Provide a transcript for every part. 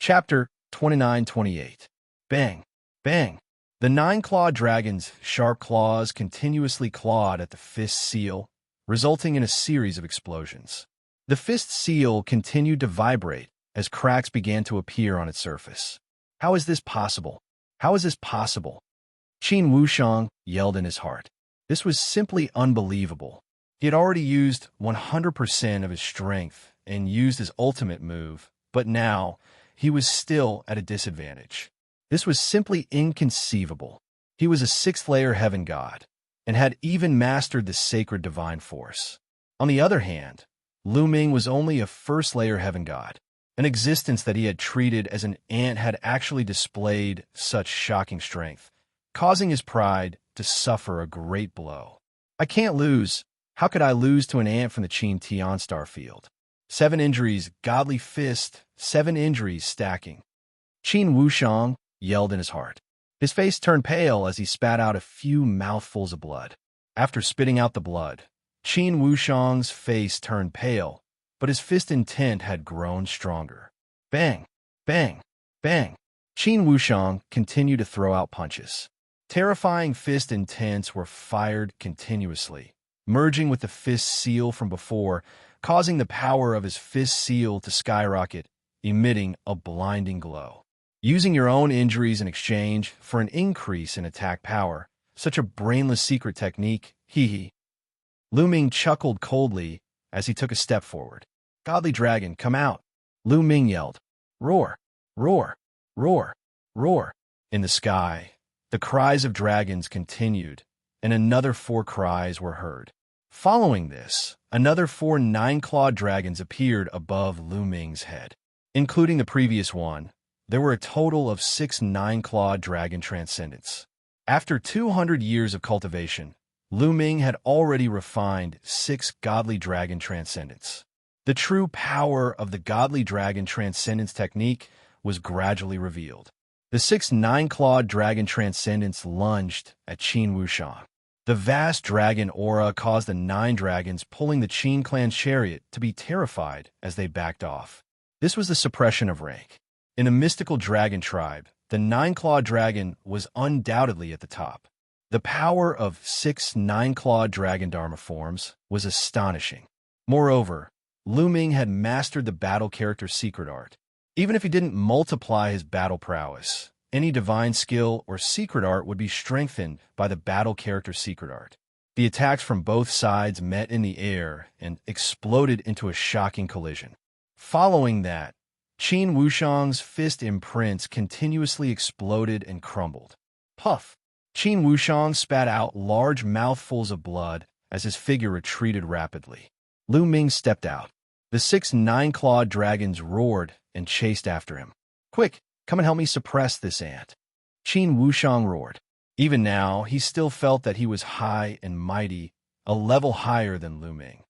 Chapter 29-28. Bang! Bang! The nine-clawed dragon's sharp claws continuously clawed at the fist seal, resulting in a series of explosions. The fist seal continued to vibrate as cracks began to appear on its surface. How is this possible? How is this possible? Qin Wuxiang yelled in his heart. This was simply unbelievable. He had already used 100% of his strength and used his ultimate move, but now he was still at a disadvantage. This was simply inconceivable. He was a sixth-layer heaven god and had even mastered the sacred divine force. On the other hand, Lu Ming was only a first-layer heaven god. An existence that he had treated as an ant had actually displayed such shocking strength, causing his pride to suffer a great blow. I can't lose. How could I lose to an ant from the Qin Tian star field? 7 injuries, godly fist, 7 injuries stacking. Qin Wuxiang yelled in his heart. His face turned pale as he spat out a few mouthfuls of blood. After spitting out the blood, Qin Wuxiang's face turned pale, but his fist intent had grown stronger. Bang! Bang! Bang! Qin Wuxiang continued to throw out punches. Terrifying fist intents were fired continuously, merging with the fist seal from before, causing the power of his fist seal to skyrocket, emitting a blinding glow. Using your own injuries in exchange for an increase in attack power, such a brainless secret technique, hee. Lu Ming chuckled coldly as he took a step forward. Godly dragon, come out! Lu Ming yelled. Roar! Roar! Roar! Roar! In the sky, the cries of dragons continued, and another 4 cries were heard. Following this, another 4 nine-clawed dragons appeared above Lu Ming's head. Including the previous one, there were a total of 6 nine-clawed dragon transcendents. After 200 years of cultivation, Lu Ming had already refined 6 godly dragon transcendents. The true power of the godly dragon transcendence technique was gradually revealed. The 6 nine-clawed dragon transcendents lunged at Qin Wuxiang. The vast dragon aura caused the 9 dragons pulling the Qin clan chariot to be terrified as they backed off. This was the suppression of rank. In a mystical dragon tribe, the 9-clawed dragon was undoubtedly at the top. The power of 6 nine-clawed dragon dharma forms was astonishing. Moreover, Lu Ming had mastered the battle character secret art. Even if he didn't multiply his battle prowess, any divine skill or secret art would be strengthened by the battle character secret art. The attacks from both sides met in the air and exploded into a shocking collision. Following that, Qin Wuxiang's fist imprints continuously exploded and crumbled. Puff! Qin Wuxiang spat out large mouthfuls of blood as his figure retreated rapidly. Lu Ming stepped out. The 6 nine-clawed dragons roared and chased after him. Quick, come and help me suppress this ant. Qin Wuxiang roared. Even now, he still felt that he was high and mighty, a level higher than Lu Ming.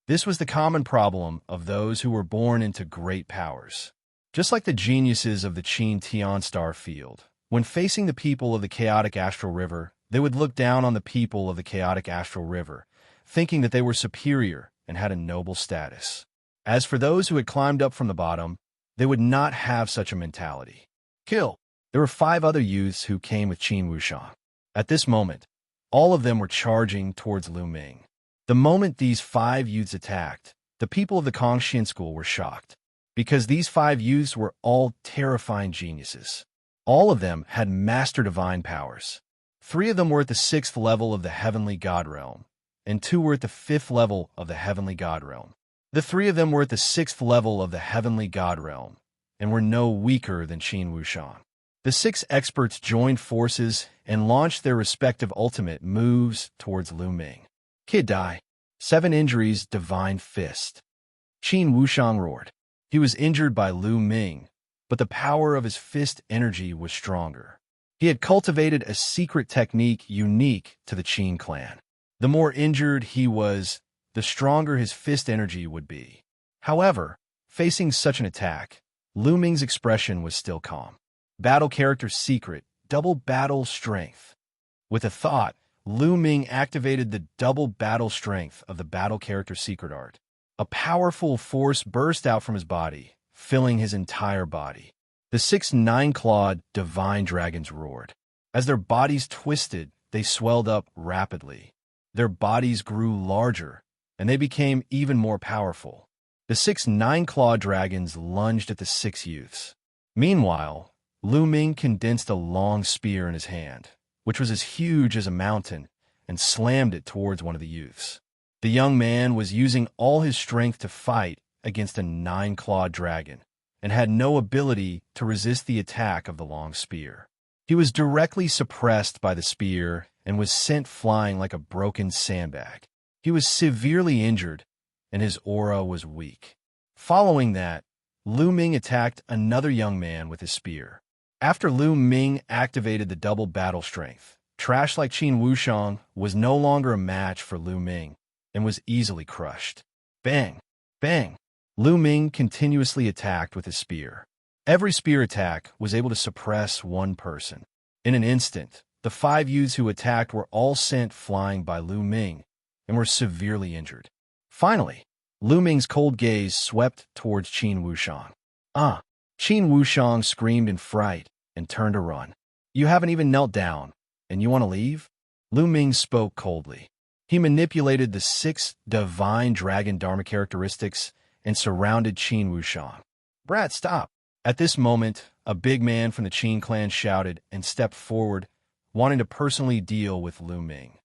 This was the common problem of those who were born into great powers. Just like the geniuses of the Qin Tian star field, when facing the people of the chaotic astral river, they would look down on the people of the chaotic astral river, thinking that they were superior and had a noble status. As for those who had climbed up from the bottom, they would not have such a mentality. Kill! There were 5 other youths who came with Qin Wuxiang. At this moment, all of them were charging towards Lu Ming. The moment these 5 youths attacked, the people of the Kongxian school were shocked, because these 5 youths were all terrifying geniuses. All of them had master divine powers. 3 of them were at the 6th level of the heavenly god realm, and 2 were at the 5th level of the heavenly god realm. The 3 of them were at the 6th level of the heavenly god realm, and were no weaker than Qin Wuxiang. The 6 experts joined forces and launched their respective ultimate moves towards Lu Ming. Kid die. 7 injuries, divine fist. Qin Wuxiang roared. He was injured by Lu Ming, but the power of his fist energy was stronger. He had cultivated a secret technique unique to the Qin clan. The more injured he was, the stronger his fist energy would be. However, facing such an attack, Lu Ming's expression was still calm. Battle character secret, double battle strength. With a thought, Lu Ming activated the double battle strength of the battle character secret art. A powerful force burst out from his body, filling his entire body. The 6 nine-clawed divine dragons roared. As their bodies twisted, they swelled up rapidly. Their bodies grew larger, and they became even more powerful. The 6 nine-clawed dragons lunged at the 6 youths. Meanwhile, Lu Ming condensed a long spear in his hand, which was as huge as a mountain, and slammed it towards one of the youths. The young man was using all his strength to fight against a 9-clawed dragon, and had no ability to resist the attack of the long spear. He was directly suppressed by the spear and was sent flying like a broken sandbag. He was severely injured, and his aura was weak. Following that, Lu Ming attacked another young man with his spear. After Lu Ming activated the double battle strength, trash like Qin Wuxiang was no longer a match for Lu Ming and was easily crushed. Bang! Bang! Lu Ming continuously attacked with his spear. Every spear attack was able to suppress one person. In an instant, the 5 youths who attacked were all sent flying by Lu Ming and were severely injured. Finally, Lu Ming's cold gaze swept towards Qin Wuxiang. Ah! Qin Wuxiang screamed in fright and turned to run. You haven't even knelt down, and you want to leave? Lu Ming spoke coldly. He manipulated the 6 divine dragon dharma characteristics and surrounded Qin Wuxiang. Brat, stop! At this moment, a big man from the Qin clan shouted and stepped forward, wanting to personally deal with Lu Ming.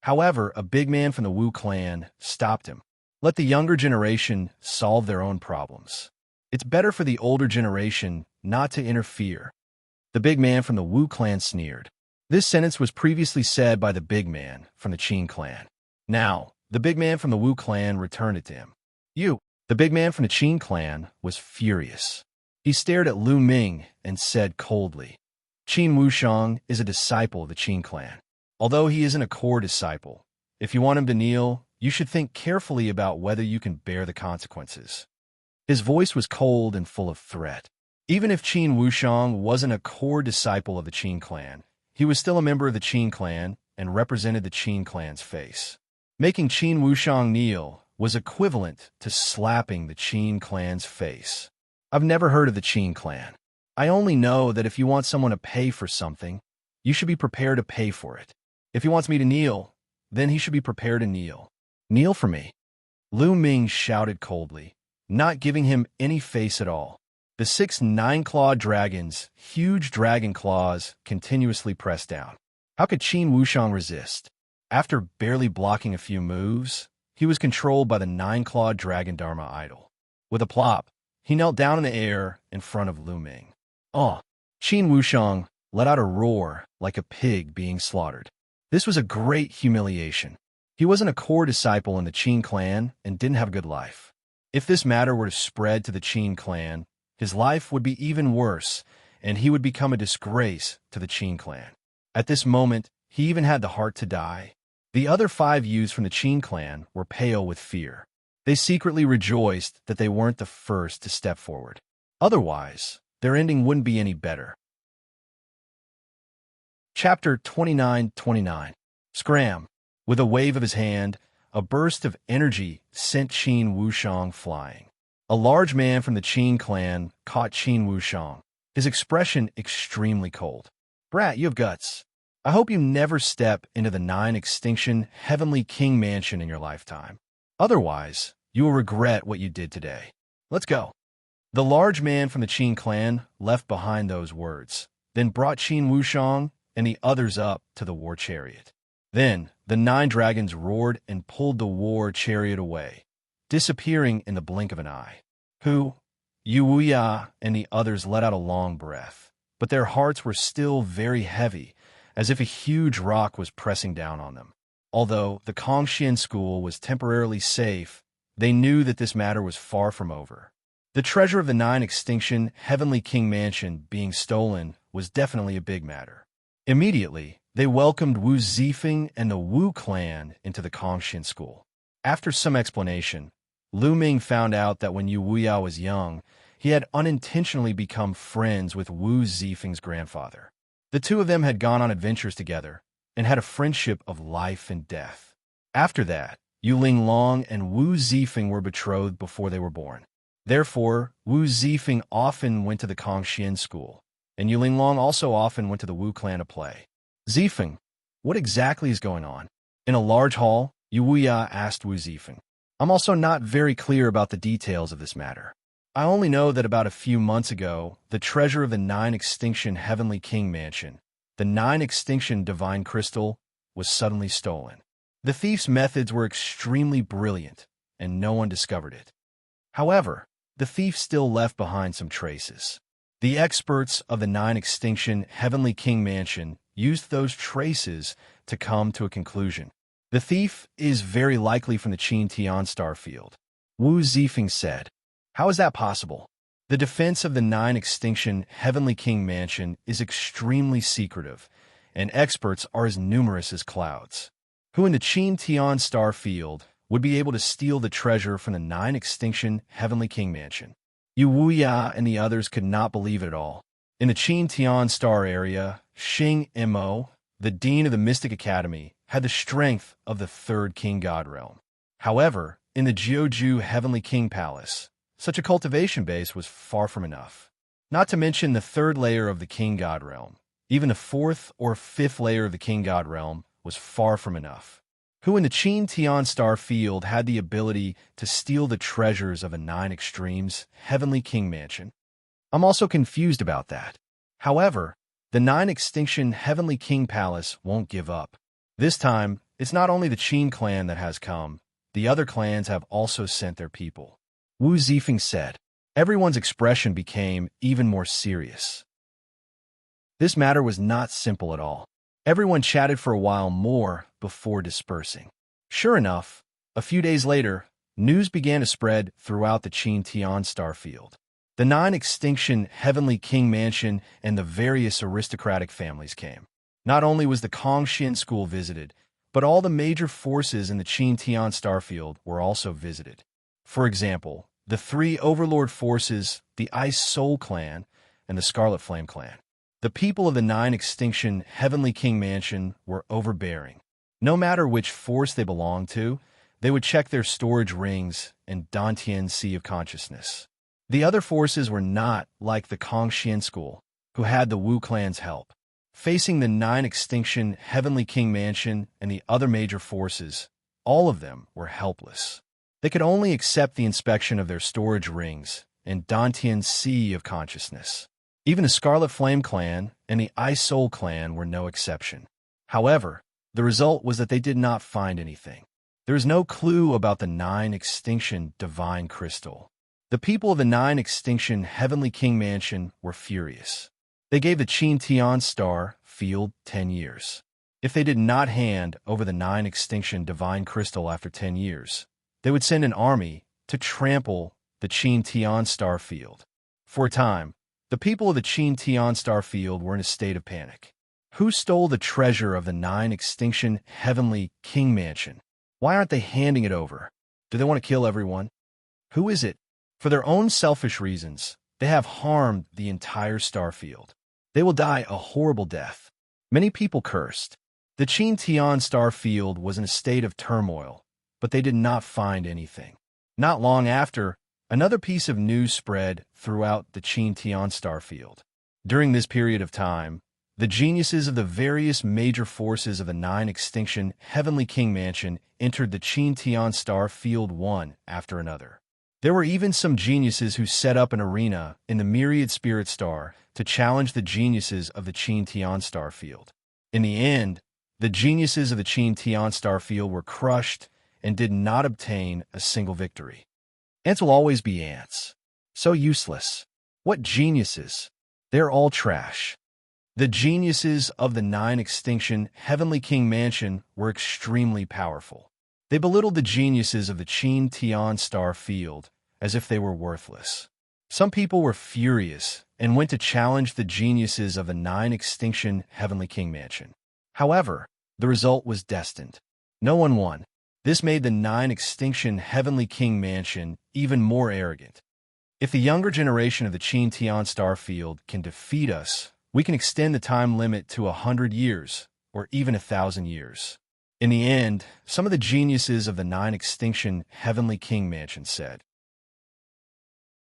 However, a big man from the Wu clan stopped him. Let the younger generation solve their own problems. It's better for the older generation not to interfere. The big man from the Wu clan sneered. This sentence was previously said by the big man from the Qin clan. Now, the big man from the Wu clan returned it to him. You! The big man from the Qin clan was furious. He stared at Lu Ming and said coldly, Qin Wuxiang is a disciple of the Qin clan. Although he isn't a core disciple, if you want him to kneel, you should think carefully about whether you can bear the consequences. His voice was cold and full of threat. Even if Qin Wuxiang wasn't a core disciple of the Qin clan, he was still a member of the Qin clan and represented the Qin clan's face. Making Qin Wuxiang kneel was equivalent to slapping the Qin clan's face. I've never heard of the Qin clan. I only know that if you want someone to pay for something, you should be prepared to pay for it. If he wants me to kneel, then he should be prepared to kneel. Kneel for me. Lu Ming shouted coldly, not giving him any face at all. The 6 nine-clawed dragons, huge dragon claws, continuously pressed down. How could Qin Wuxiang resist? After barely blocking a few moves, he was controlled by the 9-clawed dragon dharma idol. With a plop, he knelt down in the air in front of Lu Ming. Oh! Qin Wuxiang let out a roar like a pig being slaughtered. This was a great humiliation. He wasn't a core disciple in the Qin clan and didn't have a good life. If this matter were to spread to the Qin clan, his life would be even worse, and he would become a disgrace to the Qin clan. At this moment, he even had the heart to die. The other 5 youths from the Qin clan were pale with fear. They secretly rejoiced that they weren't the first to step forward. Otherwise, their ending wouldn't be any better. Chapter 29-29. Scram! With a wave of his hand, a burst of energy sent Qin Wuxiang flying. A large man from the Qin clan caught Qin Wuxiang, his expression extremely cold. Brat, you have guts. I hope you never step into the 9 extinction Heavenly King Mansion in your lifetime. Otherwise, you will regret what you did today. Let's go. The large man from the Qin clan left behind those words, then brought Qin Wuxiang and the others up to the war chariot. Then the 9 dragons roared and pulled the war chariot away, disappearing in the blink of an eye. Wuxia and the others let out a long breath, but their hearts were still very heavy, as if a huge rock was pressing down on them. Although the Kongxian school was temporarily safe, they knew that this matter was far from over. The treasure of the 9 extinction Heavenly King Mansion being stolen was definitely a big matter. Immediately, they welcomed Wu Zifeng and the Wu clan into the Kongxian school. After some explanation, Lu Ming found out that when Wuxia was young, he had unintentionally become friends with Wu Zifeng's grandfather. The two of them had gone on adventures together and had a friendship of life and death. After that, Yu Linglong and Wu Zifeng were betrothed before they were born. Therefore, Wu Zifeng often went to the Kongxian school, and Yu Linglong also often went to the Wu clan to play. Zifeng, what exactly is going on? In a large hall, Yu Wuya asked Wu Zifeng. I'm also not very clear about the details of this matter. I only know that about a few months ago, the treasure of the 9 Extinction Heavenly King Mansion, the 9 Extinction Divine Crystal, was suddenly stolen. The thief's methods were extremely brilliant, and no one discovered it. However, the thief still left behind some traces. The experts of the 9 Extinction Heavenly King Mansion used those traces to come to a conclusion. The thief is very likely from the Qin Tian star field. Wu Zifeng said. How is that possible? The defense of the 9 Extinction Heavenly King Mansion is extremely secretive, and experts are as numerous as clouds. Who in the Qin Tian star field would be able to steal the treasure from the 9 Extinction Heavenly King Mansion? Yu Wuya and the others could not believe it at all. In the Qin Tian star area, Xing Mo, the dean of the Mystic Academy, had the strength of the 3rd King God Realm. However, in the Jiuju Heavenly King Palace, such a cultivation base was far from enough. Not to mention the 3rd layer of the King God Realm. Even the 4th or 5th layer of the King God Realm was far from enough. Who in the Qin Tian star field had the ability to steal the treasures of a 9 Extremes Heavenly King Mansion? I'm also confused about that. However, the 9 Extinction Heavenly King Palace won't give up. This time, it's not only the Qin clan that has come, the other clans have also sent their people. Wu Zifeng said. Everyone's expression became even more serious. This matter was not simple at all. Everyone chatted for a while more before dispersing. Sure enough, a few days later, news began to spread throughout the Qin Tian star field. The 9 Extinction Heavenly King Mansion and the various aristocratic families came. Not only was the Kongxian school visited, but all the major forces in the Qin Tian starfield were also visited. For example, the 3 overlord forces, the Ice Soul clan, and the Scarlet Flame clan. The people of the 9 Extinction Heavenly King Mansion were overbearing. No matter which force they belonged to, they would check their storage rings and Dantian Sea of Consciousness. The other forces were not like the Kongxian school, who had the Wu clan's help. Facing the 9 Extinction Heavenly King Mansion and the other major forces, all of them were helpless. They could only accept the inspection of their storage rings and Dantian Sea of Consciousness. Even the Scarlet Flame clan and the Ice Soul clan were no exception. However, the result was that they did not find anything. There is no clue about the 9 Extinction Divine Crystal. The people of the 9 Extinction Heavenly King Mansion were furious. They gave the Qin Tian star field 10 years. If they did not hand over the 9 Extinction Divine Crystal after 10 years, they would send an army to trample the Qin Tian star field. For a time, the people of the Qin Tian star field were in a state of panic. Who stole the treasure of the 9 Extinction Heavenly King Mansion? Why aren't they handing it over? Do they want to kill everyone? Who is it? For their own selfish reasons, they have harmed the entire star field. They will die a horrible death. Many people cursed. The Qin Tian star field was in a state of turmoil, but they did not find anything. Not long after, another piece of news spread throughout the Qin Tian star field. During this period of time, the geniuses of the various major forces of the 9 Extinction Heavenly King Mansion entered the Qin Tian star field one after another. There were even some geniuses who set up an arena in the Myriad Spirit Star to challenge the geniuses of the Qin Tian star field. In the end, the geniuses of the Qin Tian star field were crushed and did not obtain a single victory. Ants will always be ants. So useless. What geniuses? They're all trash. The geniuses of the 9 Extinction Heavenly King Mansion were extremely powerful. They belittled the geniuses of the Qin Tian star field as if they were worthless. Some people were furious and went to challenge the geniuses of the 9 Extinction Heavenly King Mansion. However, the result was destined. No one won. This made the 9 Extinction Heavenly King Mansion even more arrogant. If the younger generation of the Qin Tian star field can defeat us, we can extend the time limit to 100 years, or even 1,000 years. In the end, some of the geniuses of the 9 Extinction Heavenly King Mansion said,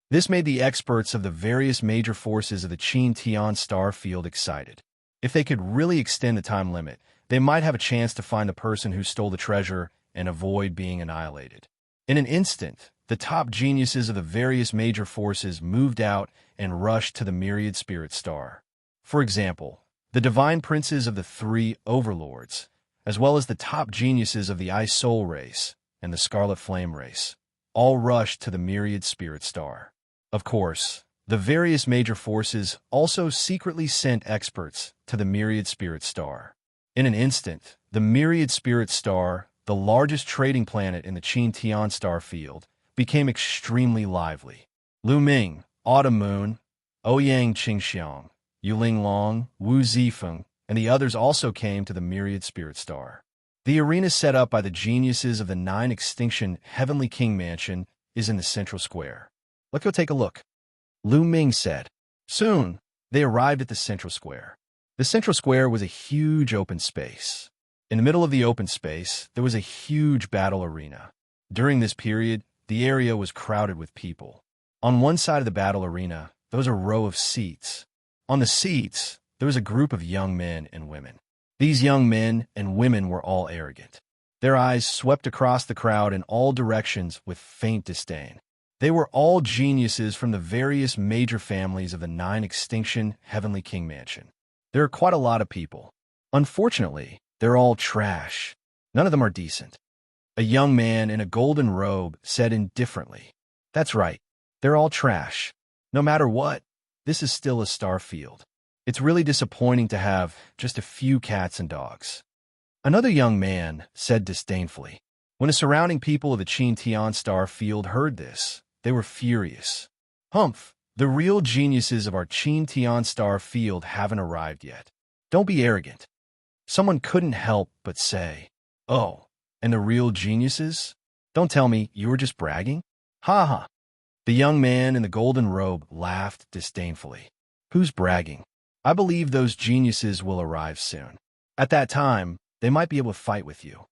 This made the experts of the various major forces of the Qin Tian star field excited. If they could really extend the time limit, they might have a chance to find the person who stole the treasure and avoid being annihilated. In an instant, the top geniuses of the various major forces moved out and rushed to the myriad spirit star. For example, the divine princes of the three overlords, as well as the top geniuses of the Ice Soul race and the Scarlet Flame race, all rushed to the myriad spirit star. Of course, the various major forces also secretly sent experts to the myriad spirit star. In an instant, the myriad spirit star, the largest trading planet in the Qin Tian star field, became extremely lively. Lu Ming, Autumn Moon, Ouyang Qingxiang, Yuling Long, Wu Zifeng, and the others also came to the myriad spirit star. The arena set up by the geniuses of the Nine Extinction Heavenly King Mansion is in the central square. Let's go take a look, Lu Ming said. Soon, they arrived at the central square. The central square was a huge open space. In the middle of the open space, there was a huge battle arena. During this period, the area was crowded with people. On one side of the battle arena, there was a row of seats. On the seats, there was a group of young men and women. These young men and women were all arrogant. Their eyes swept across the crowd in all directions with faint disdain. They were all geniuses from the various major families of the Nine Extinction Heavenly King Mansion. There are quite a lot of people. Unfortunately, they're all trash. None of them are decent. A young man in a golden robe said indifferently, "That's right, they're all trash. No matter what, this is still a star field. It's really disappointing to have just a few cats and dogs." Another young man said disdainfully. When the surrounding people of the Qin Tian star field heard this, they were furious. "Humph, the real geniuses of our Qin Tian star field haven't arrived yet. Don't be arrogant." Someone couldn't help but say, "Oh, and the real geniuses? Don't tell me you were just bragging?" Ha ha. The young man in the golden robe laughed disdainfully. "Who's bragging? I believe those geniuses will arrive soon. At that time, they might be able to fight with you."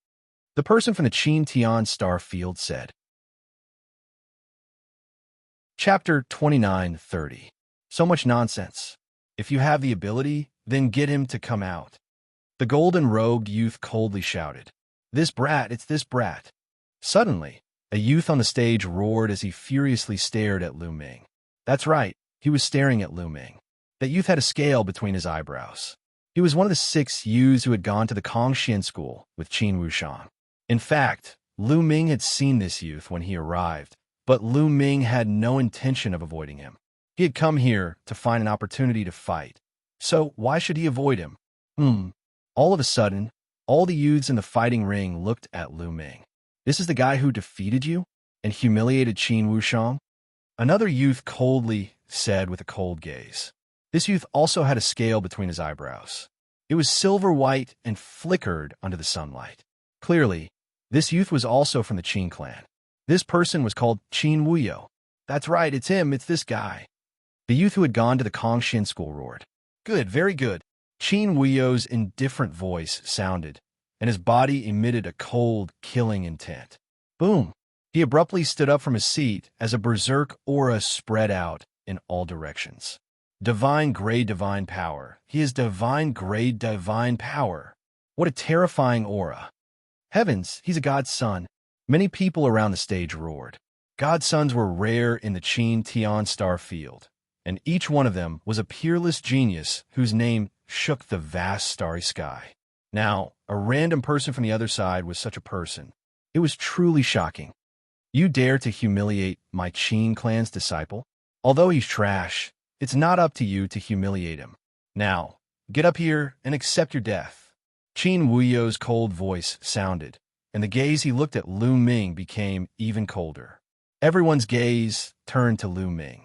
The person from the Qin Tian star field said. Chapter 29:30. So much nonsense. If you have the ability, then get him to come out. The golden-robed youth coldly shouted, "This brat, it's this brat." Suddenly, a youth on the stage roared as he furiously stared at Lu Ming. That's right, he was staring at Lu Ming. That youth had a scale between his eyebrows. He was one of the 6 youths who had gone to the Kongxian school with Qin Wuxiang. In fact, Lu Ming had seen this youth when he arrived, but Lu Ming had no intention of avoiding him. He had come here to find an opportunity to fight. So why should he avoid him? All of a sudden, all the youths in the fighting ring looked at Lu Ming. "This is the guy who defeated you and humiliated Qin Wuxiang?" Another youth coldly said with a cold gaze. This youth also had a scale between his eyebrows. It was silver white and flickered under the sunlight. Clearly, this youth was also from the Qin clan. This person was called Qin Wuyo. That's right, it's him, it's this guy. The youth who had gone to the Kongxian school roared. "Good, very good." Qin Wuyo's indifferent voice sounded, and his body emitted a cold, killing intent. Boom! He abruptly stood up from his seat as a berserk aura spread out in all directions. Divine grade divine power. He is divine grade divine power. What a terrifying aura. Heavens, he's a god's son. Many people around the stage roared. God's sons were rare in the Qin Tian star field, and each one of them was a peerless genius whose name shook the vast starry sky. Now, a random person from the other side was such a person. It was truly shocking. You dare to humiliate my Qin clan's disciple? Although he's trash, it's not up to you to humiliate him. Now, get up here and accept your death. Qin Wuyo's cold voice sounded, and the gaze he looked at Lu Ming became even colder. Everyone's gaze turned to Lu Ming.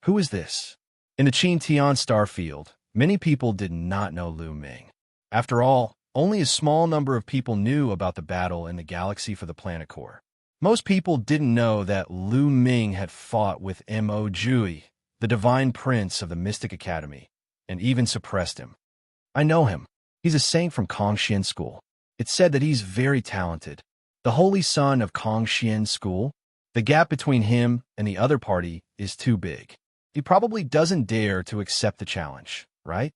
Who is this? In the Qin Tian star field, many people did not know Lu Ming. After all, only a small number of people knew about the battle in the galaxy for the planet core. Most people didn't know that Lu Ming had fought with Mo Jui, the divine prince of the Mystic Academy, and even suppressed him. I know him. He's a saint from Kongxian school. It's said that he's very talented. The holy son of Kongxian school? The gap between him and the other party is too big. He probably doesn't dare to accept the challenge, right?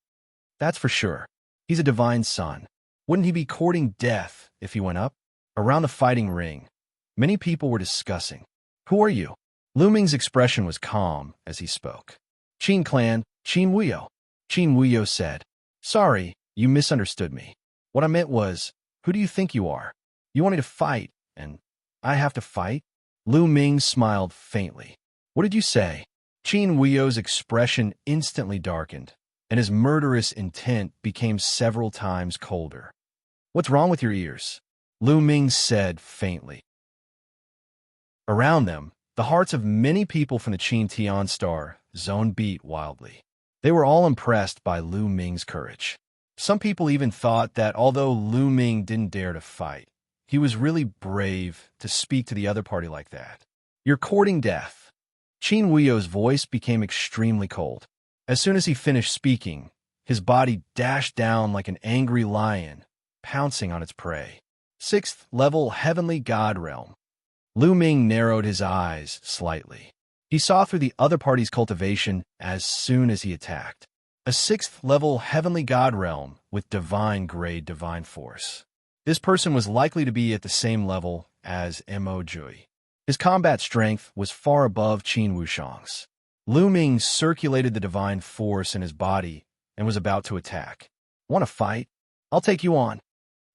That's for sure. He's a divine son. Wouldn't he be courting death if he went up? Around the fighting ring, many people were discussing. Who are you? Lu Ming's expression was calm as he spoke. Qin clan, Qin Wuyo. Qin Wuyo said, Sorry, you misunderstood me. What I meant was, who do you think you are? You want me to fight, and I have to fight? Lu Ming smiled faintly. What did you say? Qin Wuyo's expression instantly darkened, and his murderous intent became several times colder. What's wrong with your ears? Lu Ming said faintly. Around them, the hearts of many people from the Qin Tian Star zone beat wildly. They were all impressed by Lu Ming's courage. Some people even thought that although Lu Ming didn't dare to fight, he was really brave to speak to the other party like that. You're courting death. Qin Wuyo's voice became extremely cold. As soon as he finished speaking, his body dashed down like an angry lion, pouncing on its prey. 6th level Heavenly God Realm. Lu Ming narrowed his eyes slightly. He saw through the other party's cultivation as soon as he attacked. A 6th level Heavenly God Realm with divine grade divine force. This person was likely to be at the same level as Mo Jui. His combat strength was far above Qin Wushang's. Lu Ming circulated the divine force in his body and was about to attack. Want to fight? I'll take you on.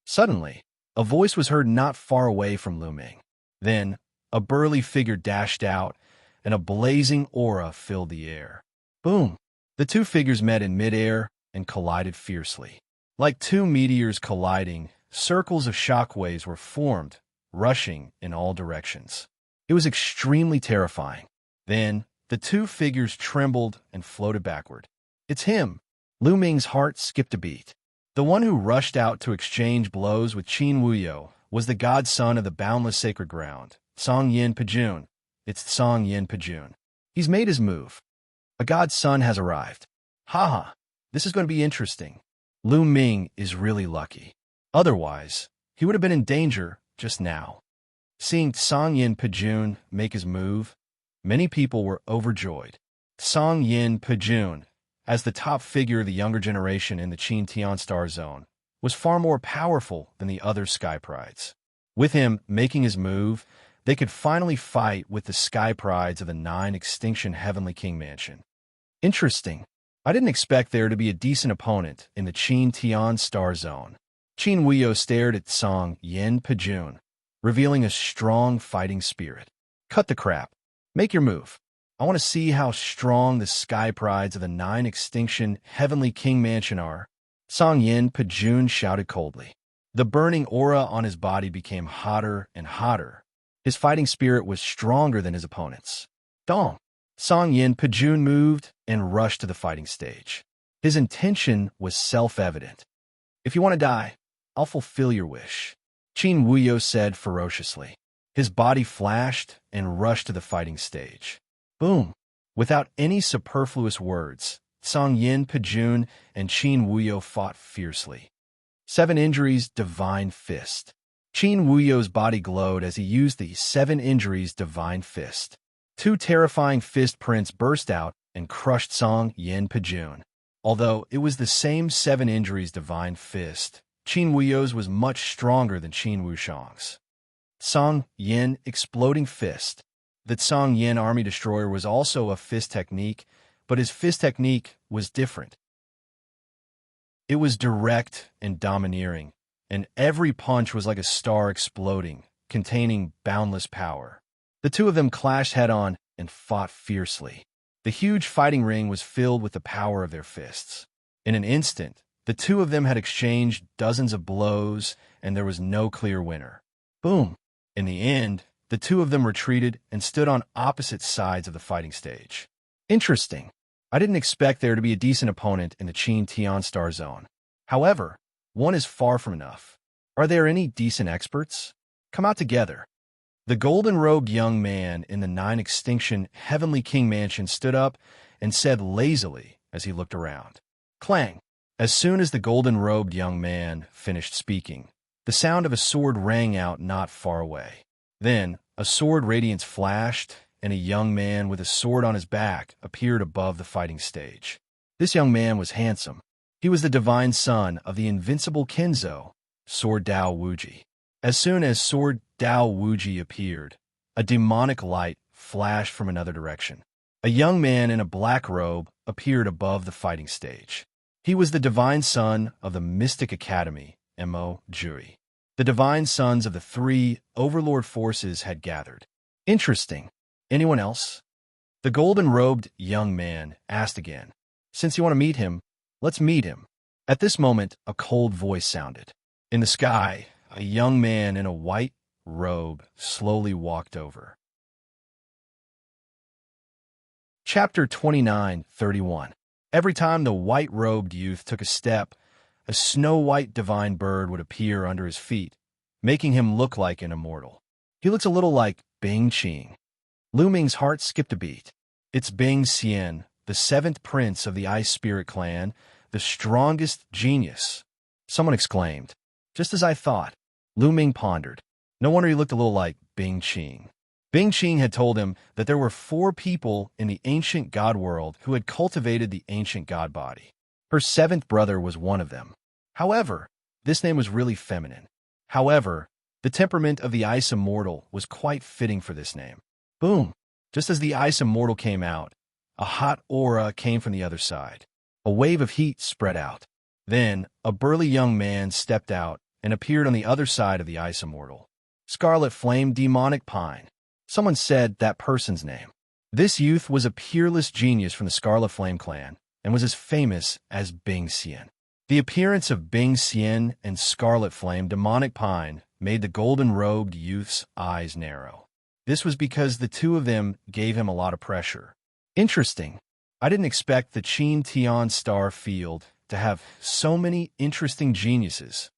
Suddenly, a voice was heard not far away from Lu Ming. Then, a burly figure dashed out, and a blazing aura filled the air. Boom! The two figures met in midair and collided fiercely. Like two meteors colliding, circles of shockwaves were formed, rushing in all directions. It was extremely terrifying. Then, the two figures trembled and floated backward. It's him! Lu Ming's heart skipped a beat. The one who rushed out to exchange blows with Qin Wuyo was the godson of the boundless sacred ground, Song Yin Pejun. It's Song Yin Pejun. He's made his move. A godson has arrived. Haha, this is going to be interesting. Lu Ming is really lucky. Otherwise, he would have been in danger just now. Seeing Song Yin Pejun make his move, many people were overjoyed. Song Yin Pejun, as the top figure of the younger generation in the Qin Tian Star Zone, was far more powerful than the other Sky Prides. With him making his move, they could finally fight with the Sky Prides of the 9 Extinction Heavenly King Mansion. Interesting. I didn't expect there to be a decent opponent in the Qin Tian Star Zone. Qin Wuyo stared at Song Yin Pejun, revealing a strong fighting spirit. Cut the crap. Make your move. I want to see how strong the Sky Prides of the 9 Extinction Heavenly King Mansion are. Song Yin Pejun shouted coldly. The burning aura on his body became hotter and hotter. His fighting spirit was stronger than his opponent's. Dong! Song Yin Pejun moved and rushed to the fighting stage. His intention was self-evident. If you want to die, I'll fulfill your wish, Qin Wuyo said ferociously. His body flashed and rushed to the fighting stage. Boom! Without any superfluous words, Song Yin Pejun and Qin Wuyo fought fiercely. 7 Injuries Divine Fist. Qin Wuyo's body glowed as he used the 7 Injuries Divine Fist. 2 terrifying fist prints burst out and crushed Song Yin Pejun. Although it was the same 7 Injuries Divine Fist, Qin Wuyo's was much stronger than Qin Wushang's. Song Yin Exploding Fist. The Song Yin Army Destroyer was also a fist technique, but his fist technique was different. It was direct and domineering, and every punch was like a star exploding, containing boundless power. The two of them clashed head-on and fought fiercely. The huge fighting ring was filled with the power of their fists. In an instant, the two of them had exchanged dozens of blows, and there was no clear winner. Boom! In the end, the two of them retreated and stood on opposite sides of the fighting stage. Interesting. I didn't expect there to be a decent opponent in the Qin Tian Star Zone. However, one is far from enough. Are there any decent experts? Come out together. The golden-robed young man in the 9 Extinction Heavenly King Mansion stood up and said lazily as he looked around. Clang! As soon as the golden-robed young man finished speaking, the sound of a sword rang out not far away. Then, a sword radiance flashed, and a young man with a sword on his back appeared above the fighting stage. This young man was handsome. He was the divine son of the invincible Kinzo, Sword Dao Wuji. As soon as Sword Dao Wuji appeared, a demonic light flashed from another direction. A young man in a black robe appeared above the fighting stage. He was the divine son of the Mystic Academy, Mo Jui. The divine sons of the three overlord forces had gathered. Interesting. Anyone else? The golden-robed young man asked again. Since you want to meet him, let's meet him. At this moment, a cold voice sounded. In the sky, a young man in a white robe slowly walked over. Chapter 29:31. Every time the white-robed youth took a step, a snow-white divine bird would appear under his feet, making him look like an immortal. He looks a little like Bing Qing. Lu Ming's heart skipped a beat. It's Bing Xian, the seventh prince of the Ice Spirit clan, the strongest genius. Someone exclaimed. Just as I thought. Lu Ming pondered. No wonder he looked a little like Bing Qing. Bing Qing had told him that there were 4 people in the ancient god world who had cultivated the ancient god body. Her 7th brother was one of them. However, this name was really feminine. However, the temperament of the Ice Immortal was quite fitting for this name. Boom! Just as the Ice Immortal came out, a hot aura came from the other side. A wave of heat spread out. Then, a burly young man stepped out and appeared on the other side of the Ice Immortal. Scarlet Flame Demonic Pine. Someone said that person's name. This youth was a peerless genius from the Scarlet Flame clan and was as famous as Bing Xian. The appearance of Bing Xian and Scarlet Flame Demonic Pine made the golden-robed youth's eyes narrow. This was because the two of them gave him a lot of pressure. Interesting. I didn't expect the Qin Tian Star Field to have so many interesting geniuses.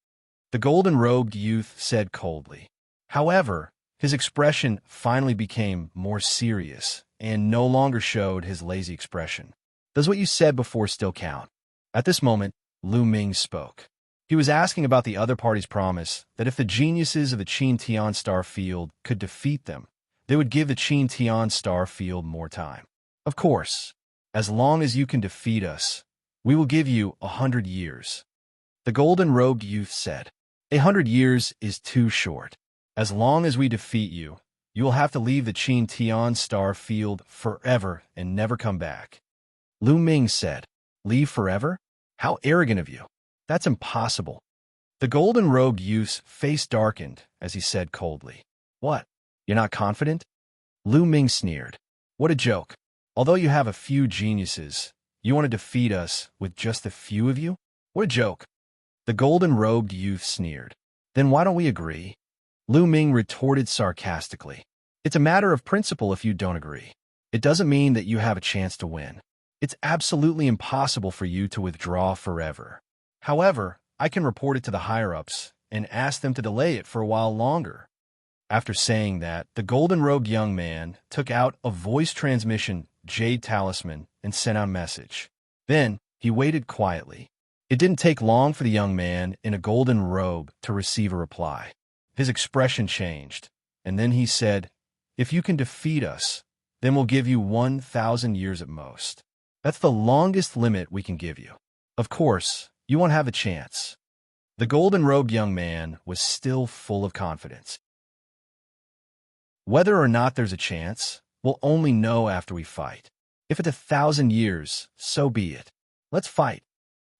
The golden-robed youth said coldly. However, his expression finally became more serious and no longer showed his lazy expression. Does what you said before still count? At this moment, Lu Ming spoke. He was asking about the other party's promise that if the geniuses of the Qin Tian Star Field could defeat them, they would give the Qin Tian Star Field more time. Of course, as long as you can defeat us, we will give you 100 years. The golden-robed youth said, 100 years is too short. As long as we defeat you, you will have to leave the Qin Tian Star Field forever and never come back. Lu Ming said, Leave forever? How arrogant of you. That's impossible. The golden-robed youth's face darkened as he said coldly, What? You're not confident? Lu Ming sneered. What a joke. Although you have a few geniuses, you want to defeat us with just a few of you? What a joke. The golden-robed youth sneered. Then why don't we agree? Lu Ming retorted sarcastically. It's a matter of principle if you don't agree. It doesn't mean that you have a chance to win. It's absolutely impossible for you to withdraw forever. However, I can report it to the higher-ups and ask them to delay it for a while longer. After saying that, the golden-robed young man took out a voice transmission jade talisman and sent out a message. Then, he waited quietly. It didn't take long for the young man in a golden robe to receive a reply. His expression changed, and then he said, If you can defeat us, then we'll give you 1,000 years at most. That's the longest limit we can give you. Of course, you won't have a chance. The golden-robed young man was still full of confidence. Whether or not there's a chance, we'll only know after we fight. If it's 1,000 years, so be it. Let's fight.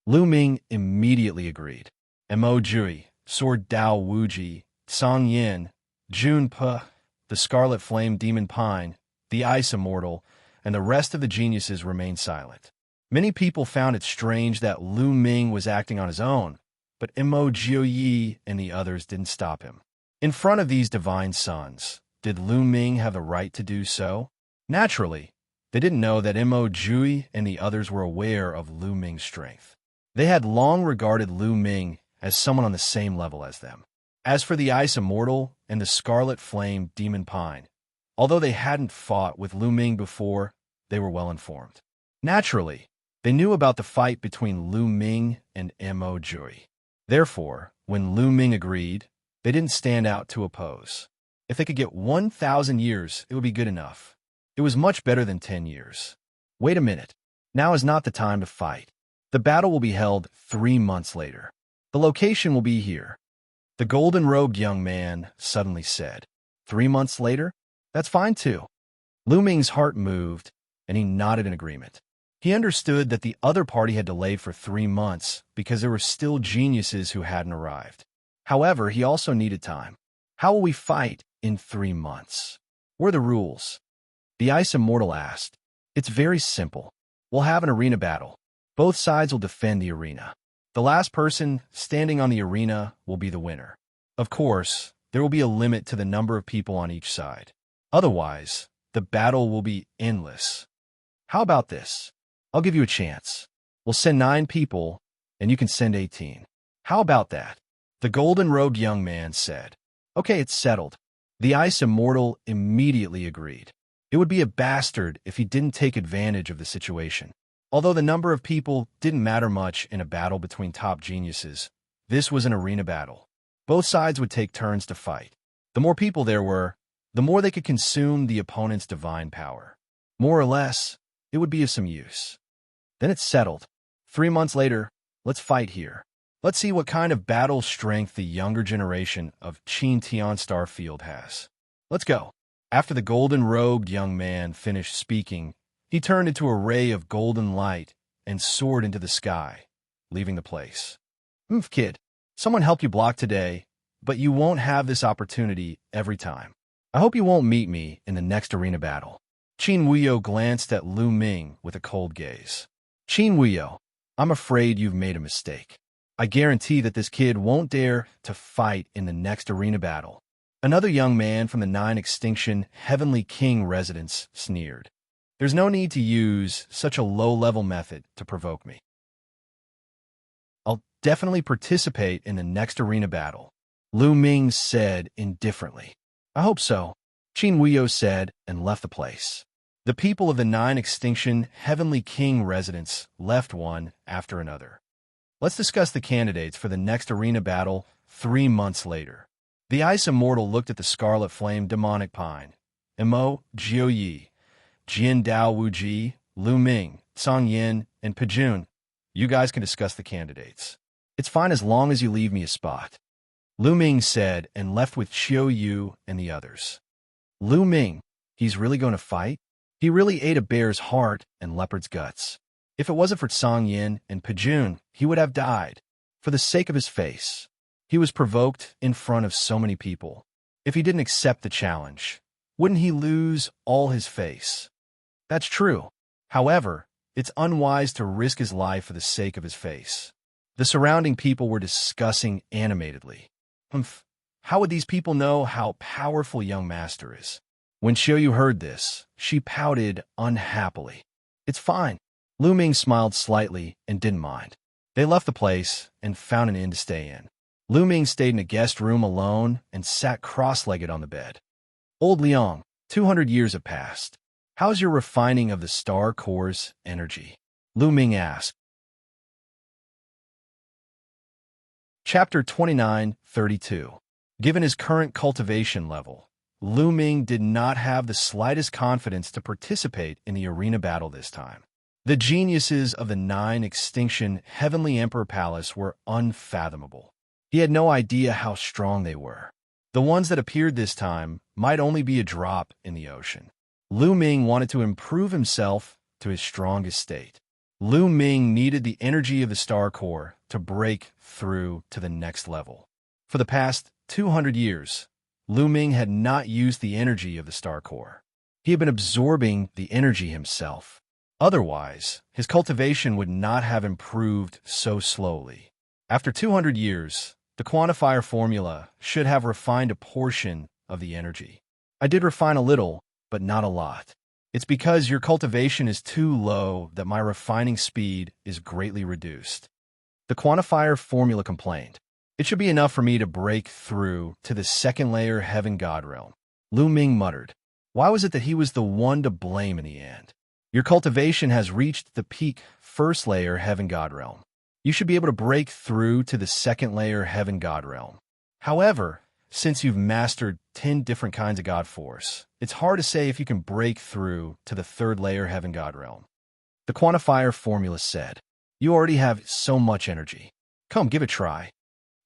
Lu Ming immediately agreed. Mo Jui, Sword Dao Wuji, Song Yin, Jun Pe, the Scarlet Flame Demon Pine, the Ice Immortal, and the rest of the geniuses remained silent. Many people found it strange that Lu Ming was acting on his own, but Mo Jui and the others didn't stop him. In front of these divine sons, did Lu Ming have the right to do so? Naturally, they didn't know that Mo Jui and the others were aware of Lu Ming's strength. They had long regarded Lu Ming as someone on the same level as them. As for the Ice Immortal and the Scarlet Flame Demon Pine, although they hadn't fought with Lu Ming before, they were well informed. Naturally, they knew about the fight between Lu Ming and Mo Jui. Therefore, when Lu Ming agreed, they didn't stand out to oppose. If they could get 1,000 years, it would be good enough. It was much better than 10 years. Wait a minute. Now is not the time to fight. The battle will be held 3 months later. The location will be here. The golden-robed young man suddenly said. 3 months later? That's fine too. Lu Ming's heart moved, and he nodded in agreement. He understood that the other party had delayed for 3 months because there were still geniuses who hadn't arrived. However, he also needed time. How will we fight in 3 months? What are the rules? The Ice Immortal asked. It's very simple. We'll have an arena battle. Both sides will defend the arena. The last person standing on the arena will be the winner. Of course, there will be a limit to the number of people on each side. Otherwise, the battle will be endless. How about this? I'll give you a chance. We'll send 9 people, and you can send 18. How about that? The golden-robed young man said. Okay, it's settled. The Ice Immortal immediately agreed. It would be a bastard if he didn't take advantage of the situation. Although the number of people didn't matter much in a battle between top geniuses, this was an arena battle. Both sides would take turns to fight. The more people there were, the more they could consume the opponent's divine power. More or less, it would be of some use. Then it's settled. 3 months later, let's fight here. Let's see what kind of battle strength the younger generation of Qin Tian Starfield has. Let's go. After the golden-robed young man finished speaking, he turned into a ray of golden light and soared into the sky, leaving the place. Kid, someone helped you block today, but you won't have this opportunity every time. I hope you won't meet me in the next arena battle. Qin Wuyo glanced at Lu Ming with a cold gaze. Qin Wuyo, I'm afraid you've made a mistake. I guarantee that this kid won't dare to fight in the next arena battle. Another young man from the 9 Extinction Heavenly King residence sneered. There's no need to use such a low-level method to provoke me. I'll definitely participate in the next arena battle, Lu Ming said indifferently. I hope so, Qin Wuyo said and left the place. The people of the 9 Extinction Heavenly King residence left one after another. Let's discuss the candidates for the next arena battle 3 months later. The Ice Immortal looked at the Scarlet Flame Demonic Pine. Imo Jiuyi, Jian Dao Wuji, Lu Ming, Song Yin, and Pejun. You guys can discuss the candidates. It's fine as long as you leave me a spot. Lu Ming said and left with Qiu Yu and the others. Lu Ming, he's really going to fight? He really ate a bear's heart and leopard's guts. If it wasn't for Song Yin and Pejun, he would have died. For the sake of his face. He was provoked in front of so many people. If he didn't accept the challenge, wouldn't he lose all his face? That's true. However, it's unwise to risk his life for the sake of his face. The surrounding people were discussing animatedly. How would these people know how powerful young master is? When Xiu heard this, she pouted unhappily. It's fine. Lu Ming smiled slightly and didn't mind. They left the place and found an inn to stay in. Lu Ming stayed in a guest room alone and sat cross-legged on the bed. Old Liang, 200 years have passed. How's your refining of the star core's energy? Lu Ming asked. Chapter 29:32. Given his current cultivation level, Lu Ming did not have the slightest confidence to participate in the arena battle this time. The geniuses of the 9 Extinction Heavenly Emperor Palace were unfathomable. He had no idea how strong they were. The ones that appeared this time might only be a drop in the ocean. Lu Ming wanted to improve himself to his strongest state. Lu Ming needed the energy of the star core to break through to the next level. For the past 200 years, Lu Ming had not used the energy of the star core. He had been absorbing the energy himself. Otherwise, his cultivation would not have improved so slowly. After 200 years, the quantifier formula should have refined a portion of the energy. I did refine a little, but not a lot. It's because your cultivation is too low that my refining speed is greatly reduced. The quantifier formula complained. It should be enough for me to break through to the second layer Heaven God Realm. Lu Ming muttered. Why was it that he was the one to blame in the end? Your cultivation has reached the peak first layer Heaven God Realm. You should be able to break through to the second layer Heaven God Realm. However, since you've mastered 10 different kinds of God Force, it's hard to say if you can break through to the third layer Heaven God Realm. The quantifier formula said, "You already have so much energy. Come, give it a try."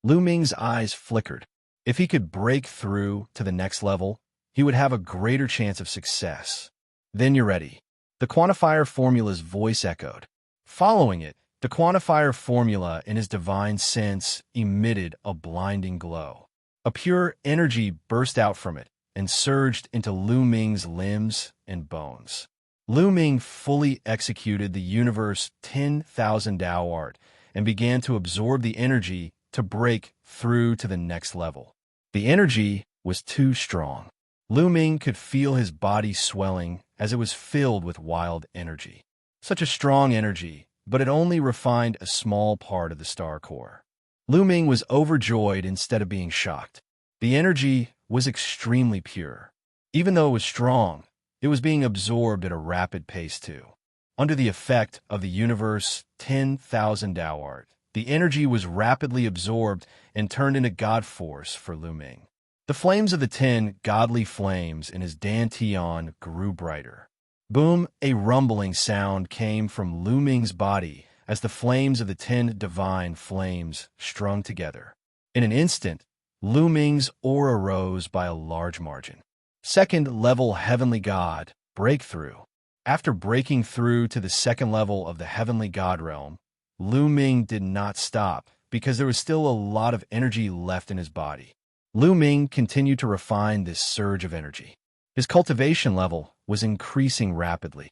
Lu Ming's eyes flickered. If he could break through to the next level, he would have a greater chance of success. "Then you're ready." The quantifier formula's voice echoed. Following it, the quantifier formula in his divine sense emitted a blinding glow. A pure energy burst out from it and surged into Lu Ming's limbs and bones. Lu Ming fully executed the universe 10,000 Tao art and began to absorb the energy to break through to the next level. The energy was too strong. Lu Ming could feel his body swelling as it was filled with wild energy. Such a strong energy, but it only refined a small part of the star core. Lu Ming was overjoyed instead of being shocked. The energy was extremely pure. Even though it was strong, it was being absorbed at a rapid pace too. Under the effect of the universe 10,000 Tao art, the energy was rapidly absorbed and turned into God Force for Lu Ming. The flames of the 10 godly flames in his dantian grew brighter. Boom, a rumbling sound came from Lu Ming's body as the flames of the 10 divine flames strung together. In an instant, Lu Ming's aura rose by a large margin. Second level Heavenly God, breakthrough. After breaking through to the second level of the Heavenly God realm, Lu Ming did not stop because there was still a lot of energy left in his body. Lu Ming continued to refine this surge of energy. His cultivation level was increasing rapidly.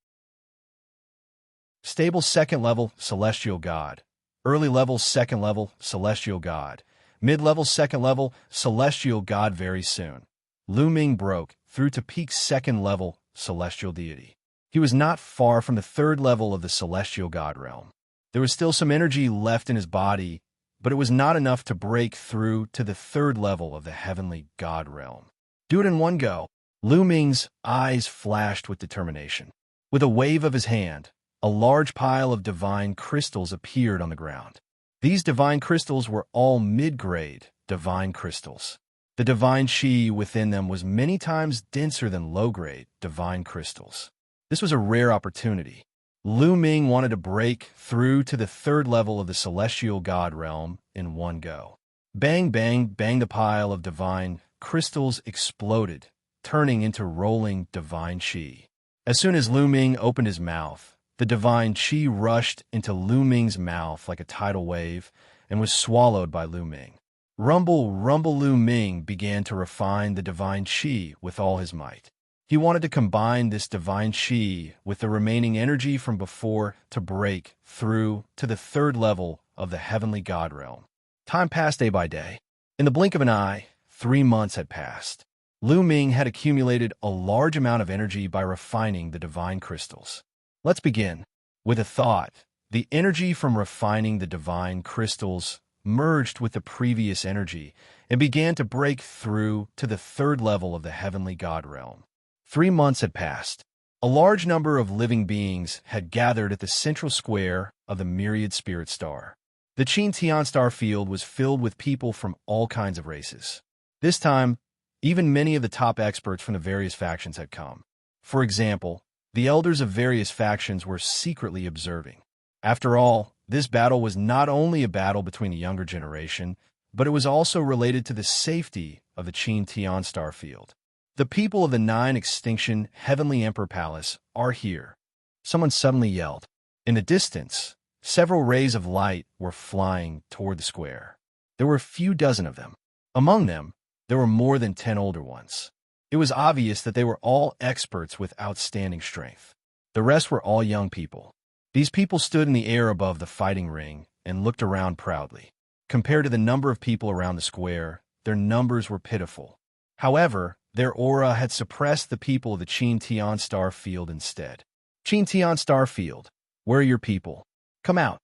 Stable second level Celestial God, early level second level Celestial God, mid-level second level Celestial God very soon. Lu Ming broke through to peak second level Celestial Deity. He was not far from the third level of the Celestial God realm. There was still some energy left in his body, but it was not enough to break through to the third level of the Heavenly God realm. Do it in one go. Lu Ming's eyes flashed with determination. With a wave of his hand, a large pile of divine crystals appeared on the ground. These divine crystals were all mid-grade divine crystals. The divine chi within them was many times denser than low-grade divine crystals. This was a rare opportunity. Lu Ming wanted to break through to the third level of the Celestial God realm in one go. Bang, bang, bang, the pile of divine crystals exploded, turning into rolling divine chi. As soon as Lu Ming opened his mouth, the divine chi rushed into Lu Ming's mouth like a tidal wave and was swallowed by Lu Ming. Rumble, rumble, Lu Ming began to refine the divine chi with all his might. He wanted to combine this divine chi with the remaining energy from before to break through to the third level of the Heavenly God realm. Time passed day by day. In the blink of an eye, 3 months had passed. Lu Ming had accumulated a large amount of energy by refining the divine crystals. Let's begin. With a thought, the energy from refining the divine crystals merged with the previous energy and began to break through to the third level of the Heavenly God realm. 3 months had passed. A large number of living beings had gathered at the central square of the myriad spirit star. The Xianxia star field was filled with people from all kinds of races. This time, even many of the top experts from the various factions had come. For example, the elders of various factions were secretly observing. After all, this battle was not only a battle between the younger generation, but it was also related to the safety of the Xianxia star field. The people of the 9 Extinction Heavenly Emperor Palace are here. Someone suddenly yelled. In the distance, several rays of light were flying toward the square. There were a few dozen of them. Among them, there were more than 10 older ones. It was obvious that they were all experts with outstanding strength. The rest were all young people. These people stood in the air above the fighting ring and looked around proudly. Compared to the number of people around the square, their numbers were pitiful. However, their aura had suppressed the people of the Xianxia star field instead. Xianxia star field, where are your people? Come out.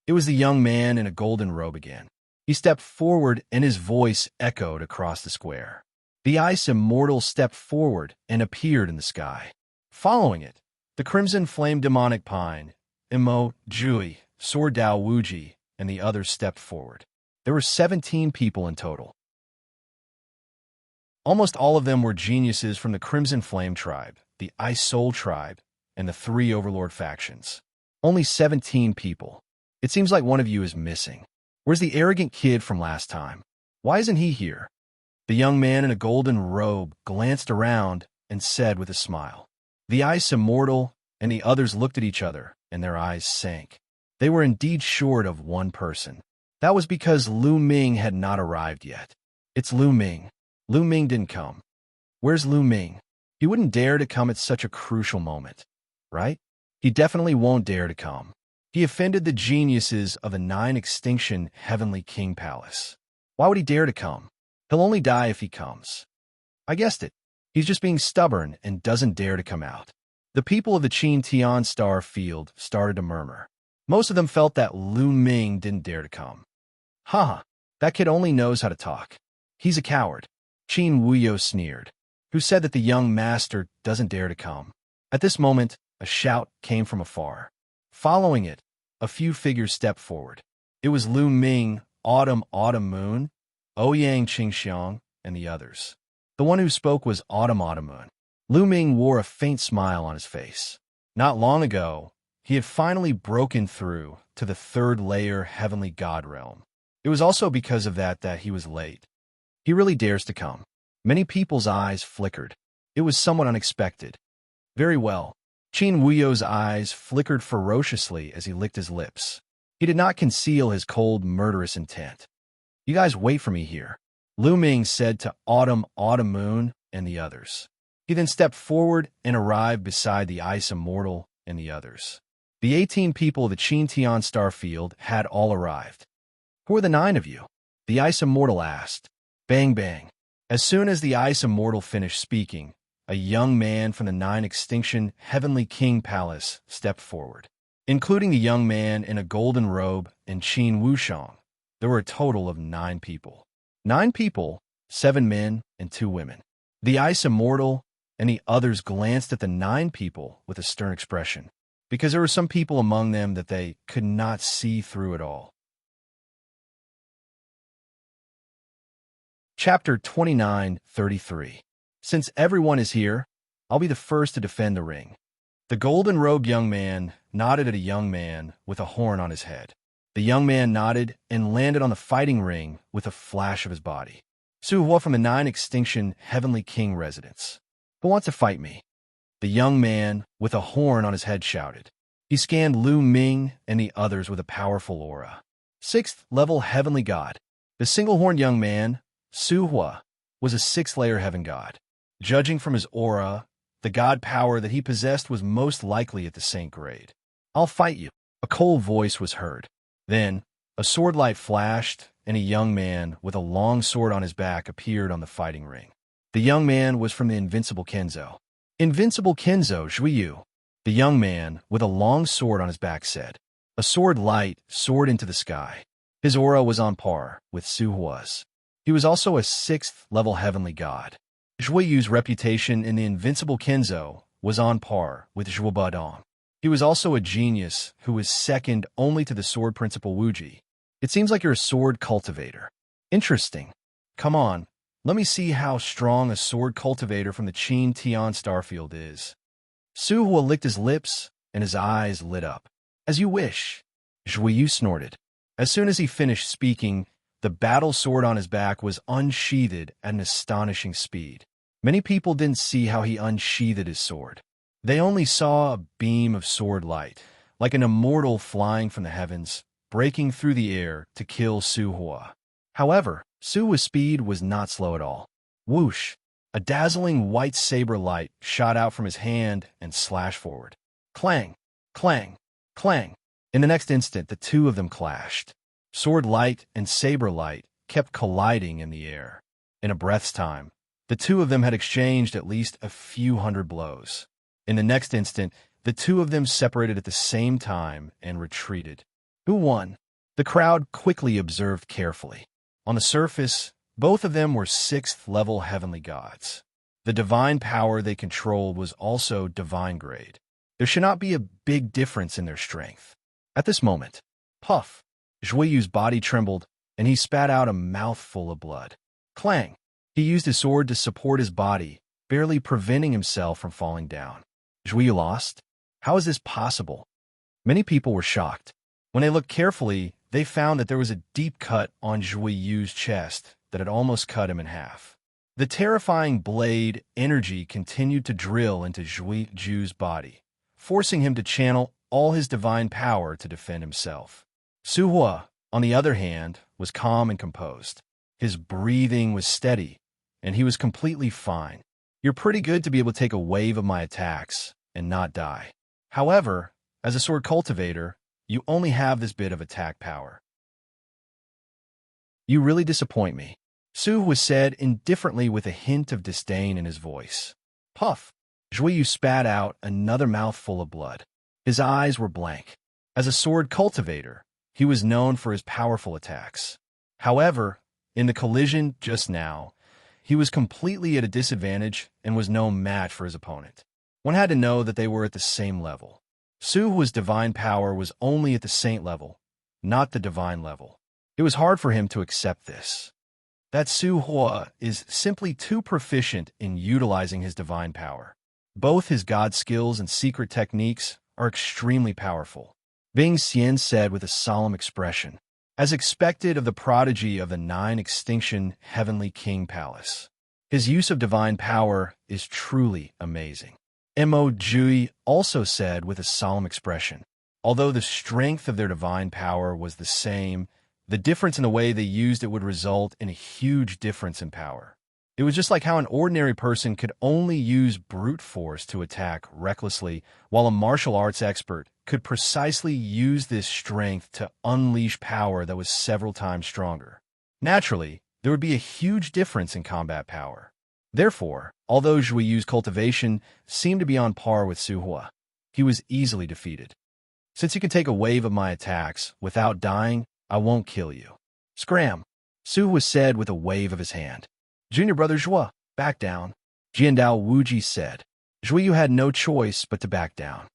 It was the young man in a golden robe again. He stepped forward and his voice echoed across the square. The ice immortal stepped forward and appeared in the sky. Following it, the crimson flame demonic pine, Imo, Jui, Sword Dao Wuji, and the others stepped forward. There were 17 people in total. Almost all of them were geniuses from the Crimson Flame tribe, the Ice Soul tribe, and the three Overlord factions. Only 17 people. It seems like one of you is missing. Where's the arrogant kid from last time? Why isn't he here? The young man in a golden robe glanced around and said with a smile. The Ice Immortal and the others looked at each other, and their eyes sank. They were indeed short of one person. That was because Lu Ming had not arrived yet. It's Lu Ming. Lu Ming didn't come. Where's Lu Ming? He wouldn't dare to come at such a crucial moment, right? He definitely won't dare to come. He offended the geniuses of the 9 Extinction Heavenly King Palace. Why would he dare to come? He'll only die if he comes. I guessed it. He's just being stubborn and doesn't dare to come out. The people of the Qin Tian Star Field started to murmur. Most of them felt that Lu Ming didn't dare to come. Ha! That kid only knows how to talk. He's a coward. Qin Wuyo sneered. Who said that the young master doesn't dare to come? At this moment, a shout came from afar. Following it, a few figures stepped forward. It was Lu Ming, Autumn Moon, Ouyang Qingxiang, and the others. The one who spoke was Autumn Moon. Lu Ming wore a faint smile on his face. Not long ago, he had finally broken through to the 3rd layer Heavenly God realm. It was also because of that he was late. He really dares to come. Many people's eyes flickered. It was somewhat unexpected. Very well. Qin Wuyo's eyes flickered ferociously as he licked his lips. He did not conceal his cold, murderous intent. You guys wait for me here, Lu Ming said to Autumn Moon and the others. He then stepped forward and arrived beside the Ice Immortal and the others. The 18 people of the Qin Tian Star Field had all arrived. Who are the 9 of you? The Ice Immortal asked. Bang, bang. As soon as the Ice Immortal finished speaking, a young man from the 9 Extinction Heavenly King Palace stepped forward. Including the young man in a golden robe and Qin Wuxiang, there were a total of 9 people. 9 people, 7 men and 2 women. The Ice Immortal and the others glanced at the 9 people with a stern expression, because there were some people among them that they could not see through at all. Chapter 29:33. Since everyone is here, I'll be the first to defend the ring. The golden-robed young man nodded at a young man with a horn on his head. The young man nodded and landed on the fighting ring with a flash of his body. Su Hua from the 9 Extinction Heavenly King residence. Who wants to fight me? The young man with a horn on his head shouted. He scanned Lu Ming and the others with a powerful aura. 6th level Heavenly God. The single-horned young man, Su Hua, was a 6th-layer heaven god. Judging from his aura, the god power that he possessed was most likely at the saint grade. I'll fight you. A cold voice was heard. Then, a sword light flashed, and a young man with a long sword on his back appeared on the fighting ring. The young man was from the Invincible Kenzo. Invincible Kenzo, Zhuyu. The young man with a long sword on his back said. A sword light soared into the sky. His aura was on par with Su Hua's. He was also a 6th-level heavenly god. Zhuiyu's reputation in the Invincible Kenzo was on par with Zhuo Badong. He was also a genius who was second only to the sword principal Wuji. It seems like you're a sword cultivator. Interesting. Come on, let me see how strong a sword cultivator from the Qin Tian Starfield is. Su Hua licked his lips, and his eyes lit up. As you wish, Zhuiyu snorted. As soon as he finished speaking, the battle sword on his back was unsheathed at an astonishing speed. Many people didn't see how he unsheathed his sword. They only saw a beam of sword light, like an immortal flying from the heavens, breaking through the air to kill Su Hua. However, Su Hua's speed was not slow at all. Whoosh! A dazzling white saber light shot out from his hand and slashed forward. Clang! Clang! Clang! In the next instant, the two of them clashed. Sword light and saber light kept colliding in the air. In a breath's time, the two of them had exchanged at least a few hundred blows. In the next instant, the two of them separated at the same time and retreated. Who won? The crowd quickly observed carefully. On the surface, both of them were 6th-level heavenly gods. The divine power they controlled was also divine grade. There should not be a big difference in their strength. At this moment, puff! Zhuiyu's body trembled, and he spat out a mouthful of blood. Clang! He used his sword to support his body, barely preventing himself from falling down. Zhuyu lost? How is this possible? Many people were shocked. When they looked carefully, they found that there was a deep cut on Zhuiyu's chest that had almost cut him in half. The terrifying blade energy continued to drill into Zhuiyu's body, forcing him to channel all his divine power to defend himself. Su Hua, on the other hand, was calm and composed. His breathing was steady, and he was completely fine. You're pretty good to be able to take a wave of my attacks and not die. However, as a sword cultivator, you only have this bit of attack power. You really disappoint me, Su was said indifferently with a hint of disdain in his voice. Puff! Zhuiyu spat out another mouthful of blood. His eyes were blank. As a sword cultivator, he was known for his powerful attacks. However, in the collision just now, he was completely at a disadvantage and was no match for his opponent. One had to know that they were at the same level. Su Hua's divine power was only at the saint level, not the divine level. It was hard for him to accept this. That Su Hua is simply too proficient in utilizing his divine power. Both his god skills and secret techniques are extremely powerful. Bing Xian said with a solemn expression, as expected of the prodigy of the 9 Extinction Heavenly King Palace. His use of divine power is truly amazing. Mo Jui also said with a solemn expression, although the strength of their divine power was the same, the difference in the way they used it would result in a huge difference in power. It was just like how an ordinary person could only use brute force to attack recklessly, while a martial arts expert could precisely use this strength to unleash power that was several times stronger. Naturally, there would be a huge difference in combat power. Therefore, although Zhuiyu's cultivation seemed to be on par with Su Hua, he was easily defeated. Since you can take a wave of my attacks without dying, I won't kill you. Scram! Su Hua said with a wave of his hand. Junior brother Zhua, back down. Jiandao Wuji said. Zhuiyu had no choice but to back down.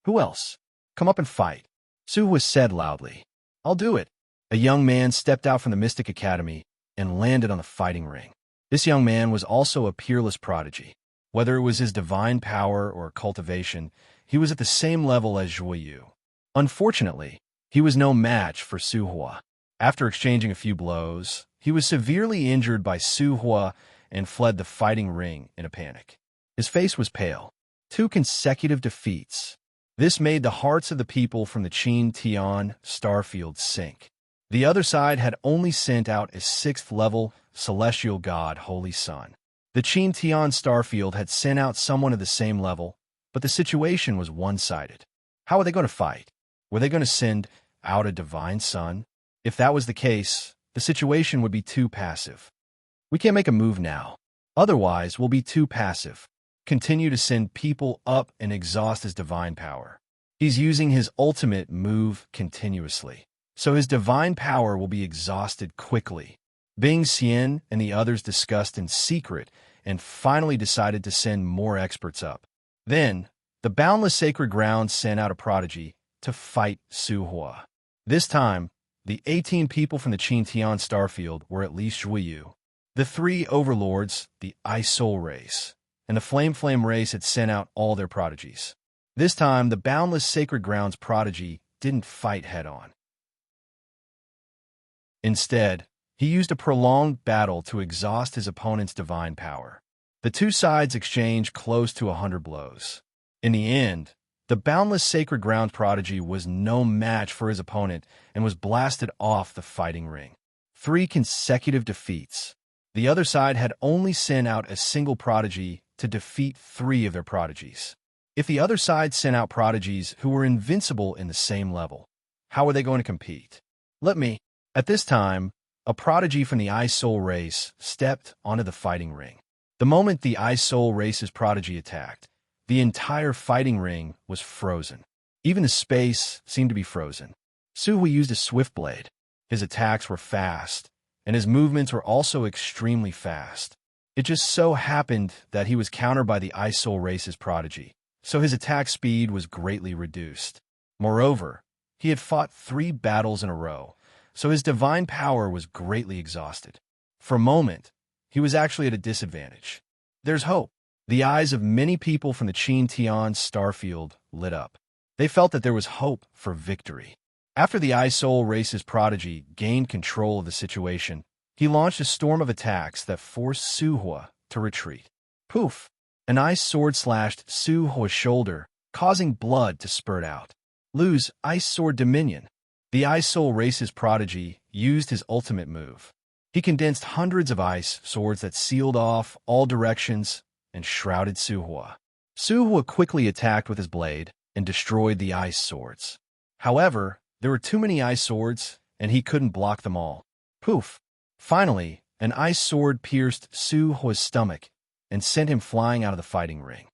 Who else? Come up and fight. Su Hua said loudly. I'll do it. A young man stepped out from the Mystic Academy and landed on the fighting ring. This young man was also a peerless prodigy. Whether it was his divine power or cultivation, he was at the same level as Zhuiyu. Unfortunately, he was no match for Su Hua. After exchanging a few blows, he was severely injured by Su Hua and fled the fighting ring in a panic. His face was pale. 2 consecutive defeats. This made the hearts of the people from the Qin Tian starfield sink. The other side had only sent out a 6th-level celestial god, Holy Sun. The Qin Tian starfield had sent out someone of the same level, but the situation was one-sided. How were they going to fight? Were they going to send out a divine sun? If that was the case, the situation would be too passive. We can't make a move now. Otherwise, we'll be too passive. Continue to send people up and exhaust his divine power. He's using his ultimate move continuously, so his divine power will be exhausted quickly. Bing Xian and the others discussed in secret and finally decided to send more experts up. Then, the Boundless Sacred Ground sent out a prodigy to fight Su Hua. This time, the 18 people from the Qin Tian starfield were at least Zhuiyu. The 3 overlords, the Ice Soul race, and the Flame race had sent out all their prodigies. This time, the Boundless Sacred Ground's prodigy didn't fight head-on. Instead, he used a prolonged battle to exhaust his opponent's divine power. The 2 sides exchanged close to 100 blows. In the end, the Boundless Sacred Ground prodigy was no match for his opponent and was blasted off the fighting ring. 3 consecutive defeats. The other side had only sent out a single prodigy to defeat 3 of their prodigies. If the other side sent out prodigies who were invincible in the same level, how were they going to compete? At this time, a prodigy from the Ice Soul race stepped onto the fighting ring. The moment the Ice Soul race's prodigy attacked, the entire fighting ring was frozen. Even the space seemed to be frozen. Su Hua used a swift blade. His attacks were fast, and his movements were also extremely fast. It just so happened that he was countered by the Ice Soul race's prodigy, so his attack speed was greatly reduced. Moreover, he had fought 3 battles in a row, so his divine power was greatly exhausted. For a moment, he was actually at a disadvantage. There's hope. The eyes of many people from the Qin Tian starfield lit up. They felt that there was hope for victory. After the Ice Soul Race's prodigy gained control of the situation, he launched a storm of attacks that forced Su Hua to retreat. Poof! An ice sword slashed Su Hua's shoulder, causing blood to spurt out. Lose Ice Sword Dominion. The Ice Soul Race's prodigy used his ultimate move. He condensed hundreds of ice swords that sealed off all directions and shrouded Su Hua. Su Hua quickly attacked with his blade and destroyed the ice swords. However, there were too many ice swords, and he couldn't block them all. Poof! Finally, an ice sword pierced Su Hua's stomach and sent him flying out of the fighting ring.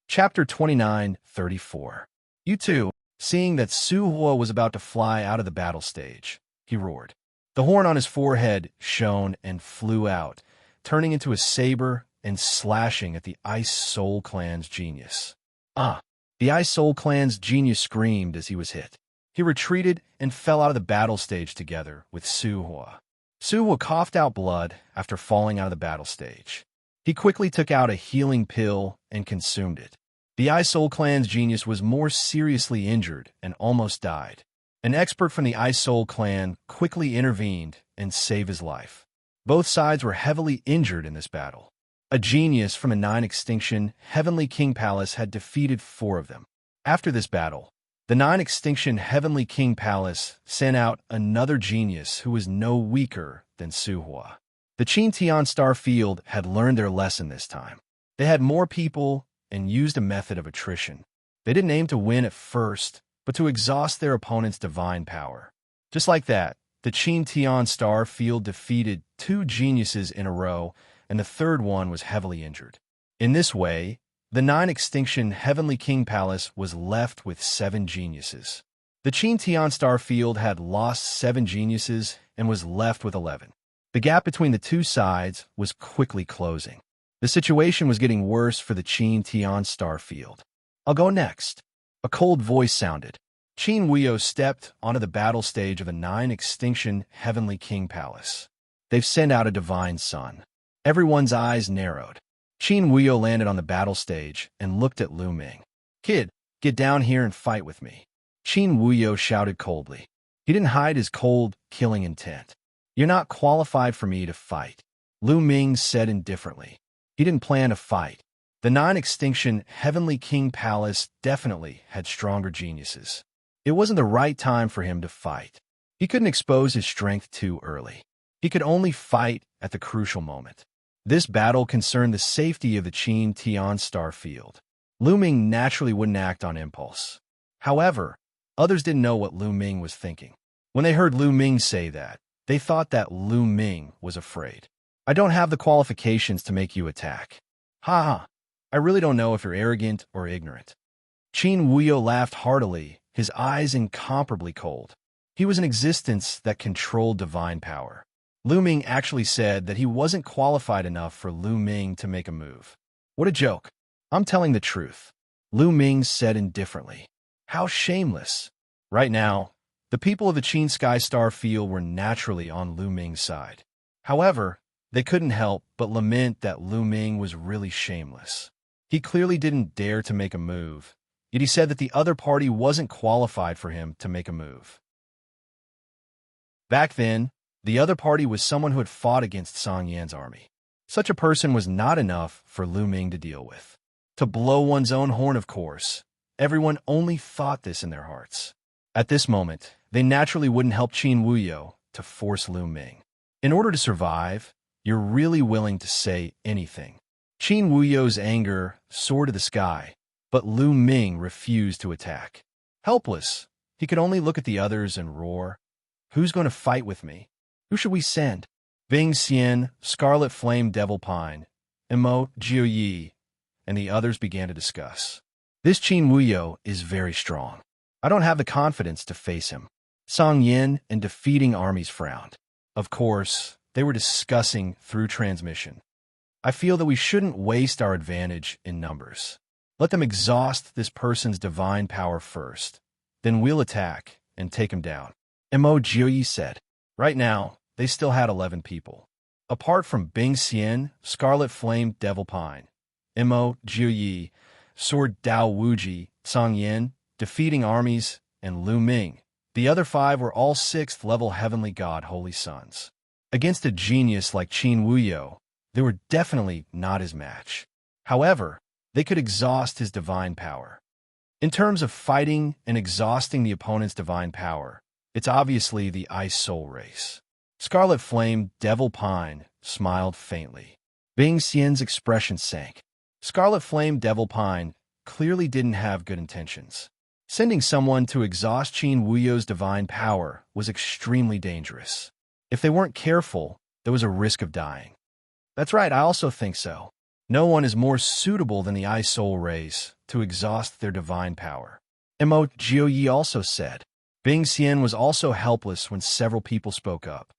Chapter 29:34. You two, seeing that Su Hua was about to fly out of the battle stage, he roared. The horn on his forehead shone and flew out, turning into a saber and slashing at the Ice Soul Clan's genius. The Ice Soul Clan's genius screamed as he was hit. He retreated and fell out of the battle stage together with Su Hua. Su Hua coughed out blood after falling out of the battle stage. He quickly took out a healing pill and consumed it. The Ice Soul Clan's genius was more seriously injured and almost died. An expert from the Ice Soul Clan quickly intervened and saved his life. Both sides were heavily injured in this battle. A genius from a 9 Extinction Heavenly King Palace had defeated 4 of them. After this battle, the 9 Extinction Heavenly King Palace sent out another genius who was no weaker than Su Hua. The Qin Tian Star Field had learned their lesson this time. They had more people and used a method of attrition. They didn't aim to win at first, but to exhaust their opponent's divine power. Just like that, the Qin Tian Star Field defeated 2 geniuses in a row, and the third one was heavily injured. In this way, the 9 Extinction Heavenly King Palace was left with 7 geniuses. The Qin Tian Star Field had lost 7 geniuses and was left with 11. The gap between the two sides was quickly closing. The situation was getting worse for the Qin Tian Star Field. I'll go next. A cold voice sounded. Qin Wuyo stepped onto the battle stage of the 9 Extinction Heavenly King Palace. They've sent out a divine sun. Everyone's eyes narrowed. Qin Wuyo landed on the battle stage and looked at Lu Ming. Kid, get down here and fight with me. Qin Wuyo shouted coldly. He didn't hide his cold, killing intent. You're not qualified for me to fight, Lu Ming said indifferently. He didn't plan to fight. The 9 Extinction Heavenly King Palace definitely had stronger geniuses. It wasn't the right time for him to fight. He couldn't expose his strength too early. He could only fight at the crucial moment. This battle concerned the safety of the Qin Tian Star Field. Lu Ming naturally wouldn't act on impulse. However, others didn't know what Lu Ming was thinking. When they heard Lu Ming say that, they thought that Lu Ming was afraid. I don't have the qualifications to make you attack. Ha ha. I really don't know if you're arrogant or ignorant. Qin Wuyo laughed heartily, his eyes incomparably cold. He was an existence that controlled divine power. Lu Ming actually said that he wasn't qualified enough for Lu Ming to make a move. What a joke. I'm telling the truth, Lu Ming said indifferently. How shameless. Right now, the people of the Qin Sky Star Field were naturally on Lu Ming's side. However, they couldn't help but lament that Lu Ming was really shameless. He clearly didn't dare to make a move, yet he said that the other party wasn't qualified for him to make a move. Back then, the other party was someone who had fought against Song Yan's army. Such a person was not enough for Lu Ming to deal with. To blow one's own horn, of course. Everyone only thought this in their hearts. At this moment, they naturally wouldn't help Qin Wuyo to force Lu Ming. In order to survive, you're really willing to say anything. Qin Wuyo's anger soared to the sky, but Lu Ming refused to attack. Helpless, he could only look at the others and roar, "Who's going to fight with me? Who should we send?" Bing Xian, Scarlet Flame Devil Pine, Imo Jiuyi, and the others began to discuss. This Qin Wuyo is very strong. I don't have the confidence to face him. Song Yan and defeating armies frowned. Of course, they were discussing through transmission. I feel that we shouldn't waste our advantage in numbers. Let them exhaust this person's divine power first. Then we'll attack and take him down, Imo Jiuyi said. Right now, they still had 11 people. Apart from Bing Xian, Scarlet Flame Devil Pine, Imo Jiuyi, Sword Dao Wuji, Cang Yin, defeating armies, and Lu Ming, the other 5 were all 6th level Heavenly God Holy Sons. Against a genius like Qin Wuyo, they were definitely not his match. However, they could exhaust his divine power. In terms of fighting and exhausting the opponent's divine power, it's obviously the Ice Soul race. Scarlet Flame Devil Pine smiled faintly. Bing Xian's expression sank. Scarlet Flame Devil Pine clearly didn't have good intentions. Sending someone to exhaust Qin Wuyo's divine power was extremely dangerous. If they weren't careful, there was a risk of dying. That's right, I also think so. No one is more suitable than the Ice Soul race to exhaust their divine power. Mo Jiuyi also said. Bing Xian was also helpless when several people spoke up.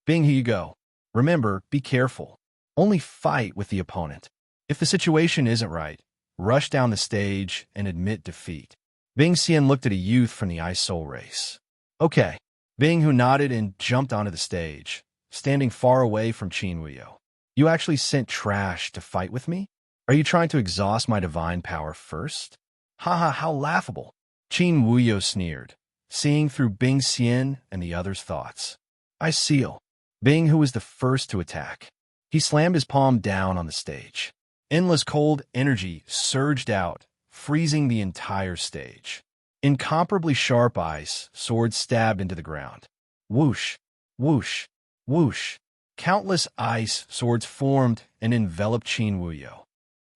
Bing, here you go. Remember, be careful. Only fight with the opponent. If the situation isn't right, rush down the stage and admit defeat. Bing Xian looked at a youth from the Ice Soul race. Okay. Bing, who nodded and jumped onto the stage, standing far away from Qin Wuyo. You actually sent trash to fight with me? Are you trying to exhaust my divine power first? Haha, how laughable. Qin Wuyo sneered, seeing through Bing Xian and the others' thoughts. I seal. Bing, who was the first to attack. He slammed his palm down on the stage. Endless cold energy surged out, freezing the entire stage. Incomparably sharp ice swords stabbed into the ground. Whoosh, whoosh, whoosh. Countless ice swords formed and enveloped Qin Wuyo.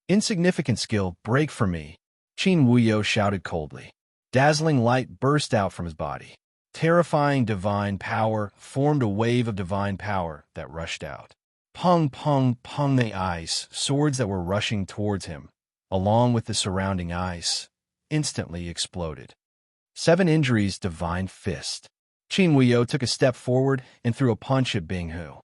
Insignificant skill, break for me, Qin Wuyo shouted coldly. Dazzling light burst out from his body. Terrifying divine power formed a wave of divine power that rushed out. Pung, pung, pung, the ice swords that were rushing towards him, along with the surrounding ice, instantly exploded. 7 injuries, divine fist. Qin Wuyo took a step forward and threw a punch at Bing Hu.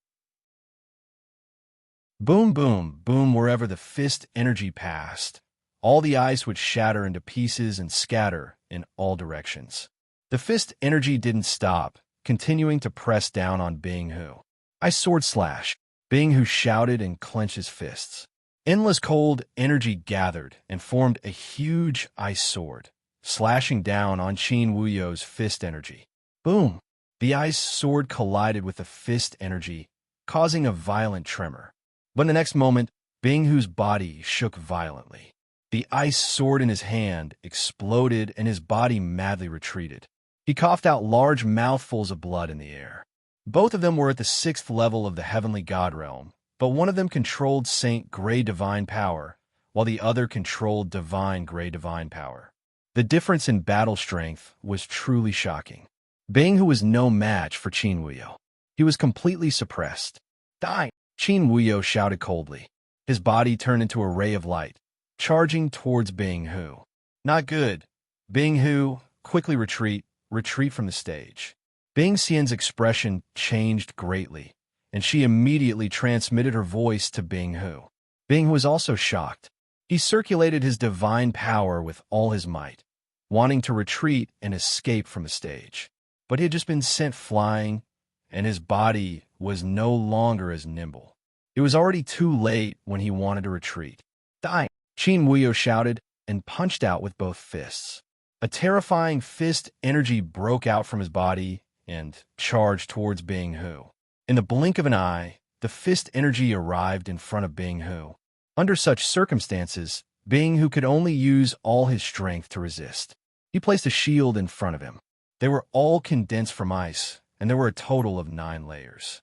Boom, boom, boom, wherever the fist energy passed. All the ice would shatter into pieces and scatter in all directions. The fist energy didn't stop, continuing to press down on Bing Hu. Ice sword slash. Bing Hu shouted and clenched his fists. Endless cold energy gathered and formed a huge ice sword, slashing down on Qin Wuyo's fist energy. Boom! The ice sword collided with the fist energy, causing a violent tremor. But in the next moment, Bing Hu's body shook violently. The ice sword in his hand exploded and his body madly retreated. He coughed out large mouthfuls of blood in the air. Both of them were at the 6th level of the Heavenly God Realm, but one of them controlled Saint Grey Divine Power, while the other controlled Divine Grey Divine Power. The difference in battle strength was truly shocking. Bing Hu was no match for Qin Wuyo. He was completely suppressed. Die! Qin Wuyo shouted coldly. His body turned into a ray of light, charging towards Bing Hu. Not good. Bing Hu, quickly retreat from the stage. Bing Xian's expression changed greatly, and she immediately transmitted her voice to Bing Hu. Bing Hu was also shocked. He circulated his divine power with all his might, wanting to retreat and escape from the stage. But he had just been sent flying, and his body was no longer as nimble. It was already too late when he wanted to retreat. Die! Qin Wuyo shouted and punched out with both fists. A terrifying fist energy broke out from his body and charged towards Bing Hu. In the blink of an eye, the fist energy arrived in front of Bing Hu. Under such circumstances, Bing Hu could only use all his strength to resist. He placed a shield in front of him. They were all condensed from ice, and there were a total of 9 layers.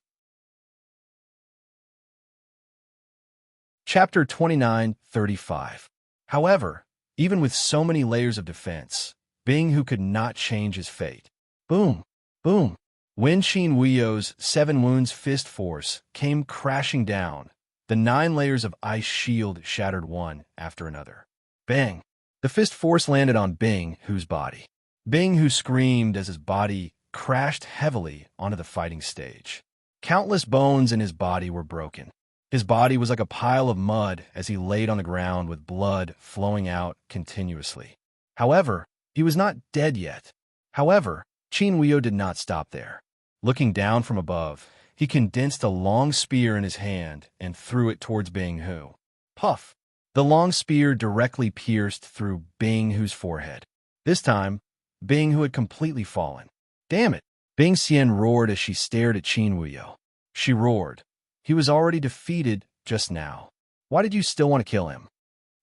Chapter 29:35. However, even with so many layers of defense, Bing Hu could not change his fate. Boom! Boom! When Qin Wuyo's 7 wounds fist force came crashing down, the 9 layers of ice shield shattered one after another. Bang! The fist force landed on Bing Hu's body. Bing Hu screamed as his body crashed heavily onto the fighting stage. Countless bones in his body were broken. His body was like a pile of mud as he laid on the ground with blood flowing out continuously. However, he was not dead yet. However, Qin Wuyo did not stop there. Looking down from above, He condensed a long spear in his hand and threw it towards Bing Hu. Puff! The long spear directly pierced through Bing Hu's forehead. This time, Bing Hu had completely fallen. Damn it! Bing Xian roared as she stared at Qin Wuyo. She roared. He was already defeated just now. Why did you still want to kill him?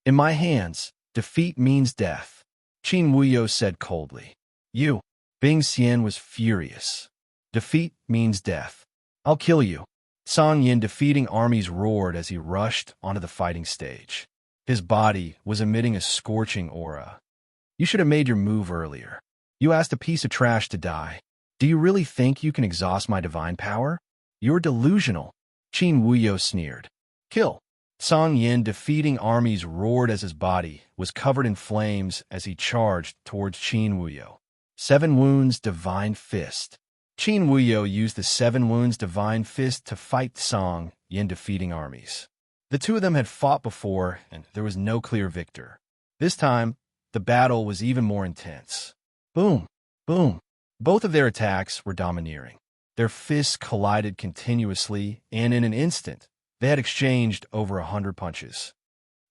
In my hands, defeat means death, Qin Wuyo said coldly. You! Bing Xian was furious. Defeat means death. I'll kill you. Song Yin defeating armies roared as he rushed onto the fighting stage. His body was emitting a scorching aura. You should have made your move earlier. You asked a piece of trash to die. Do you really think you can exhaust my divine power? You're delusional, Qin Wuyo sneered. Kill. Song Yin defeating armies roared as his body was covered in flames as he charged towards Qin Wuyo. 7 Wounds Divine Fist. Qin Wuyo used the 7 Wounds Divine Fist to fight Song Yin defeating armies. The two of them had fought before, and there was no clear victor. This time, the battle was even more intense. Boom! Boom! Both of their attacks were domineering. Their fists collided continuously, and in an instant, they had exchanged over 100 punches.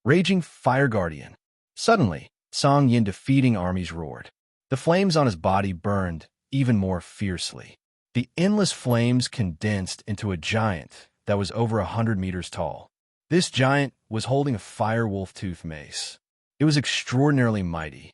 Raging Fire Guardian. Suddenly, Song Yin defeating armies roared. The flames on his body burned even more fiercely. The endless flames condensed into a giant that was over 100 meters tall. This giant was holding a fire wolf-tooth mace. It was extraordinarily mighty.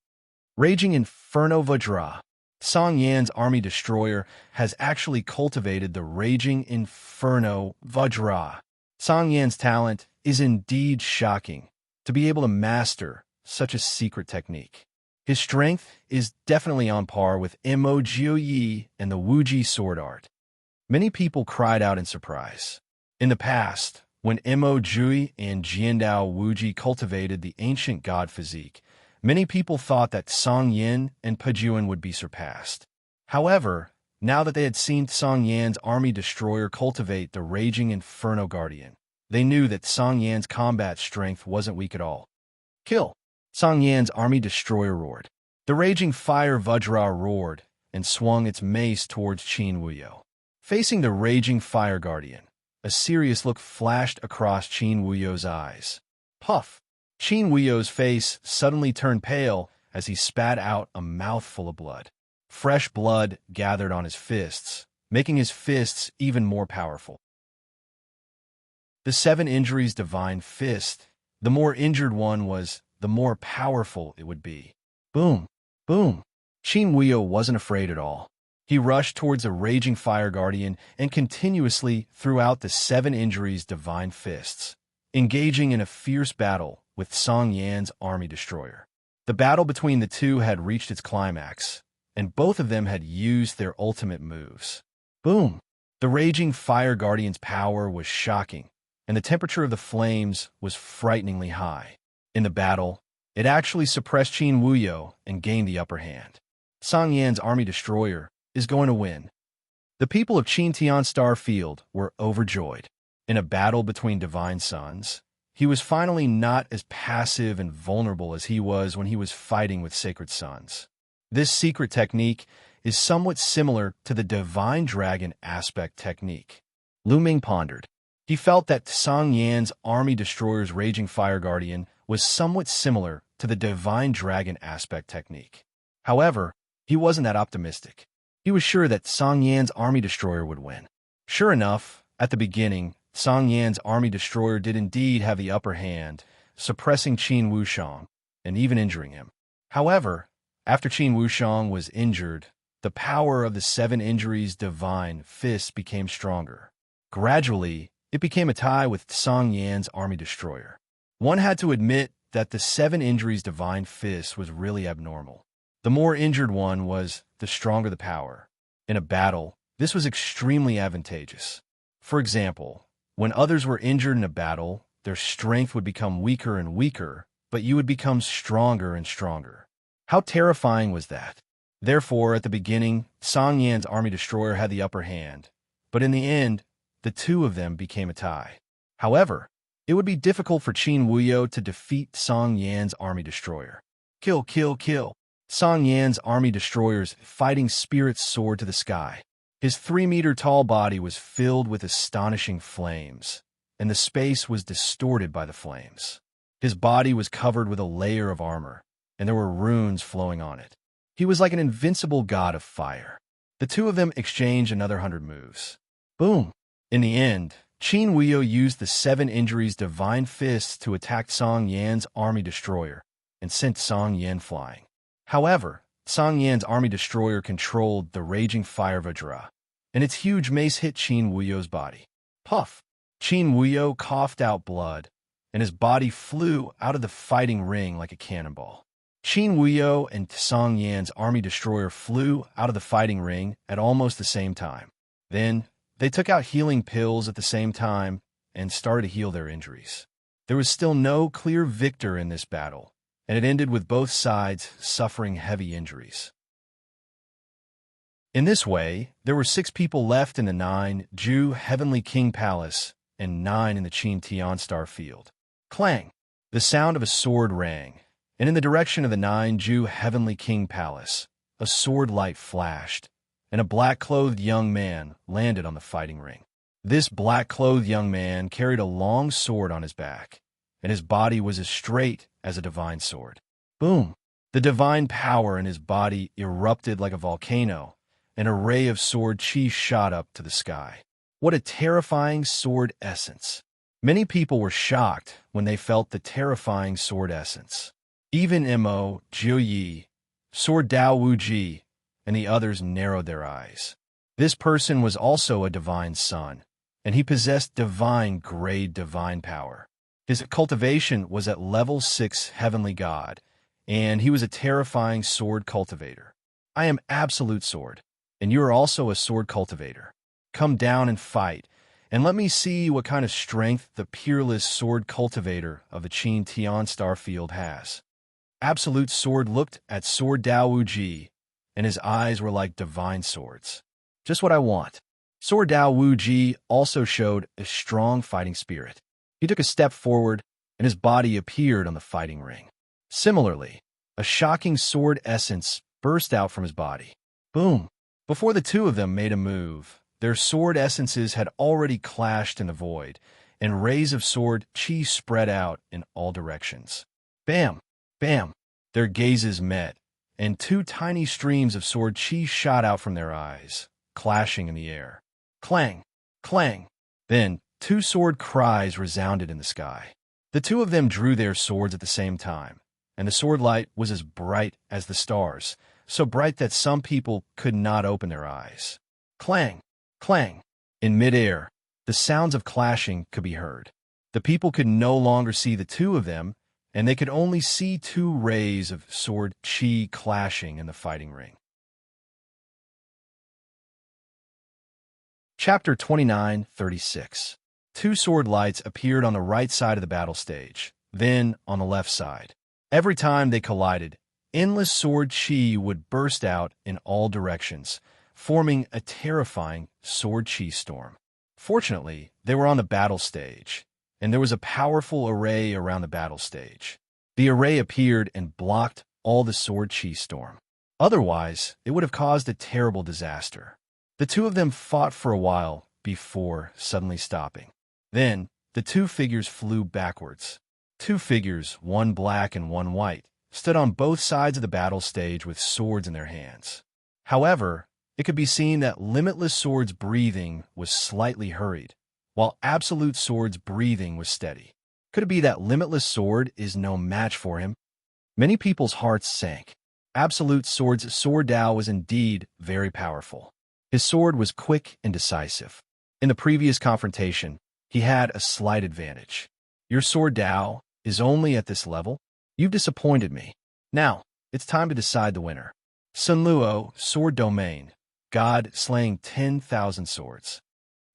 Raging Inferno Vajra. Song Yan's army destroyer has actually cultivated the Raging Inferno Vajra. Song Yan's talent is indeed shocking to be able to master such a secret technique. His strength is definitely on par with Mo Jiuyi and the Wuji sword art. Many people cried out in surprise. In the past, when Mo Jiuyi and Jiandao Wuji cultivated the ancient god physique, many people thought that Song Yin and Pejuan would be surpassed. However, now that they had seen Song Yan's army destroyer cultivate the Raging Inferno Guardian, they knew that Song Yan's combat strength wasn't weak at all. Kill! Song Yan's army destroyer roared. The Raging Fire Vajra roared and swung its mace towards Qin Wuyo. Facing the Raging Fire Guardian, a serious look flashed across Qin Wuyo's eyes. Puff! Qin Wuyo's face suddenly turned pale as he spat out a mouthful of blood. Fresh blood gathered on his fists, making his fists even more powerful. The 7 Injuries Divine Fist. The more injured one was, the more powerful it would be. Boom! Boom! Qin Wuyo wasn't afraid at all. He rushed towards the Raging Fire Guardian and continuously threw out the 7 Injuries Divine Fists, engaging in a fierce battle with Song Yan's army destroyer. The battle between the two had reached its climax, and both of them had used their ultimate moves. Boom! The Raging Fire Guardian's power was shocking, and the temperature of the flames was frighteningly high. In the battle, it actually suppressed Qin Wuyo and gained the upper hand. Song Yan's army destroyer is going to win. The people of Qintian Star Field were overjoyed. In a battle between divine sons, he was finally not as passive and vulnerable as he was when he was fighting with sacred sons. This secret technique is somewhat similar to the divine dragon aspect technique. Lu Ming pondered. He felt that Song Yan's army destroyer's Raging Fire Guardian was somewhat similar to the divine dragon aspect technique. However, he wasn't that optimistic. He was sure that Song Yan's army destroyer would win. Sure enough, at the beginning, Song Yan's army destroyer did indeed have the upper hand, suppressing Qin Wushang and even injuring him. However, after Qin Wushang was injured, the power of the 7 Injuries Divine Fist became stronger. Gradually, it became a tie with Song Yan's army destroyer. One had to admit that the 7 Injuries Divine Fist was really abnormal. The more injured one was, the stronger the power. In a battle, this was extremely advantageous. For example, when others were injured in a battle, their strength would become weaker and weaker, but you would become stronger and stronger. How terrifying was that? Therefore, at the beginning, Song Yan's army destroyer had the upper hand, but in the end, the two of them became a tie. However, it would be difficult for Qin Wuyo to defeat Song Yan's army destroyer. Kill, kill, kill! Song Yan's army destroyer's fighting spirits soared to the sky. His 3-meter-tall body was filled with astonishing flames, and the space was distorted by the flames. His body was covered with a layer of armor, and there were runes flowing on it. He was like an invincible god of fire. The two of them exchanged another 100 moves. Boom! In the end, Qin Wuyo used the 7 injuries Divine Fists to attack Song Yan's army destroyer and sent Song Yan flying. However, Song Yan's army destroyer controlled the raging fire Vajra, and its huge mace hit Qin Wuyo's body. Puff! Qin Wuyo coughed out blood, and his body flew out of the fighting ring like a cannonball. Qin Wuyo and Song Yan's army destroyer flew out of the fighting ring at almost the same time. Then, they took out healing pills at the same time and started to heal their injuries. There was still no clear victor in this battle, and it ended with both sides suffering heavy injuries. In this way, there were 6 people left in the 9 Ju Heavenly King Palace and 9 in the Qin Tian Star Field. Clang! The sound of a sword rang, and in the direction of the 9 Ju Heavenly King Palace, a sword light flashed, and a black-clothed young man landed on the fighting ring. This black-clothed young man carried a long sword on his back, and his body was as straight as a divine sword. Boom! The divine power in his body erupted like a volcano, and a ray of sword chi shot up to the sky. What a terrifying sword essence! Many people were shocked when they felt the terrifying sword essence. Even Mo, Jiuyi, Sword Dao Wuji, and the others narrowed their eyes. This person was also a divine son, and he possessed divine-grade divine power. His cultivation was at level 6 heavenly god, and he was a terrifying sword cultivator. I am Absolute Sword, and you are also a sword cultivator. Come down and fight, and let me see what kind of strength the peerless sword cultivator of the Qin Tian Star Field has. Absolute Sword looked at Sword Dao Wuji, and his eyes were like divine swords. Just what I want. Sword Dao Wuji also showed a strong fighting spirit. He took a step forward, and his body appeared on the fighting ring. Similarly, a shocking sword essence burst out from his body. Boom! Before the two of them made a move, their sword essences had already clashed in the void, and rays of sword chi spread out in all directions. Bam! Bam! Their gazes met, and 2 tiny streams of sword chi shot out from their eyes, clashing in the air. Clang! Clang! Then, 2 sword cries resounded in the sky. The two of them drew their swords at the same time, and the sword light was as bright as the stars, so bright that some people could not open their eyes. Clang! Clang! In midair, the sounds of clashing could be heard. The people could no longer see the two of them, and they could only see 2 rays of sword chi clashing in the fighting ring. Chapter 29:36. 2 sword lights appeared on the right side of the battle stage, then on the left side. Every time they collided, endless sword chi would burst out in all directions, forming a terrifying sword chi storm. Fortunately, they were on the battle stage, and there was a powerful array around the battle stage. The array appeared and blocked all the sword chi storm. Otherwise, it would have caused a terrible disaster. The two of them fought for a while before suddenly stopping. Then, the 2 figures flew backwards. 2 figures, one black and one white, stood on both sides of the battle stage with swords in their hands. However, it could be seen that Limitless Sword's breathing was slightly hurried, while Absolute Sword's breathing was steady. Could it be that Limitless Sword is no match for him? Many people's hearts sank. Absolute Sword's Sword Dao was indeed very powerful. His sword was quick and decisive. In the previous confrontation, he had a slight advantage. Your Sword Dao is only at this level? You've disappointed me. Now, it's time to decide the winner. Sun Luo, Sword Domain, God slaying 10,000 swords.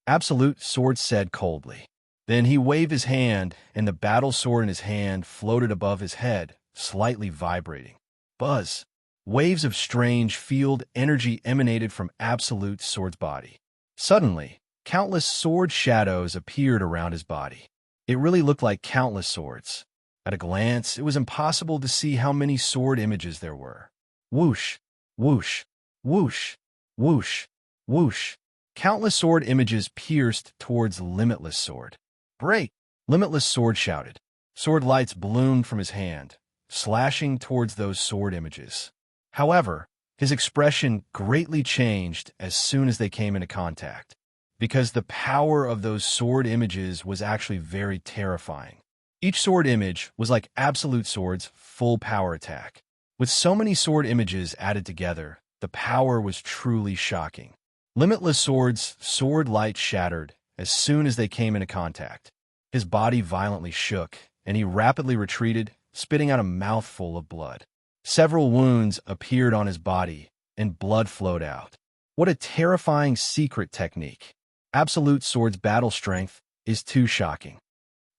Absolute Sword said coldly. Then he waved his hand, and the battle sword in his hand floated above his head, slightly vibrating. Buzz! Waves of strange field energy emanated from Absolute Sword's body. Suddenly, countless sword shadows appeared around his body. It really looked like countless swords. At a glance, it was impossible to see how many sword images there were. Whoosh! Whoosh! Whoosh! Whoosh! Whoosh! Countless sword images pierced towards Limitless Sword. Break! Limitless Sword shouted. Sword lights bloomed from his hand, slashing towards those sword images. However, his expression greatly changed as soon as they came into contact, because the power of those sword images was actually very terrifying. Each sword image was like Absolute Sword's full power attack. With so many sword images added together, the power was truly shocking. Limitless Sword's sword light shattered as soon as they came into contact. His body violently shook, and he rapidly retreated, spitting out a mouthful of blood. Several wounds appeared on his body, and blood flowed out. What a terrifying secret technique. Absolute Sword's battle strength is too shocking.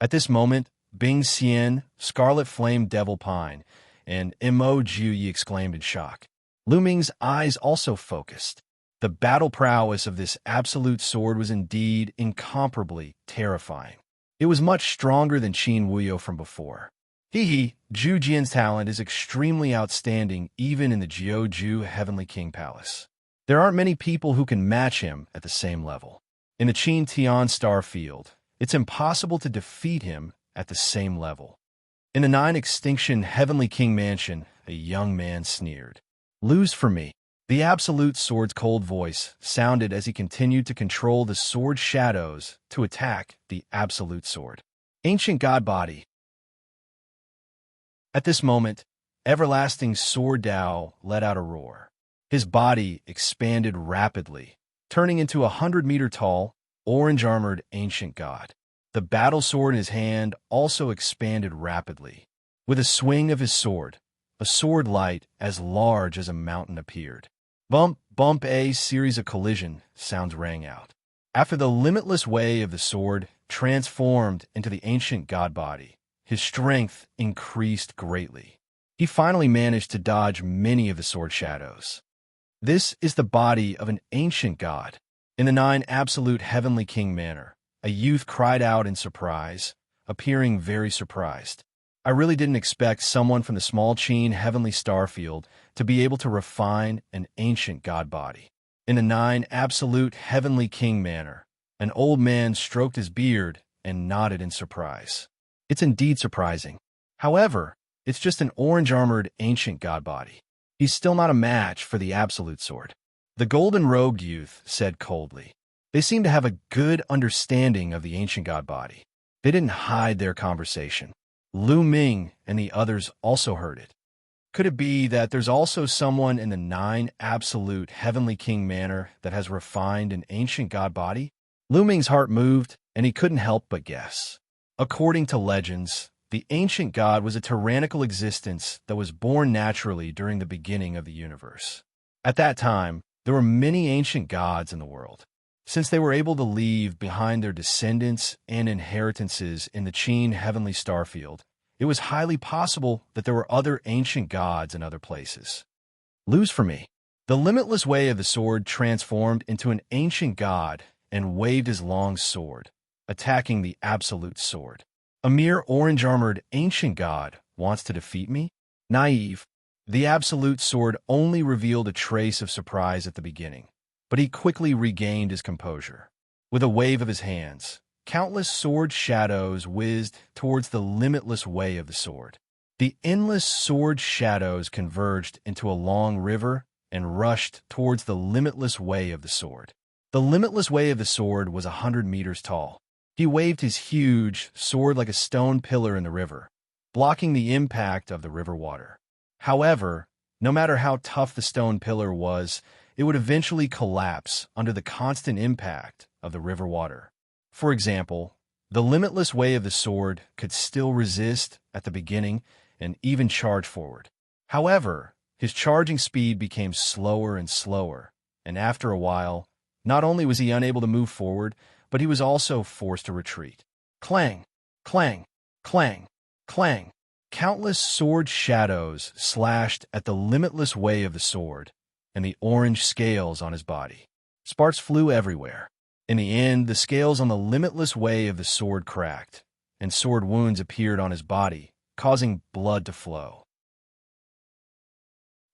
At this moment, Bing Xian, Scarlet Flame Devil Pine, and Mo Jiuyi exclaimed in shock. Lu Ming's eyes also focused. The battle prowess of this Absolute Sword was indeed incomparably terrifying. It was much stronger than Qin Wuyo from before. Zhu Jian's talent is extremely outstanding even in the Jiuju Heavenly King Palace. There aren't many people who can match him at the same level. In the Qin Tian Star Field, it's impossible to defeat him at the same level. In the 9 Extinction Heavenly King Mansion, a young man sneered. Lose for me. The Absolute Sword's cold voice sounded as he continued to control the sword shadows to attack the Absolute Sword. Ancient God Body. At this moment, Everlasting Sword Dao let out a roar. His body expanded rapidly, turning into a 100-meter-tall, orange-armored ancient god. The battle sword in his hand also expanded rapidly. With a swing of his sword, a sword light as large as a mountain appeared. Bump, bump, a series of collision sounds rang out. After the limitless way of the sword transformed into the ancient god body, his strength increased greatly. He finally managed to dodge many of the sword shadows. This is the body of an ancient god. In the 9 Absolute Heavenly King Manor, a youth cried out in surprise, appearing very surprised. I really didn't expect someone from the small Qin Heavenly Starfield to be able to refine an ancient god body. In the 9 Absolute Heavenly King Manor, an old man stroked his beard and nodded in surprise. It's indeed surprising. However, it's just an orange-armored ancient god body. He's still not a match for the Absolute Sword. The golden-robed youth said coldly. They seemed to have a good understanding of the ancient god body. They didn't hide their conversation. Lu Ming and the others also heard it. Could it be that there's also someone in the 9 Absolute Heavenly King Manor that has refined an ancient god body? Lu Ming's heart moved, and he couldn't help but guess. According to legends, the ancient god was a tyrannical existence that was born naturally during the beginning of the universe. At that time, there were many ancient gods in the world. Since they were able to leave behind their descendants and inheritances in the Qin Heavenly Starfield, it was highly possible that there were other ancient gods in other places. Lose for me. The limitless way of the sword transformed into an ancient god and waved his long sword, attacking the Absolute Sword. A mere orange-armored ancient god wants to defeat me? Naive. The Absolute Sword only revealed a trace of surprise at the beginning, but he quickly regained his composure. With a wave of his hands, countless sword shadows whizzed towards the limitless way of the sword. The endless sword shadows converged into a long river and rushed towards the limitless way of the sword. The limitless way of the sword was 100 meters tall. He waved his huge sword like a stone pillar in the river, blocking the impact of the river water. However, no matter how tough the stone pillar was, it would eventually collapse under the constant impact of the river water. For example, the limitless way of the sword could still resist at the beginning and even charge forward. However, his charging speed became slower and slower, and after a while, not only was he unable to move forward, but he was also forced to retreat. Clang, clang, clang, clang. Countless sword shadows slashed at the limitless way of the sword and the orange scales on his body. Sparks flew everywhere. In the end, the scales on the limitless way of the sword cracked, and sword wounds appeared on his body, causing blood to flow.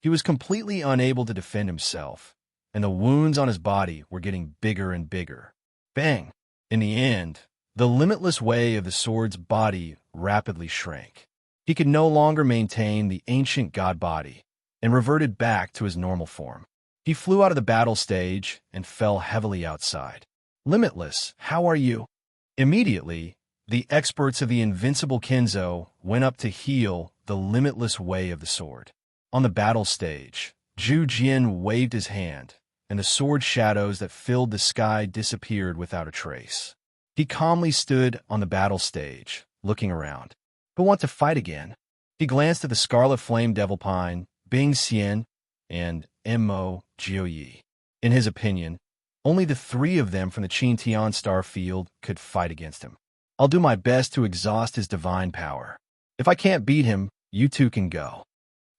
He was completely unable to defend himself, and the wounds on his body were getting bigger and bigger. Bang! In the end, the limitless way of the sword's body rapidly shrank. He could no longer maintain the ancient god body and reverted back to his normal form. He flew out of the battle stage and fell heavily outside. Limitless, how are you? Immediately, the experts of the invincible Kenzo went up to heal the limitless way of the sword. On the battle stage, Zhu Jian waved his hand, and the sword shadows that filled the sky disappeared without a trace. He calmly stood on the battle stage, looking around. Who want to fight again? He glanced at the Scarlet Flame Devil Pine, Bing Xian, and Mo Jioyi. In his opinion, only the three of them from the Qintian star field could fight against him. I'll do my best to exhaust his divine power. If I can't beat him, you two can go.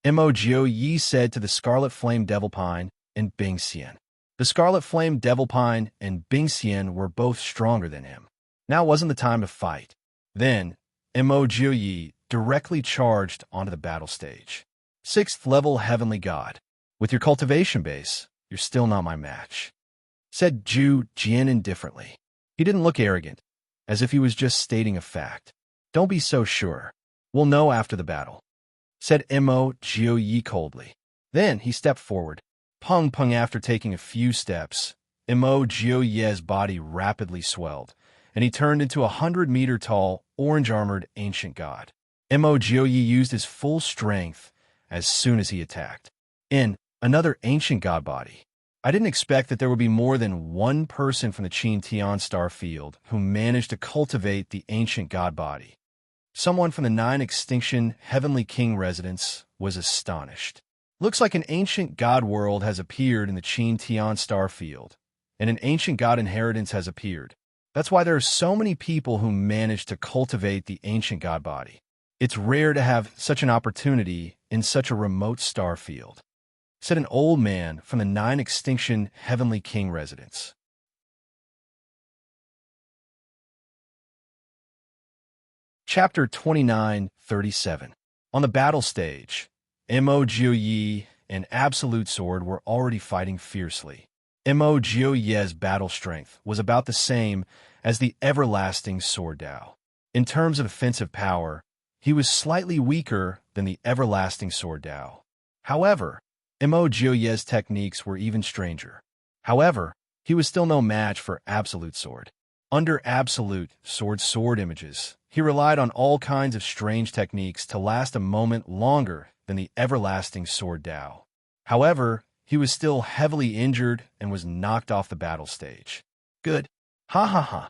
Mo Jioyi said to the Scarlet Flame Devil Pine and Bing Xian. The Scarlet Flame Devil Pine and Bing Xian were both stronger than him. Now wasn't the time to fight. Then, Mo Jioyi directly charged onto the battle stage. 6th level Heavenly God. With your cultivation base, you're still not my match, said Zhu Jian indifferently. He didn't look arrogant, as if he was just stating a fact. Don't be so sure. We'll know after the battle, said Mo Jioyi coldly. Then he stepped forward. Pung after taking a few steps, Mo Jioyi's body rapidly swelled, and he turned into a 100-meter-tall, orange-armored ancient god. Mo Jioyi used his full strength as soon as he attacked. In another ancient god body. I didn't expect that there would be more than one person from the Qintian star field who managed to cultivate the ancient god body. Someone from the 9 Extinction Heavenly King residence was astonished. Looks like an ancient god world has appeared in the Qintian star field, and an ancient god inheritance has appeared. That's why there are so many people who manage to cultivate the ancient god body. It's rare to have such an opportunity in such a remote star field, said an old man from the 9 Extinction Heavenly King residence. Chapter 29:37. On the battle stage, Mo Jioyi and Absolute Sword were already fighting fiercely. Mo Jioyi's battle strength was about the same as the Everlasting Sword Dao. In terms of offensive power, he was slightly weaker than the Everlasting Sword Dao. However, Mo Jioyi's techniques were even stranger. However, he was still no match for Absolute Sword. Under Absolute Sword images, he relied on all kinds of strange techniques to last a moment longer than the Everlasting Sword Dao. However, he was still heavily injured and was knocked off the battle stage. Good. Ha ha ha.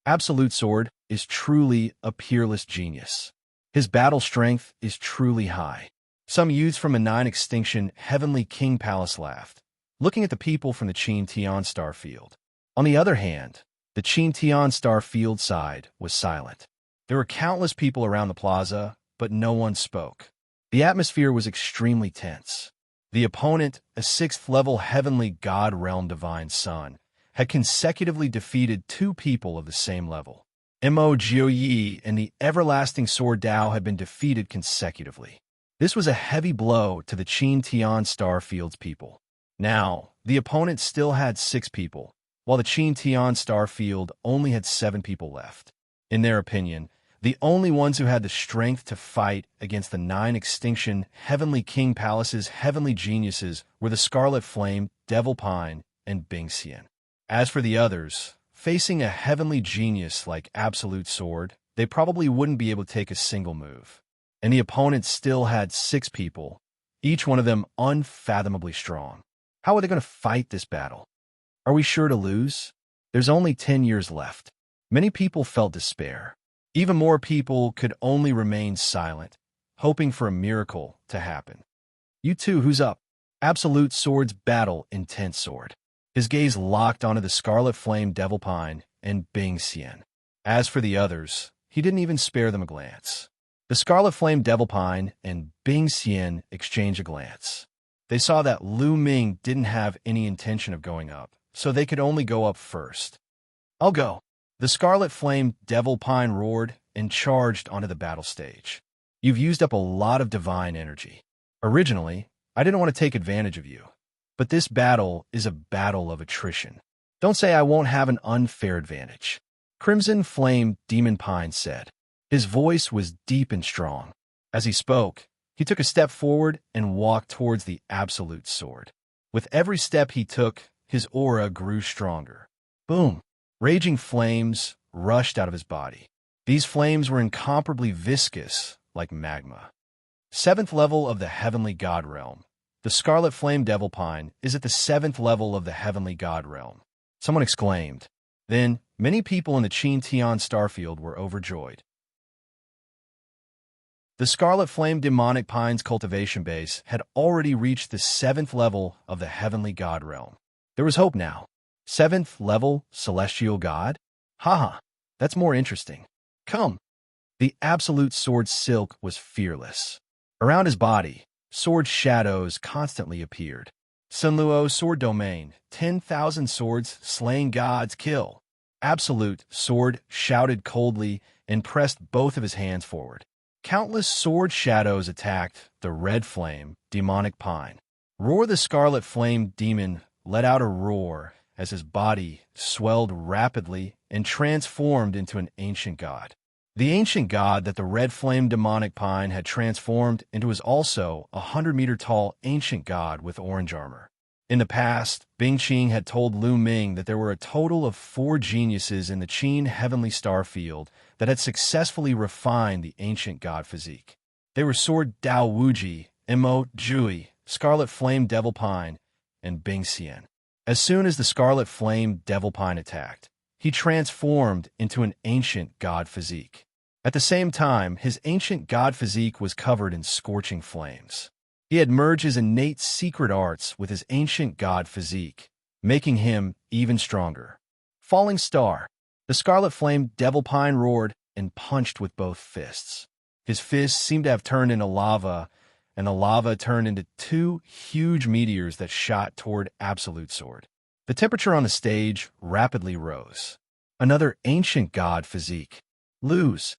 Absolute Sword is truly a peerless genius. His battle strength is truly high. Some youths from a 9 Extinction Heavenly King Palace laughed, looking at the people from the Qintian star field. On the other hand, the Qintian star field side was silent. There were countless people around the plaza, but no one spoke. The atmosphere was extremely tense. The opponent, a 6th-level Heavenly God Realm Divine Son, had consecutively defeated 2 people of the same level. Mo Jioyi and the Everlasting Sword Dao had been defeated consecutively. This was a heavy blow to the Qintian star field's people. Now, the opponent still had 6 people, while the Qintian star field only had 7 people left. In their opinion, the only ones who had the strength to fight against the 9 Extinction Heavenly King Palace's heavenly geniuses were the Scarlet Flame, Devil Pine, and Bing Xian. As for the others, facing a heavenly genius like Absolute Sword, they probably wouldn't be able to take a single move. And the opponent still had 6 people, each one of them unfathomably strong. How are they going to fight this battle? Are we sure to lose? There's only 10 years left. Many people felt despair. Even more people could only remain silent, hoping for a miracle to happen. You two, who's up? Absolute Sword's battle intense sword. His gaze locked onto the Scarlet Flame Devil Pine and Bing Xian. As for the others, he didn't even spare them a glance. The Scarlet Flame Devil Pine and Bing Xian exchanged a glance. They saw that Lu Ming didn't have any intention of going up, so they could only go up first. I'll go. The Scarlet Flame Devil Pine roared and charged onto the battle stage. You've used up a lot of divine energy. Originally, I didn't want to take advantage of you, But this battle is a battle of attrition. Don't say I won't have an unfair advantage. Crimson Flame Demon Pine said. His voice was deep and strong. As he spoke, he took a step forward and walked towards the Absolute Sword. With every step he took, his aura grew stronger. Boom! Raging flames rushed out of his body. These flames were incomparably viscous, like magma. 7th level of the Heavenly God Realm. The Scarlet Flame Devil Pine is at the 7th level of the Heavenly God Realm. Someone exclaimed. Then, many people in the Xianxia starfield were overjoyed. The Scarlet Flame Demonic Pine's cultivation base had already reached the 7th level of the Heavenly God Realm. There was hope now. 7th level Celestial God? Haha, that's more interesting. Come. The Absolute Sword Silk was fearless. Around his body, sword shadows constantly appeared. Sunluo Sword Domain, 10,000 swords, slaying gods, kill. Absolute Sword shouted coldly and pressed both of his hands forward. Countless sword shadows attacked the Red Flame Demonic Pine. Roar the Scarlet Flame Demon let out a roar as his body swelled rapidly and transformed into an ancient god. The ancient god that the Red Flame Demonic Pine had transformed into was also a 100-meter-tall ancient god with orange armor. In the past, Bing Qing had told Lu Ming that there were a total of 4 geniuses in the Qin Heavenly Star Field that had successfully refined the ancient god physique. They were Sword Dao Wuji, Imo Jui, Scarlet Flame Devil Pine, and Bing Xian. As soon as the Scarlet Flame Devil Pine attacked, he transformed into an ancient god physique. At the same time, his ancient god physique was covered in scorching flames. He had merged his innate secret arts with his ancient god physique, making him even stronger. Falling Star. The Scarlet Flame Devil Pine roared and punched with both fists. His fists seemed to have turned into lava, and the lava turned into 2 huge meteors that shot toward Absolute Sword. The temperature on the stage rapidly rose. Another ancient god physique. Lose.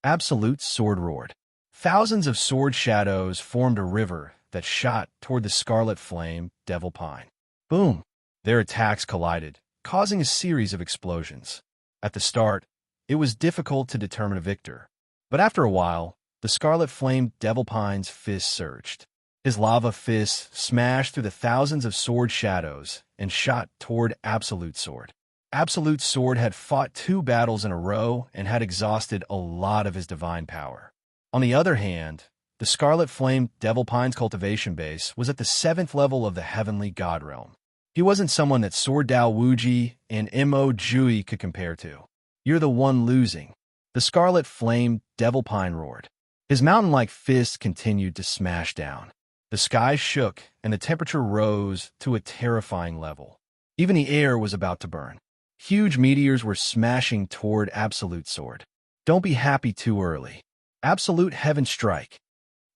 Absolute Sword roared. Thousands of sword shadows formed a river that shot toward the Scarlet Flame Devil Pine. Boom! Their attacks collided, causing a series of explosions. At the start, it was difficult to determine a victor, but after a while, the Scarlet Flame Devil Pine's fist surged. His lava fist smashed through the thousands of sword shadows and shot toward Absolute Sword. Absolute Sword had fought 2 battles in a row and had exhausted a lot of his divine power. On the other hand, the Scarlet Flame Devil Pine's cultivation base was at the 7th level of the Heavenly God Realm. He wasn't someone that Sword Dao Wuji and Mo Jui could compare to. You're the one losing. The Scarlet Flame Devil Pine roared. His mountain-like fist continued to smash down. The sky shook and the temperature rose to a terrifying level. Even the air was about to burn. Huge meteors were smashing toward Absolute Sword. Don't be happy too early. Absolute Heaven Strike.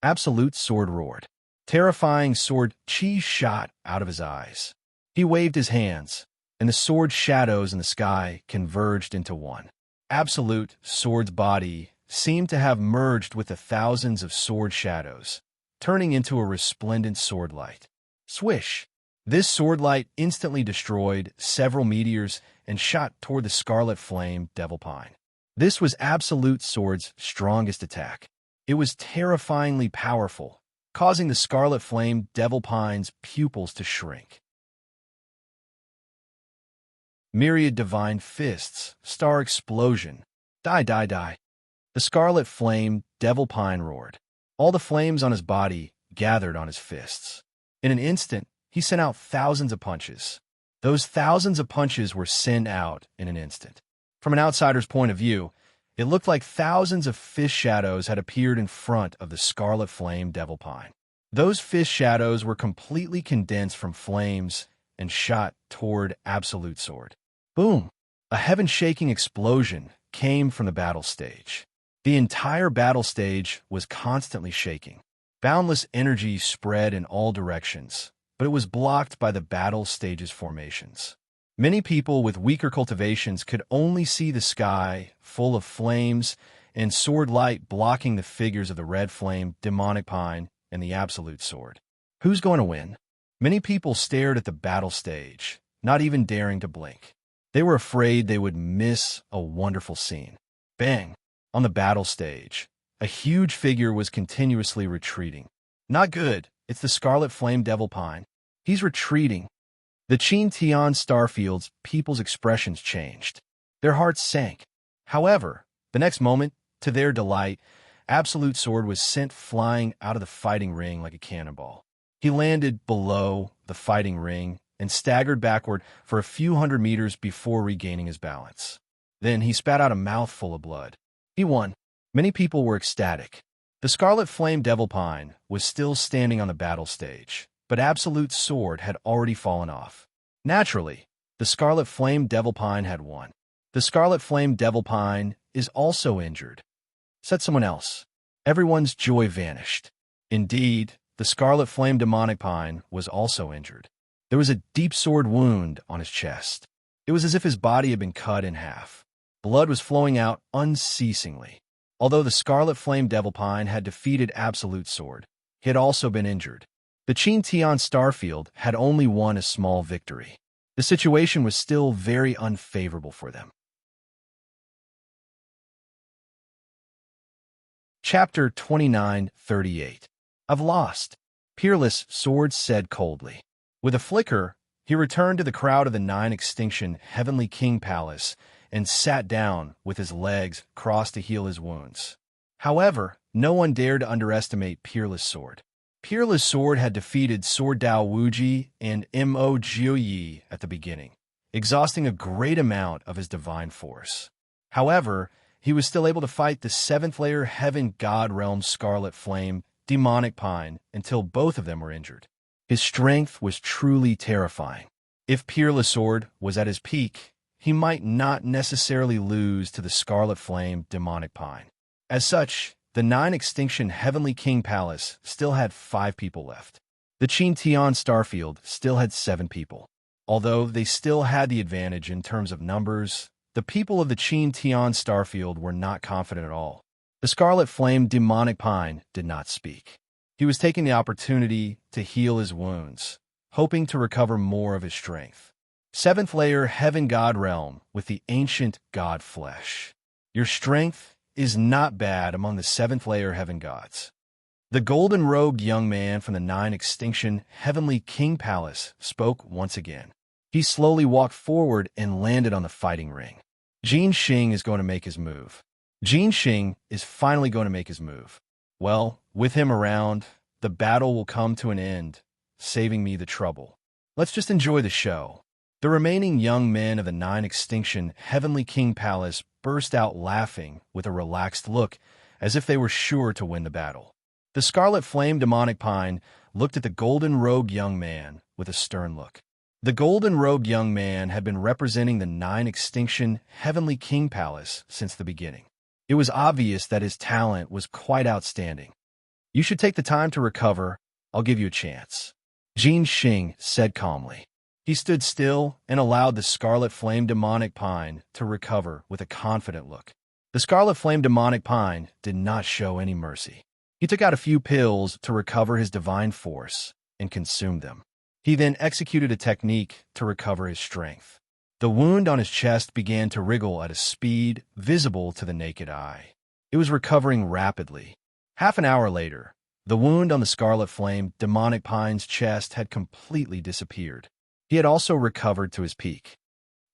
Absolute Sword roared. Terrifying sword chi shot out of his eyes. He waved his hands, and the sword shadows in the sky converged into one. Absolute Sword's body seemed to have merged with the thousands of sword shadows, turning into a resplendent sword light. Swish! This sword light instantly destroyed several meteors and shot toward the Scarlet Flame Devil Pine. This was Absolute Sword's strongest attack. It was terrifyingly powerful, causing the Scarlet Flame Devil Pine's pupils to shrink. Myriad Divine Fists, Star Explosion. Die, die, die. The Scarlet Flame Devil Pine roared. All the flames on his body gathered on his fists. In an instant, he sent out thousands of punches. Those thousands of punches were sent out in an instant. From an outsider's point of view, it looked like thousands of fist shadows had appeared in front of the Scarlet Flame Devil Pine. Those fist shadows were completely condensed from flames and shot toward Absolute Sword. Boom! A heaven-shaking explosion came from the battle stage. The entire battle stage was constantly shaking. Boundless energy spread in all directions, but it was blocked by the battle stage's formations. Many people with weaker cultivations could only see the sky full of flames and sword light blocking the figures of the Red Flame Demonic Pine and the Absolute Sword. Who's going to win? Many people stared at the battle stage, not even daring to blink. They were afraid they would miss a wonderful scene. Bang! On the battle stage, a huge figure was continuously retreating. Not good. It's the Scarlet Flame Devil Pine. He's retreating. The Xianxia Starfield's people's expressions changed. Their hearts sank. However, the next moment, to their delight, Absolute Sword was sent flying out of the fighting ring like a cannonball. He landed below the fighting ring and staggered backward for a few hundred meters before regaining his balance. Then he spat out a mouthful of blood. He won. Many people were ecstatic. The Scarlet Flame Devil Pine was still standing on the battle stage, but Absolute Sword had already fallen off. Naturally, the Scarlet Flame Devil Pine had won. The Scarlet Flame Devil Pine is also injured, said someone else. Everyone's joy vanished. Indeed, the Scarlet Flame Demonic Pine was also injured. There was a deep sword wound on his chest. It was as if his body had been cut in half. Blood was flowing out unceasingly. Although the Scarlet Flame Devil Pine had defeated Absolute Sword, he had also been injured. The Xianxia Starfield had only won a small victory. The situation was still very unfavorable for them. Chapter 29:38. I've lost, Peerless Sword said coldly. With a flicker, he returned to the crowd of the Nine Extinction Heavenly King Palace and sat down with his legs crossed to heal his wounds. However, no one dared to underestimate Peerless Sword. Peerless Sword had defeated Sword Dao Wuji and Mo Jiuyi at the beginning, exhausting a great amount of his divine force. However, he was still able to fight the 7th layer Heaven God Realm Scarlet Flame Demonic Pine until both of them were injured. His strength was truly terrifying. If Peerless Sword was at his peak, he might not necessarily lose to the Scarlet Flame Demonic Pine. As such, the Nine Extinction Heavenly King Palace still had 5 people left. The Xianxia Starfield still had 7 people. Although they still had the advantage in terms of numbers, the people of the Xianxia Starfield were not confident at all. The Scarlet Flame Demonic Pine did not speak. He was taking the opportunity to heal his wounds, hoping to recover more of his strength. 7th layer Heaven God Realm with the ancient God Flesh. Your strength is not bad among the 7th layer Heaven Gods. The golden-robed young man from the Nine Extinction Heavenly King Palace spoke once again. He slowly walked forward and landed on the fighting ring. Xianxia is going to make his move. Xianxia is finally going to make his move. Well, with him around, the battle will come to an end, saving me the trouble. Let's just enjoy the show. The remaining young men of the Nine Extinction Heavenly King Palace burst out laughing with a relaxed look, as if they were sure to win the battle. The Scarlet Flame Demonic Pine looked at the golden-robed young man with a stern look. The golden-robed young man had been representing the Nine Extinction Heavenly King Palace since the beginning. It was obvious that his talent was quite outstanding. You should take the time to recover. I'll give you a chance, Xianxia said calmly. He stood still and allowed the Scarlet Flame Demonic Pine to recover with a confident look. The Scarlet Flame Demonic Pine did not show any mercy. He took out a few pills to recover his divine force and consumed them. He then executed a technique to recover his strength. The wound on his chest began to wriggle at a speed visible to the naked eye. It was recovering rapidly. Half an hour later, the wound on the Scarlet Flame Demonic Pine's chest had completely disappeared. He had also recovered to his peak.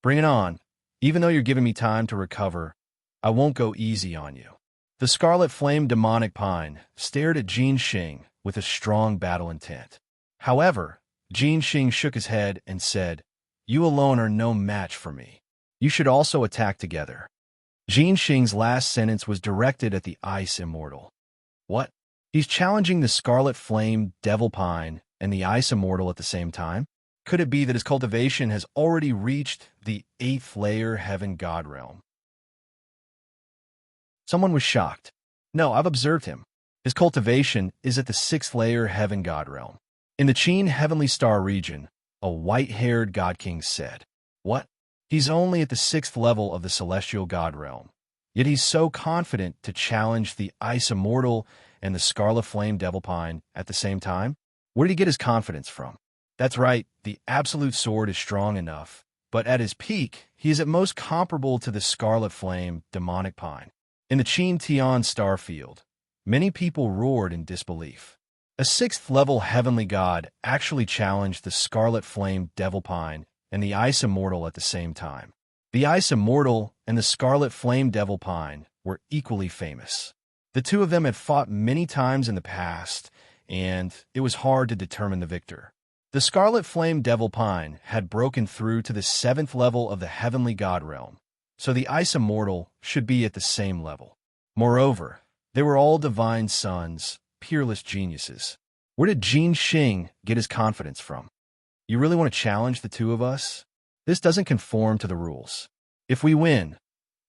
Bring it on. Even though you're giving me time to recover, I won't go easy on you. The Scarlet Flame Demonic Pine stared at Xianxia with a strong battle intent. However, Xianxia shook his head and said, "You alone are no match for me. You should also attack together." Xianxia's last sentence was directed at the Ice Immortal. What? He's challenging the Scarlet Flame Devil Pine and the Ice Immortal at the same time? Could it be that his cultivation has already reached the 8th layer Heaven God Realm? Someone was shocked. No, I've observed him. His cultivation is at the 6th layer Heaven God Realm. In the Qin Heavenly Star region, a white-haired God King said. What? He's only at the 6th level of the Celestial God Realm. Yet he's so confident to challenge the Ice Immortal and the Scarlet Flame Devil Pine at the same time? Where did he get his confidence from? That's right, the absolute sword is strong enough, but at his peak, he is at most comparable to the Scarlet Flame demonic pine. In the Qin Tian starfield, many people roared in disbelief. A sixth-level heavenly god actually challenged the Scarlet Flame Devil Pine and the Ice Immortal at the same time. The Ice Immortal and the Scarlet Flame Devil Pine were equally famous. The two of them had fought many times in the past, and it was hard to determine the victor. The Scarlet Flame Devil Pine had broken through to the 7th level of the heavenly god realm, so the Ice Immortal should be at the same level. Moreover, they were all divine sons, peerless geniuses. Where did Xianxia get his confidence from? You really want to challenge the two of us? This doesn't conform to the rules. If we win,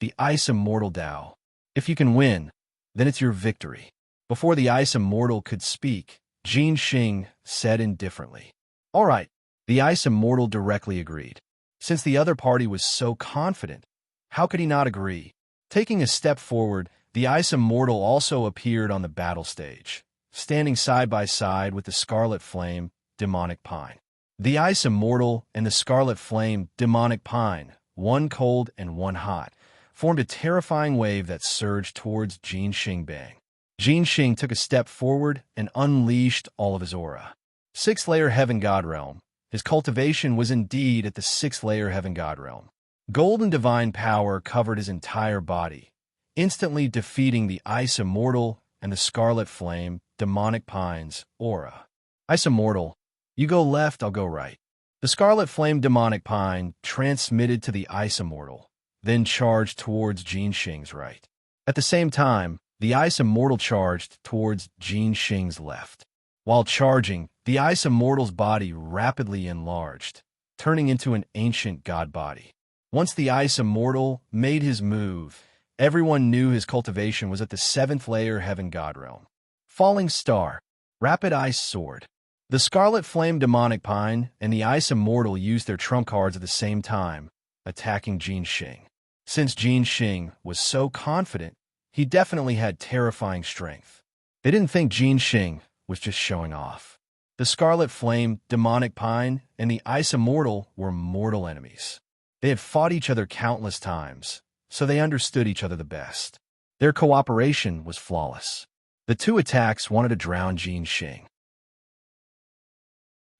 the Ice Immortal Dao. If you can win, then it's your victory. Before the Ice Immortal could speak, Xianxia said indifferently. All right, the Ice Immortal directly agreed. Since the other party was so confident, how could he not agree? Taking a step forward, the Ice Immortal also appeared on the battle stage, standing side by side with the Scarlet Flame demonic pine. The Ice Immortal and the Scarlet Flame demonic pine, one cold and one hot, formed a terrifying wave that surged towards Xianxia Bang. Xianxia took a step forward and unleashed all of his aura. Sixth-layer Heaven God Realm. His cultivation was indeed at the sixth-layer Heaven God Realm. Golden divine power covered his entire body, instantly defeating the Ice Immortal and the Scarlet Flame demonic pine's aura. Ice Immortal, you go left, I'll go right. The Scarlet Flame demonic pine transmitted to the Ice Immortal, then charged towards Xianxia's right. At the same time, the Ice Immortal charged towards Xianxia's left. While charging, the Ice Immortal's body rapidly enlarged, turning into an ancient god body. Once the Ice Immortal made his move, everyone knew his cultivation was at the 7th-layer Heaven God Realm. Falling Star, Rapid Ice Sword. The Scarlet Flame Demonic Pine and the Ice Immortal used their trump cards at the same time, attacking Xianxia. Since Xianxia was so confident, he definitely had terrifying strength. They didn't think Xianxia was just showing off. The Scarlet Flame Demonic Pine and the Ice Immortal were mortal enemies. They had fought each other countless times, so they understood each other the best. Their cooperation was flawless. The two attacks wanted to drown Xianxia.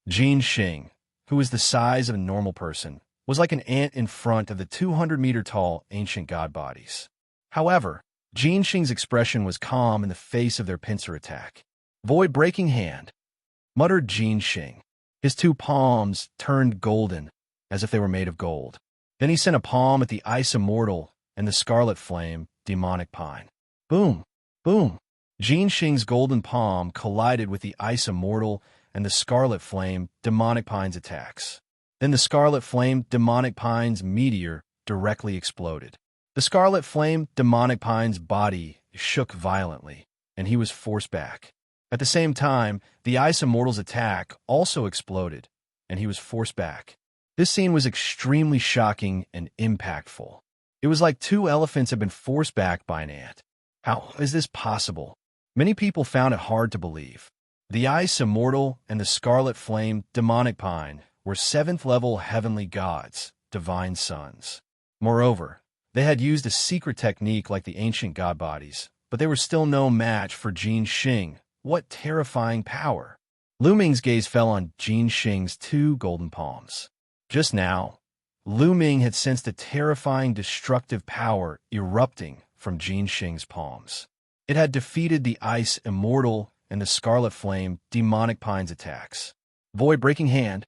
Xianxia, who was the size of a normal person, was like an ant in front of the 200-meter-tall ancient god bodies. However, Xianxia's expression was calm in the face of their pincer attack. Void-breaking hand, muttered Xianxia. His two palms turned golden, as if they were made of gold. Then he sent a palm at the Ice Immortal and the Scarlet Flame demonic pine. Boom! Boom! Xianxia's golden palm collided with the Ice Immortal and the Scarlet Flame demonic pine's attacks. Then the Scarlet Flame demonic pine's meteor directly exploded. The Scarlet Flame demonic pine's body shook violently, and he was forced back. At the same time, the Ice Immortal's attack also exploded, and he was forced back. This scene was extremely shocking and impactful. It was like two elephants had been forced back by an ant. How is this possible? Many people found it hard to believe. The Ice Immortal and the Scarlet Flame demonic pine were 7th-level heavenly gods, divine sons. Moreover, they had used a secret technique like the ancient god bodies, but they were still no match for Xianxia. What terrifying power! Lu Ming's gaze fell on Xianxia's two golden palms. Just now, Lu Ming had sensed a terrifying destructive power erupting from Xianxia's palms. It had defeated the Ice Immortal and the Scarlet Flame demonic pine's attacks. Void-breaking hand,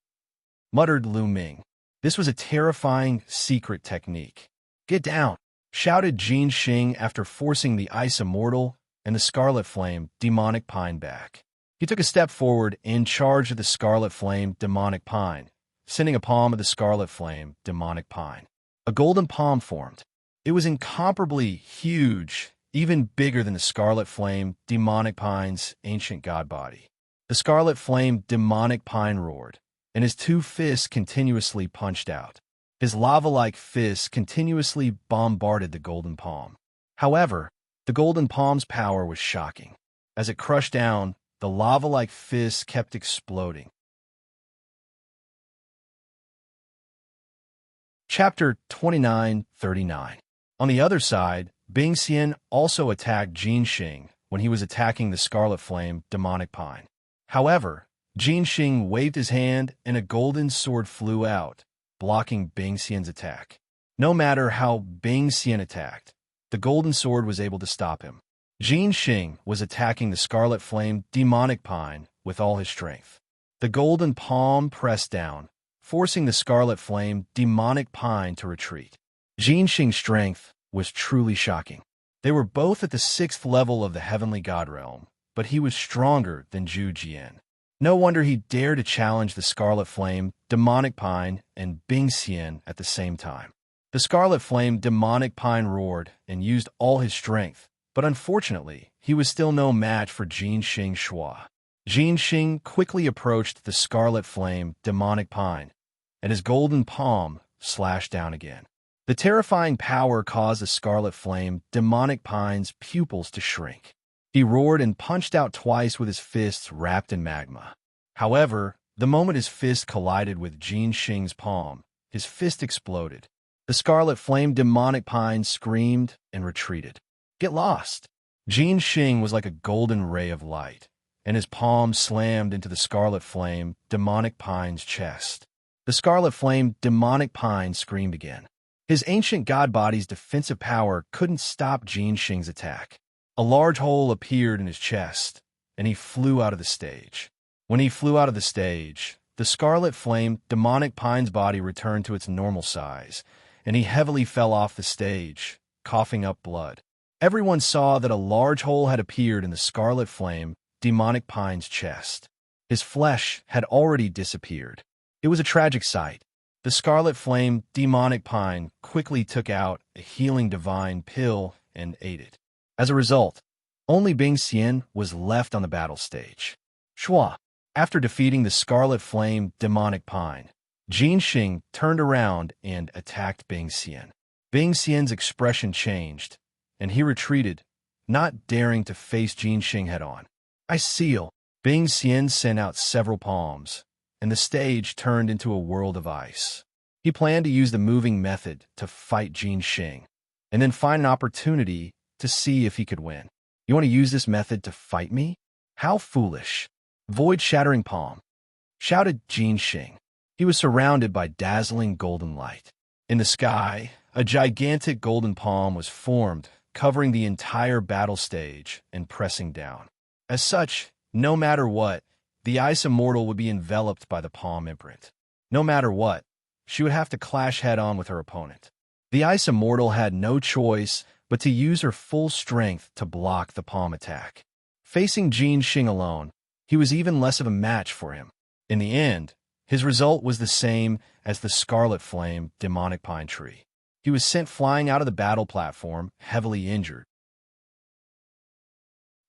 muttered Lu Ming. This was a terrifying secret technique. Get down, shouted Xianxia after forcing the Ice Immortal and the Scarlet Flame demonic pine back. He took a step forward and charged at the Scarlet Flame demonic pine, sending a palm of the Scarlet Flame demonic pine. A golden palm formed. It was incomparably huge, even bigger than the Scarlet Flame demonic pine's ancient god body. The Scarlet Flame demonic pine roared, and his two fists continuously punched out. His lava-like fists continuously bombarded the golden palm. However, the golden palm's power was shocking. As it crushed down, the lava-like fists kept exploding. Chapter 2939. On the other side, Bingxian also attacked Jinxing when he was attacking the Scarlet Flame demonic pine. However, Jinxing waved his hand and a golden sword flew out, blocking Bingxian's attack. No matter how Bingxian attacked, the golden sword was able to stop him. Jinxing was attacking the Scarlet Flame demonic pine with all his strength. The golden palm pressed down, forcing the Scarlet Flame demonic pine to retreat. Jinxing's strength was truly shocking. They were both at the 6th level of the Heavenly God Realm, but he was stronger than Zhu Jian. No wonder he dared to challenge the Scarlet Flame demonic pine and Bingxian at the same time. The Scarlet Flame demonic pine roared and used all his strength, but unfortunately, he was still no match for Jinxing Shua. Jinxing quickly approached the Scarlet Flame demonic pine, and his golden palm slashed down again. The terrifying power caused the Scarlet Flame demonic pine's pupils to shrink. He roared and punched out twice with his fists wrapped in magma. However, the moment his fist collided with Jinxing's palm, his fist exploded. The Scarlet Flame demonic pine screamed and retreated. Get lost! Jinxing was like a golden ray of light, and his palm slammed into the Scarlet Flame demonic pine's chest. The Scarlet Flame demonic pine screamed again. His ancient god body's defensive power couldn't stop Jinxing's attack. A large hole appeared in his chest, and he flew out of the stage. When he flew out of the stage, the Scarlet Flame demonic pine's body returned to its normal size, and he heavily fell off the stage, coughing up blood. Everyone saw that a large hole had appeared in the Scarlet Flame demonic pine's chest. His flesh had already disappeared. It was a tragic sight. The Scarlet Flame demonic pine quickly took out a healing divine pill and ate it. As a result, only Bingxian was left on the battle stage. Shua, after defeating the Scarlet Flame demonic pine, Jinxing turned around and attacked Bingxian. Bingxian's expression changed, and he retreated, not daring to face Jinxing head-on. I seal. Bingxian sent out several palms, and the stage turned into a world of ice. He planned to use the moving method to fight Jinxing, and then find an opportunity to see if he could win. You want to use this method to fight me? How foolish. Void-shattering palm, shouted Jinxing. He was surrounded by dazzling golden light. In the sky, a gigantic golden palm was formed, covering the entire battle stage and pressing down. As such, no matter what, the Ice Immortal would be enveloped by the palm imprint. No matter what, she would have to clash head-on with her opponent. The Ice Immortal had no choice but to use her full strength to block the palm attack. Facing Jinxing alone, he was even less of a match for him. In the end, his result was the same as the Scarlet Flame demonic pine tree. He was sent flying out of the battle platform, heavily injured.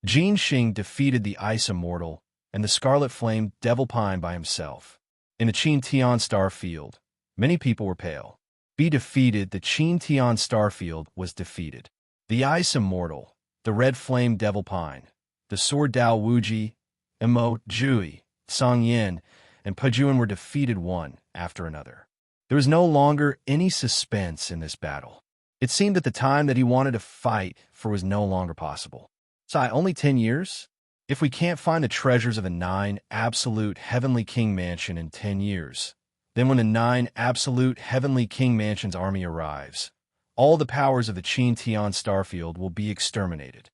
Jinxing defeated the Ice Immortal and the Scarlet Flame Devil Pine by himself. In the Xianxia star field, many people were pale. Be defeated, the Xianxia starfield was defeated. The Ice Immortal, the Red Flame Devil Pine, the Sword Dao Wuji, Emo Jui, Song Yin, and Pajuan were defeated one after another. There was no longer any suspense in this battle. It seemed that the time that he wanted to fight for was no longer possible. Sai, only 10 years? If we can't find the treasures of the 9 absolute Heavenly King Mansion in 10 years, then when the 9 absolute Heavenly King Mansion's army arrives, all the powers of the Xianxia starfield will be exterminated.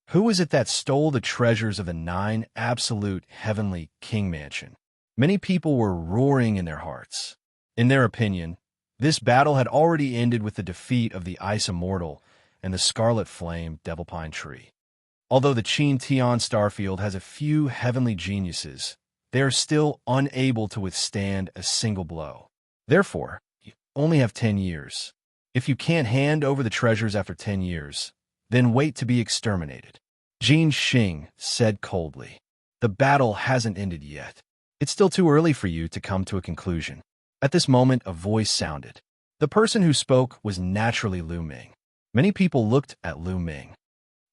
Who is it that stole the treasures of the 9 absolute Heavenly King Mansion? Many people were roaring in their hearts. In their opinion, this battle had already ended with the defeat of the Ice Immortal and the Scarlet Flame Devil Pine Tree. Although the Xianxia starfield has a few heavenly geniuses, they are still unable to withstand a single blow. Therefore, you only have 10 years. If you can't hand over the treasures after 10 years, then wait to be exterminated. Jinxing said coldly. The battle hasn't ended yet. It's still too early for you to come to a conclusion. At this moment, a voice sounded. The person who spoke was naturally Lu Ming. Many people looked at Lu Ming.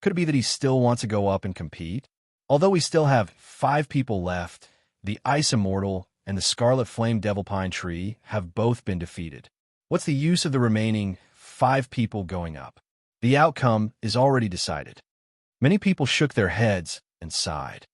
Could it be that he still wants to go up and compete? Although we still have 5 people left, the Ice Immortal and the Scarlet Flame Devil Pine Tree have both been defeated. What's the use of the remaining 5 people going up? The outcome is already decided. Many people shook their heads and sighed.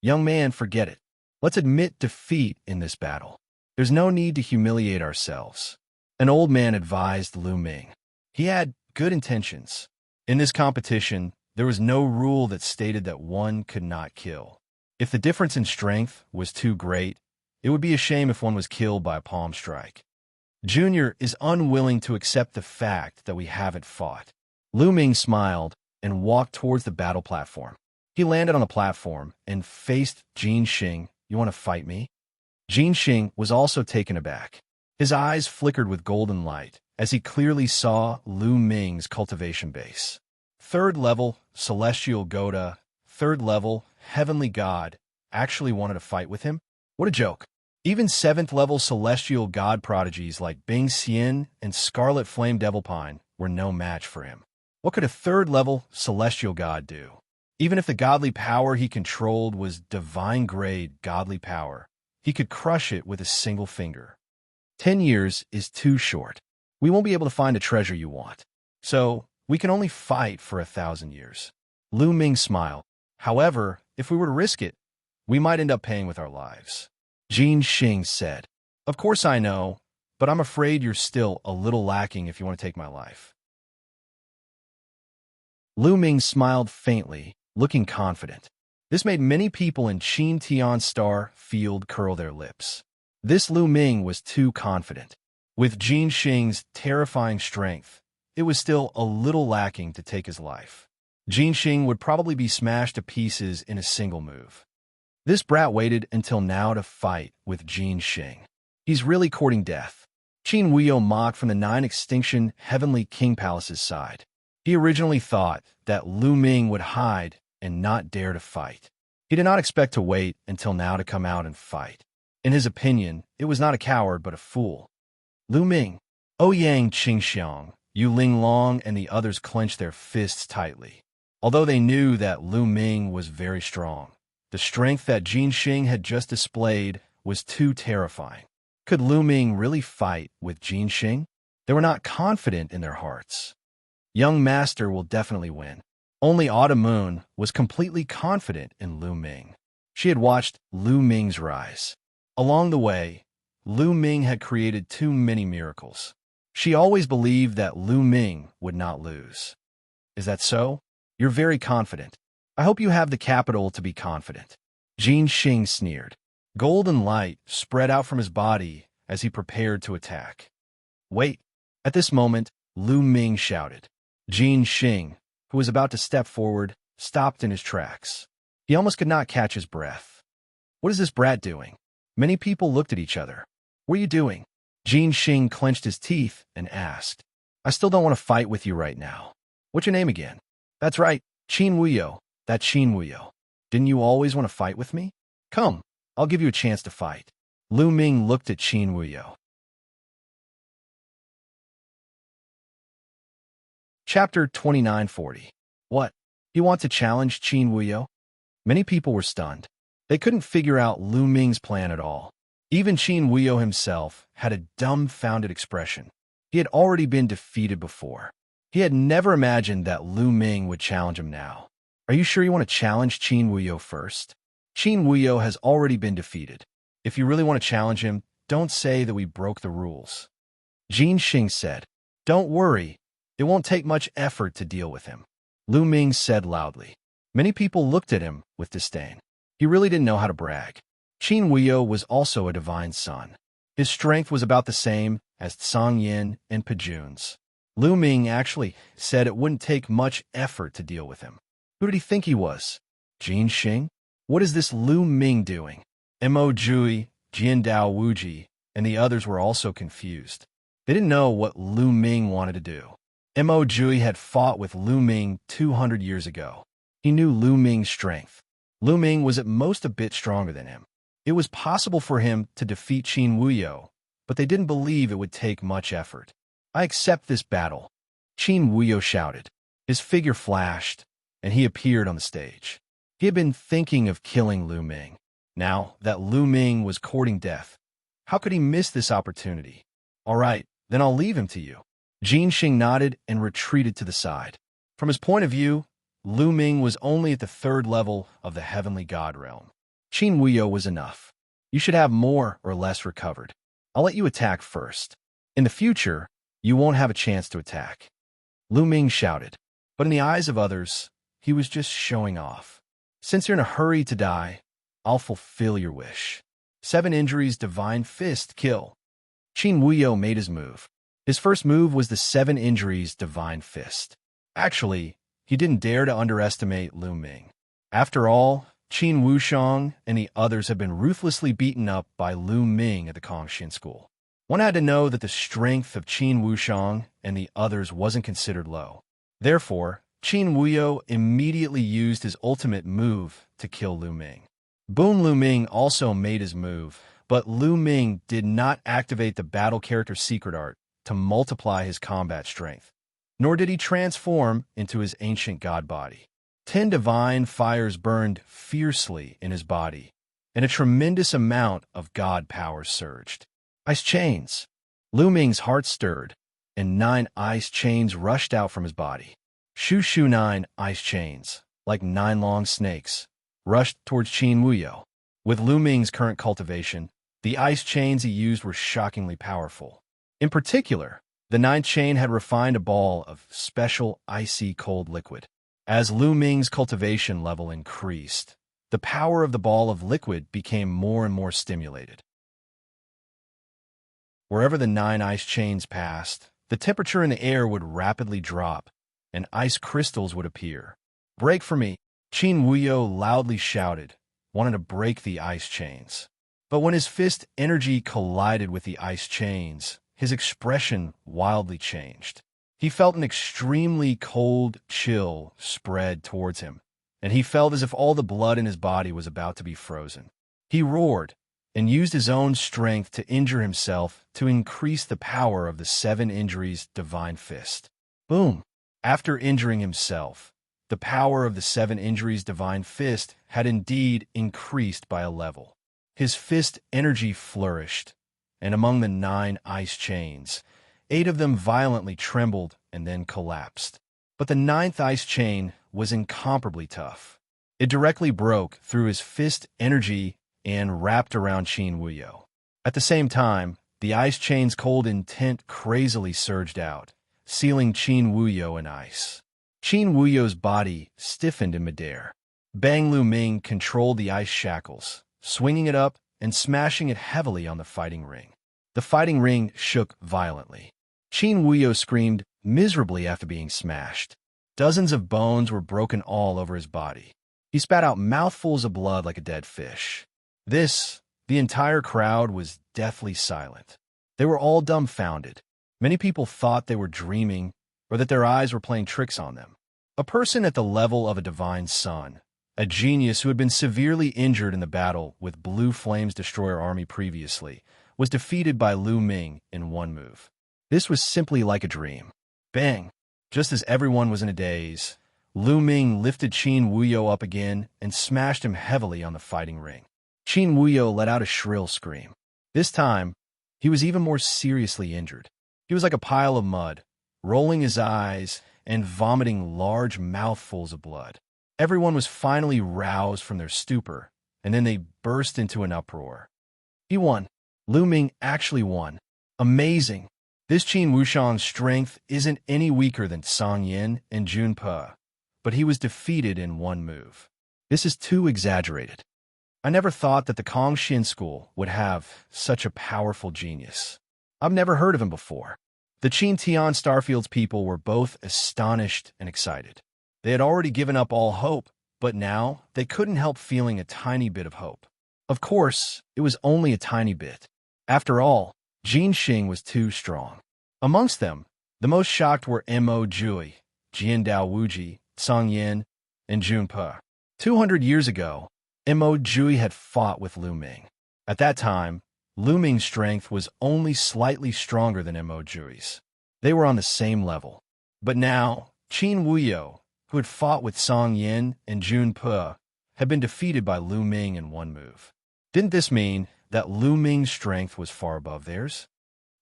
Young man, forget it. Let's admit defeat in this battle. There's no need to humiliate ourselves. An old man advised Lu Ming. He had good intentions. In this competition, there was no rule that stated that one could not kill. If the difference in strength was too great, it would be a shame if one was killed by a palm strike. Junior is unwilling to accept the fact that we haven't fought. Lu Ming smiled and walked towards the battle platform. He landed on the platform and faced Xianxia. You want to fight me? Xianxia was also taken aback. His eyes flickered with golden light as he clearly saw Lu Ming's cultivation base. 3rd level, Celestial Goda, 3rd level, Heavenly God, actually wanted to fight with him? What a joke. Even 7th level Celestial God prodigies like Bing Xian and Scarlet Flame Devil Pine were no match for him. What could a 3rd level Celestial God do? Even if the godly power he controlled was divine-grade godly power, he could crush it with a single finger. 10 years is too short. We won't be able to find a treasure you want. So, we can only fight for 1,000 years. Lu Ming smiled. However, if we were to risk it, we might end up paying with our lives. Xianxia said, Of course I know, but I'm afraid you're still a little lacking if you want to take my life. Lu Ming smiled faintly, looking confident. This made many people in Qin Tian Star Field curl their lips. This Lu Ming was too confident. With Xianxia's terrifying strength, it was still a little lacking to take his life. Xianxia would probably be smashed to pieces in a single move. This brat waited until now to fight with Xianxia. He's really courting death. Qin Wuyo mocked from the 9 Extinction Heavenly King Palace's side. He originally thought that Lu Ming would hide and not dare to fight. He did not expect to wait until now to come out and fight. In his opinion, it was not a coward but a fool. Lu Ming, Ouyang Qingxiang, Yu Linglong and the others clenched their fists tightly. Although they knew that Lu Ming was very strong, the strength that Xianxia had just displayed was too terrifying. Could Lu Ming really fight with Xianxia? They were not confident in their hearts. Young Master will definitely win. Only Autumn Moon was completely confident in Lu Ming. She had watched Lu Ming's rise. Along the way, Lu Ming had created too many miracles. She always believed that Lu Ming would not lose. Is that so? You're very confident. I hope you have the capital to be confident. Xianxia sneered. Golden light spread out from his body as he prepared to attack. Wait! At this moment, Lu Ming shouted. Xianxia, who was about to step forward, stopped in his tracks. He almost could not catch his breath. What is this brat doing? Many people looked at each other. What are you doing? Xianxia clenched his teeth and asked. I still don't want to fight with you right now. What's your name again? That's right, Qin Wuyo. That's Qin Wuyo. Didn't you always want to fight with me? Come, I'll give you a chance to fight. Lu Ming looked at Qin Wuyo. Chapter 2940. What? You want to challenge Qin Wuyo? Many people were stunned. They couldn't figure out Lu Ming's plan at all. Even Qin Wuyo himself had a dumbfounded expression. He had already been defeated before. He had never imagined that Lu Ming would challenge him now. Are you sure you want to challenge Qin Wuyo first? Qin Wuyo has already been defeated. If you really want to challenge him, don't say that we broke the rules. Xianxia said. Don't worry. It won't take much effort to deal with him. Lu Ming said loudly. Many people looked at him with disdain. He really didn't know how to brag. Qin Wuyo was also a divine son. His strength was about the same as Tsang Yin and Pejun's. Lu Ming actually said it wouldn't take much effort to deal with him. Who did he think he was? Xianxia? What is this Lu Ming doing? Mo Jui, Jiandao Wuji, and the others were also confused. They didn't know what Lu Ming wanted to do. Mo Jui had fought with Lu Ming 200 years ago. He knew Lu Ming's strength. Lu Ming was at most a bit stronger than him. It was possible for him to defeat Qin Wuyo, but they didn't believe it would take much effort. I accept this battle, Qin Wuyo shouted. His figure flashed, and he appeared on the stage. He had been thinking of killing Lu Ming. Now that Lu Ming was courting death, how could he miss this opportunity? All right, Then I'll leave him to you. Xianxia nodded and retreated to the side. From his point of view, Lu Ming was only at the third level of the heavenly god realm. Qin Wuyo was enough. You should have more or less recovered. I'll let you attack first. In the future, you won't have a chance to attack. Lu Ming shouted. But in the eyes of others, he was just showing off. Since you're in a hurry to die, I'll fulfill your wish. 7 injuries, divine fist, kill. Qin Wuyo made his move. His first move was the 7 injuries, divine fist. Actually, he didn't dare to underestimate Lu Ming. After all, Qin Wuxiang and the others had been ruthlessly beaten up by Lu Ming at the Kongxian school. One had to know that the strength of Qin Wuxiang and the others wasn't considered low. Therefore, Qin Wuyo immediately used his ultimate move to kill Lu Ming. Boon Lu Ming also made his move, but Lu Ming did not activate the battle character secret art to multiply his combat strength, nor did he transform into his ancient god body. 10 divine fires burned fiercely in his body, and a tremendous amount of god powers surged. Ice chains. Lu Ming's heart stirred, and 9 ice chains rushed out from his body. Shoo 9 ice chains, like 9 long snakes, rushed towards Qin Wuyo. With Lu Ming's current cultivation, the ice chains he used were shockingly powerful. In particular, the 9th chain had refined a ball of special icy cold liquid. As Lu Ming's cultivation level increased, the power of the ball of liquid became more and more stimulated. Wherever the 9 ice chains passed, the temperature in the air would rapidly drop, and ice crystals would appear. Break for me, Qin Wuyo loudly shouted, wanting to break the ice chains. But when his fist energy collided with the ice chains, his expression wildly changed. He felt an extremely cold chill spread towards him, and he felt as if all the blood in his body was about to be frozen. He roared and used his own strength to injure himself to increase the power of the 7 injuries divine fist. Boom! After injuring himself, the power of the 7 injuries divine fist had indeed increased by a level. His fist energy flourished, and among the 9 ice chains, 8 of them violently trembled and then collapsed. But the 9th ice chain was incomparably tough. It directly broke through his fist energy and wrapped around Qin Wuyo. At the same time, the ice chain's cold intent crazily surged out, sealing Qin Wuyo in ice. Qin Wuyo's body stiffened in midair. Bang Lu Ming controlled the ice shackles, swinging it up and smashing it heavily on the fighting ring. The fighting ring shook violently. Qin Wuyo screamed miserably after being smashed. Dozens of bones were broken all over his body. He spat out mouthfuls of blood like a dead fish. The entire crowd was deathly silent. They were all dumbfounded. Many people thought they were dreaming or that their eyes were playing tricks on them. A person at the level of a divine son, a genius who had been severely injured in the battle with Blue Flame's destroyer army previously, was defeated by Lu Ming in one move. This was simply like a dream. Bang! Just as everyone was in a daze, Lu Ming lifted Qin Wuyo up again and smashed him heavily on the fighting ring. Qin Wuyo let out a shrill scream. This time, he was even more seriously injured. He was like a pile of mud, rolling his eyes and vomiting large mouthfuls of blood. Everyone was finally roused from their stupor, and then they burst into an uproar. He won. Lu Ming actually won. Amazing. This Qin Wuxiang's strength isn't any weaker than Song Yin and Jun Pe, but he was defeated in one move. This is too exaggerated. I never thought that the Kongxian school would have such a powerful genius. I've never heard of him before. The Qin Tian Starfield's people were both astonished and excited. They had already given up all hope, but now they couldn't help feeling a tiny bit of hope. Of course, it was only a tiny bit. After all, Jin Xing was too strong. Amongst them, the most shocked were Mo Jui, Jian Dao Wuji, Song Yin, and Jun Pe. 200 years ago, Mo Jui had fought with Lu Ming. At that time, Lu Ming's strength was only slightly stronger than Mo Jui's. They were on the same level. But now, Qin Wuyo, who had fought with Song Yin and Jun Pe, had been defeated by Lu Ming in one move. Didn't this mean that Lu Ming's strength was far above theirs?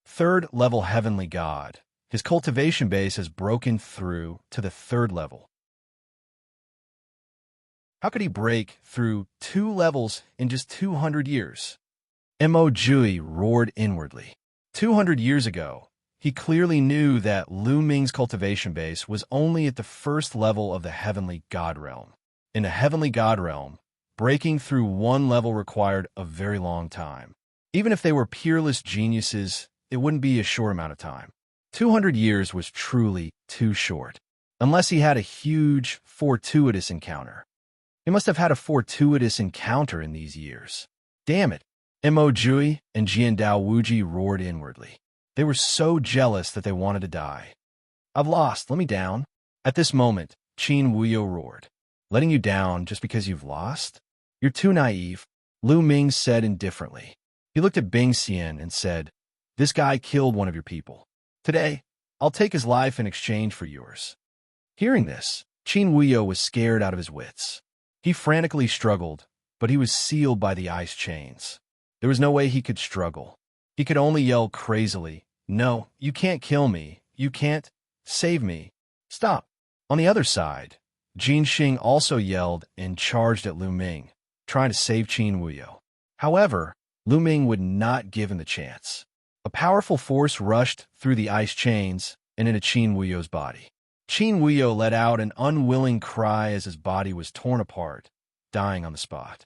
3rd-level heavenly god. His cultivation base has broken through to the 3rd level. How could he break through 2 levels in just 200 years? Mo Jui roared inwardly. 200 years ago, he clearly knew that Lu Ming's cultivation base was only at the 1st level of the heavenly god realm. In the heavenly god realm, breaking through 1 level required a very long time. Even if they were peerless geniuses, it wouldn't be a short amount of time. 200 years was truly too short. Unless he had a huge, fortuitous encounter. He must have had a fortuitous encounter in these years. Damn it! Mo Jui and Jiandao Wuji roared inwardly. They were so jealous that they wanted to die. I've lost, let me down. At this moment, Qin Wuyo roared. Letting you down just because you've lost? You're too naive, Lu Ming said indifferently. He looked at Bing Xian and said, this guy killed one of your people. Today, I'll take his life in exchange for yours. Hearing this, Qin Wuyo was scared out of his wits. He frantically struggled, but he was sealed by the ice chains. There was no way he could struggle. He could only yell crazily, no, you can't kill me. You can't save me. Stop. On the other side, Jin Xing also yelled and charged at Lu Ming, trying to save Qin Wuyo. However, Lu Ming would not give him the chance. A powerful force rushed through the ice chains and into Qin Wuyo's body. Qin Wuyo let out an unwilling cry as his body was torn apart, dying on the spot.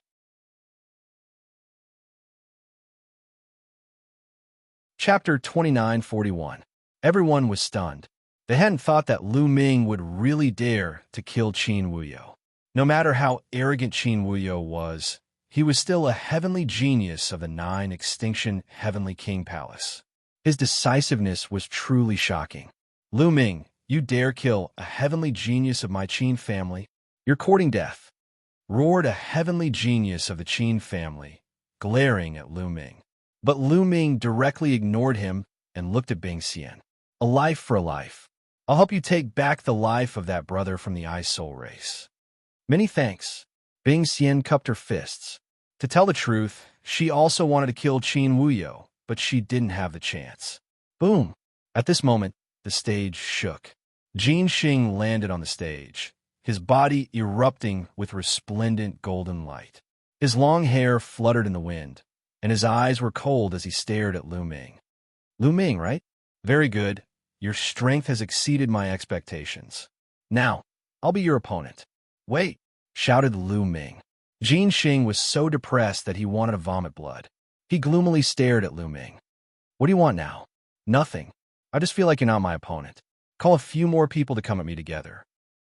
Chapter 2941. Everyone was stunned. They hadn't thought that Lu Ming would really dare to kill Qin Wuyo. No matter how arrogant Qin Wuyo was, he was still a heavenly genius of the 9 Extinction Heavenly King Palace. His decisiveness was truly shocking. Lu Ming, you dare kill a heavenly genius of my Qin family? You're courting death, roared a heavenly genius of the Qin family, glaring at Lu Ming. But Lu Ming directly ignored him and looked at Bing Xian. A life for a life. I'll help you take back the life of that brother from the Ice Soul race. Many thanks. Bing Xian cupped her fists. To tell the truth, she also wanted to kill Qin Wuyo, but she didn't have the chance. Boom! At this moment, the stage shook. Jin Xing landed on the stage, his body erupting with resplendent golden light. His long hair fluttered in the wind, and his eyes were cold as he stared at Lu Ming. Lu Ming, right? Very good. Your strength has exceeded my expectations. Now, I'll be your opponent. Wait, shouted Lu Ming. Jin Xing was so depressed that he wanted to vomit blood. He gloomily stared at Lu Ming. What do you want now? Nothing. I just feel like you're not my opponent. Call a few more people to come at me together,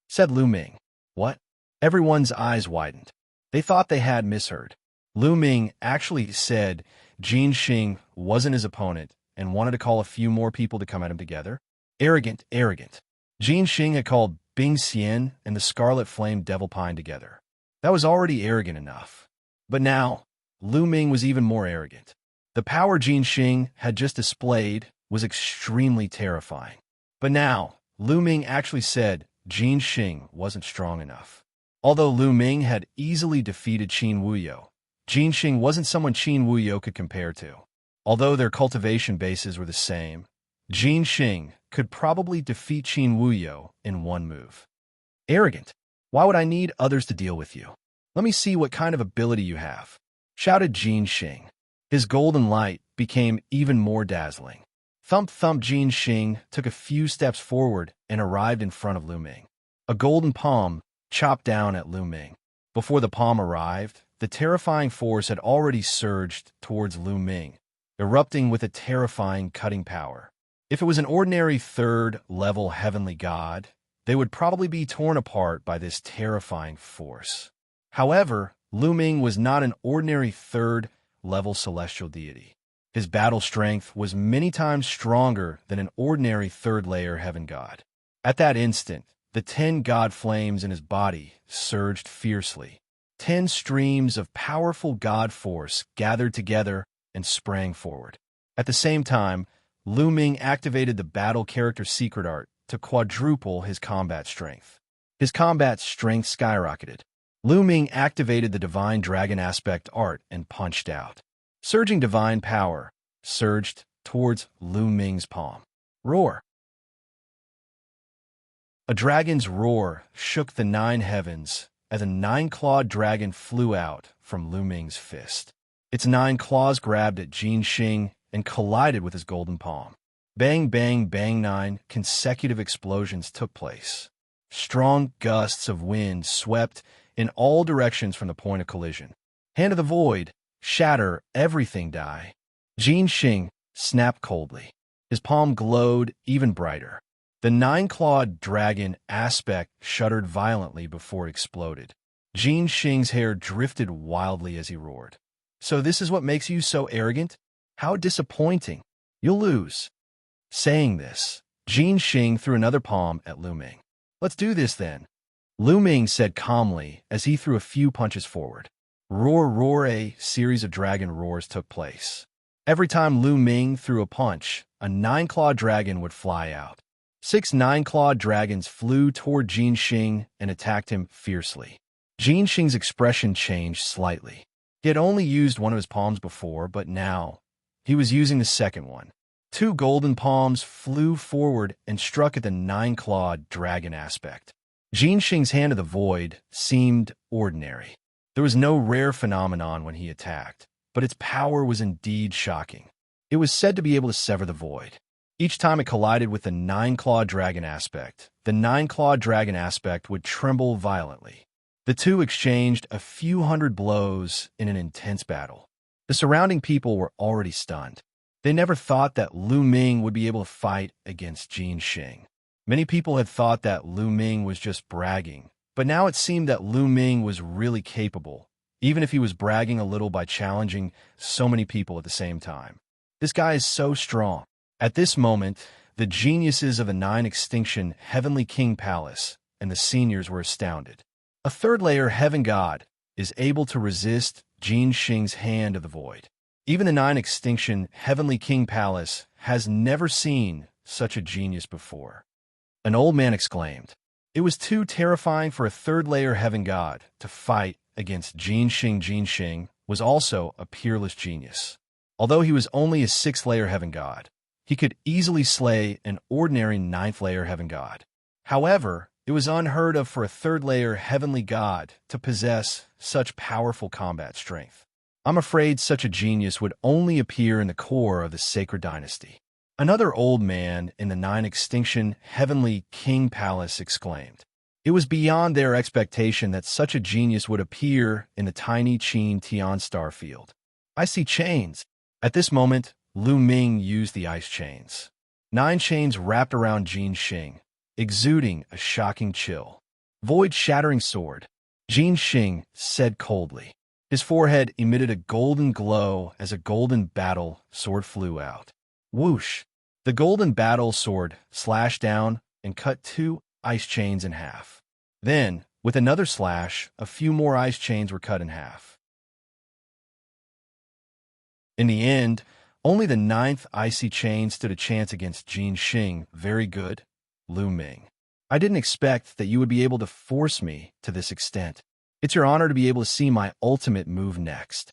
said Lu Ming. What? Everyone's eyes widened. They thought they had misheard. Lu Ming actually said Jin Xing wasn't his opponent and wanted to call a few more people to come at him together. Arrogant, arrogant. Jin Xing had called Bing Xian and the Scarlet Flame Devil Pine together. That was already arrogant enough. But now, Lu Ming was even more arrogant. The power Jin Xing had just displayed was extremely terrifying. But now, Lu Ming actually said Jin Xing wasn't strong enough. Although Lu Ming had easily defeated Qin Wuyo, Jin Xing wasn't someone Qin Wuyo could compare to. Although their cultivation bases were the same, Jin Xing could probably defeat Qin Wuyo in one move. Arrogant. Why would I need others to deal with you? Let me see what kind of ability you have, shouted Jin Xing. His golden light became even more dazzling. Thump thump. Jin Xing took a few steps forward and arrived in front of Lu Ming. A golden palm chopped down at Lu Ming. Before the palm arrived, the terrifying force had already surged towards Lu Ming, erupting with a terrifying cutting power. If it was an ordinary 3rd-level heavenly god, they would probably be torn apart by this terrifying force. However, Lu Ming was not an ordinary 3rd-level celestial deity. His battle strength was many times stronger than an ordinary 3rd-layer heaven god. At that instant, the 10 god flames in his body surged fiercely. 10 streams of powerful god force gathered together and sprang forward. At the same time, Lu Ming activated the battle character secret art to quadruple his combat strength. His combat strength skyrocketed. Lu Ming activated the divine dragon aspect art and punched out. Surging divine power surged towards Lu Ming's palm. Roar! A dragon's roar shook the 9 heavens as a 9-clawed dragon flew out from Lu Ming's fist. Its 9 claws grabbed at Xianxia and collided with his golden palm. Bang, bang, bang, 9 consecutive explosions took place. Strong gusts of wind swept in all directions from the point of collision. Hand of the void, shatter, everything die. Xianxia snapped coldly. His palm glowed even brighter. The 9-clawed dragon aspect shuddered violently before it exploded. Xianxia's hair drifted wildly as he roared. So this is what makes you so arrogant? How disappointing. You'll lose. Saying this, Xianxia threw another palm at Lu Ming. Let's do this then, Lu Ming said calmly as he threw a few punches forward. Roar, roar, a series of dragon roars took place. Every time Lu Ming threw a punch, a 9-clawed dragon would fly out. 6 9-clawed dragons flew toward Xianxia and attacked him fiercely. Xianxia's expression changed slightly. He had only used one of his palms before, but now he was using the second one. 2 golden palms flew forward and struck at the 9-clawed dragon aspect. Xianxia's hand of the void seemed ordinary. There was no rare phenomenon when he attacked, but its power was indeed shocking. It was said to be able to sever the void. Each time it collided with the 9-clawed dragon aspect, the 9-clawed dragon aspect would tremble violently. The two exchanged a few hundred blows in an intense battle. The surrounding people were already stunned. They never thought that Lu Ming would be able to fight against Xianxia. Many people had thought that Lu Ming was just bragging, but now it seemed that Lu Ming was really capable, even if he was bragging a little by challenging so many people at the same time. This guy is so strong. At this moment, the geniuses of the 9 Extinction Heavenly King Palace and the seniors were astounded. A third-layer heaven god is able to resist Xianxia's hand of the void. Even the 9 Extinction Heavenly King Palace has never seen such a genius before. An old man exclaimed. It was too terrifying for a third-layer heaven god to fight against Xianxia. Xianxia was also a peerless genius. Although he was only a 6th-layer heaven god, he could easily slay an ordinary 9th-layer heaven god. However, it was unheard of for a 3rd-layer heavenly god to possess such powerful combat strength. I'm afraid such a genius would only appear in the core of the sacred dynasty. Another old man in the 9 Extinction Heavenly King Palace exclaimed. It was beyond their expectation that such a genius would appear in the tiny Qin Tian star field. I see chains. At this moment, Lu Ming used the ice chains. 9 chains wrapped around Xianxia, exuding a shocking chill. Void-shattering sword, Xianxia said coldly. His forehead emitted a golden glow as a golden battle sword flew out. Whoosh! The golden battle sword slashed down and cut 2 ice chains in half. Then, with another slash, a few more ice chains were cut in half. In the end, only the 9th icy chain stood a chance against Xianxia. Very good, Lu Ming. I didn't expect that you would be able to force me to this extent. It's your honor to be able to see my ultimate move next.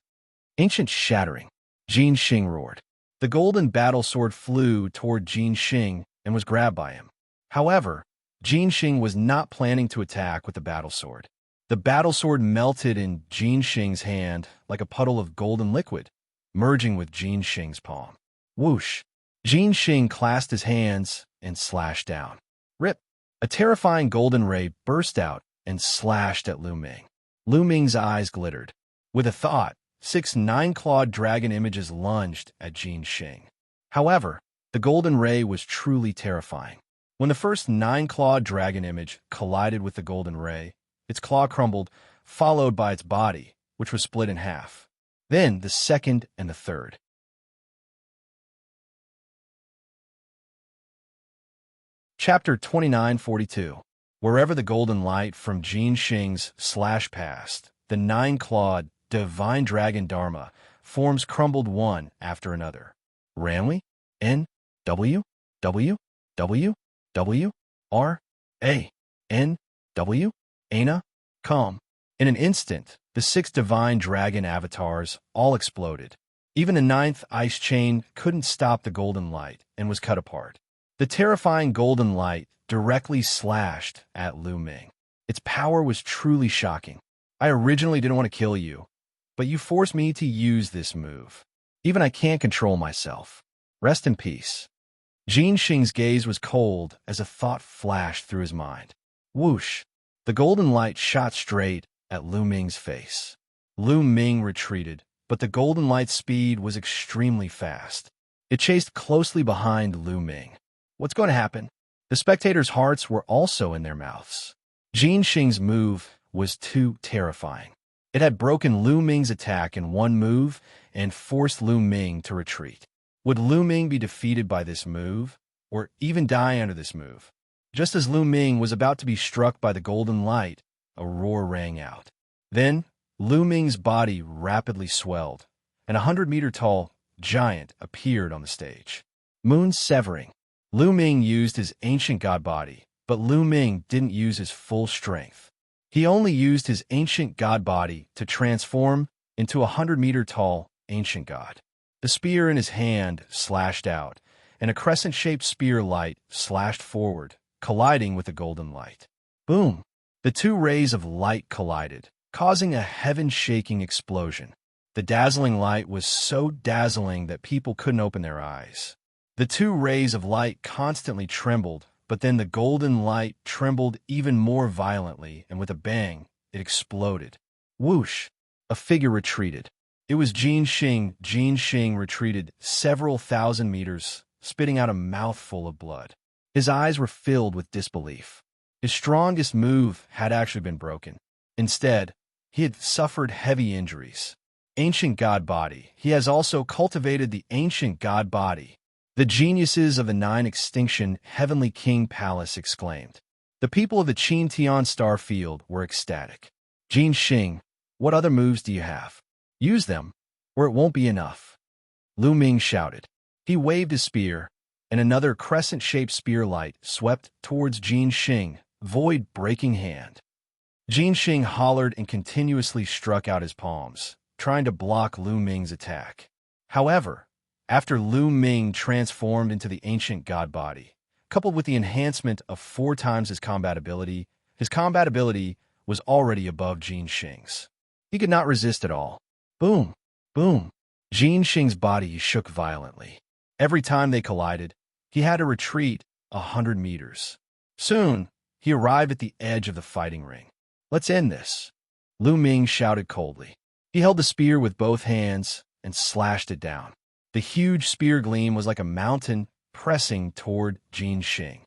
Ancient shattering, Xianxia roared. The golden battle sword flew toward Xianxia and was grabbed by him. However, Xianxia was not planning to attack with the battle sword. The battle sword melted in Xianxia's hand like a puddle of golden liquid, merging with Xianxia's palm. Whoosh! Xianxia clasped his hands and slashed down. Rip! A terrifying golden ray burst out and slashed at Lu Ming. Lu Ming's eyes glittered. With a thought, 6 9-clawed dragon images lunged at Xianxia. However, the golden ray was truly terrifying. When the first 9-clawed dragon image collided with the golden ray, its claw crumbled, followed by its body, which was split in half. Then the second and the third. Chapter 2942. Wherever the golden light from Xianxia's slash passed, the 9-clawed divine dragon Dharma forms crumbled one after another. Ranwi, N, W, W, W, W, R, A, N, W, Ana, come. In an instant, the 6 divine dragon avatars all exploded, Even the ninth ice chain couldn't stop the golden light and was cut apart. The terrifying golden light directly slashed at Lu Ming. Its power was truly shocking. I originally didn't want to kill you, but you forced me to use this move. Even I can't control myself. Rest in peace. Xianxia's gaze was cold as a thought flashed through his mind. Whoosh! The golden light shot straight at Lu Ming's face. Lu Ming retreated, but the golden light's speed was extremely fast. It chased closely behind Lu Ming. What's going to happen? The spectators' hearts were also in their mouths. Xianxia's move was too terrifying. It had broken Lu Ming's attack in one move and forced Lu Ming to retreat. Would Lu Ming be defeated by this move, or even die under this move? Just as Lu Ming was about to be struck by the golden light, a roar rang out. Then, Lu Ming's body rapidly swelled, and a 100-meter-tall giant appeared on the stage. Moon severing. Lu Ming used his ancient god body, but Lu Ming didn't use his full strength. He only used his ancient god body to transform into a 100-meter-tall ancient god. The spear in his hand slashed out, and a crescent-shaped spear light slashed forward, colliding with the golden light. Boom! The two rays of light collided, causing a heaven-shaking explosion. The dazzling light was so dazzling that people couldn't open their eyes. The two rays of light constantly trembled, but then the golden light trembled even more violently, and with a bang, it exploded. Whoosh! A figure retreated. It was Xianxia. Xianxia retreated several thousand meters, spitting out a mouthful of blood. His eyes were filled with disbelief. His strongest move had actually been broken. Instead, he had suffered heavy injuries. Ancient God Body. He has also cultivated the ancient God Body. The geniuses of the Nine Extinction Heavenly King Palace exclaimed. The people of the Qintian Star Field were ecstatic. Xianxia, what other moves do you have? Use them, or it won't be enough. Lu Ming shouted. He waved his spear, and another crescent-shaped spear light swept towards Xianxia, void-breaking hand. Xianxia hollered and continuously struck out his palms, trying to block Lu Ming's attack. However, after Lu Ming transformed into the ancient god body, coupled with the enhancement of 4 times his combat ability was already above Xianxia's. He could not resist at all. Boom! Boom! Xianxia's body shook violently. Every time they collided, he had to retreat 100 meters. Soon, he arrived at the edge of the fighting ring. Let's end this, Lu Ming shouted coldly. He held the spear with both hands and slashed it down. The huge spear gleam was like a mountain pressing toward Xianxia.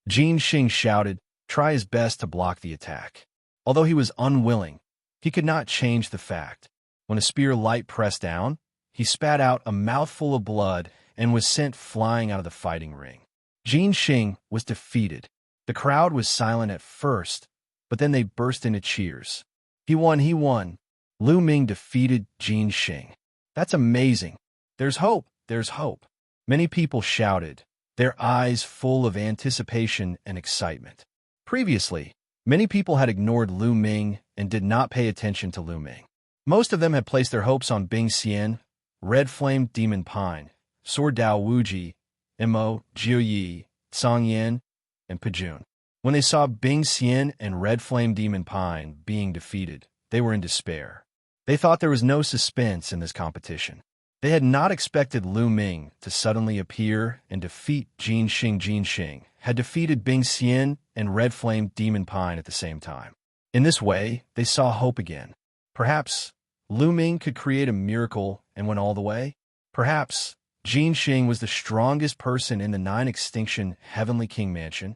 Xianxia shouted, try his best to block the attack. Although he was unwilling, he could not change the fact. When a spear light pressed down, he spat out a mouthful of blood and was sent flying out of the fighting ring. Xianxia was defeated. The crowd was silent at first, but then they burst into cheers. He won, he won. Lu Ming defeated Xianxia. That's amazing. There's hope, there's hope. Many people shouted, their eyes full of anticipation and excitement. Previously, many people had ignored Lu Ming and did not pay attention to Lu Ming. Most of them had placed their hopes on Bing Xian, Red Flame Demon Pine, Sword Dao Wuji, Mo Jiuyi, Song Yan, and Pajun. When they saw Bing Xian and Red Flame Demon Pine being defeated, they were in despair. They thought there was no suspense in this competition. They had not expected Lu Ming to suddenly appear and defeat Xianxia. Xianxia had defeated Bing Xian and Red Flame Demon Pine at the same time. In this way, they saw hope again. Perhaps Lu Ming could create a miracle and went all the way. Perhaps Xianxia was the strongest person in the Nine Extinction Heavenly King Mansion.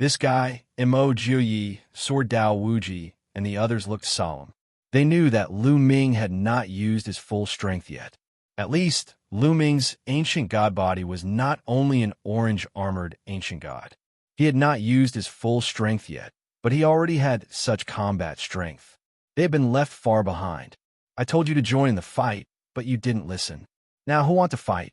This guy, Mo Jiuyi, Sword Dao Wuji, and the others looked solemn. They knew that Lu Ming had not used his full strength yet. At least, Lu Ming's ancient god body was not only an orange-armored ancient god. He had not used his full strength yet, but he already had such combat strength. They had been left far behind. I told you to join in the fight, but you didn't listen. Now who want to fight?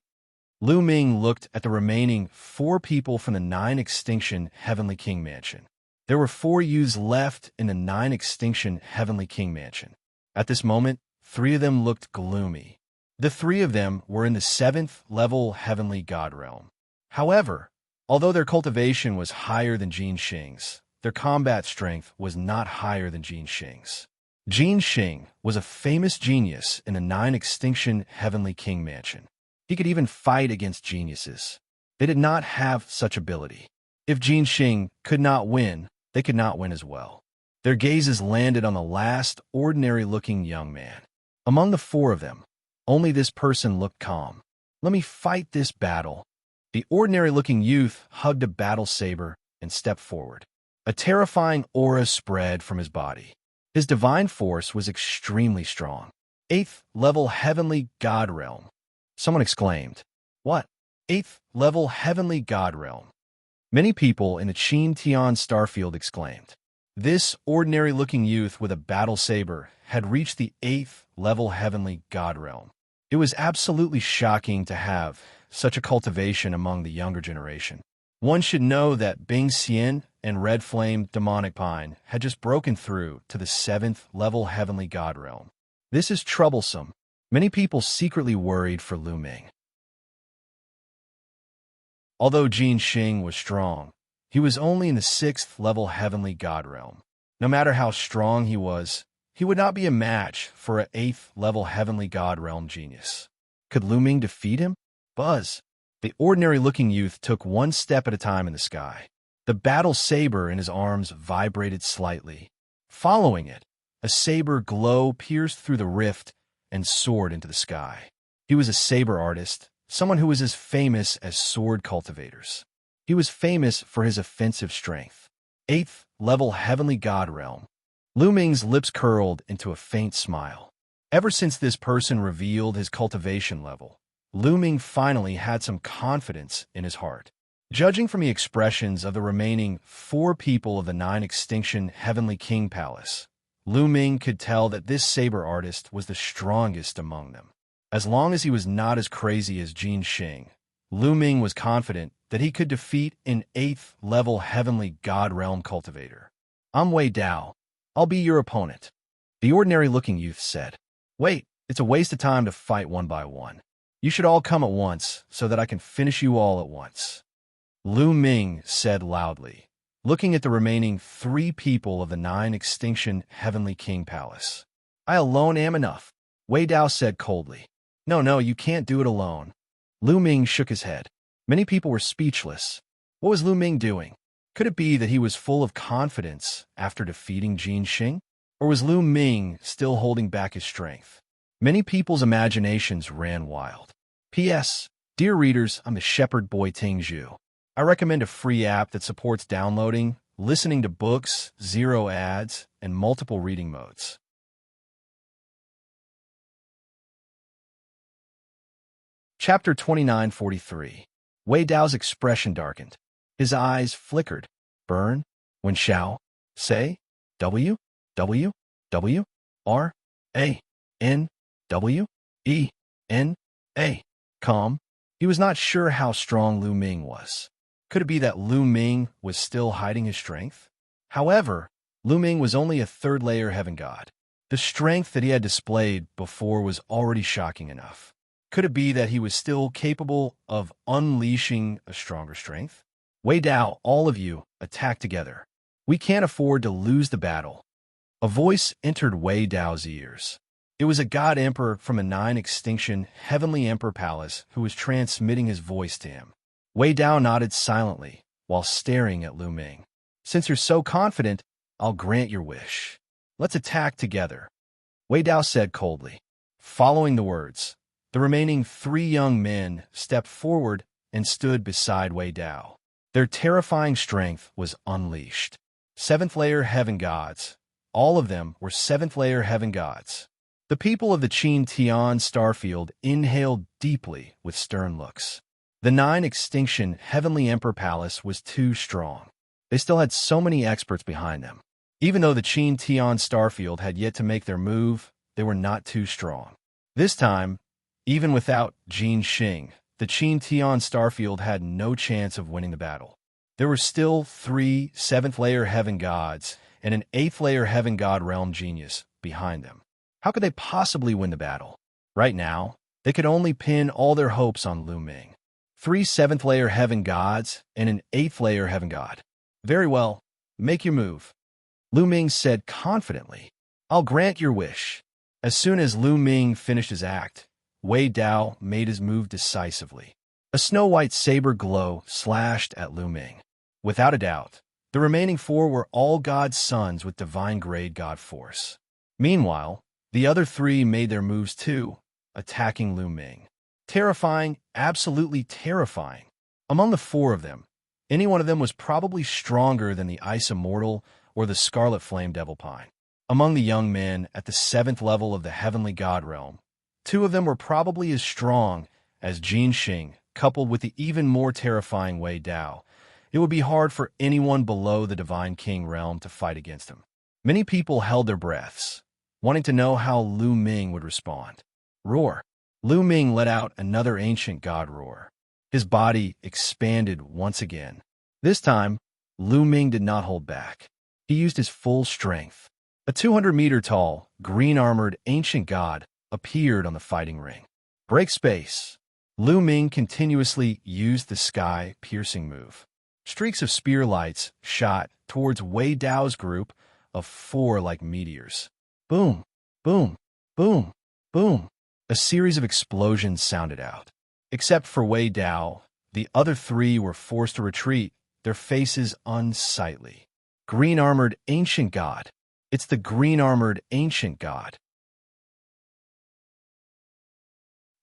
Lu Ming looked at the remaining 4 people from the Nine Extinction Heavenly King Mansion. There were 4 youths left in the Nine Extinction Heavenly King Mansion. At this moment, three of them looked gloomy. The three of them were in the 7th level heavenly god realm. However, although their cultivation was higher than Xianxia's, their combat strength was not higher than Xianxia's. Xianxia was a famous genius in the 9 Extinction Heavenly King Mansion. He could even fight against geniuses. They did not have such ability. If Xianxia could not win, they could not win as well. Their gazes landed on the last ordinary-looking young man. Among the four of them, only this person looked calm. "Let me fight this battle." The ordinary-looking youth hugged a battle saber and stepped forward. A terrifying aura spread from his body. His divine force was extremely strong. 8th level heavenly god realm. Someone exclaimed. "What? 8th level heavenly god realm?" Many people in the Qin Tian starfield exclaimed. This ordinary-looking youth with a battle saber had reached the 8th level heavenly god realm. It was absolutely shocking to have such a cultivation among the younger generation. One should know that Bing Xian and Red Flame Demonic Pine had just broken through to the 7th level heavenly god realm. This is troublesome. Many people secretly worried for Lu Ming. Although Xianxia was strong, he was only in the 6th level heavenly god realm. No matter how strong he would not be a match for an 8th level heavenly god realm genius. Could Lu Ming defeat him? Buzz. The ordinary-looking youth took one step at a time in the sky. The battle saber in his arms vibrated slightly. Following it, a saber glow pierced through the rift and soared into the sky. He was a saber artist, someone who was as famous as sword cultivators. He was famous for his offensive strength. 8th level heavenly god realm. Lu Ming's lips curled into a faint smile. Ever since this person revealed his cultivation level, Lu Ming finally had some confidence in his heart. Judging from the expressions of the remaining 4 people of the 9 Extinction Heavenly King Palace, Lu Ming could tell that this saber artist was the strongest among them. As long as he was not as crazy as Xianxia, Lu Ming was confident that he could defeat an 8th level heavenly god realm cultivator. "I'm Wei Dao. I'll be your opponent," the ordinary-looking youth said. "Wait, it's a waste of time to fight one by one. You should all come at once so that I can finish you all at once," Lu Ming said loudly, looking at the remaining 3 people of the 9 Extinction Heavenly King Palace. "I alone am enough," Wei Dao said coldly. No, you can't do it alone." Lu Ming shook his head. Many people were speechless. What was Lu Ming doing? Could it be that he was full of confidence after defeating Xianxia? Or was Lu Ming still holding back his strength? Many people's imaginations ran wild. P.S. Dear readers, I'm the Shepherd Boy Ting Zhu. I recommend a free app that supports downloading, listening to books, 0 ads, and multiple reading modes. Chapter 2943. Wei Dao's expression darkened. His eyes flickered. "Burn? When shall? Say? W? W? W? R? A? N? W? E? N? A? Calm." He was not sure how strong Lu Ming was. Could it be that Lu Ming was still hiding his strength? However, Lu Ming was only a 3rd-layer heaven god. The strength that he had displayed before was already shocking enough. Could it be that he was still capable of unleashing a stronger strength? "Wei Dao, all of you, attack together. We can't afford to lose the battle." A voice entered Wei Dao's ears. It was a god emperor from a 9 Extinction Heavenly Emperor Palace who was transmitting his voice to him. Wei Dao nodded silently while staring at Lu Ming. "Since you're so confident, I'll grant your wish. Let's attack together," Wei Dao said coldly. Following the words, the remaining 3 young men stepped forward and stood beside Wei Dao. Their terrifying strength was unleashed. 7th-layer heaven gods. All of them were 7th-layer heaven gods. The people of the Qin Tian starfield inhaled deeply with stern looks. The 9 Extinction Heavenly Emperor Palace was too strong. They still had so many experts behind them. Even though the Qin Tian starfield had yet to make their move, they were not too strong. This time, even without Xianxia, the Qin Tian starfield had no chance of winning the battle. There were still 3 7th-layer heaven gods and an 8th-layer heaven god realm genius behind them. How could they possibly win the battle? Right now, they could only pin all their hopes on Lu Ming. 3 7th-layer heaven gods and an 8th-layer heaven god. Very well, make your move. Lu Ming said confidently. I'll grant your wish. As soon as Lu Ming finished his act, Wei Dao made his move decisively. A snow-white saber glow slashed at Lu Ming. Without a doubt, the remaining 4 were all God's sons with divine-grade God force. Meanwhile, the other 3 made their moves too, attacking Lu Ming. Terrifying, absolutely terrifying. Among the 4 of them, any one of them was probably stronger than the Ice Immortal or the Scarlet Flame Devil Pine. Among the young men at the 7th level of the Heavenly God Realm, 2 of them were probably as strong as Xianxia, coupled with the even more terrifying Wei Dao. It would be hard for anyone below the Divine King realm to fight against him. Many people held their breaths, wanting to know how Lu Ming would respond. Roar. Lu Ming let out another ancient god roar. His body expanded once again. This time, Lu Ming did not hold back. He used his full strength. A 200-meter-tall, green-armored ancient god appeared on the fighting ring. Break space. Lu Ming continuously used the sky-piercing move. Streaks of spear lights shot towards Wei Dao's group of 4 like meteors. Boom, boom, boom, boom. A series of explosions sounded out. Except for Wei Dao, the other 3 were forced to retreat, their faces unsightly. Green-armored ancient god. It's the green-armored ancient god.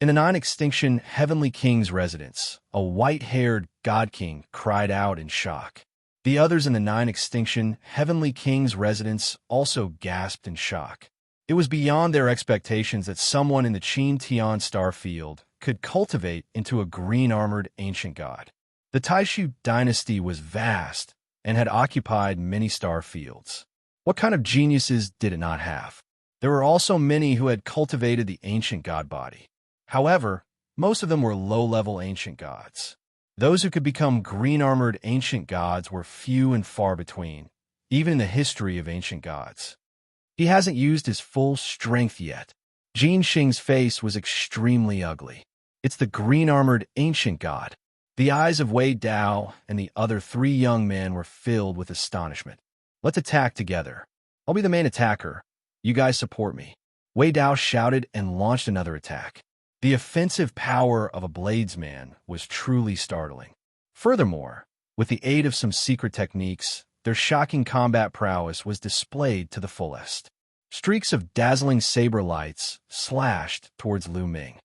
In the non-extinction Heavenly King's residence, a white-haired God King cried out in shock. The others in the non-extinction Heavenly King's residence also gasped in shock. It was beyond their expectations that someone in the Qin Tian star field could cultivate into a green-armored ancient god. The Taishu dynasty was vast and had occupied many star fields. What kind of geniuses did it not have? There were also many who had cultivated the ancient god body. However, most of them were low-level ancient gods. Those who could become green-armored ancient gods were few and far between, even in the history of ancient gods. He hasn't used his full strength yet. Xianxia's face was extremely ugly. It's the green-armored ancient god. The eyes of Wei Dao and the other 3 young men were filled with astonishment. Let's attack together. I'll be the main attacker. You guys support me. Wei Dao shouted and launched another attack. The offensive power of a bladesman was truly startling. Furthermore, with the aid of some secret techniques, their shocking combat prowess was displayed to the fullest. Streaks of dazzling saber lights slashed towards Lu Ming.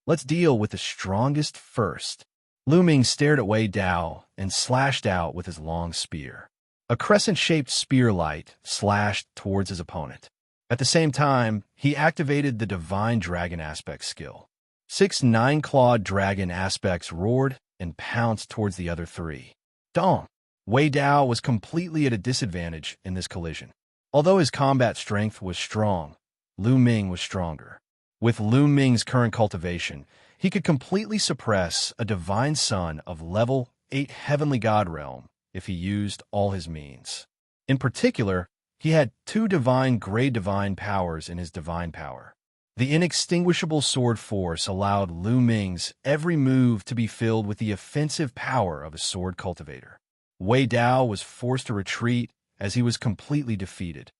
Let's deal with the strongest first. Lu Ming stared at Wei Dao and slashed out with his long spear. A crescent-shaped spear light slashed towards his opponent. At the same time, he activated the Divine Dragon Aspect skill. 6 9-clawed dragon aspects roared and pounced towards the other 3. Dong! Wei Dao was completely at a disadvantage in this collision. Although his combat strength was strong, Lu Ming was stronger. With Lu Ming's current cultivation, he could completely suppress a divine son of level 8 Heavenly God Realm if he used all his means. In particular, he had 2 divine-grade divine powers in his divine power. The inextinguishable sword force allowed Lu Ming's every move to be filled with the offensive power of a sword cultivator. Wei Dao was forced to retreat as he was completely defeated.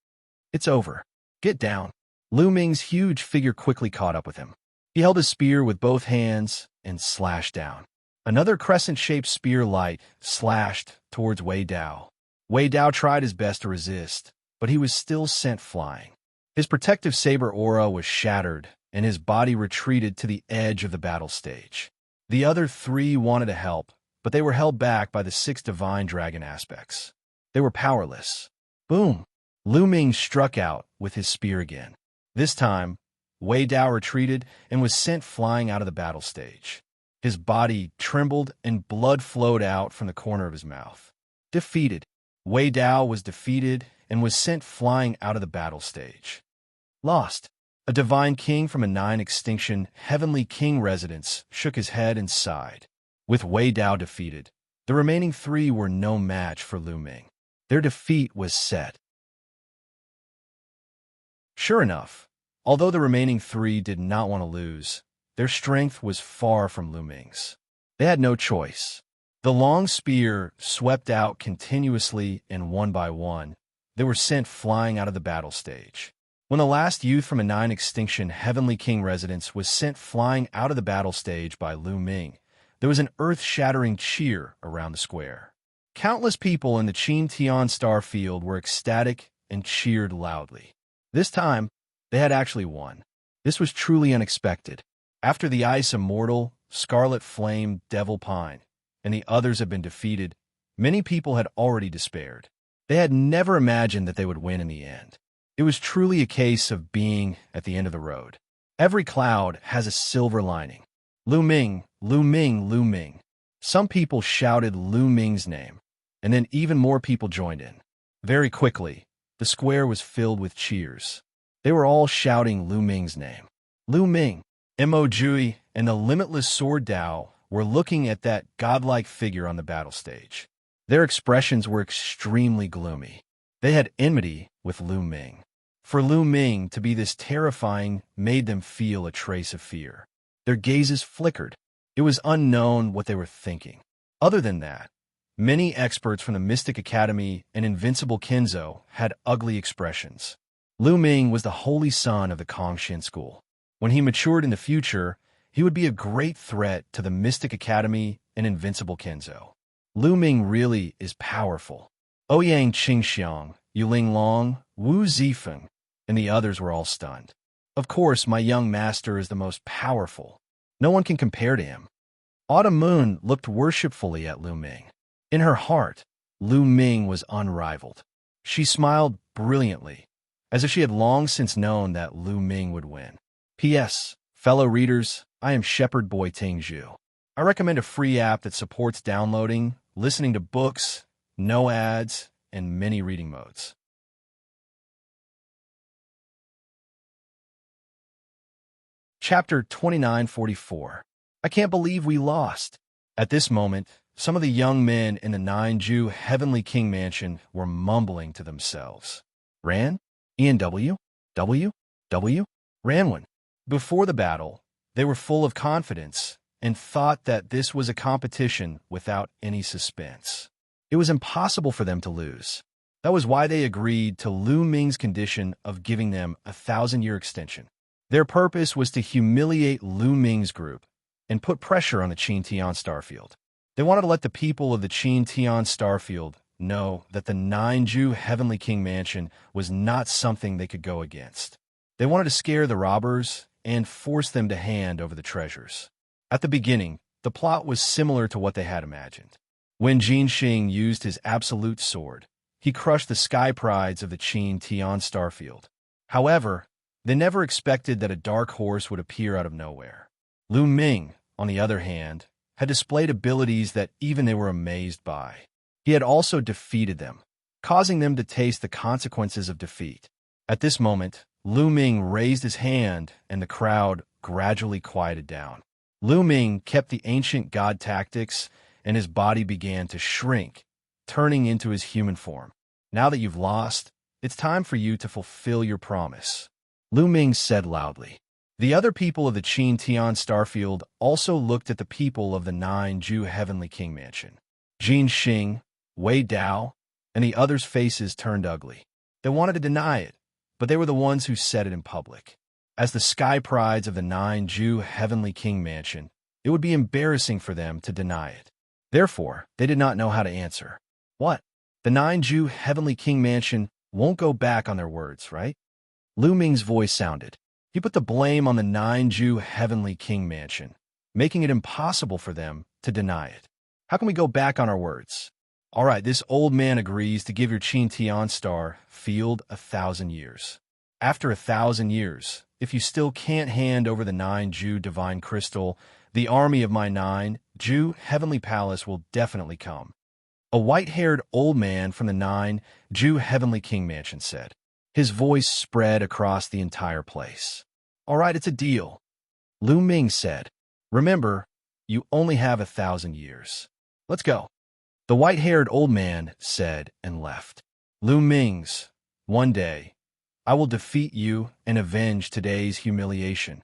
It's over. Get down. Lu Ming's huge figure quickly caught up with him. He held his spear with both hands and slashed down. Another crescent-shaped spear light slashed towards Wei Dao. Wei Dao tried his best to resist, but he was still sent flying. His protective saber aura was shattered, and his body retreated to the edge of the battle stage. The other 3 wanted to help, but they were held back by the 6 divine dragon aspects. They were powerless. Boom! Lu Ming struck out with his spear again. This time, Wei Dao retreated and was sent flying out of the battle stage. His body trembled and blood flowed out from the corner of his mouth. Defeated. Wei Dao was defeated and was sent flying out of the battle stage. Lost. A divine king from a 9-extinction Heavenly King residence shook his head and sighed. With Wei Dao defeated, the remaining 3 were no match for Lu Ming. Their defeat was set. Sure enough, Although the remaining three did not want to lose, their strength was far from Lu Ming's. They had no choice. The long spear swept out continuously, and one by one, they were sent flying out of the battle stage. When the last youth from a 9 extinction Heavenly King residence was sent flying out of the battle stage by Lu Ming, there was an earth-shattering cheer around the square. Countless people in the Qin Tian star field were ecstatic and cheered loudly. This time, they had actually won. This was truly unexpected. After the Ice Immortal, Scarlet Flame, Devil Pine, and the others had been defeated, many people had already despaired. They had never imagined that they would win in the end. It was truly a case of being at the end of the road. Every cloud has a silver lining. Lu Ming, Lu Ming, Lu Ming. Some people shouted Lu Ming's name, and then even more people joined in. Very quickly, the square was filled with cheers. They were all shouting Lu Ming's name. Lu Ming, Mo Jui, and the limitless Sword Dao were looking at that godlike figure on the battle stage. Their expressions were extremely gloomy. They had enmity with Lu Ming. For Lu Ming to be this terrifying made them feel a trace of fear. Their gazes flickered. It was unknown what they were thinking. Other than that, many experts from the Mystic Academy and Invincible Kenzo had ugly expressions. Lu Ming was the holy son of the Kongshin school. When he matured in the future, he would be a great threat to the Mystic Academy and Invincible Kenzo. Lu Ming really is powerful. Ouyang Qingxiang, Yuling Long, Wu Zifeng, and the others were all stunned. Of course, my young master is the most powerful. No one can compare to him. Autumn Moon looked worshipfully at Lu Ming. In her heart, Lu Ming was unrivaled. She smiled brilliantly, as if she had long since known that Lu Ming would win. P.S. Fellow readers, I am Shepherd Boy Tingzhu. I recommend a free app that supports downloading, listening to books, no ads, and many reading modes. Chapter 2944. I can't believe we lost. At this moment, some of the young men in the 9-Ju Heavenly King Mansion were mumbling to themselves. Ran? ENW? W? W? Ranwen. Before the battle, they were full of confidence and thought that this was a competition without any suspense. It was impossible for them to lose. That was why they agreed to Lu Ming's condition of giving them a 1,000-year extension. Their purpose was to humiliate Lu Ming's group and put pressure on the Qin Tian Starfield. They wanted to let the people of the Qin Tian Starfield know that the 9-Ju Heavenly King Mansion was not something they could go against. They wanted to scare the robbers and force them to hand over the treasures. At the beginning, the plot was similar to what they had imagined. When Jinxing used his absolute sword, he crushed the sky prides of the Qin Tian Starfield. However, they never expected that a dark horse would appear out of nowhere. Lu Ming, on the other hand, had displayed abilities that even they were amazed by. He had also defeated them, causing them to taste the consequences of defeat. At this moment, Lu Ming raised his hand and the crowd gradually quieted down. Lu Ming kept the ancient god tactics and his body began to shrink, turning into his human form. Now that you've lost, it's time for you to fulfill your promise, Lu Ming said loudly. The other people of the Qin Tian Starfield also looked at the people of the 9-Ju Heavenly King Mansion. Jin Xing, Wei Dao, and the others' faces turned ugly. They wanted to deny it, but they were the ones who said it in public. As the sky prides of the 9-Ju Heavenly King Mansion, it would be embarrassing for them to deny it. Therefore, they did not know how to answer. What? The 9-Ju Heavenly King Mansion won't go back on their words, right? Lu Ming's voice sounded. He put the blame on the 9-Ju Heavenly King Mansion, making it impossible for them to deny it. How can we go back on our words? All right, this old man agrees to give your Qin Tian Star field 1,000 years. After 1,000 years, if you still can't hand over the 9-Ju Divine Crystal, the army of my 9-Ju Heavenly Palace will definitely come. A white-haired old man from the 9-Ju Heavenly King Mansion said. His voice spread across the entire place. All right, it's a deal, Lu Ming said. Remember, you only have 1,000 years. Let's go. The white-haired old man said and left. Lu Ming's, one day, I will defeat you and avenge today's humiliation.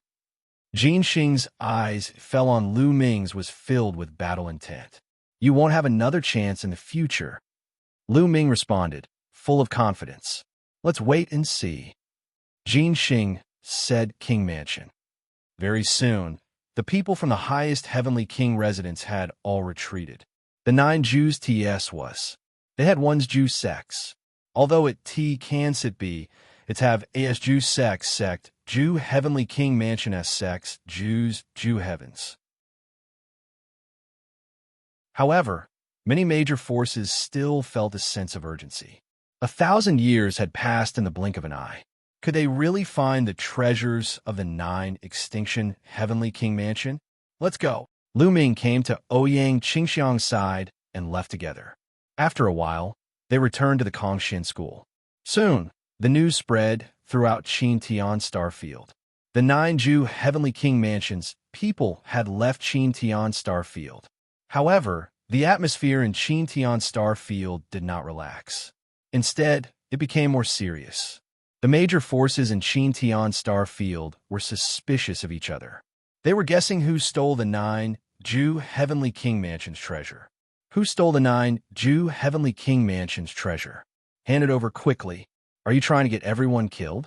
Xianxia's eyes fell on Lu Ming's was filled with battle intent. You won't have another chance in the future. Lu Ming responded, full of confidence. Let's wait and see. Xianxia said King Mansion. Very soon, the people from the highest heavenly king residence had all retreated. The 9 Jews TS was. They had one's Jew sex. Although it T can sit be, it's have as Jew sex sect, Jew heavenly king mansion as sex, Jews, Jew heavens. However, many major forces still felt a sense of urgency. 1,000 years had passed in the blink of an eye. Could they really find the treasures of the 9 extinction heavenly king mansion? Let's go. Lu Ming came to Ouyang Qingxiang's side and left together. After a while, they returned to the Kongshin school. Soon, the news spread throughout Qintian Starfield. The 9 Jew heavenly king mansions, people had left Qintian Starfield. However, the atmosphere in Qintian Starfield did not relax. Instead, it became more serious. The major forces in Qintian Starfield were suspicious of each other. They were guessing who stole the 9 Jew heavenly king mansion's treasure. Who stole the 9 Jew heavenly king mansion's treasure? Hand it over quickly. Are you trying to get everyone killed?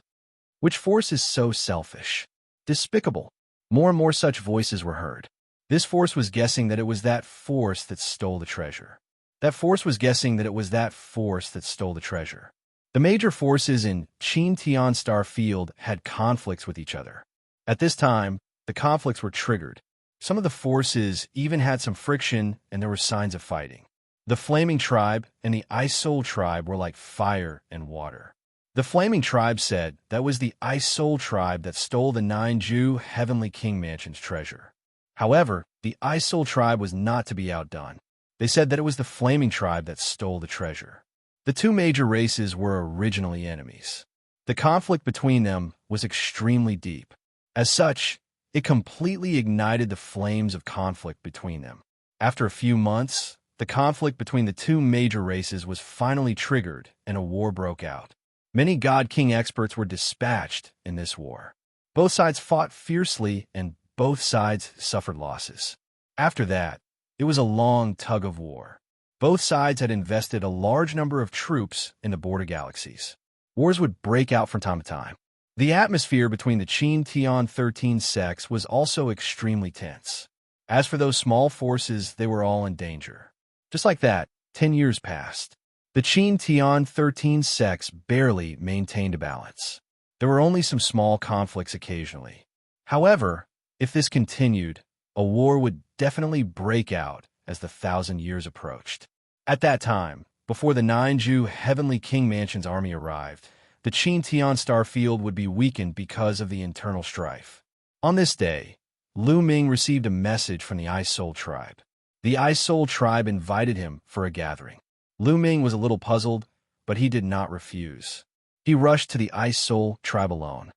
Which force is so selfish? Despicable. More and more such voices were heard. This force was guessing that it was that force that stole the treasure. That force was guessing that it was that force that stole the treasure. The major forces in Qintian Starfield had conflicts with each other. At this time, the conflicts were triggered. Some of the forces even had some friction and there were signs of fighting. The Flaming Tribe and the Ice Soul Tribe were like fire and water. The Flaming Tribe said that was the Ice Soul Tribe that stole the 9 Jew heavenly king mansion's treasure. However, the Ice Soul Tribe was not to be outdone. They said that it was the Flaming Tribe that stole the treasure. The two major races were originally enemies. The conflict between them was extremely deep. As such, it completely ignited the flames of conflict between them. After a few months, the conflict between the two major races was finally triggered and a war broke out. Many God King experts were dispatched in this war. Both sides fought fiercely and both sides suffered losses. After that, it was a long tug of war. Both sides had invested a large number of troops in the border galaxies. Wars would break out from time to time. The atmosphere between the Qintian 13 sects was also extremely tense. As for those small forces, they were all in danger. Just like that, 10 years passed. The Qintian 13 sects barely maintained a balance. There were only some small conflicts occasionally. However, if this continued, a war would definitely break out as the 1,000 years approached. At that time, before the 9 Jew heavenly king mansion's army arrived, the Qintian Starfield would be weakened because of the internal strife. On this day, Lu Ming received a message from the Ice Soul Tribe. The Ice Soul Tribe invited him for a gathering. Lu Ming was a little puzzled, but he did not refuse. He rushed to the Ice Soul Tribe alone.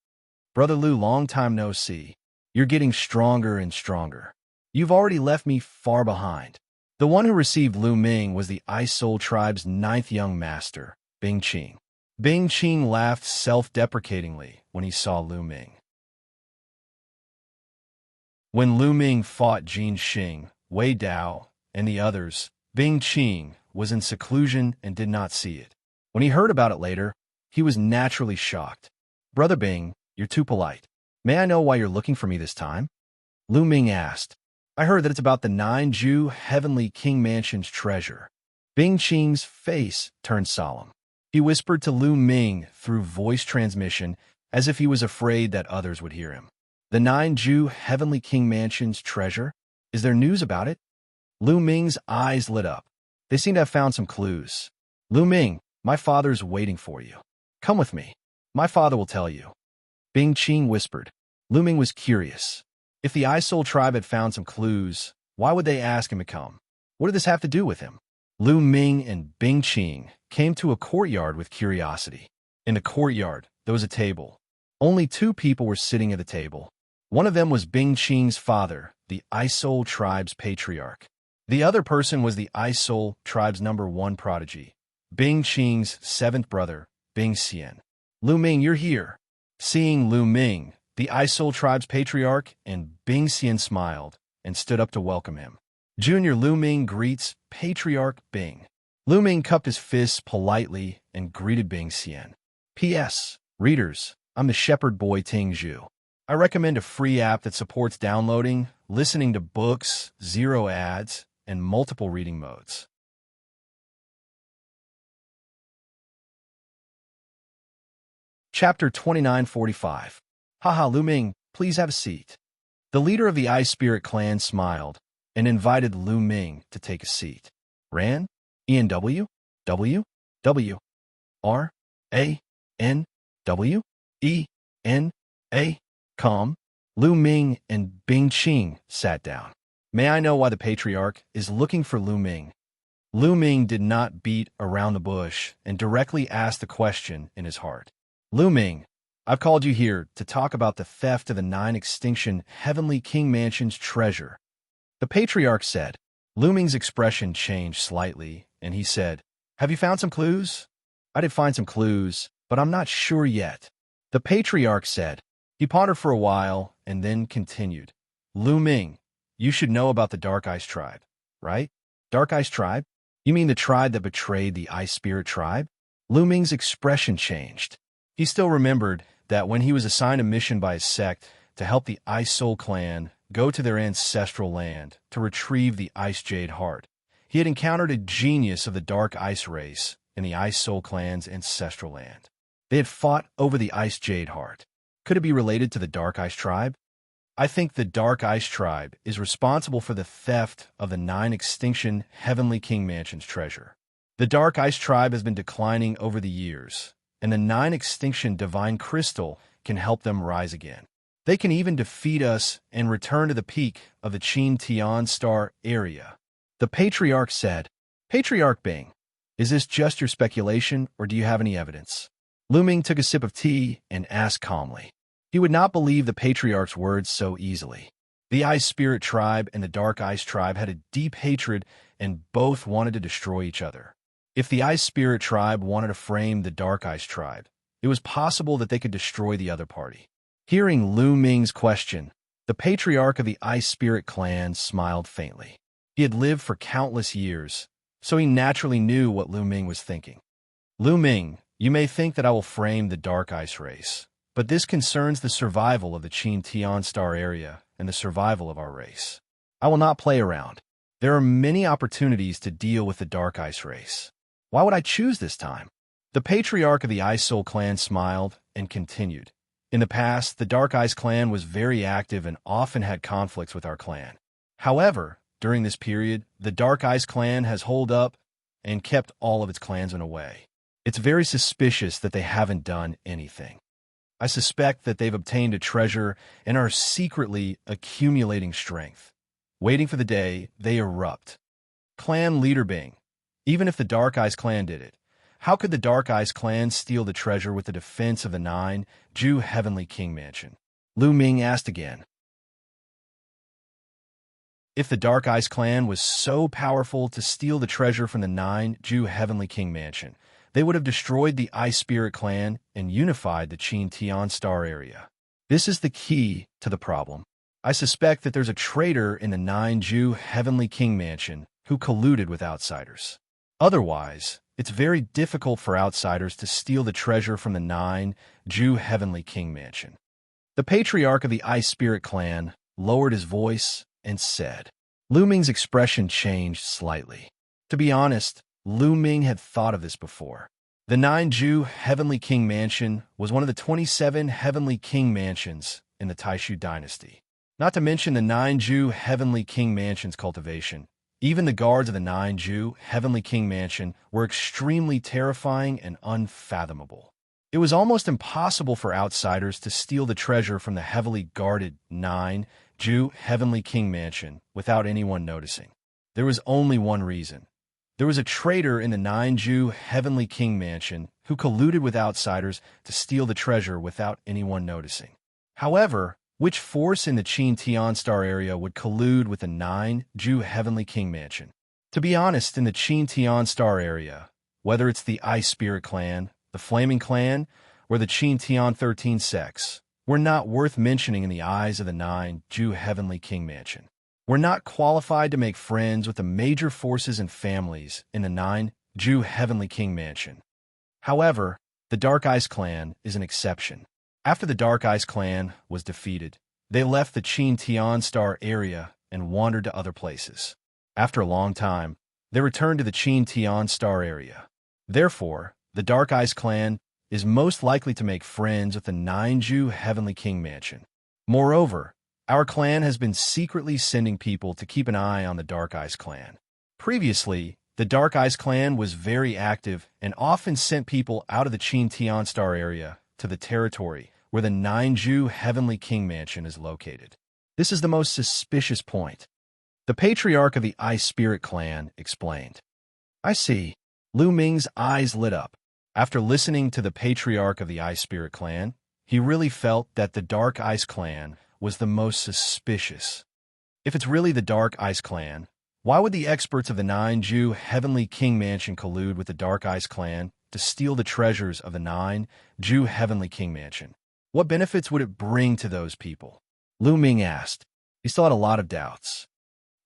Brother Lu, long time no see. You're getting stronger and stronger. You've already left me far behind. The one who received Lu Ming was the Ice Soul Tribe's 9th young master, Bing Qing. Bing Qing laughed self-deprecatingly when he saw Lu Ming. When Lu Ming fought Jin Xing, Wei Dao, and the others, Bing Qing was in seclusion and did not see it. When he heard about it later, he was naturally shocked. Brother Bing, you're too polite. May I know why you're looking for me this time? Lu Ming asked. I heard that it's about the 9 Jew heavenly king mansion's treasure. Bing Qing's face turned solemn. He whispered to Lu Ming through voice transmission as if he was afraid that others would hear him. The 9 Jew heavenly king mansion's treasure? Is there news about it? Lu Ming's eyes lit up. They seemed to have found some clues. Lu Ming, my father's waiting for you. Come with me. My father will tell you. Bing Qing whispered. Lu Ming was curious. If the Ice Soul Tribe had found some clues, why would they ask him to come? What did this have to do with him? Lu Ming and Bing Qing came to a courtyard with curiosity. In the courtyard, there was a table. Only 2 people were sitting at the table. One of them was Bing Qing's father, the Ice Soul Tribe's patriarch. The other person was the Ice Soul Tribe's #1 prodigy, Bing Qing's 7th brother, Bing Xian. Lu Ming, you're here. Seeing Lu Ming, the Ice Soul Tribe's patriarch, and Bing Xian smiled and stood up to welcome him. Junior Lu Ming greets Patriarch Bing. Lu Ming cupped his fists politely and greeted Bing Xian. P.S. Readers, I'm the shepherd boy Ting Zhu. I recommend a free app that supports downloading, listening to books, zero ads, and multiple reading modes. Chapter 2945. Haha, Lu Ming, please have a seat. The leader of the Ice Spirit clan smiled and invited Lu Ming to take a seat. Ran? E-N-W? W? W? R? A? N? W? E? N? A? Calm? Lu Ming and Bing Qing sat down. May I know why the patriarch is looking for Lu Ming? Lu Ming did not beat around the bush and directly asked the question in his heart. Lu Ming, I've called you here to talk about the theft of the 9 extinction Heavenly King Mansion's treasure. The patriarch said. Lu Ming's expression changed slightly, and he said, Have you found some clues? I did find some clues, but I'm not sure yet. The patriarch said. He pondered for a while and then continued. Lu Ming, you should know about the Dark Ice Tribe, right? Dark Ice Tribe? You mean the tribe that betrayed the Ice Spirit Tribe? Lu Ming's expression changed. He still remembered that when he was assigned a mission by his sect to help the Ice Soul clan go to their ancestral land to retrieve the Ice Jade Heart, he had encountered a genius of the Dark Ice race in the Ice Soul clan's ancestral land. They had fought over the Ice Jade Heart. Could it be related to the Dark Ice Tribe? I think the Dark Ice Tribe is responsible for the theft of the 9 extinction Heavenly King Mansion's treasure. The Dark Ice Tribe has been declining over the years, and the 9 extinction Divine Crystal can help them rise again. They can even defeat us and return to the peak of the Qin Tian Star area. The Patriarch said, Patriarch Bing, is this just your speculation or do you have any evidence? Lu Ming took a sip of tea and asked calmly. He would not believe the Patriarch's words so easily. The Ice Spirit Tribe and the Dark Ice Tribe had a deep hatred and both wanted to destroy each other. If the Ice Spirit Tribe wanted to frame the Dark Ice Tribe, it was possible that they could destroy the other party. Hearing Lu Ming's question, the Patriarch of the Ice Spirit clan smiled faintly. He had lived for countless years, so he naturally knew what Lu Ming was thinking. Lu Ming, you may think that I will frame the Dark Ice race, but this concerns the survival of the Qin Tian Star area and the survival of our race. I will not play around. There are many opportunities to deal with the Dark Ice race. Why would I choose this time? The Patriarch of the Ice Soul clan smiled and continued. In the past, the Dark Ice clan was very active and often had conflicts with our clan. However, during this period, the Dark Ice clan has holed up and kept all of its clansmen away. It's very suspicious that they haven't done anything. I suspect that they've obtained a treasure and are secretly accumulating strength, waiting for the day they erupt. Clan Leader Bing, even if the Dark Ice clan did it, how could the Dark Ice clan steal the treasure with the defense of the 9 Ju Heavenly King Mansion? Lu Ming asked again. If the Dark Ice clan was so powerful to steal the treasure from the 9 Ju Heavenly King Mansion, they would have destroyed the Ice Spirit clan and unified the Qin Tian Star area. This is the key to the problem. I suspect that there's a traitor in the 9 Ju Heavenly King Mansion who colluded with outsiders. Otherwise, it's very difficult for outsiders to steal the treasure from the 9 Ju Heavenly King Mansion. The Patriarch of the Ice Spirit clan lowered his voice and said. Lu Ming's expression changed slightly. To be honest, Lu Ming had thought of this before. The 9 Ju Heavenly King Mansion was one of the 27 Heavenly King Mansions in the Taishu dynasty. Not to mention the 9 Ju Heavenly King Mansion's cultivation. Even the guards of the 9 Ju Heavenly King Mansion were extremely terrifying and unfathomable. It was almost impossible for outsiders to steal the treasure from the heavily guarded 9 Ju Heavenly King Mansion without anyone noticing. There was only one reason. There was a traitor in the 9 Ju Heavenly King Mansion who colluded with outsiders to steal the treasure without anyone noticing. However, which force in the Qin Tian Star area would collude with the 9 Ju Heavenly King Mansion? To be honest, in the Qin Tian Star area, whether it's the Ice Spirit clan, the Flaming clan, where the Qin Tian 13 sects were not worth mentioning in the eyes of the 9 Ju Heavenly King Mansion. We're not qualified to make friends with the major forces and families in the 9 Ju Heavenly King Mansion. However, the Dark Ice Clan is an exception. After the Dark Ice Clan was defeated, they left the Qin Tian Star area and wandered to other places. After a long time, they returned to the Qin Tian Star area. Therefore, the Dark Ice Clan is most likely to make friends with the 9 Ju Heavenly King Mansion. Moreover, our clan has been secretly sending people to keep an eye on the Dark Ice Clan. Previously, the Dark Ice Clan was very active and often sent people out of the Qin Tian Star area to the territory where the 9 Ju Heavenly King Mansion is located. This is the most suspicious point. The Patriarch of the Ice Spirit Clan explained. I see. Lu Ming's eyes lit up. After listening to the Patriarch of the Ice Spirit Clan, he really felt that the Dark Ice Clan was the most suspicious. If it's really the Dark Ice Clan, why would the experts of the 9 Ju Heavenly King Mansion collude with the Dark Ice Clan to steal the treasures of the 9 Ju Heavenly King Mansion? What benefits would it bring to those people? Lu Ming asked. He still had a lot of doubts.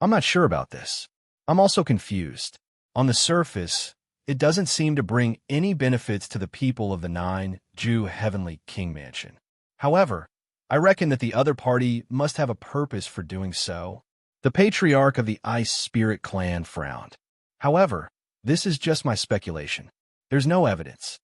I'm not sure about this. I'm also confused. On the surface, it doesn't seem to bring any benefits to the people of the 9 Ju Heavenly King Mansion. However, I reckon that the other party must have a purpose for doing so. The Patriarch of the Ice Spirit Clan frowned. However, this is just my speculation. There's no evidence.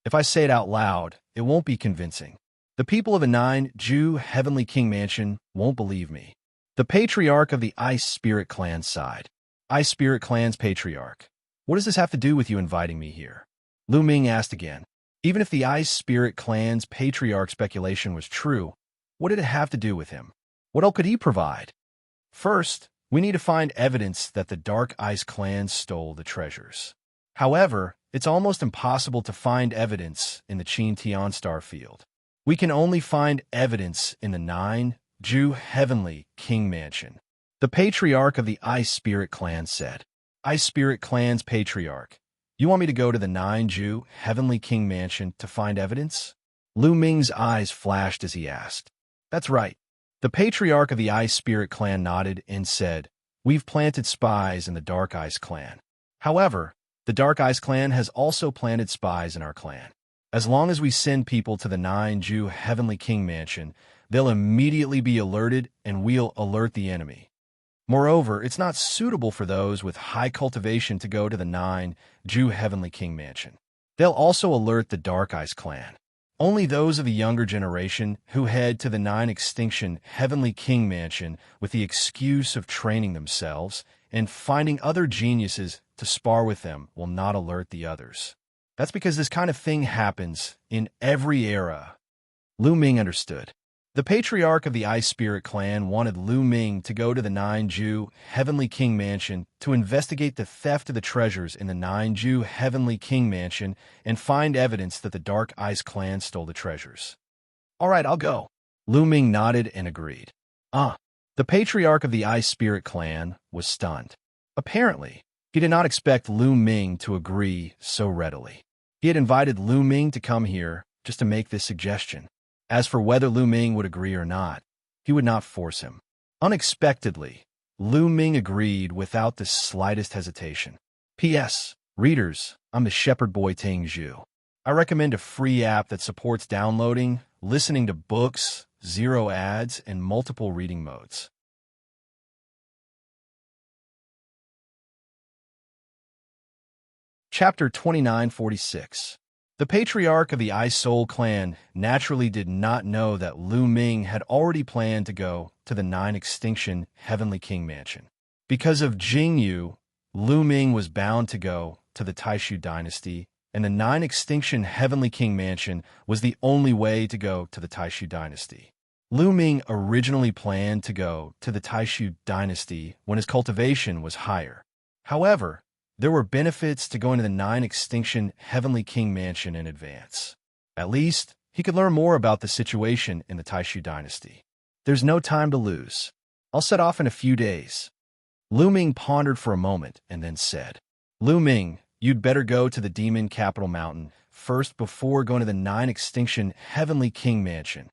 If I say it out loud, it won't be convincing. The people of the 9 Ju Heavenly King Mansion won't believe me. The Patriarch of the Ice Spirit Clan sighed. Ice Spirit Clan's Patriarch. What does this have to do with you inviting me here? Lu Ming asked again. Even if the Ice Spirit Clan's Patriarch speculation was true, what did it have to do with him? What else could he provide? First, we need to find evidence that the Dark Ice Clan stole the treasures. However, it's almost impossible to find evidence in the Qin Tian Star field. We can only find evidence in the 9 Ju Heavenly King Mansion. The Patriarch of the Ice Spirit Clan said. Ice Spirit Clan's Patriarch. You want me to go to the 9 Ju Heavenly King Mansion to find evidence? Lu Ming's eyes flashed as he asked. That's right. The Patriarch of the Ice Spirit Clan nodded and said, We've planted spies in the Dark Ice Clan. However, the Dark Ice Clan has also planted spies in our clan. As long as we send people to the 9 Ju Heavenly King Mansion, they'll immediately be alerted and we'll alert the enemy. Moreover, it's not suitable for those with high cultivation to go to the 9 Ju Heavenly King Mansion. They'll also alert the Dark Ice Clan. Only those of the younger generation who head to the 9 Extinction Heavenly King Mansion with the excuse of training themselves and finding other geniuses to spar with them will not alert the others. That's because this kind of thing happens in every era. Lu Ming understood. The Patriarch of the Ice Spirit Clan wanted Lu Ming to go to the 9 Ju Heavenly King Mansion to investigate the theft of the treasures in the 9 Ju Heavenly King Mansion and find evidence that the Dark Ice Clan stole the treasures. All right, I'll go. Lu Ming nodded and agreed. The Patriarch of the Ice Spirit Clan was stunned. Apparently, he did not expect Lu Ming to agree so readily. He had invited Lu Ming to come here just to make this suggestion. As for whether Lu Ming would agree or not, he would not force him. Unexpectedly, Lu Ming agreed without the slightest hesitation. P.S. Readers, I'm the Shepherd Boy Ting Zhu. I recommend a free app that supports downloading, listening to books, 0 ads, and multiple reading modes. Chapter 2946. The Patriarch of the Ice Soul Clan naturally did not know that Lu Ming had already planned to go to the 9 Extinction Heavenly King Mansion. Because of Jingyu, Lu Ming was bound to go to the Taishu Dynasty, and the 9 Extinction Heavenly King Mansion was the only way to go to the Taishu Dynasty. Lu Ming originally planned to go to the Taishu Dynasty when his cultivation was higher. However, there were benefits to going to the 9 Extinction Heavenly King Mansion in advance. At least, he could learn more about the situation in the Taishu Dynasty. There's no time to lose. I'll set off in a few days. Lu Ming pondered for a moment and then said, Lu Ming, You'd better go to the demon capital mountain first before going to the 9 Extinction Heavenly King Mansion.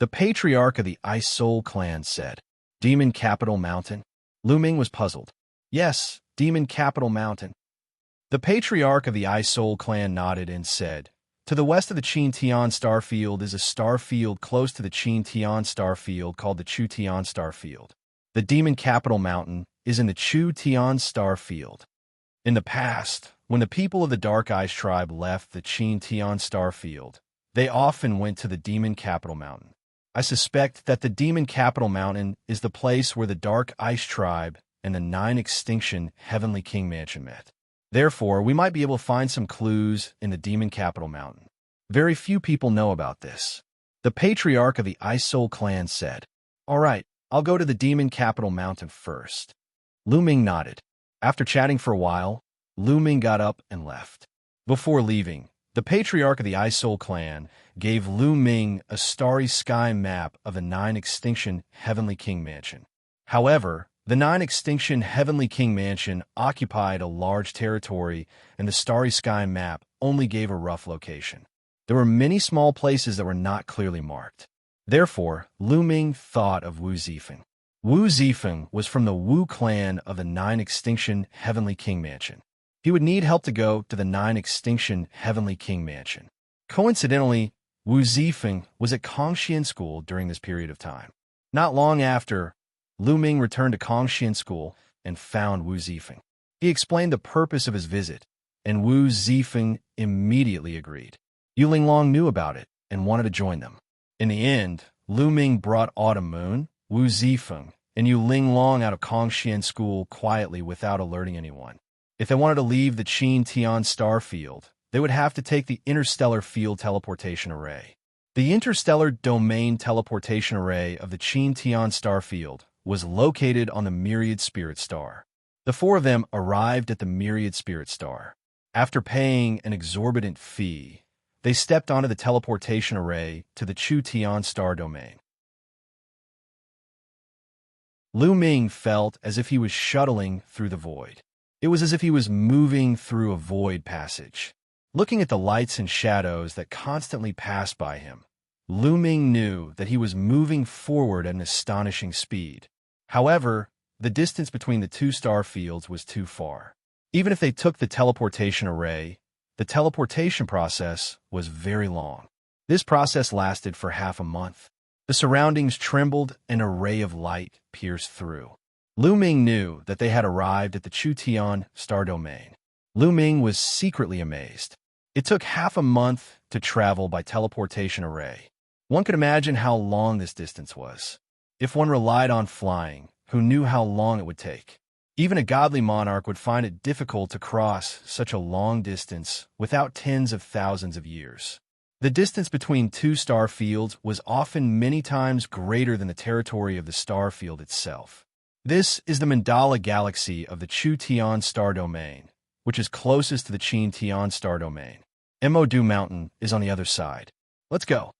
The patriarch of the Ice Soul clan said. Demon Capital Mountain? Lu Ming was puzzled. Yes, Demon Capital Mountain. The patriarch of the Ice Soul clan nodded and said, to the west of the Qin Tian star field is a star field close to the Qin Tian star field called the Chu Tian star field. The Demon Capital Mountain is in the Chu Tian star field. In the past, when the people of the Dark Ice tribe left the Qin Tian star field, they often went to the Demon Capital Mountain. I suspect that the Demon Capital Mountain is the place where the Dark Ice tribe and the 9 Extinction Heavenly King Mansion met. Therefore, we might be able to find some clues in the Demon Capital Mountain. Very few people know about this. The patriarch of the Ice Soul clan said, all right, I'll go to the Demon Capital Mountain first. Lu Ming nodded. After chatting for a while, Lu Ming got up and left. Before leaving, the patriarch of the Ice Soul clan gave Lu Ming a starry sky map of the 9 Extinction Heavenly King Mansion. However, the 9 Extinction Heavenly King Mansion occupied a large territory, and the starry sky map only gave a rough location. There were many small places that were not clearly marked. Therefore, Lu Ming thought of Wu Zifeng. Wu Zifeng was from the Wu clan of the 9 Extinction Heavenly King Mansion. He would need help to go to the 9 Extinction Heavenly King Mansion. Coincidentally, Wu Zifeng was at Kongxian School during this period of time. Not long after, Lu Ming returned to Kongxian School and found Wu Zifeng. He explained the purpose of his visit, and Wu Zifeng immediately agreed. Yu Linglong knew about it and wanted to join them. In the end, Lu Ming brought Autumn Moon, Wu Zifeng, and Yu Linglong out of Kongxian School quietly without alerting anyone. If they wanted to leave the Qin Tian star field, they would have to take the Interstellar Field Teleportation Array. The Interstellar Domain Teleportation Array of the Qin Tian star field was located on the Myriad Spirit Star. The four of them arrived at the Myriad Spirit Star. After paying an exorbitant fee, they stepped onto the teleportation array to the Chu Tian star domain. Lu Ming felt as if he was shuttling through the void. It was as if he was moving through a void passage. Looking at the lights and shadows that constantly passed by him, Lu Ming knew that he was moving forward at an astonishing speed. However, the distance between the two star fields was too far. Even if they took the teleportation array, the teleportation process was very long. This process lasted for half a month. The surroundings trembled and a ray of light pierced through. Lu Ming knew that they had arrived at the Chu Tian star domain. Lu Ming was secretly amazed. It took half a month to travel by teleportation array. One could imagine how long this distance was. If one relied on flying, who knew how long it would take? Even a godly monarch would find it difficult to cross such a long distance without tens of thousands of years. The distance between two star fields was often many times greater than the territory of the star field itself. This is the Mandala galaxy of the Chu Tian star domain, which is closest to the Qin Tian star domain. Modu Mountain is on the other side. Let's go.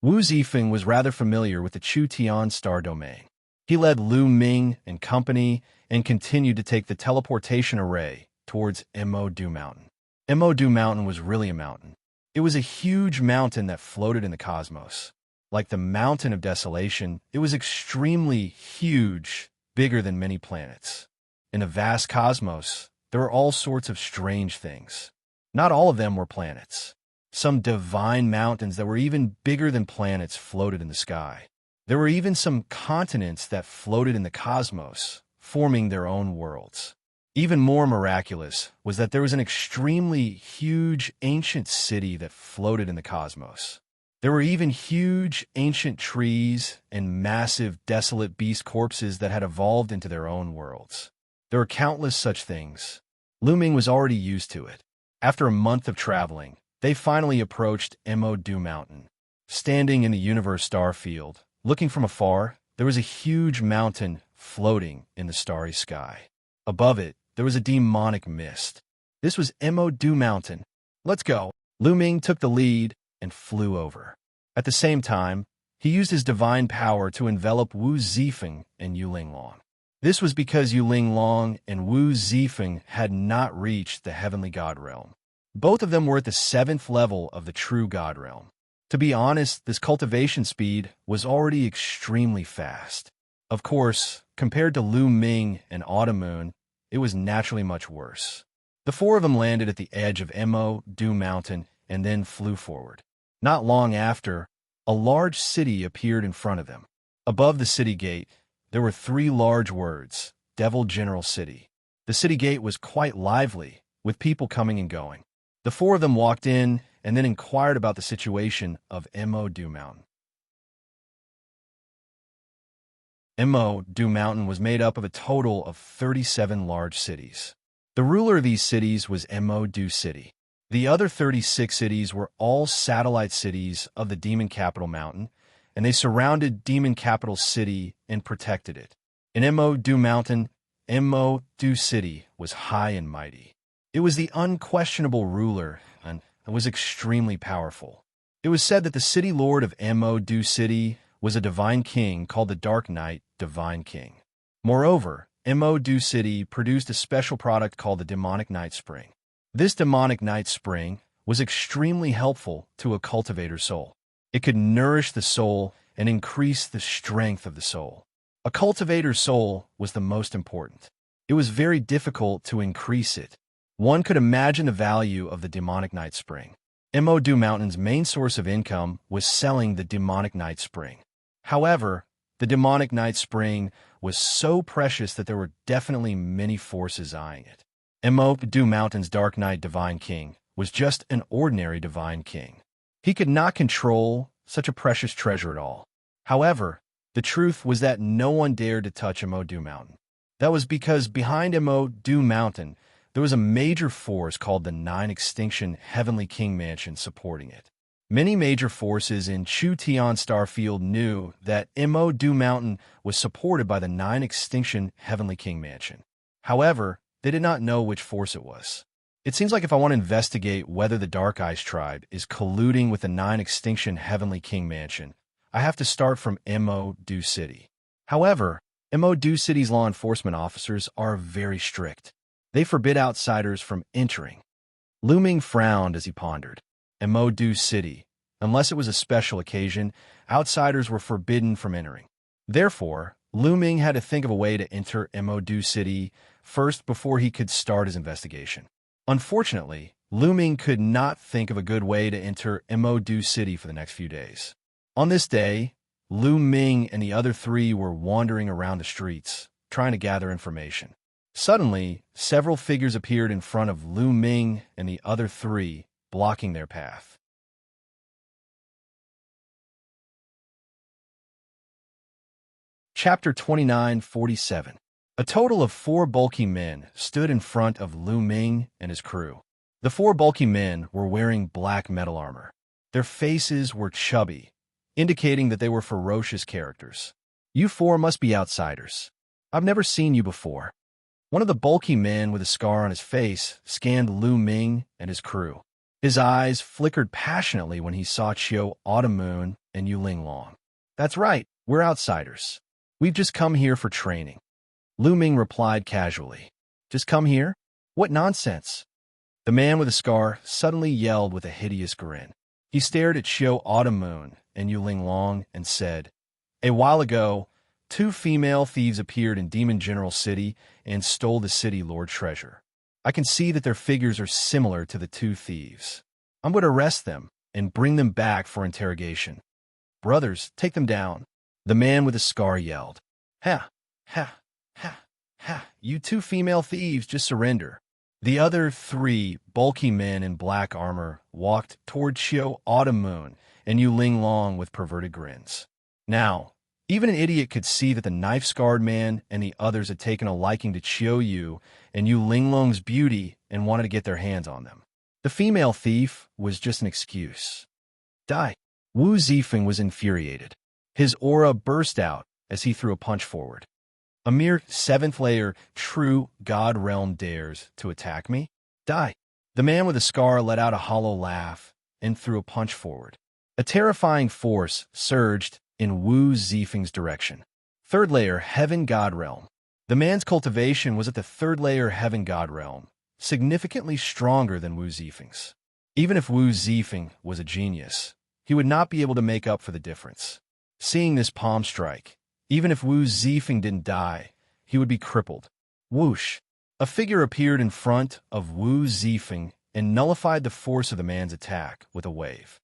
Wu Zifeng was rather familiar with the Chu Tian star domain. He led Lu Ming and company and continued to take the teleportation array towards Modu Mountain. Modu Mountain was really a mountain. It was a huge mountain that floated in the cosmos. Like the Mountain of Desolation, it was extremely huge, bigger than many planets. In the vast cosmos, there were all sorts of strange things. Not all of them were planets. Some divine mountains that were even bigger than planets floated in the sky. There were even some continents that floated in the cosmos, forming their own worlds. Even more miraculous was that there was an extremely huge ancient city that floated in the cosmos. There were even huge ancient trees and massive desolate beast corpses that had evolved into their own worlds. There were countless such things. Lu Ming was already used to it. After a month of traveling, they finally approached Modu Mountain. Standing in the universe star field, looking from afar, there was a huge mountain floating in the starry sky. Above it, there was a demonic mist. This was Modu Mountain. Let's go. Lu Ming took the lead and flew over. At the same time, he used his divine power to envelop Wu Zifeng and Yu Linglong. This was because Yuling Long and Wu Zifeng had not reached the heavenly god realm. Both of them were at the 7th level of the true god realm. To be honest, this cultivation speed was already extremely fast. Of course, compared to Lu Ming and Autumn Moon, it was naturally much worse. The four of them landed at the edge of Mo Du Mountain and then flew forward. Not long after, a large city appeared in front of them. Above the city gate, there were 3 large words, Devil General City. The city gate was quite lively, with people coming and going. The four of them walked in and then inquired about the situation of Mo Du Mountain. Mo Du Mountain was made up of a total of 37 large cities. The ruler of these cities was Mo Du City. The other 36 cities were all satellite cities of the Demon Capital Mountain, and they surrounded Demon Capital City and protected it. In Mo Du Mountain, Mo Du City was high and mighty. It was the unquestionable ruler and was extremely powerful. It was said that the city lord of Mo Du City was a divine king called the Dark Knight Divine King. Moreover, Mo Du City produced a special product called the Demonic Night Spring. This Demonic Night Spring was extremely helpful to a cultivator's soul. It could nourish the soul and increase the strength of the soul. A cultivator's soul was the most important. It was very difficult to increase it. One could imagine the value of the Demonic Night Spring. Mo Du Mountain's main source of income was selling the Demonic Night Spring. However, the Demonic Night Spring was so precious that there were definitely many forces eyeing it. Mo Du Mountain's Dark Knight Divine King was just an ordinary Divine King. He could not control such a precious treasure at all. However, the truth was that no one dared to touch Mo Du Mountain. That was because behind Mo Du Mountain, there was a major force called the 9 Extinction Heavenly King Mansion supporting it. Many major forces in Chu Tian Starfield knew that Mo Du Mountain was supported by the 9 Extinction Heavenly King Mansion. However, they did not know which force it was. It seems like if I want to investigate whether the Dark Eyes tribe is colluding with the 9 Extinction Heavenly King Mansion, I have to start from Mo Du City. However, Mo Du City's law enforcement officers are very strict. They forbid outsiders from entering. Lu Ming frowned as he pondered. Mo Du City, unless it was a special occasion, outsiders were forbidden from entering. Therefore, Lu Ming had to think of a way to enter Mo Du City first before he could start his investigation. Unfortunately, Lu Ming could not think of a good way to enter Mo Du City for the next few days. On this day, Lu Ming and the other 3 were wandering around the streets, trying to gather information. Suddenly, several figures appeared in front of Lu Ming and the other 3, blocking their path. Chapter 2947. A total of 4 bulky men stood in front of Lu Ming and his crew. The 4 bulky men were wearing black metal armor. Their faces were chubby, indicating that they were ferocious characters. "You 4 must be outsiders. I've never seen you before." One of the bulky men with a scar on his face scanned Lu Ming and his crew. His eyes flickered passionately when he saw Chiu, Autumn Moon, and Yuling Long. "That's right, we're outsiders. We've just come here for training." Lu Ming replied casually. "Just come here? What nonsense." The man with the scar suddenly yelled with a hideous grin. He stared at Chiu, Autumn Moon, and Yuling Long and said, "A while ago, 2 female thieves appeared in Demon General City and stole the city lord treasure. I can see that their figures are similar to the 2 thieves. I'm going to arrest them and bring them back for interrogation. Brothers, take them down." The man with the scar yelled. "Ha, ha, ha, ha, you 2 female thieves, just surrender." The other 3 bulky men in black armor walked toward Chiu, Autumn Moon, and Yuling Long with perverted grins. Now, even an idiot could see that the knife-scarred man and the others had taken a liking to Chiu Yu and Yuling Long's beauty and wanted to get their hands on them. The female thief was just an excuse. Die. Wu Zifeng was infuriated. His aura burst out as he threw a punch forward. "A mere 7th layer true God realm dares to attack me? Die." The man with the scar let out a hollow laugh and threw a punch forward. A terrifying force surged in Wu Zifeng's direction. 3rd layer Heaven God realm. The man's cultivation was at the third layer heaven god realm, significantly stronger than Wu Zifeng's. Even if Wu Zifeng was a genius, he would not be able to make up for the difference. Seeing this palm strike, even if Wu Zifeng didn't die, he would be crippled. Whoosh! A figure appeared in front of Wu Zifeng and nullified the force of the man's attack with a wave.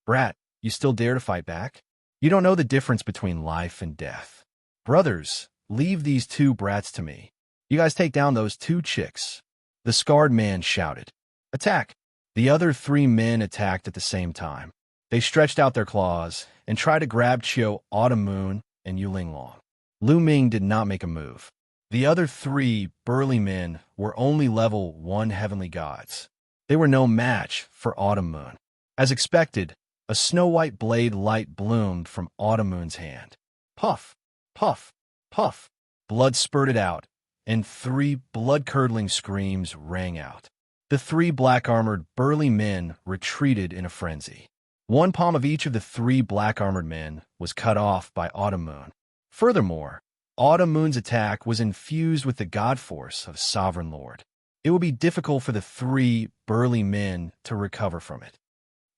Brat, you still dare to fight back? You don't know the difference between life and death. Brothers, leave these two brats to me. You guys take down those two chicks. The scarred man shouted. Attack! The other three men attacked at the same time. They stretched out their claws and tried to grab Qiu, Autumn Moon, and Yuling Long. Lu Ming did not make a move. The other three burly men were only level 1 heavenly gods. They were no match for Autumn Moon. As expected, a snow-white blade light bloomed from Autumn Moon's hand. Puff, puff, puff. Blood spurted out, and 3 blood-curdling screams rang out. The 3 black-armored burly men retreated in a frenzy. One palm of each of the 3 black-armored men was cut off by Autumn Moon. Furthermore, Autumn Moon's attack was infused with the god force of Sovereign Lord. It would be difficult for the 3 burly men to recover from it.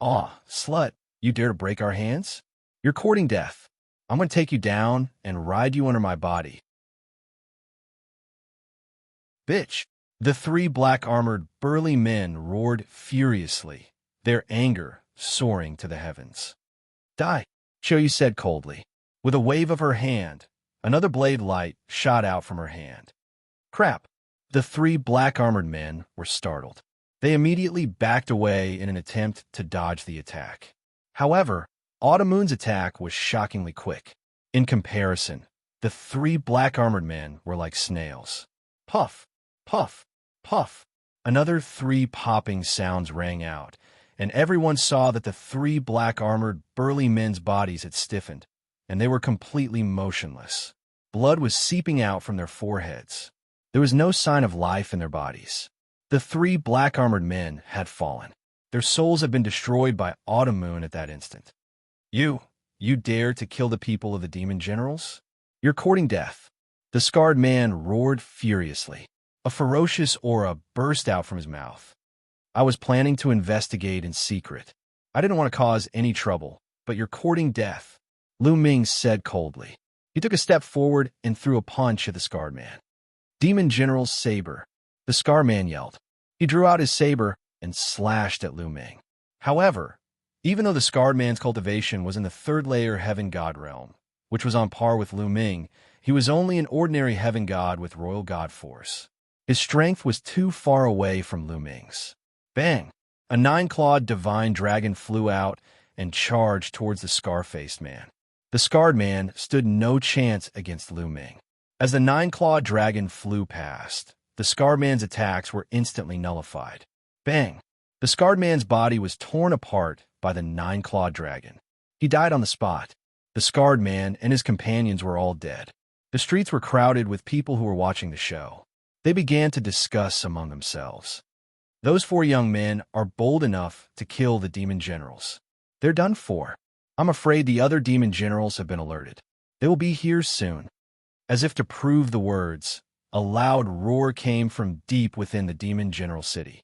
Aw, slut, you dare to break our hands? You're courting death. I'm going to take you down and ride you under my body. Bitch! The 3 black-armored burly men roared furiously, their anger soaring to the heavens. Die, Qiu said coldly. With a wave of her hand, another blade light shot out from her hand. Crap! The 3 black-armored men were startled. They immediately backed away in an attempt to dodge the attack. However, Autumn Moon's attack was shockingly quick. In comparison, the 3 black-armored men were like snails. Puff, puff, puff. Another 3 popping sounds rang out, and everyone saw that the 3 black-armored burly men's bodies had stiffened, and they were completely motionless. Blood was seeping out from their foreheads. There was no sign of life in their bodies. The 3 black-armored men had fallen. Their souls had been destroyed by Autumn Moon at that instant. You dare to kill the people of the demon generals? You're courting death. The scarred man roared furiously. A ferocious aura burst out from his mouth. I was planning to investigate in secret. I didn't want to cause any trouble, but you're courting death, Lu Ming said coldly. He took a step forward and threw a punch at the scarred man. Demon General's saber, the scarred man yelled. He drew out his saber and slashed at Lu Ming. However, even though the scarred man's cultivation was in the 3rd layer heaven god realm, which was on par with Lu Ming, he was only an ordinary heaven god with royal god force. His strength was too far away from Lu Ming's. Bang! A 9-clawed divine dragon flew out and charged towards the scar-faced man. The scarred man stood no chance against Lu Ming. As the 9-clawed dragon flew past, the scarred man's attacks were instantly nullified. Bang! The scarred man's body was torn apart by the 9-clawed dragon. He died on the spot. The scarred man and his companions were all dead. The streets were crowded with people who were watching the show. They began to discuss among themselves. Those 4 young men are bold enough to kill the demon generals. They're done for. I'm afraid the other demon generals have been alerted. They will be here soon. As if to prove the words, a loud roar came from deep within the demon general city.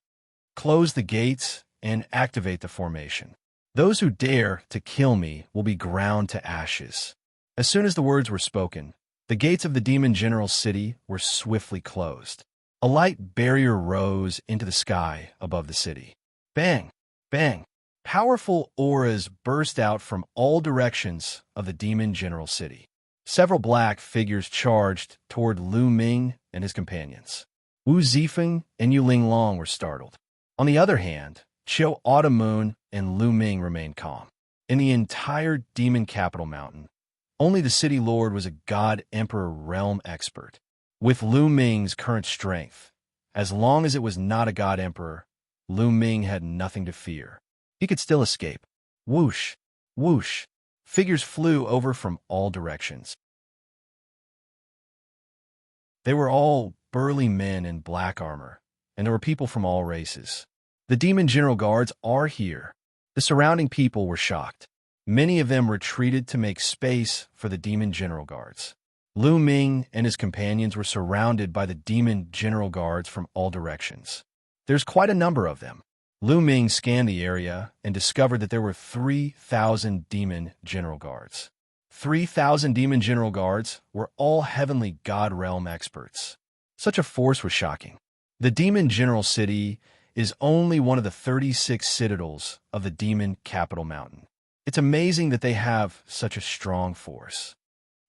Close the gates and activate the formation. Those who dare to kill me will be ground to ashes. As soon as the words were spoken, the gates of the demon general city were swiftly closed. A light barrier rose into the sky above the city. Bang! Bang! Powerful auras burst out from all directions of the demon general city. Several black figures charged toward Lu Ming and his companions. Wu Zifeng and Yuling Long were startled. On the other hand, Qiu, Autumn Moon, and Lu Ming remained calm. In the entire demon capital mountain, only the city lord was a god emperor realm expert. With Lu Ming's current strength, as long as it was not a god emperor, Lu Ming had nothing to fear. He could still escape. Whoosh, whoosh. Figures flew over from all directions. They were all burly men in black armor, and there were people from all races. The demon general guards are here. The surrounding people were shocked. Many of them retreated to make space for the demon general guards. Lu Ming and his companions were surrounded by the demon general guards from all directions. There's quite a number of them. Lu Ming scanned the area and discovered that there were 3,000 demon general guards. 3,000 demon general guards were all heavenly god realm experts. Such a force was shocking. The demon general city is only one of the 36 citadels of the demon capital mountain. It's amazing that they have such a strong force.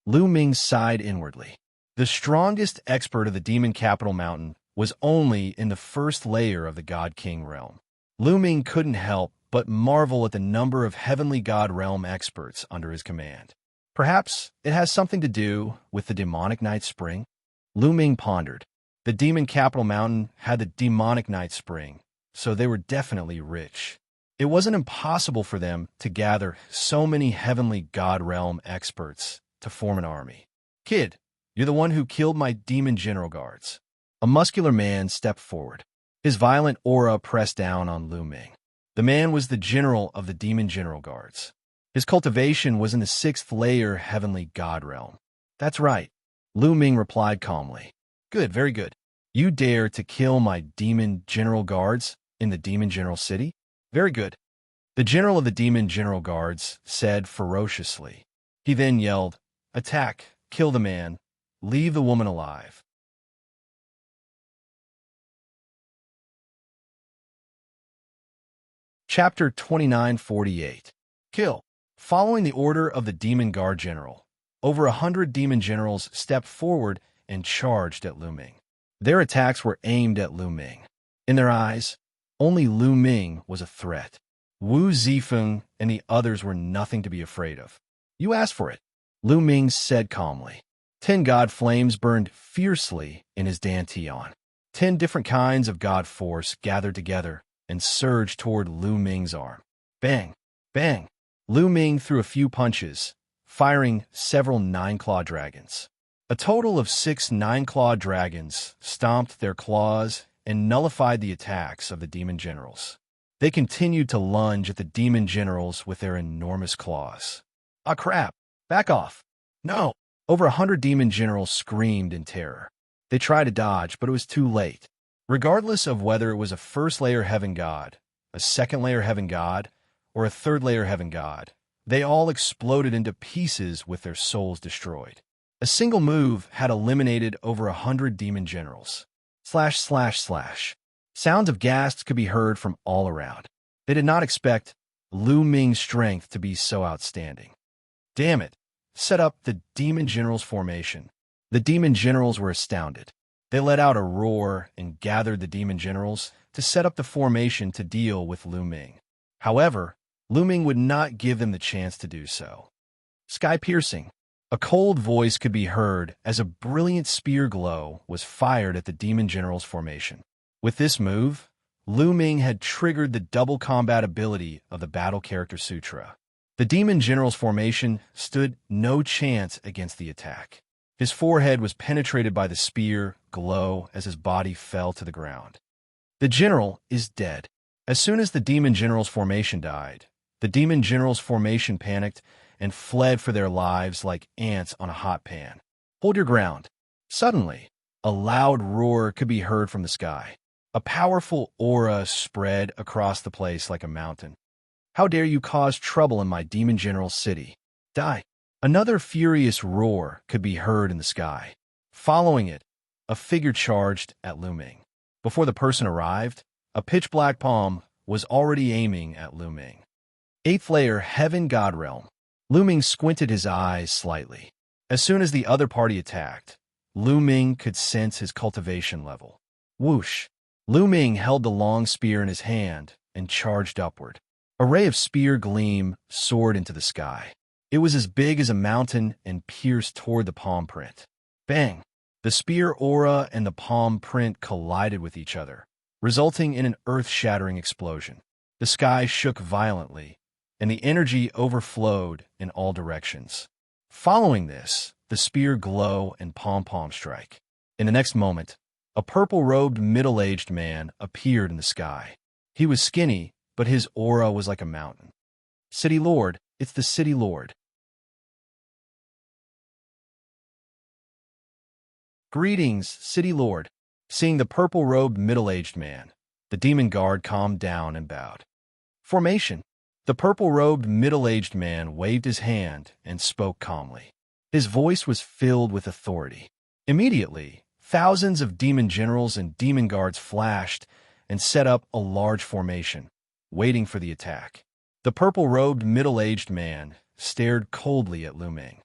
Lu Ming sighed inwardly. The strongest expert of the demon capital mountain was only in the first layer of the God King realm. Lu Ming couldn't help but marvel at the number of heavenly god realm experts under his command. Perhaps it has something to do with the demonic night spring? Lu Ming pondered. The demon capital mountain had the demonic night spring, so they were definitely rich. It wasn't impossible for them to gather so many heavenly god realm experts to form an army. Kid, you're the one who killed my demon general guards. A muscular man stepped forward. His violent aura pressed down on Lu Ming. The man was the general of the demon general guards. His cultivation was in the 6th layer heavenly god realm. That's right, Lu Ming replied calmly. Good, very good. You dare to kill my demon general guards in the demon general city? Very good. The general of the demon general guards said ferociously. He then yelled, Attack, kill the man, leave the woman alive. Chapter 2948. Kill. Following the order of the demon guard general, over 100 demon generals stepped forward and charged at Lu Ming. Their attacks were aimed at Lu Ming. In their eyes, only Lu Ming was a threat. Wu Zifeng and the others were nothing to be afraid of. You asked for it, Lu Ming said calmly. 10 god flames burned fiercely in his dantian. 10 different kinds of god force gathered together and surged toward Lu Ming's arm. Bang! Bang! Lu Ming threw a few punches, firing several 9-claw dragons. A total of 6 9-claw dragons stomped their claws and nullified the attacks of the demon generals. They continued to lunge at the demon generals with their enormous claws. Ah crap! Back off! No! Over 100 demon generals screamed in terror. They tried to dodge, but it was too late. Regardless of whether it was a 1st-layer heaven god, a 2nd-layer heaven god, or a 3rd-layer heaven god, they all exploded into pieces with their souls destroyed. A single move had eliminated over 100 demon generals. Slash, slash, slash. Sounds of gasps could be heard from all around. They did not expect Lu Ming's strength to be so outstanding. Damn it. Set up the demon generals formation. The demon generals were astounded. They let out a roar and gathered the demon generals to set up the formation to deal with Lu Ming. However, Lu Ming would not give them the chance to do so. Sky-piercing. A cold voice could be heard as a brilliant spear glow was fired at the demon generals formation. With this move, Lu Ming had triggered the double combat ability of the Battle Character Sutra. The demon generals formation stood no chance against the attack. His forehead was penetrated by the spear glow as his body fell to the ground. The general is dead. As soon as the demon generals formation died, the demon generals formation panicked and fled for their lives like ants on a hot pan. Hold your ground. Suddenly, a loud roar could be heard from the sky. A powerful aura spread across the place like a mountain. How dare you cause trouble in my demon general city? Die. Another furious roar could be heard in the sky. Following it, a figure charged at Lu Ming. Before the person arrived, a pitch-black palm was already aiming at Lu Ming. 8th layer Heaven God Realm. Lu Ming squinted his eyes slightly. As soon as the other party attacked, Lu Ming could sense his cultivation level. Whoosh! Lu Ming held the long spear in his hand and charged upward. A ray of spear gleam soared into the sky. It was as big as a mountain and pierced toward the palm print. Bang! The spear aura and the palm print collided with each other, resulting in an earth-shattering explosion. The sky shook violently, and the energy overflowed in all directions. Following this, the spear glow and pom-pom strike. In the next moment, a purple-robed middle-aged man appeared in the sky. He was skinny, but his aura was like a mountain. City Lord, it's the City Lord. Greetings, City Lord. Seeing the purple-robed middle-aged man, the demon guard calmed down and bowed. Formation. The purple-robed middle-aged man waved his hand and spoke calmly. His voice was filled with authority. Immediately, thousands of demon generals and demon guards flashed and set up a large formation, waiting for the attack. The purple-robed middle-aged man stared coldly at Lu Ming.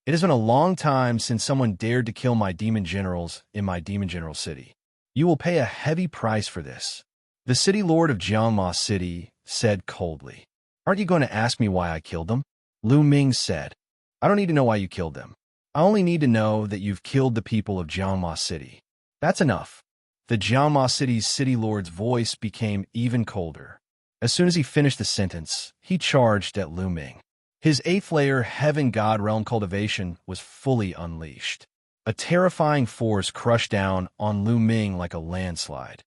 It has been a long time since someone dared to kill my demon generals in my demon general city. You will pay a heavy price for this. The city lord of Xianxia City said coldly. Aren't you going to ask me why I killed them? Lu Ming said. I don't need to know why you killed them. I only need to know that you've killed the people of Xianxia City. That's enough. The Xianxia City's city lord's voice became even colder. As soon as he finished the sentence, he charged at Lu Ming. His 8th-layer Heaven God Realm cultivation was fully unleashed. A terrifying force crushed down on Lu Ming like a landslide.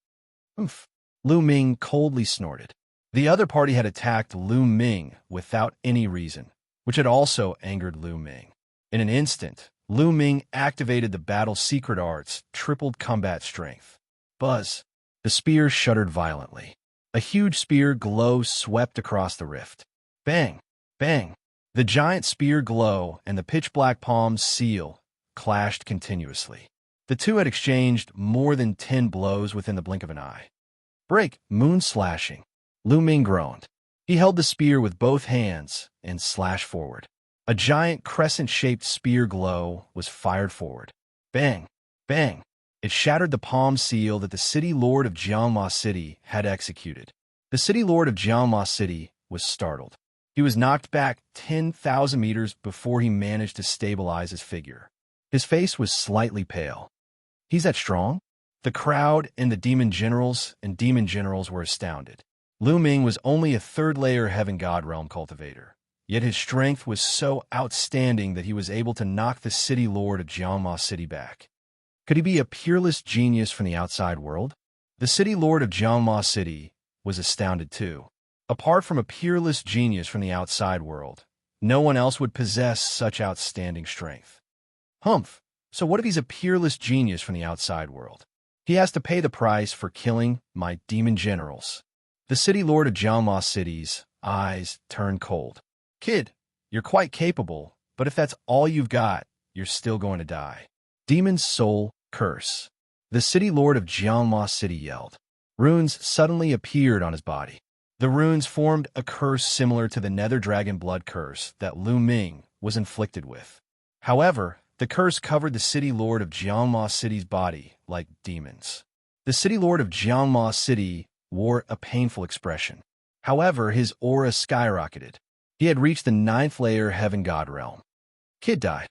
Oof. Lu Ming coldly snorted. The other party had attacked Lu Ming without any reason, which had also angered Lu Ming. In an instant, Lu Ming activated the battle's secret arts, tripled combat strength. Buzz. The spear shuddered violently. A huge spear glow swept across the rift. Bang! Bang! The giant spear glow and the pitch-black palm's seal clashed continuously. The two had exchanged more than 10 blows within the blink of an eye. Break! Moon slashing. Lu Ming groaned. He held the spear with both hands and slashed forward. A giant crescent-shaped spear glow was fired forward. Bang! Bang! It shattered the palm seal that the city lord of Xianxia City had executed. The city lord of Xianxia City was startled. He was knocked back 10,000 meters before he managed to stabilize his figure. His face was slightly pale. He's that strong? The crowd and the demon generals were astounded. Lu Ming was only a 3rd-layer Heaven God Realm cultivator, yet his strength was so outstanding that he was able to knock the city lord of Xianxia City back. Could he be a peerless genius from the outside world? The city lord of Xianxia City was astounded too. Apart from a peerless genius from the outside world, no one else would possess such outstanding strength. Humph! So what if he's a peerless genius from the outside world? He has to pay the price for killing my demon generals. The city lord of Xianxia City's eyes turned cold. Kid, you're quite capable, but if that's all you've got, you're still going to die. Demon's soul curse. The city lord of Xianxia City yelled. Runes suddenly appeared on his body. The runes formed a curse similar to the Nether Dragon blood curse that Lu Ming was inflicted with. However, the curse covered the city lord of Xianxia City's body like demons. The city lord of Xianxia City wore a painful expression. However, his aura skyrocketed. He had reached the 9th-layer Heaven God Realm. Kid died.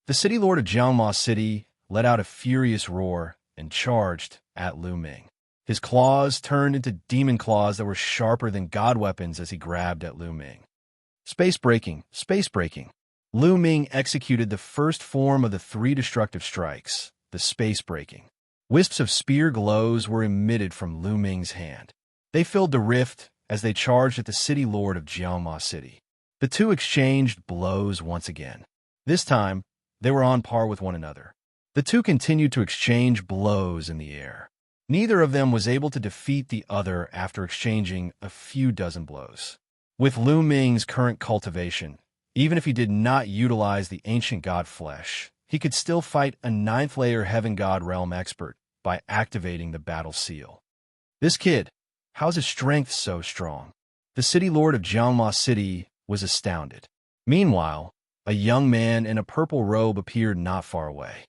The city lord of Xianxia City let out a furious roar and charged at Lu Ming. His claws turned into demon claws that were sharper than god weapons as he grabbed at Lu Ming. Space breaking, space breaking. Lu Ming executed the first form of the 3 destructive strikes, the space breaking. Wisps of spear glows were emitted from Lu Ming's hand. They filled the rift as they charged at the city lord of Xianxia City. The two exchanged blows once again. This time, they were on par with one another. The two continued to exchange blows in the air. Neither of them was able to defeat the other after exchanging a few dozen blows. With Lu Ming's current cultivation, even if he did not utilize the ancient god flesh, he could still fight a 9th-layer Heaven God Realm expert by activating the battle seal. This kid, how's his strength so strong? The city lord of Xianxia City was astounded. Meanwhile, a young man in a purple robe appeared not far away.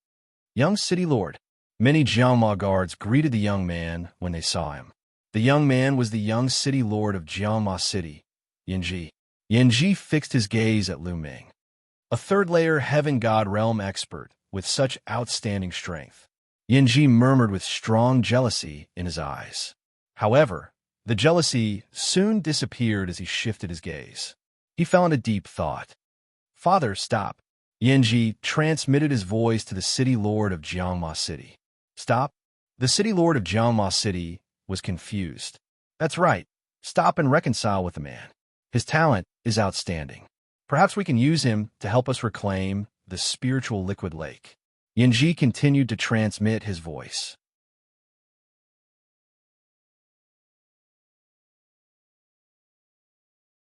Young city lord. Many Xianxia guards greeted the young man when they saw him. The young man was the young city lord of Xianxia City, Yanji. Yanji fixed his gaze at Lu Ming. A 3rd-layer Heaven God Realm expert with such outstanding strength. Yanji murmured with strong jealousy in his eyes. However, the jealousy soon disappeared as he shifted his gaze. He fell into deep thought. Father, stop. Yanji transmitted his voice to the city lord of Xianxia City. Stop? The city lord of Xianxia City was confused. That's right. Stop and reconcile with the man. His talent is outstanding. Perhaps we can use him to help us reclaim the spiritual liquid lake. Yanji continued to transmit his voice.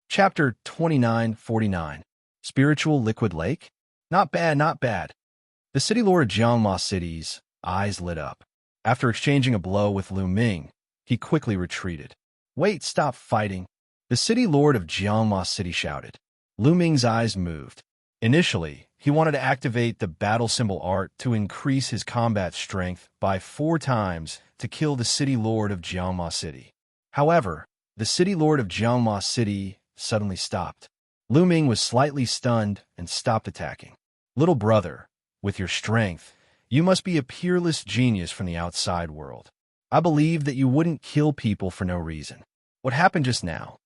Chapter 2949. Spiritual Liquid Lake? Not bad, not bad. The city lord of Jiangma City's eyes lit up. After exchanging a blow with Lu Ming, he quickly retreated. Wait, stop fighting. The city lord of Jiangma City shouted. Lu Ming's eyes moved. Initially, he wanted to activate the battle symbol art to increase his combat strength by 4 times to kill the city lord of Jiangma City. However, the city lord of Jiangma City suddenly stopped. Lu Ming was slightly stunned and stopped attacking. Little brother, with your strength, you must be a peerless genius from the outside world. I believe that you wouldn't kill people for no reason. What happened just now?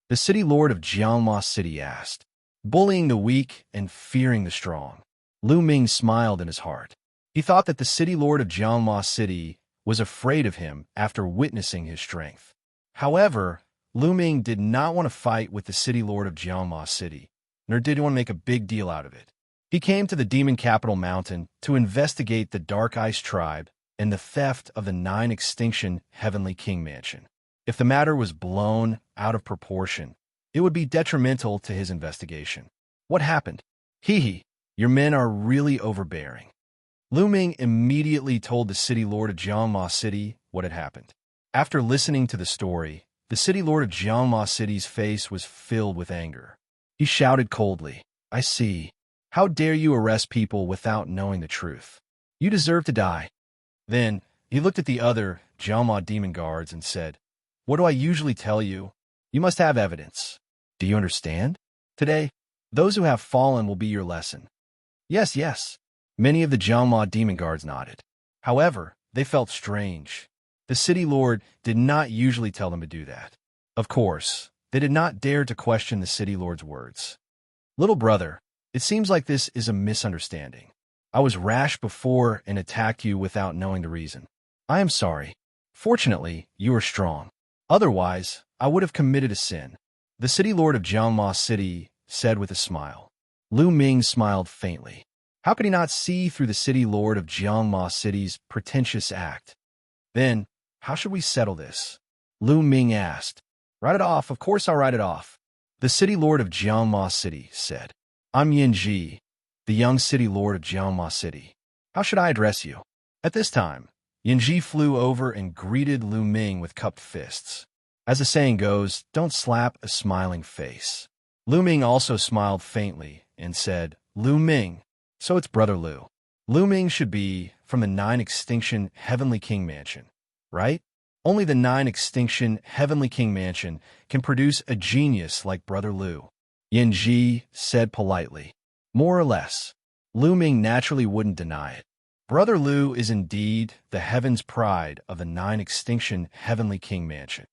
The city lord of Jiangma City asked. Bullying the weak and fearing the strong. Lu Ming smiled in his heart. He thought that the city lord of Jiangma City was afraid of him after witnessing his strength. However, Lu Ming did not want to fight with the city lord of Jiangma City, nor did he want to make a big deal out of it. He came to the demon capital mountain to investigate the Dark Ice tribe and the theft of the 9 extinction Heavenly King mansion. If the matter was blown out of proportion, it would be detrimental to his investigation. What happened? Hee, your men are really overbearing. Lu Ming immediately told the city lord of Jiangma City what had happened. After listening to the story, the city lord of Jiangma City's face was filled with anger. He shouted coldly, I see. How dare you arrest people without knowing the truth? You deserve to die. Then, he looked at the other Jiangma demon guards and said, What do I usually tell you? You must have evidence. Do you understand? Today, those who have fallen will be your lesson. Yes, yes. Many of the Jiangma demon guards nodded. However, they felt strange. The city lord did not usually tell them to do that. Of course, they did not dare to question the city lord's words. Little brother, it seems like this is a misunderstanding. I was rash before and attacked you without knowing the reason. I am sorry. Fortunately, you are strong. Otherwise, I would have committed a sin. The city lord of Jiangma City said with a smile. Lu Ming smiled faintly. How could he not see through the city lord of Jiangma City's pretentious act? Then, how should we settle this? Lu Ming asked. Write it off, of course I'll write it off. The city lord of Jiangma City said. I'm Yanji, the young city lord of Jiangma City. How should I address you? At this time, Yanji flew over and greeted Lu Ming with cupped fists. As the saying goes, don't slap a smiling face. Lu Ming also smiled faintly and said, Lu Ming, so it's Brother Lu. Lu Ming should be from the 9 extinction Heavenly King mansion, right? Only the 9 extinction Heavenly King mansion can produce a genius like Brother Lu. Yanji said politely. More or less. Lu Ming naturally wouldn't deny it. Brother Lu is indeed the heaven's pride of the 9 extinction Heavenly King mansion.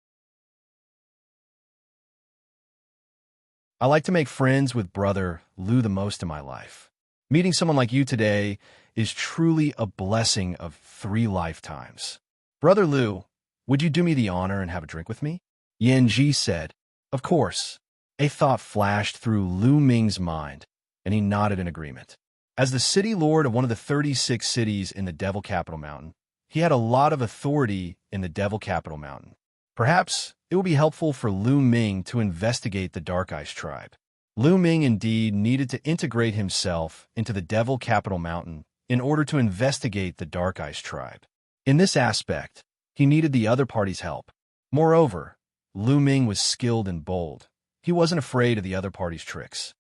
I like to make friends with Brother Lu the most in my life. Meeting someone like you today is truly a blessing of 3 lifetimes. Brother Lu, would you do me the honor and have a drink with me? Yanji said. Of course. A thought flashed through Lu Ming's mind, and he nodded in agreement. As the city lord of one of the 36 cities in the Devil Capital Mountain, he had a lot of authority in the Devil Capital Mountain. Perhaps it would be helpful for Lu Ming to investigate the Dark Ice tribe. Lu Ming indeed needed to integrate himself into the Devil Capital Mountain in order to investigate the Dark Ice tribe. In this aspect, he needed the other party's help. Moreover, Lu Ming was skilled and bold. He wasn't afraid of the other party's tricks.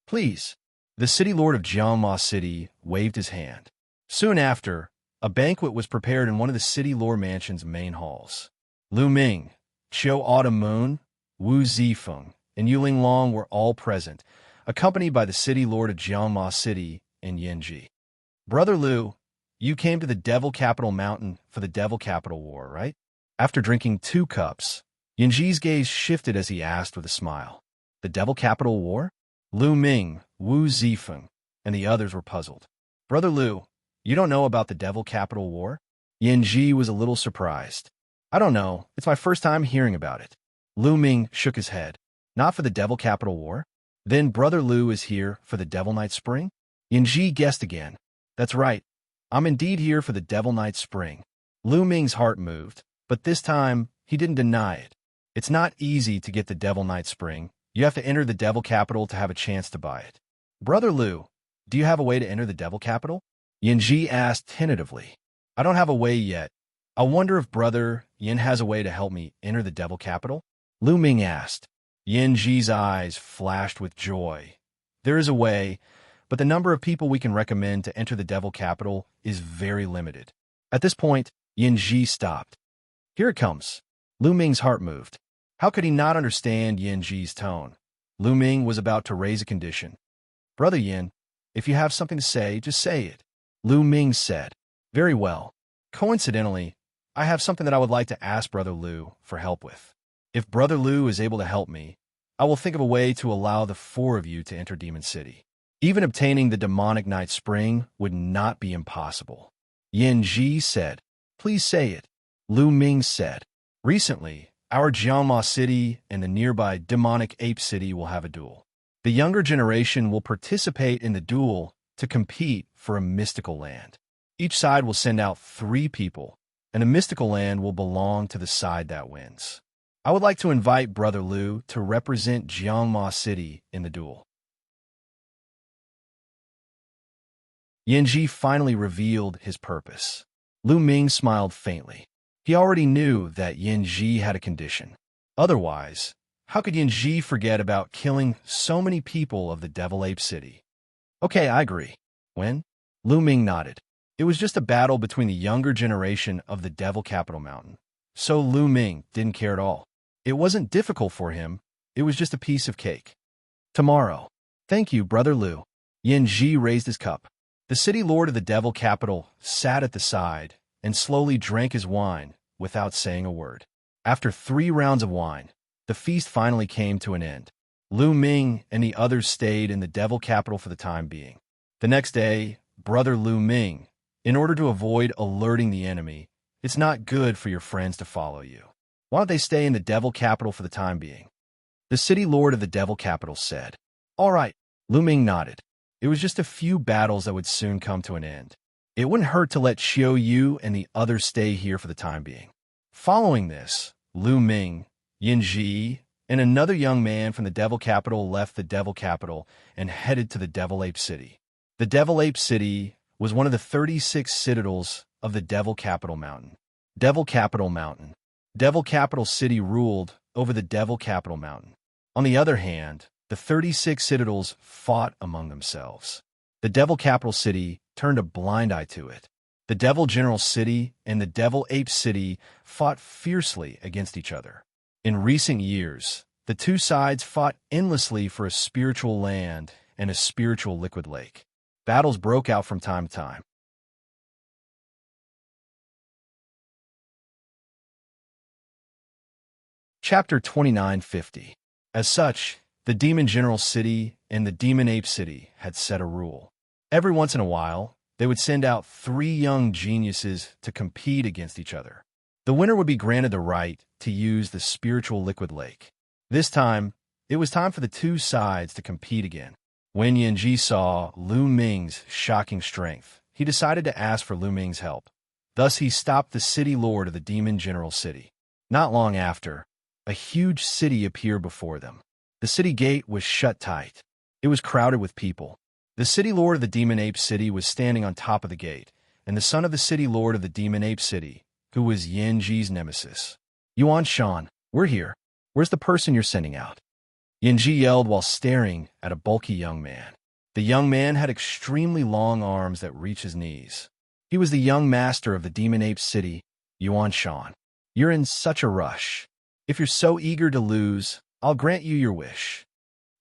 Please. The city lord of Jiangma City waved his hand. Soon after, a banquet was prepared in one of the city lord mansion's main halls. Lu Ming, Qiu Autumn Moon, Wu Zifeng, and Yuling Long were all present, accompanied by the city lord of Jiangma City and Yanji. Brother Lu, you came to the Devil Capital Mountain for the Devil Capital War, right? After drinking 2 cups, Yanji's gaze shifted as he asked with a smile. The Devil Capital War? Lu Ming, Wu Zifeng, and the others were puzzled. Brother Lu, you don't know about the Devil Capital War? Yanji was a little surprised. I don't know. It's my first time hearing about it. Lu Ming shook his head. Not for the Devil Capital War? Then Brother Lu is here for the Devil Night Spring? Yanji guessed again. That's right. I'm indeed here for the Devil Knight Spring. Lu Ming's heart moved, but this time he didn't deny it. It's not easy to get the Devil Knight Spring. You have to enter the Devil Capital to have a chance to buy it. Brother Lu, do you have a way to enter the Devil Capital? Yanji asked tentatively. I don't have a way yet. I wonder if Brother Yin has a way to help me enter the Devil Capital? Lu Ming asked. Yanji's eyes flashed with joy. There is a way, but the number of people we can recommend to enter the Devil Capital is very limited. At this point, Yanji stopped. Here it comes. Lu Ming's heart moved. How could he not understand Yanji's tone? Lu Ming was about to raise a condition. Brother Yin, if you have something to say, just say it. Lu Ming said. Very well. Coincidentally, I have something that I would like to ask Brother Lu for help with. If Brother Lu is able to help me, I will think of a way to allow the 4 of you to enter Demon City. Even obtaining the Demonic Night Spring would not be impossible. Yanji said. Please say it. Lu Ming said. Recently, our Xianxia City and the nearby Demonic Ape City will have a duel. The younger generation will participate in the duel to compete for a mystical land. Each side will send out 3 people, and a mystical land will belong to the side that wins. I would like to invite Brother Lu to represent Xianxia City in the duel. Yanji finally revealed his purpose. Lu Ming smiled faintly. He already knew that Yanji had a condition. Otherwise, how could Yanji forget about killing so many people of the Devil Ape City? Okay, I agree. When? Lu Ming nodded. It was just a battle between the younger generation of the Devil Capital Mountain. So Lu Ming didn't care at all. It wasn't difficult for him. It was just a piece of cake. Tomorrow. Thank you, Brother Lu. Yanji raised his cup. The city lord of the Devil Capital sat at the side and slowly drank his wine without saying a word. After 3 rounds of wine, the feast finally came to an end. Lu Ming and the others stayed in the Devil Capital for the time being. The next day, Brother Lu Ming, in order to avoid alerting the enemy, it's not good for your friends to follow you. Why don't they stay in the Devil Capital for the time being? The city lord of the Devil Capital said. All right, Lu Ming nodded. It was just a few battles that would soon come to an end. It wouldn't hurt to let Xiao Yu and the others stay here for the time being. Following this, Lu Ming, Yanji, and another young man from the Devil Capital left the Devil Capital and headed to the Devil Ape City. The Devil Ape City was one of the 36 citadels of the Devil Capital Mountain. Devil Capital Mountain. Devil Capital City ruled over the Devil Capital Mountain. On the other hand, the 36 citadels fought among themselves. The Devil Capital City turned a blind eye to it. The Devil General City and the Devil Ape City fought fiercely against each other. In recent years, the 2 sides fought endlessly for a spiritual land and a spiritual liquid lake. Battles broke out from time to time. Chapter 2950. As such, the Demon General City and the Demon Ape City had set a rule. Every once in a while, they would send out 3 young geniuses to compete against each other. The winner would be granted the right to use the spiritual liquid lake. This time, it was time for the 2 sides to compete again. When Yanji saw Lu Ming's shocking strength, he decided to ask for Lu Ming's help. Thus, he stopped the city lord of the Demon General City. Not long after, a huge city appeared before them. The city gate was shut tight. It was crowded with people. The city lord of the Demon Ape City was standing on top of the gate, and the son of the city lord of the Demon Ape City, who was Yanji's nemesis. Yuan Shan, we're here. Where's the person you're sending out? Yanji yelled while staring at a bulky young man. The young man had extremely long arms that reached his knees. He was the young master of the Demon Ape City, Yuan Shan. You're in such a rush. If you're so eager to lose, I'll grant you your wish.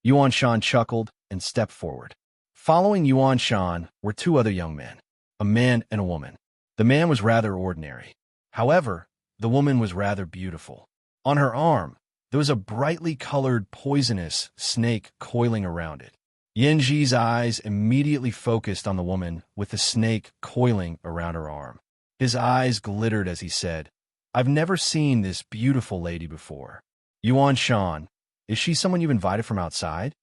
Yuan Shan chuckled and stepped forward. Following Yuan Shan were 2 other young men, a man and a woman. The man was rather ordinary. However, the woman was rather beautiful. On her arm, there was a brightly colored poisonous snake coiling around it. Yanji's eyes immediately focused on the woman with the snake coiling around her arm. His eyes glittered as he said, I've never seen this beautiful lady before. Yuan Shan, is she someone you've invited from outside?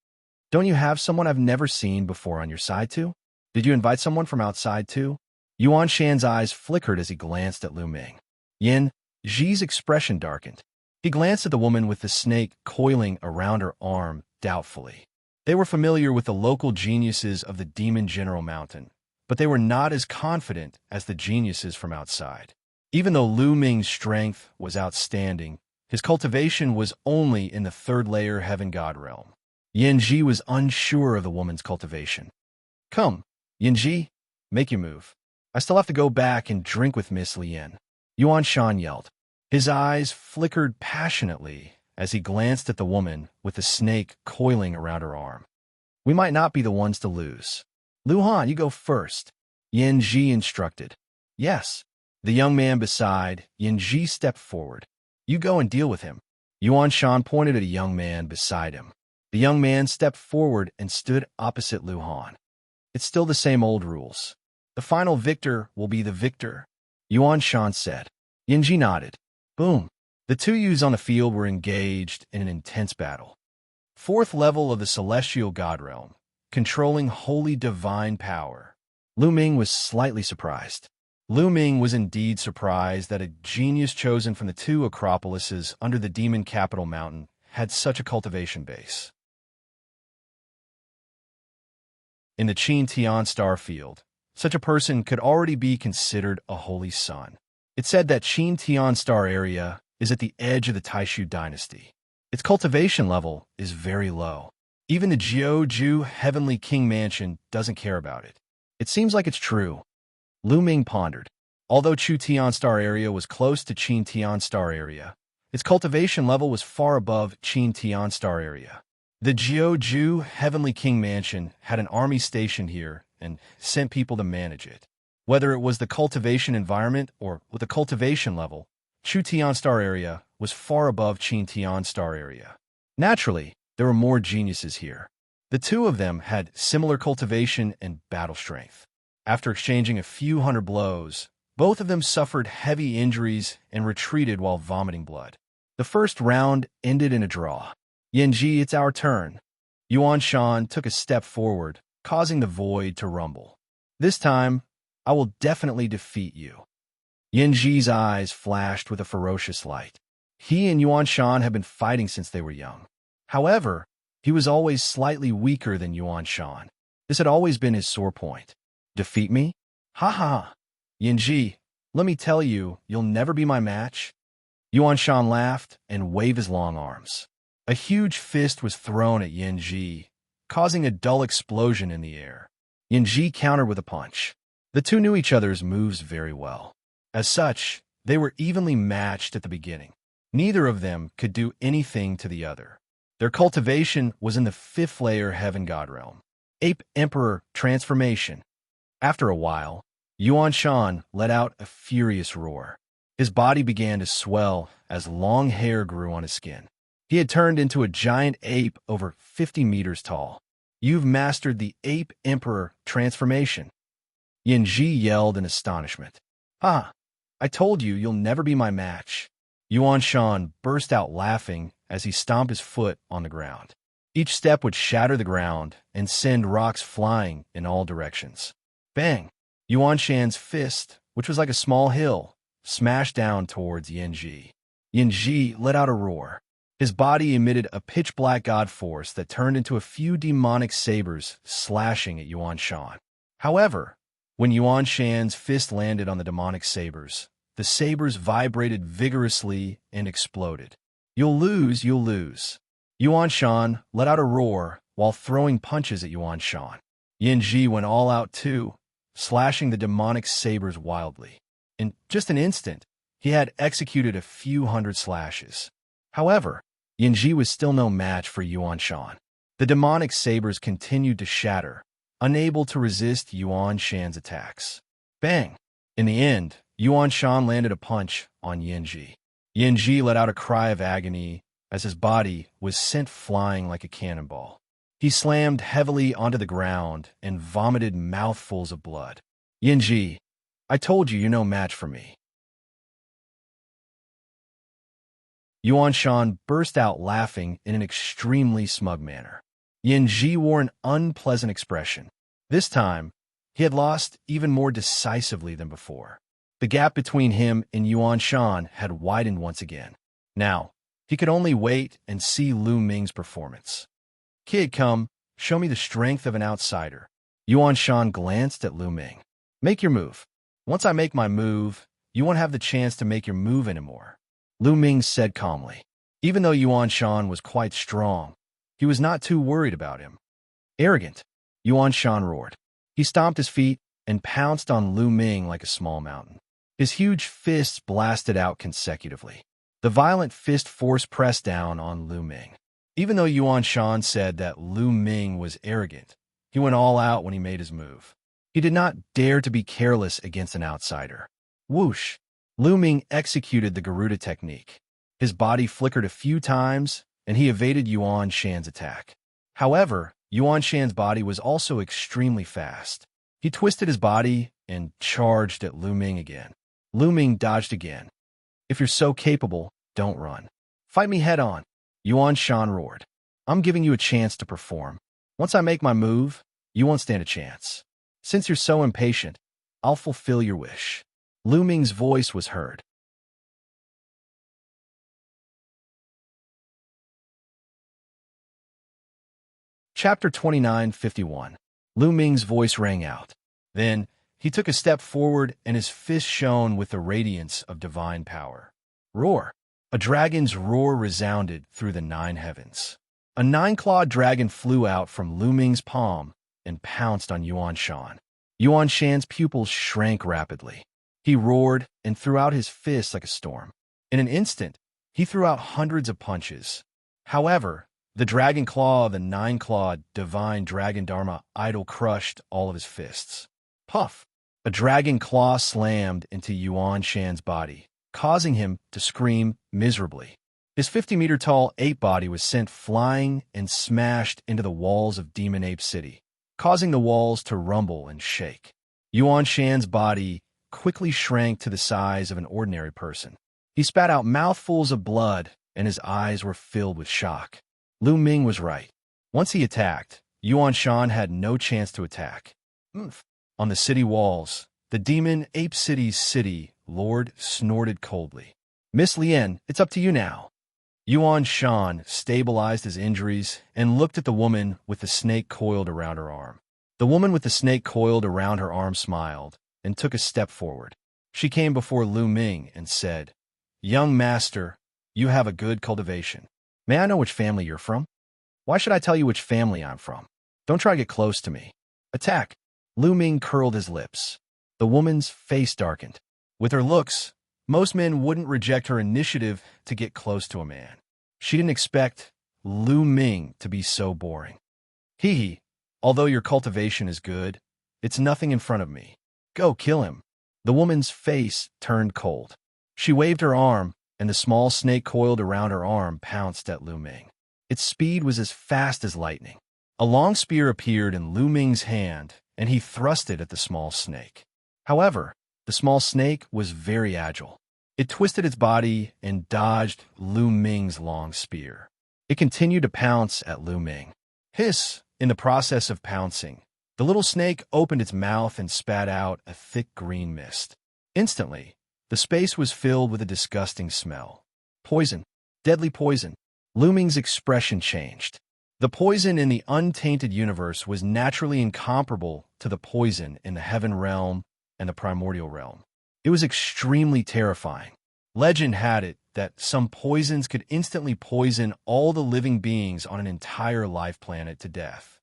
Don't you have someone I've never seen before on your side too? Did you invite someone from outside too? Yuan Shan's eyes flickered as he glanced at Lu Ming. Yin Ji's expression darkened. He glanced at the woman with the snake coiling around her arm doubtfully. They were familiar with the local geniuses of the Demon General Mountain, but they were not as confident as the geniuses from outside. Even though Lu Ming's strength was outstanding, his cultivation was only in the third-layer Heaven God realm. Yin Ji was unsure of the woman's cultivation. Come, Yin Ji, make your move. I still have to go back and drink with Miss Lien. Yuan Shan yelled. His eyes flickered passionately as he glanced at the woman with the snake coiling around her arm. We might not be the ones to lose. Lu Han, you go first, Yin Ji instructed. Yes. The young man beside Yin Ji stepped forward. You go and deal with him. Yuan Shan pointed at a young man beside him. The young man stepped forward and stood opposite Lu Han. It's still the same old rules. The final victor will be the victor, Yuan Shan said. Yin Ji nodded. Boom. The two youths on the field were engaged in an intense battle. Fourth level of the Celestial God Realm, controlling holy divine power. Lu Ming was slightly surprised. Lu Ming was indeed surprised that a genius chosen from the two acropolises under the Demon Capital Mountain had such a cultivation base. In the Qin Tian star field, such a person could already be considered a holy son. It's said that Qin Tian star area is at the edge of the Taishu dynasty. Its cultivation level is very low. Even the Jiuju Heavenly King Mansion doesn't care about it. It seems like it's true. Lu Ming pondered. Although Chu Tian star area was close to Qin Tian star area, its cultivation level was far above Qin Tian star area. The Jiuju Heavenly King Mansion had an army stationed here and sent people to manage it. Whether it was the cultivation environment or with the cultivation level, Chu Tian star area was far above Qin Tian star area. Naturally, there were more geniuses here. The two of them had similar cultivation and battle strength. After exchanging a few hundred blows, both of them suffered heavy injuries and retreated while vomiting blood. The first round ended in a draw. Yin Ji, it's our turn. Yuan Shan took a step forward, causing the void to rumble. This time, I will definitely defeat you. Yin Ji's eyes flashed with a ferocious light. He and Yuan Shan had been fighting since they were young. However, he was always slightly weaker than Yuan Shan. This had always been his sore point. Defeat me? Ha ha! Yin Ji, let me tell you, you'll never be my match. Yuan Shan laughed and waved his long arms. A huge fist was thrown at Yin Ji, causing a dull explosion in the air. Yin Ji countered with a punch. The two knew each other's moves very well. As such, they were evenly matched at the beginning. Neither of them could do anything to the other. Their cultivation was in the fifth layer Heaven God realm. Ape Emperor Transformation. After a while, Yuan Shan let out a furious roar. His body began to swell as long hair grew on his skin. He had turned into a giant ape over 50 meters tall. You've mastered the Ape Emperor Transformation. Yin Ji yelled in astonishment. Ah, I told you you'll never be my match. Yuan Shan burst out laughing as he stomped his foot on the ground. Each step would shatter the ground and send rocks flying in all directions. Bang! Yuan Shan's fist, which was like a small hill, smashed down towards Yin Ji. Yin Ji let out a roar. His body emitted a pitch-black god force that turned into a few demonic sabers slashing at Yuan Shan. However, when Yuan Shan's fist landed on the demonic sabers, the sabers vibrated vigorously and exploded. You'll lose, you'll lose. Yuan Shan let out a roar while throwing punches at Yuan Shan. Yin Ji went all out too, slashing the demonic sabers wildly. In just an instant, he had executed a few hundred slashes. However, Yin Ji was still no match for Yuan Shan. The demonic sabers continued to shatter, unable to resist Yuan Shan's attacks. Bang! In the end, Yuan Shan landed a punch on Yin Ji. Yin Ji let out a cry of agony as his body was sent flying like a cannonball. He slammed heavily onto the ground and vomited mouthfuls of blood. Yin Ji, I told you you're no match for me. Yuan Shan burst out laughing in an extremely smug manner. Yin Ji wore an unpleasant expression. This time, He had lost even more decisively than before. The gap between him and Yuan Shan had widened once again. Now, he could only wait and see Lu Ming's performance. Kid, come, show me the strength of an outsider. Yuan Shan glanced at Lu Ming. Make your move. Once I make my move, you won't have the chance to make your move anymore. Lu Ming said calmly. Even though Yuan Shan was quite strong, he was not too worried about him. Arrogant, Yuan Shan roared. He stomped his feet and pounced on Lu Ming like a small mountain. His huge fists blasted out consecutively. The violent fist force pressed down on Lu Ming. Even though Yuan Shan said that Lu Ming was arrogant, he went all out when he made his move. He did not dare to be careless against an outsider. Whoosh! Lu Ming executed the Garuda technique. His body flickered a few times, and he evaded Yuan Shan's attack. However, Yuan Shan's body was also extremely fast. He twisted his body and charged at Lu Ming again. Lu Ming dodged again. If you're so capable, don't run. Fight me head on, Yuan Shan roared. I'm giving you a chance to perform. Once I make my move, you won't stand a chance. Since you're so impatient, I'll fulfill your wish. Lu Ming's voice was heard. Chapter 29:51. Lu Ming's voice rang out. Then, he took a step forward and his fist shone with the radiance of divine power. Roar! A dragon's roar resounded through the 9 heavens. A 9-clawed dragon flew out from Lu Ming's palm and pounced on Yuan Shan. Yuan Shan's pupils shrank rapidly. He roared and threw out his fists like a storm. In an instant, he threw out hundreds of punches. However, the dragon claw of the 9-clawed divine dragon Dharma idol crushed all of his fists. Puff! A dragon claw slammed into Yuan Shan's body, causing him to scream miserably. His 50-meter-tall ape body was sent flying and smashed into the walls of Demon Ape City, causing the walls to rumble and shake. Yuan Shan's body quickly shrank to the size of an ordinary person. He spat out mouthfuls of blood, and his eyes were filled with shock. Lu Ming was right. Once he attacked, Yuan Shan had no chance to attack. On the city walls, the Demon Ape City's city lord snorted coldly. Miss Lien, it's up to you now. Yuan Shan stabilized his injuries and looked at the woman with the snake coiled around her arm. The woman with the snake coiled around her arm smiled and took a step forward. She came before Lu Ming and said, Young master, you have a good cultivation. May I know which family you're from? Why should I tell you which family I'm from? Don't try to get close to me. Attack! Lu Ming curled his lips. The woman's face darkened. With her looks, most men wouldn't reject her initiative to get close to a man. She didn't expect Lu Ming to be so boring. Hee, although your cultivation is good, it's nothing in front of me. Go kill him. The woman's face turned cold. She waved her arm, and the small snake coiled around her arm pounced at Lu Ming. Its speed was as fast as lightning. A long spear appeared in Lu Ming's hand, and he thrust it at the small snake. However, the small snake was very agile. It twisted its body and dodged Lu Ming's long spear. It continued to pounce at Lu Ming. Hiss! In the process of pouncing, the little snake opened its mouth and spat out a thick green mist. Instantly, the space was filled with a disgusting smell. Poison. Deadly poison. Lu Ming's expression changed. The poison in the untainted universe was naturally incomparable to the poison in the heaven realm and the primordial realm. It was extremely terrifying. Legend had it that some poisons could instantly poison all the living beings on an entire life planet to death.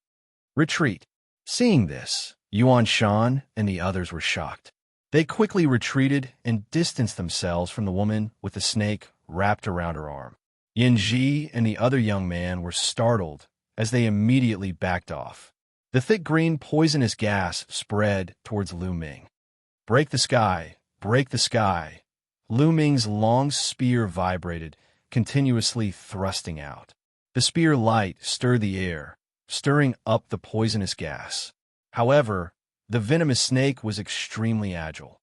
Retreat. Seeing this, Yuan Shan and the others were shocked. They quickly retreated and distanced themselves from the woman with the snake wrapped around her arm. Yin Ji and the other young man were startled as they immediately backed off. The thick green poisonous gas spread towards Lu Ming. Break the sky, break the sky. Lu Ming's long spear vibrated, continuously thrusting out. The spear light stirred the air, stirring up the poisonous gas. However, the venomous snake was extremely agile.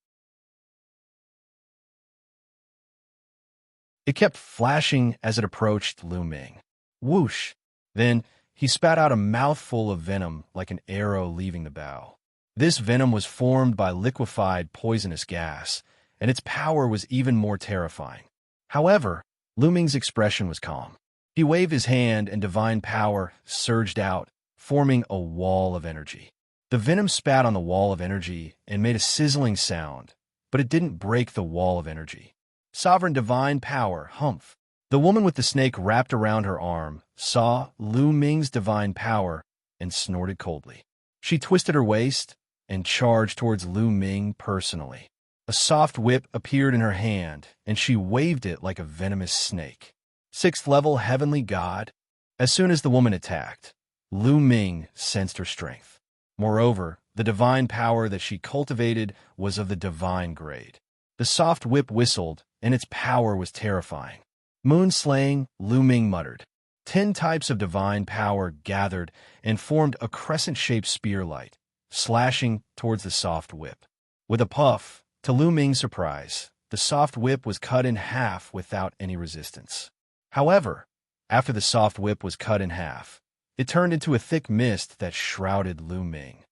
It kept flashing as it approached Lu Ming. Whoosh! Then he spat out a mouthful of venom like an arrow leaving the bow. This venom was formed by liquefied poisonous gas, and its power was even more terrifying. However, Lu Ming's expression was calm. He waved his hand and divine power surged out, forming a wall of energy. The venom spat on the wall of energy and made a sizzling sound, but it didn't break the wall of energy. Sovereign divine power, humph. The woman with the snake wrapped around her arm saw Lu Ming's divine power and snorted coldly. She twisted her waist and charged towards Lu Ming personally. A soft whip appeared in her hand, and she waved it like a venomous snake. 6th level heavenly god. As soon as the woman attacked, Lu Ming sensed her strength. Moreover, the divine power that she cultivated was of the divine grade. The soft whip whistled, and its power was terrifying. Moon-slaying, Lu Ming muttered. 10 types of divine power gathered and formed a crescent-shaped spear light, slashing towards the soft whip. With a puff, to Lu Ming's surprise, the soft whip was cut in half without any resistance. However, after the soft whip was cut in half, it turned into a thick mist that shrouded Lu Ming.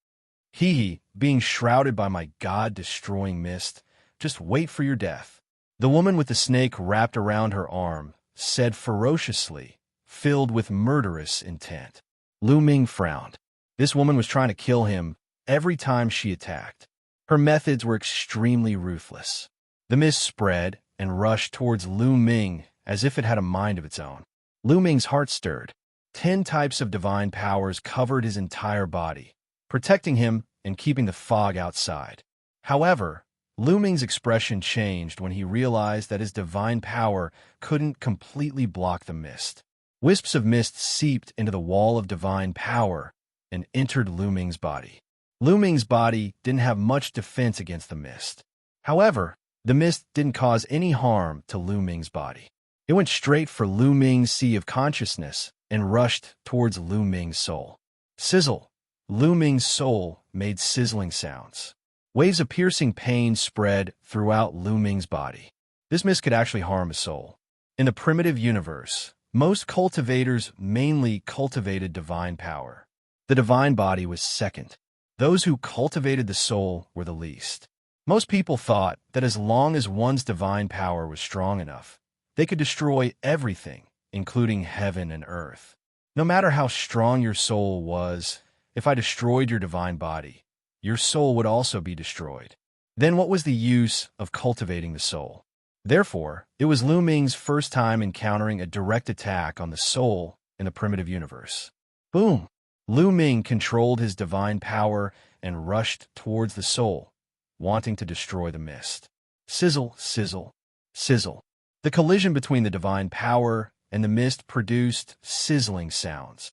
Hee, being shrouded by my god-destroying mist, just wait for your death. The woman with the snake wrapped around her arm said ferociously, filled with murderous intent. Lu Ming frowned. This woman was trying to kill him every time she attacked. Her methods were extremely ruthless. The mist spread and rushed towards Lu Ming as if it had a mind of its own. Lu Ming's heart stirred. 10 types of divine powers covered his entire body, protecting him and keeping the fog outside. However, Lu Ming's expression changed when he realized that his divine power couldn't completely block the mist. Wisps of mist seeped into the wall of divine power and entered Lu Ming's body. Lu Ming's body didn't have much defense against the mist. However, the mist didn't cause any harm to Lu Ming's body. It went straight for Lu Ming's sea of consciousness and rushed towards Lu Ming's soul. Sizzle! Lu Ming's soul made sizzling sounds. Waves of piercing pain spread throughout Lu Ming's body. This mist could actually harm a soul. In the primitive universe, most cultivators mainly cultivated divine power. The divine body was second. Those who cultivated the soul were the least. Most people thought that as long as one's divine power was strong enough, they could destroy everything, including heaven and earth. No matter how strong your soul was, if I destroyed your divine body, your soul would also be destroyed. Then what was the use of cultivating the soul? Therefore, it was Lu Ming's first time encountering a direct attack on the soul in the primitive universe. Boom! Lu Ming controlled his divine power and rushed towards the soul, wanting to destroy the mist. Sizzle, sizzle, sizzle. The collision between the divine power and the mist produced sizzling sounds.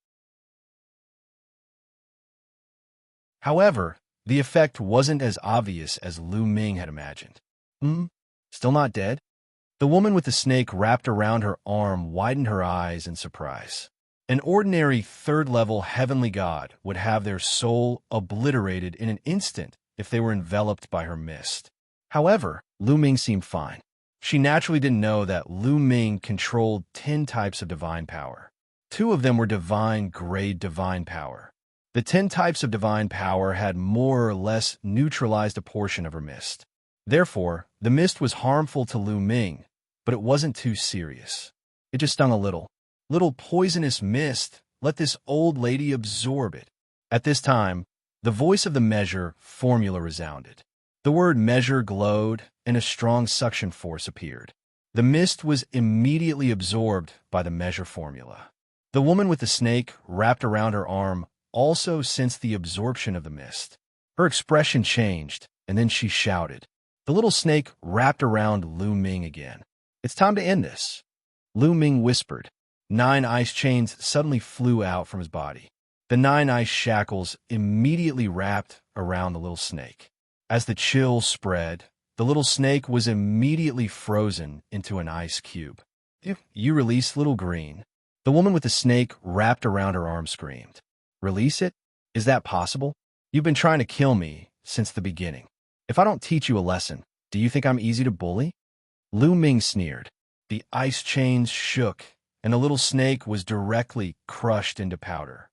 However, the effect wasn't as obvious as Lu Ming had imagined. Still not dead? The woman with the snake wrapped around her arm widened her eyes in surprise. An ordinary 3rd-level heavenly god would have their soul obliterated in an instant if they were enveloped by her mist. However, Lu Ming seemed fine. She naturally didn't know that Lu Ming controlled 10 types of divine power. 2 of them were divine-grade divine power. The 10 types of divine power had more or less neutralized a portion of her mist. Therefore, the mist was harmful to Lu Ming, but it wasn't too serious. It just stung a little. Little poisonous mist, let this old lady absorb it. At this time, the voice of the measure formula resounded. The word measure glowed, and a strong suction force appeared. The mist was immediately absorbed by the measure formula. The woman with the snake wrapped around her arm also sensed the absorption of the mist. Her expression changed, and then she shouted. The little snake wrapped around Lu Ming again. It's time to end this. Lu Ming whispered. 9 ice chains suddenly flew out from his body. The 9 ice shackles immediately wrapped around the little snake. As the chill spread, the little snake was immediately frozen into an ice cube. You release little green. The woman with the snake wrapped around her arm screamed. Release it? Is that possible? You've been trying to kill me since the beginning. If I don't teach you a lesson, do you think I'm easy to bully? Lu Ming sneered. The ice chains shook, and the little snake was directly crushed into powder.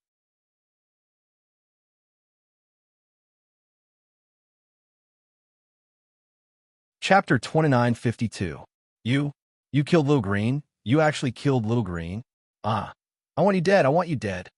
Chapter 2952. You killed Little Green? You actually killed Little Green? Ah, I want you dead, I want you dead.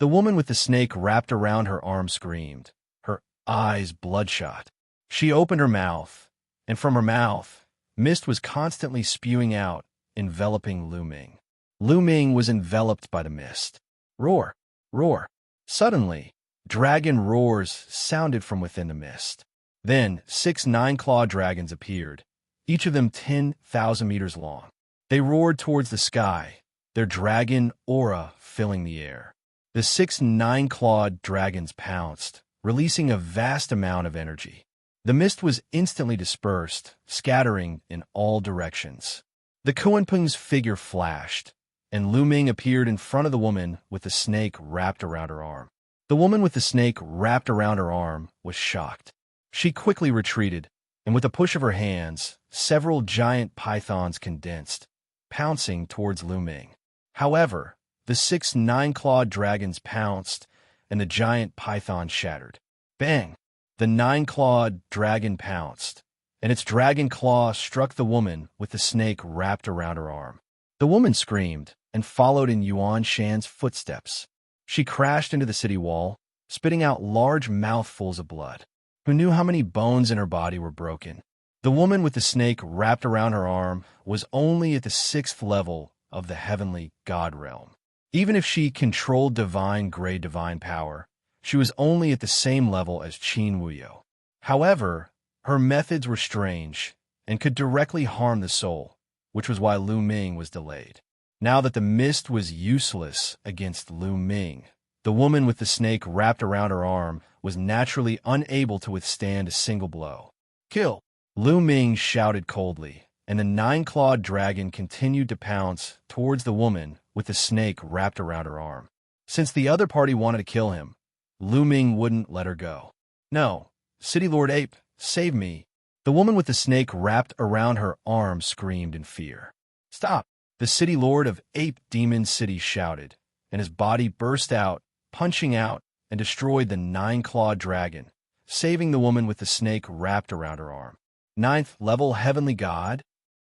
The woman with the snake wrapped around her arm screamed, her eyes bloodshot. She opened her mouth, and from her mouth, mist was constantly spewing out, enveloping Lu Ming. Lu Ming was enveloped by the mist. Roar, roar. Suddenly, dragon roars sounded from within the mist. Then 6 nine-clawed dragons appeared, each of them 10,000 meters long. They roared towards the sky, their dragon aura filling the air. The 6 nine-clawed dragons pounced, releasing a vast amount of energy. The mist was instantly dispersed, scattering in all directions. The Kuanping's figure flashed, and Lu Ming appeared in front of the woman with the snake wrapped around her arm. The woman with the snake wrapped around her arm was shocked. She quickly retreated, and with a push of her hands, several giant pythons condensed, pouncing towards Lu Ming. However, the 6 nine-clawed dragons pounced, and the giant python shattered. Bang! The 9-clawed dragon pounced, and its dragon claw struck the woman with the snake wrapped around her arm. The woman screamed and followed in Yuan Shan's footsteps. She crashed into the city wall, spitting out large mouthfuls of blood. Who knew how many bones in her body were broken? The woman with the snake wrapped around her arm was only at the 6th level of the heavenly god realm. Even if she controlled divine-grade divine power, she was only at the same level as Qin Wuyo. However, her methods were strange and could directly harm the soul, which was why Lu Ming was delayed. Now that the mist was useless against Lu Ming, the woman with the snake wrapped around her arm was naturally unable to withstand a single blow. Kill! Lu Ming shouted coldly, and the 9-clawed dragon continued to pounce towards the woman with the snake wrapped around her arm. Since the other party wanted to kill him, Lu Ming wouldn't let her go. No, City Lord Ape, save me. The woman with the snake wrapped around her arm screamed in fear. Stop! The City Lord of Ape Demon City shouted, and his body burst out, punching out, and destroyed the 9-clawed dragon, saving the woman with the snake wrapped around her arm. 9th level heavenly god?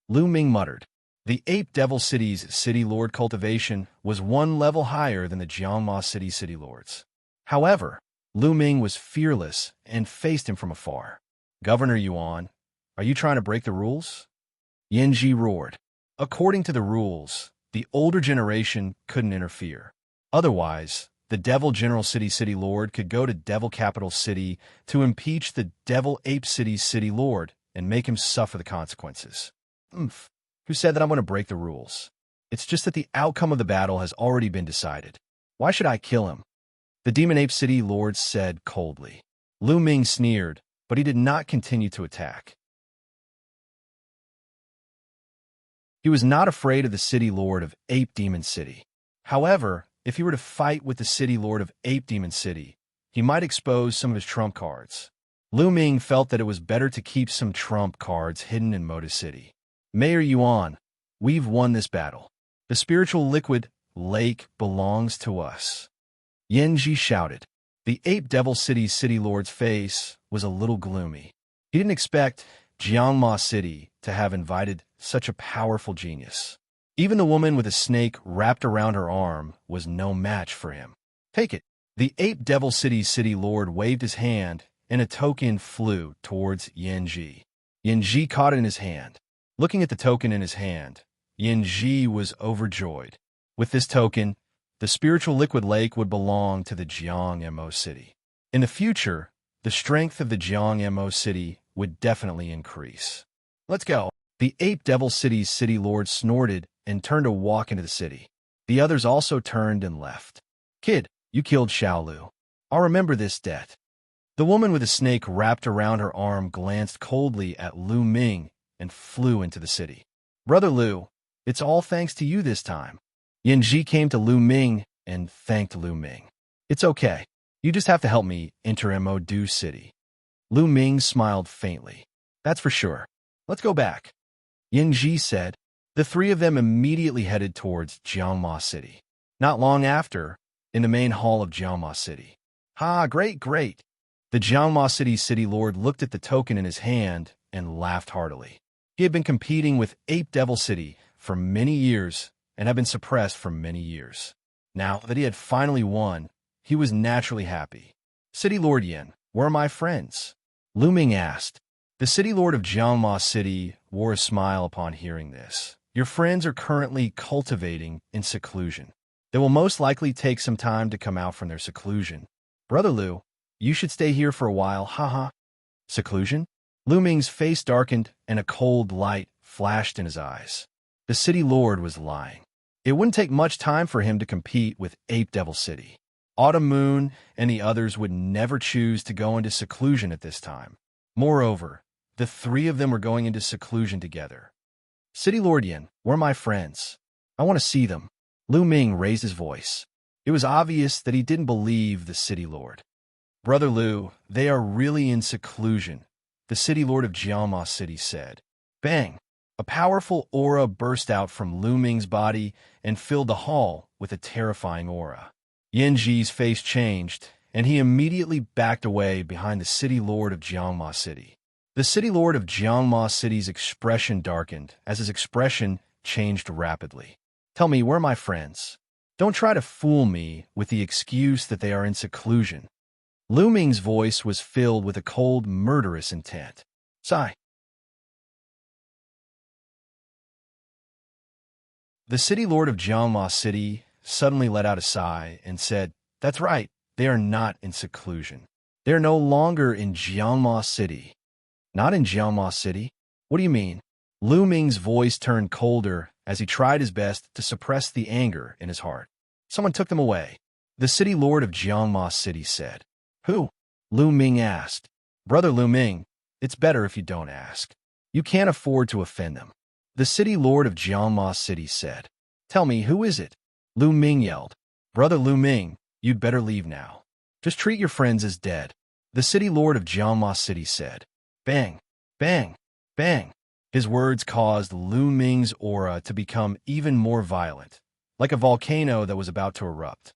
Lu Ming muttered. The Ape Devil City's City Lord Cultivation was 1 level higher than the Jiangma City City Lords. However, Lu Ming was fearless and faced him from afar. Governor Yuan, are you trying to break the rules? Yanji roared. According to the rules, the older generation couldn't interfere. Otherwise, the Devil General City City Lord could go to Devil Capital City to impeach the Devil Ape City City Lord and make him suffer the consequences. Who said that I'm going to break the rules? It's just that the outcome of the battle has already been decided. Why should I kill him? The Demon Ape City Lord said coldly. Lu Ming sneered, but he did not continue to attack. He was not afraid of the City Lord of Ape Demon City. However, if he were to fight with the City Lord of Ape Demon City, he might expose some of his trump cards. Lu Ming felt that it was better to keep some trump cards hidden in Moda City. Mayor Yuan, we've won this battle. The spiritual liquid lake belongs to us. Yanji shouted. The Ape Devil City's City Lord's face was a little gloomy. He didn't expect Jiangma City to have invited such a powerful genius. Even the woman with a snake wrapped around her arm was no match for him. Take it. The Ape Devil City's City Lord waved his hand, and a token flew towards Yanji. Yanji caught it in his hand. Looking at the token in his hand, Yanji was overjoyed. With this token, the spiritual liquid lake would belong to the Jiangmo City. In the future, the strength of the Jiangmo City would definitely increase. Let's go. The Ape Devil City's City Lord snorted and turned to walk into the city. The others also turned and left. Kid, you killed Xiaolu. I'll remember this debt. The woman with a snake wrapped around her arm glanced coldly at Lu Ming and flew into the city. Brother Lu, it's all thanks to you this time. Yanji came to Lu Ming and thanked Lu Ming. It's okay. You just have to help me enter Modu City. Lu Ming smiled faintly. That's for sure. Let's go back. Yanji said. The three of them immediately headed towards Jiangma City. Not long after, in the main hall of Jiangma City. Ha, great, great. The Jiangma City City Lord looked at the token in his hand and laughed heartily. He had been competing with Ape Devil City for many years and had been suppressed for many years. Now that he had finally won, he was naturally happy. City Lord Yin, where are my friends? Lu Ming asked. The City Lord of Jiangma City wore a smile upon hearing this. Your friends are currently cultivating in seclusion. They will most likely take some time to come out from their seclusion. Brother Lu, you should stay here for a while, haha. Seclusion? Lu Ming's face darkened and a cold light flashed in his eyes. The City Lord was lying. It wouldn't take much time for him to compete with Ape Devil City. Autumn Moon and the others would never choose to go into seclusion at this time. Moreover, the three of them were going into seclusion together. City Lord Yin, where are my friends? I want to see them. Lu Ming raised his voice. It was obvious that he didn't believe the City Lord. Brother Lu, they are really in seclusion, the City Lord of Jiangma City said. Bang! A powerful aura burst out from Lu Ming's body and filled the hall with a terrifying aura. Yin Ji's face changed, and he immediately backed away behind the City Lord of Jiangma City. The City Lord of Jiangma City's expression darkened as his expression changed rapidly. Tell me, where are my friends? Don't try to fool me with the excuse that they are in seclusion. Lu Ming's voice was filled with a cold, murderous intent. Sigh. The City Lord of Jiangma City suddenly let out a sigh and said, That's right, they are not in seclusion. They are no longer in Jiangma City. Not in Jiangma City? What do you mean? Lu Ming's voice turned colder as he tried his best to suppress the anger in his heart. Someone took them away. The City Lord of Jiangma City said. Who? Lu Ming asked. Brother Lu Ming, it's better if you don't ask. You can't afford to offend them. The City Lord of Jiangma City said. Tell me, who is it? Lu Ming yelled. Brother Lu Ming, you'd better leave now. Just treat your friends as dead. The City Lord of Jiangma City said. Bang, bang, bang. His words caused Lu Ming's aura to become even more violent, like a volcano that was about to erupt.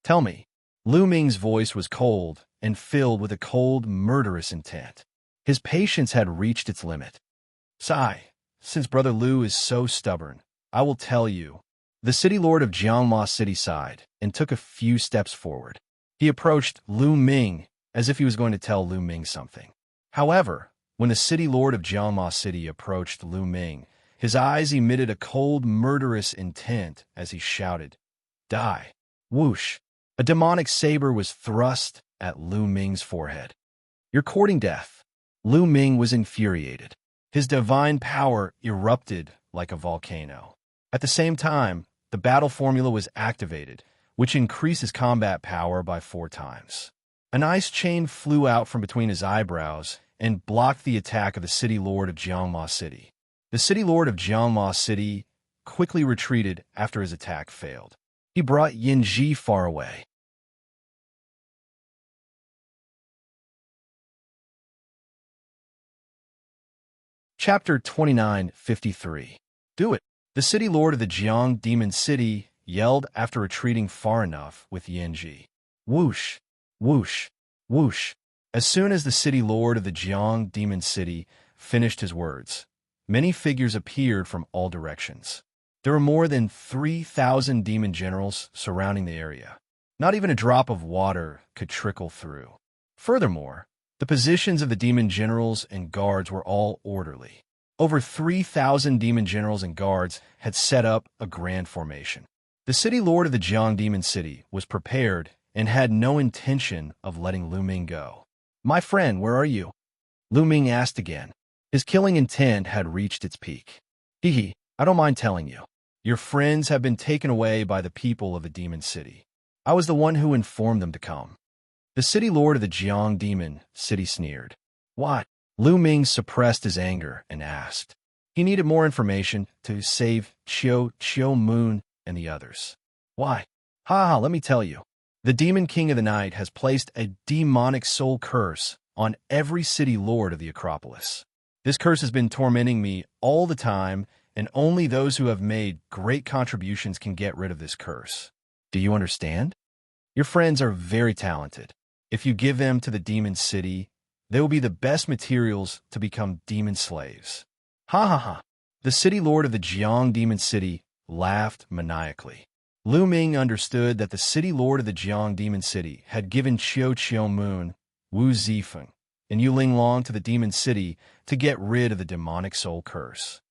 Tell me. Lu Ming's voice was cold and filled with a cold, murderous intent. His patience had reached its limit. Sigh. Since Brother Lu is so stubborn, I will tell you. The City Lord of Jiangma City sighed and took a few steps forward. He approached Lu Ming as if he was going to tell Lu Ming something. However, when the City Lord of Jiangma City approached Lu Ming, his eyes emitted a cold, murderous intent as he shouted, Die! Whoosh! A demonic saber was thrust at Lu Ming's forehead. You're courting death. Lu Ming was infuriated. His divine power erupted like a volcano. At the same time, the battle formula was activated, which increases combat power by 4 times. An ice chain flew out from between his eyebrows and blocked the attack of the City Lord of Jiangma City. The City Lord of Jiangma City quickly retreated after his attack failed. He brought Yin Ji far away. Chapter 29:53. Do it. The City Lord of the Jiang Demon City yelled after retreating far enough with Yin Ji. Whoosh, whoosh, whoosh. As soon as the City Lord of the Jiang Demon City finished his words, many figures appeared from all directions. There were more than 3,000 demon generals surrounding the area. Not even a drop of water could trickle through. Furthermore, the positions of the demon generals and guards were all orderly. Over 3,000 demon generals and guards had set up a grand formation. The City Lord of the Jiang Demon City was prepared and had no intention of letting Lu Ming go. My friend, where are you? Lu Ming asked again. His killing intent had reached its peak. Hee, I don't mind telling you. Your friends have been taken away by the people of the Demon City. I was the one who informed them to come. The City Lord of the Jiang Demon City sneered. What? Lu Ming suppressed his anger and asked. He needed more information to save Qiu Moon and the others. Why? Let me tell you. The Demon King of the Night has placed a demonic soul curse on every city lord of the Acropolis. This curse has been tormenting me all the time, and only those who have made great contributions can get rid of this curse. Do you understand? Your friends are very talented. If you give them to the Demon City, They will be the best materials to become demon slaves. Ha ha ha. The city lord of the Jiang Demon City laughed maniacally. Lu Ming understood that the city lord of the Jiang Demon City had given Qiu Moon, Wu Zifeng, and Yu Linglong to the Demon City to get rid of the demonic soul curse.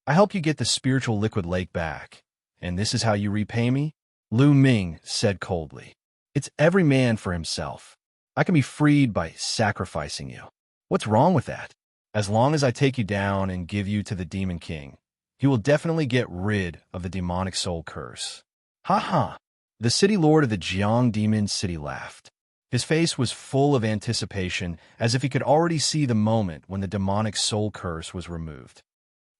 I help you get the spiritual liquid lake back, and this is how you repay me? Lu Ming said coldly. It's every man for himself. I can be freed by sacrificing you. What's wrong with that? As long as I take you down and give you to the Demon King, he will definitely get rid of the demonic soul curse. Ha ha! The city lord of the Jiang Demon City laughed. His face was full of anticipation, as if he could already see the moment when the demonic soul curse was removed.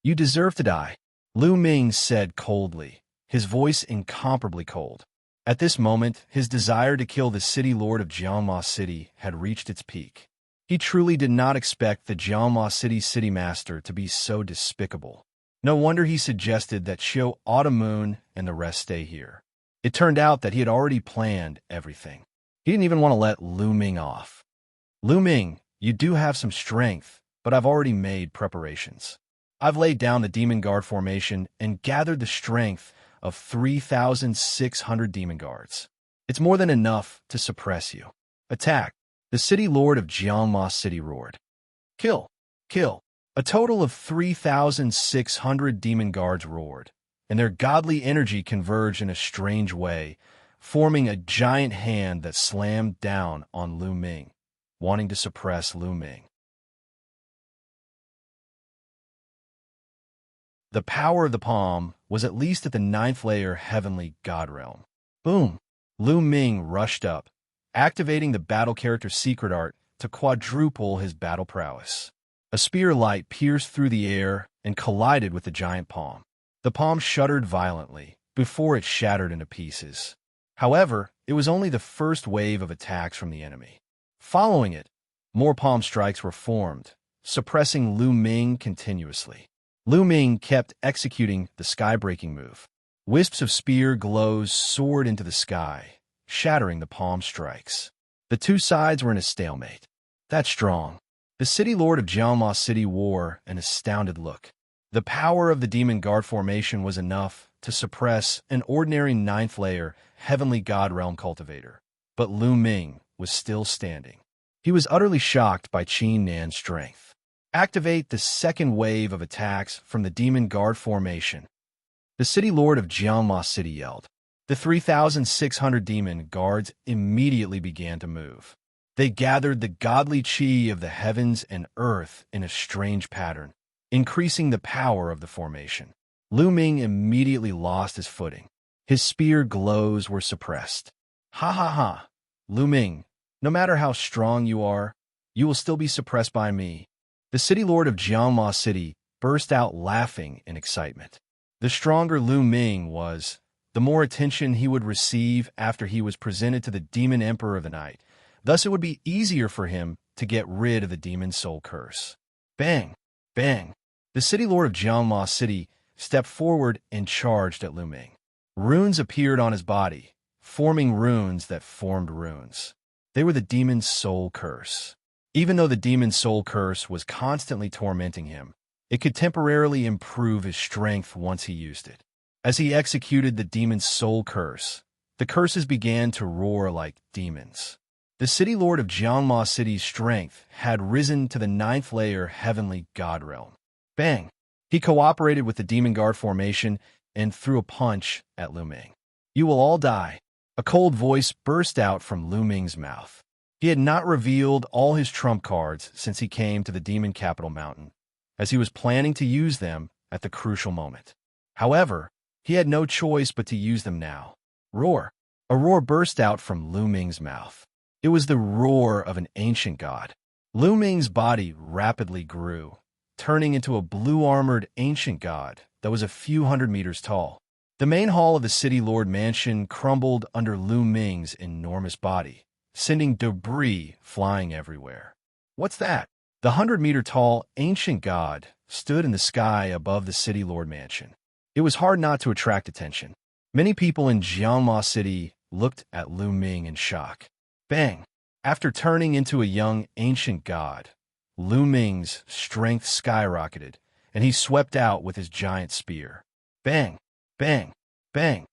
You deserve to die, Lu Ming said coldly, his voice incomparably cold. At this moment, his desire to kill the city lord of Jiangma City had reached its peak. He truly did not expect the Jiangma City city master to be so despicable. No wonder he suggested that Xiu Moon and the rest stay here. It turned out that he had already planned everything. He didn't even want to let Lu Ming off. Lu Ming, you do have some strength, but I've already made preparations. I've laid down the demon guard formation and gathered the strength of 3,600 demon guards. It's more than enough to suppress you. Attack! The city lord of Jiangma City roared. Kill! Kill! A total of 3,600 demon guards roared, and their godly energy converged in a strange way, forming a giant hand that slammed down on Lu Ming, wanting to suppress Lu Ming. The power of the palm was at least at the 9th layer heavenly god realm. Boom! Lu Ming rushed up, activating the battle character secret art to quadruple his battle prowess. A spear light pierced through the air and collided with the giant palm. The palm shuddered violently before it shattered into pieces. However, it was only the first wave of attacks from the enemy. Following it, more palm strikes were formed, suppressing Lu Ming continuously. Lu Ming kept executing the sky-breaking move. Wisps of spear glows soared into the sky, shattering the palm strikes. The two sides were in a stalemate. That's strong. The city lord of Jiangma City wore an astounded look. The power of the demon guard formation was enough to suppress an ordinary 9th layer heavenly god realm cultivator. But Lu Ming was still standing. He was utterly shocked by Qin Nan's strength. Activate the second wave of attacks from the demon guard formation. The city lord of Jiangma City yelled. The 3,600 demon guards immediately began to move. They gathered the godly qi of the heavens and earth in a strange pattern, increasing the power of the formation. Lu Ming immediately lost his footing. His spear glows were suppressed. Ha ha ha! Lu Ming, no matter how strong you are, you will still be suppressed by me. The city lord of Jiangma City burst out laughing in excitement. The stronger Lu Ming was, the more attention he would receive after he was presented to the Demon Emperor of the Night. Thus it would be easier for him to get rid of the demon soul curse. Bang! Bang! The city lord of Jiangma City stepped forward and charged at Lu Ming. Runes appeared on his body, forming runes that formed runes. They were the demon's soul curse. Even though the demon's soul curse was constantly tormenting him, it could temporarily improve his strength once he used it. As he executed the demon's soul curse, the curses began to roar like demons. The city lord of Jiangma City's strength had risen to the 9th layer heavenly god realm. Bang! He cooperated with the demon guard formation and threw a punch at Lu Ming. You will all die. A cold voice burst out from Lu Ming's mouth. He had not revealed all his trump cards since he came to the demon capital mountain, as he was planning to use them at the crucial moment. However, he had no choice but to use them now. Roar! A roar burst out from Lu Ming's mouth. It was the roar of an ancient god. Lu Ming's body rapidly grew, turning into a blue-armored ancient god that was a few hundred meters tall. The main hall of the city lord mansion crumbled under Lu Ming's enormous body, sending debris flying everywhere. What's that? The 100-meter-tall ancient god stood in the sky above the city lord mansion. It was hard not to attract attention. Many people in Jiangma City looked at Lu Ming in shock. Bang! After turning into a young ancient god, Lu Ming's strength skyrocketed, and he swept out with his giant spear. Bang! Bang! Bang!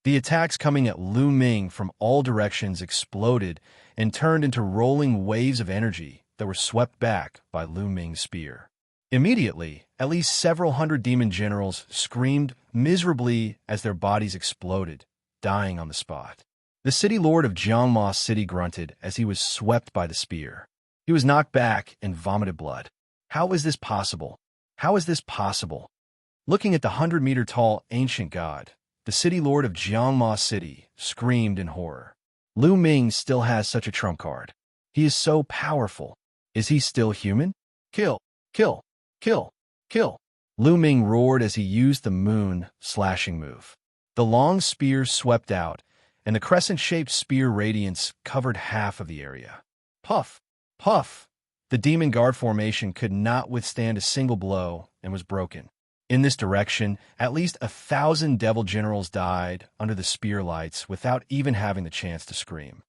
The attacks coming at Lu Ming from all directions exploded and turned into rolling waves of energy that were swept back by Lu Ming's spear. Immediately, at least several hundred demon generals screamed miserably as their bodies exploded, dying on the spot. The city lord of Xianxia City grunted as he was swept by the spear. He was knocked back and vomited blood. How is this possible? How is this possible? Looking at the 100-meter-tall ancient god, the city lord of Xianxia City screamed in horror. Lu Ming still has such a trump card. He is so powerful. Is he still human? Kill! Kill! Kill! Kill! Lu Ming roared as he used the moon slashing move. The long spear swept out, and the crescent-shaped spear radiance covered half of the area. Puff! Puff! The demon guard formation could not withstand a single blow and was broken. In this direction, at least 1,000 devil generals died under the spear lights without even having the chance to scream.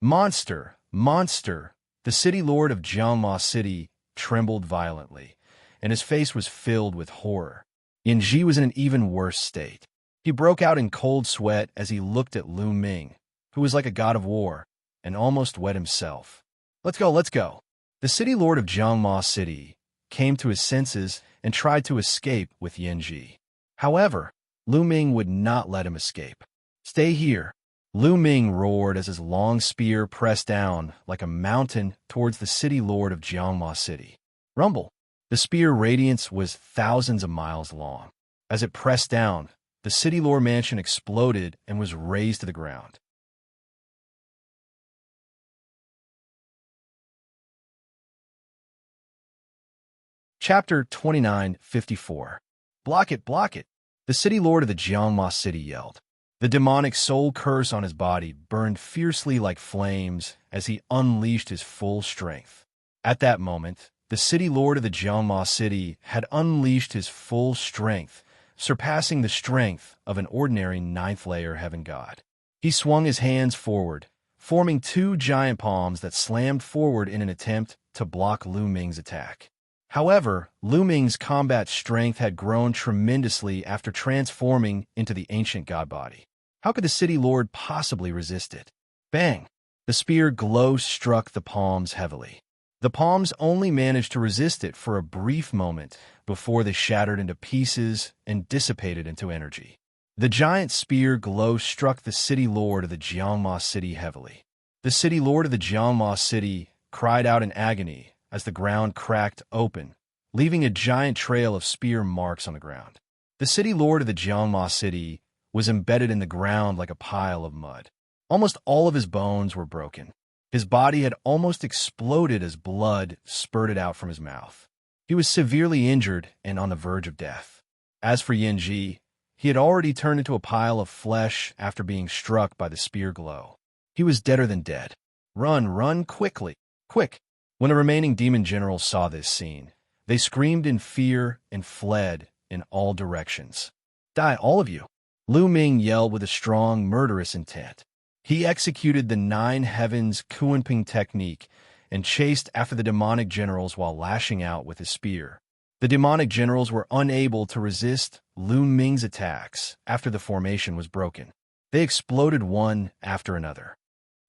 Monster! Monster! The city lord of Xianxia City trembled violently, and his face was filled with horror. Yanji was in an even worse state. He broke out in cold sweat as he looked at Lu Ming, who was like a god of war, and almost wet himself. Let's go, let's go! The city lord of Xianxia City came to his senses and tried to escape with Yanji. However, Lu Ming would not let him escape. Stay here! Lu Ming roared as his long spear pressed down like a mountain towards the city lord of Xianxia City. Rumble! The spear radiance was thousands of miles long. As it pressed down, the city lord mansion exploded and was razed to the ground. Chapter 29:54. Block it, block it! The city lord of the Xianxia City yelled. The demonic soul curse on his body burned fiercely like flames as he unleashed his full strength. At that moment, the city lord of the Xianxia City had unleashed his full strength, surpassing the strength of an ordinary ninth-layer heaven god. He swung his hands forward, forming two giant palms that slammed forward in an attempt to block Lu Ming's attack. However, Lu Ming's combat strength had grown tremendously after transforming into the ancient god body. How could the city lord possibly resist it? Bang! The spear glow struck the palms heavily. The palms only managed to resist it for a brief moment before they shattered into pieces and dissipated into energy. The giant spear glow struck the city lord of the Xianxia City heavily. The city lord of the Xianxia City cried out in agony as the ground cracked open, leaving a giant trail of spear marks on the ground. The city lord of the Xianxia City was embedded in the ground like a pile of mud. Almost all of his bones were broken. His body had almost exploded as blood spurted out from his mouth. He was severely injured and on the verge of death. As for Yanji, he had already turned into a pile of flesh after being struck by the spear glow. He was deader than dead. Run, run quickly, quick! When the remaining demon generals saw this scene, they screamed in fear and fled in all directions. Die, all of you! Lu Ming yelled with a strong, murderous intent. He executed the Nine Heavens Kuanping technique and chased after the demonic generals while lashing out with his spear. The demonic generals were unable to resist Lu Ming's attacks after the formation was broken. They exploded one after another.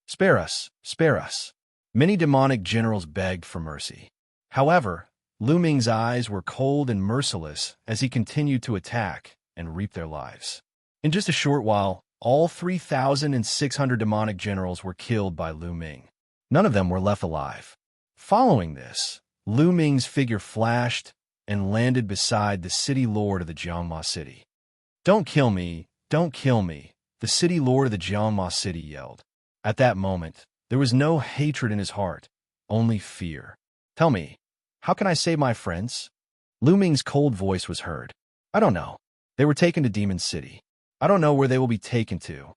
Spare us! Spare us! Many demonic generals begged for mercy. However, Lu Ming's eyes were cold and merciless as he continued to attack and reap their lives. In just a short while, all 3,600 demonic generals were killed by Lu Ming. None of them were left alive. Following this, Lu Ming's figure flashed and landed beside the city lord of the Xianxia City. Don't kill me! Don't kill me! The city lord of the Xianxia City yelled. At that moment, there was no hatred in his heart, only fear. Tell me, how can I save my friends? Lu Ming's cold voice was heard. I don't know. They were taken to Demon City. I don't know where they will be taken to.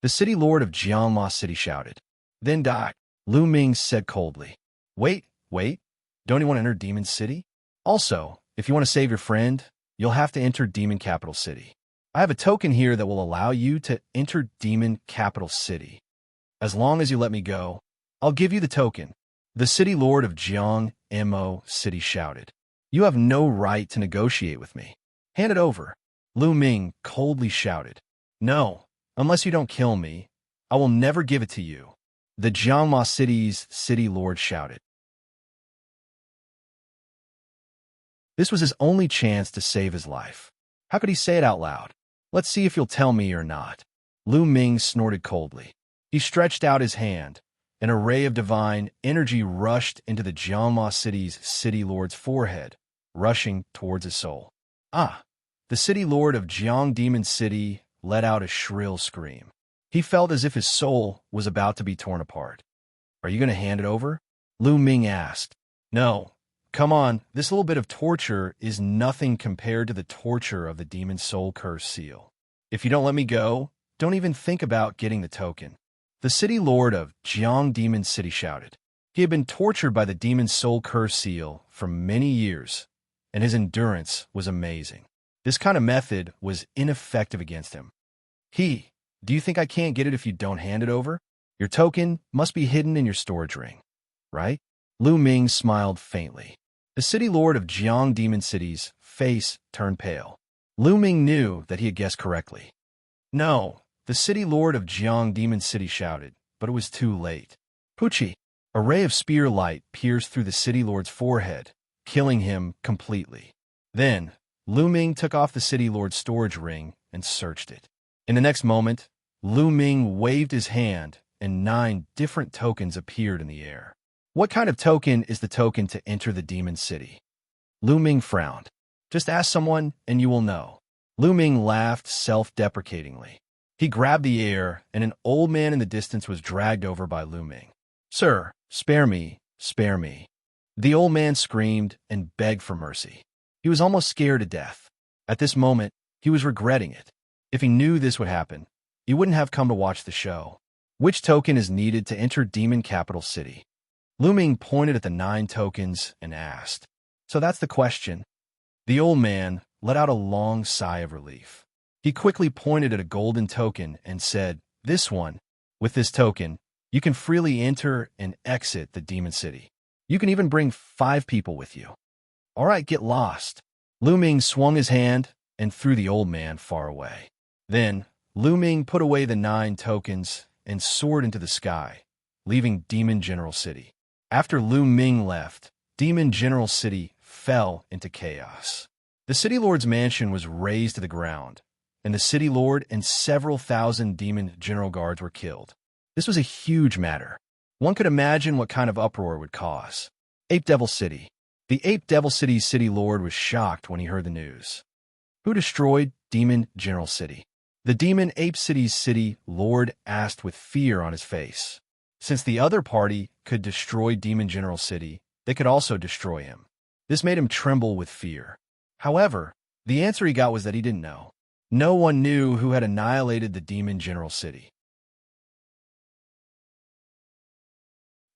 The city lord of Xianxia City shouted. Then die, Lu Ming said coldly. Wait, wait. Don't you want to enter Demon City? Also, if you want to save your friend, you'll have to enter Demon Capital City. I have a token here that will allow you to enter Demon Capital City. As long as you let me go, I'll give you the token. The city lord of Xianxia City shouted. You have no right to negotiate with me. Hand it over. Lu Ming coldly shouted. No, unless you don't kill me, I will never give it to you. The Xianxia City's city lord shouted. This was his only chance to save his life. How could he say it out loud? Let's see if you'll tell me or not. Lu Ming snorted coldly. He stretched out his hand. An array of divine energy rushed into the Xianxia City's city lord's forehead, rushing towards his soul. Ah! The city lord of Jiang Demon City let out a shrill scream. He felt as if his soul was about to be torn apart. Are you going to hand it over? Lu Ming asked. No. Come on, this little bit of torture is nothing compared to the torture of the demon soul curse seal. If you don't let me go, don't even think about getting the token. The city lord of Jiang Demon City shouted. He had been tortured by the demon soul curse seal for many years, and his endurance was amazing. This kind of method was ineffective against him. Do you think I can't get it if you don't hand it over? Your token must be hidden in your storage ring, right? Lu Ming smiled faintly. The city lord of Jiang Demon City's face turned pale. Lu Ming knew that he had guessed correctly. No, the city lord of Jiang Demon City shouted, but it was too late. Pucci! A ray of spear light pierced through the city lord's forehead, killing him completely. Then, Lu Ming took off the city lord's storage ring and searched it. In the next moment, Lu Ming waved his hand, and 9 different tokens appeared in the air. What kind of token is the token to enter the demon city? Lu Ming frowned. Just ask someone, and you will know. Lu Ming laughed self-deprecatingly. He grabbed the air, and an old man in the distance was dragged over by Lu Ming. Sir, spare me, spare me. The old man screamed and begged for mercy. He was almost scared to death. At this moment, he was regretting it. If he knew this would happen, he wouldn't have come to watch the show. Which token is needed to enter Demon Capital City? Lu Ming pointed at the 9 tokens and asked. So that's the question. The old man let out a long sigh of relief. He quickly pointed at a golden token and said, This one. With this token, you can freely enter and exit the demon city. You can even bring 5 people with you. All right, get lost. Lu Ming swung his hand and threw the old man far away. Then, Lu Ming put away the 9 tokens and soared into the sky, leaving Demon General City. After Lu Ming left, Demon General City fell into chaos. The city lord's mansion was razed to the ground, and the city lord and several thousand demon general guards were killed. This was a huge matter. One could imagine what kind of uproar it would cause. Ape Devil City. The Ape Devil City's city lord was shocked when he heard the news. Who destroyed Demon General City? The Demon Ape City's city lord asked with fear on his face. Since the other party could destroy Demon General City, they could also destroy him. This made him tremble with fear. However, the answer he got was that he didn't know. No one knew who had annihilated the Demon General City.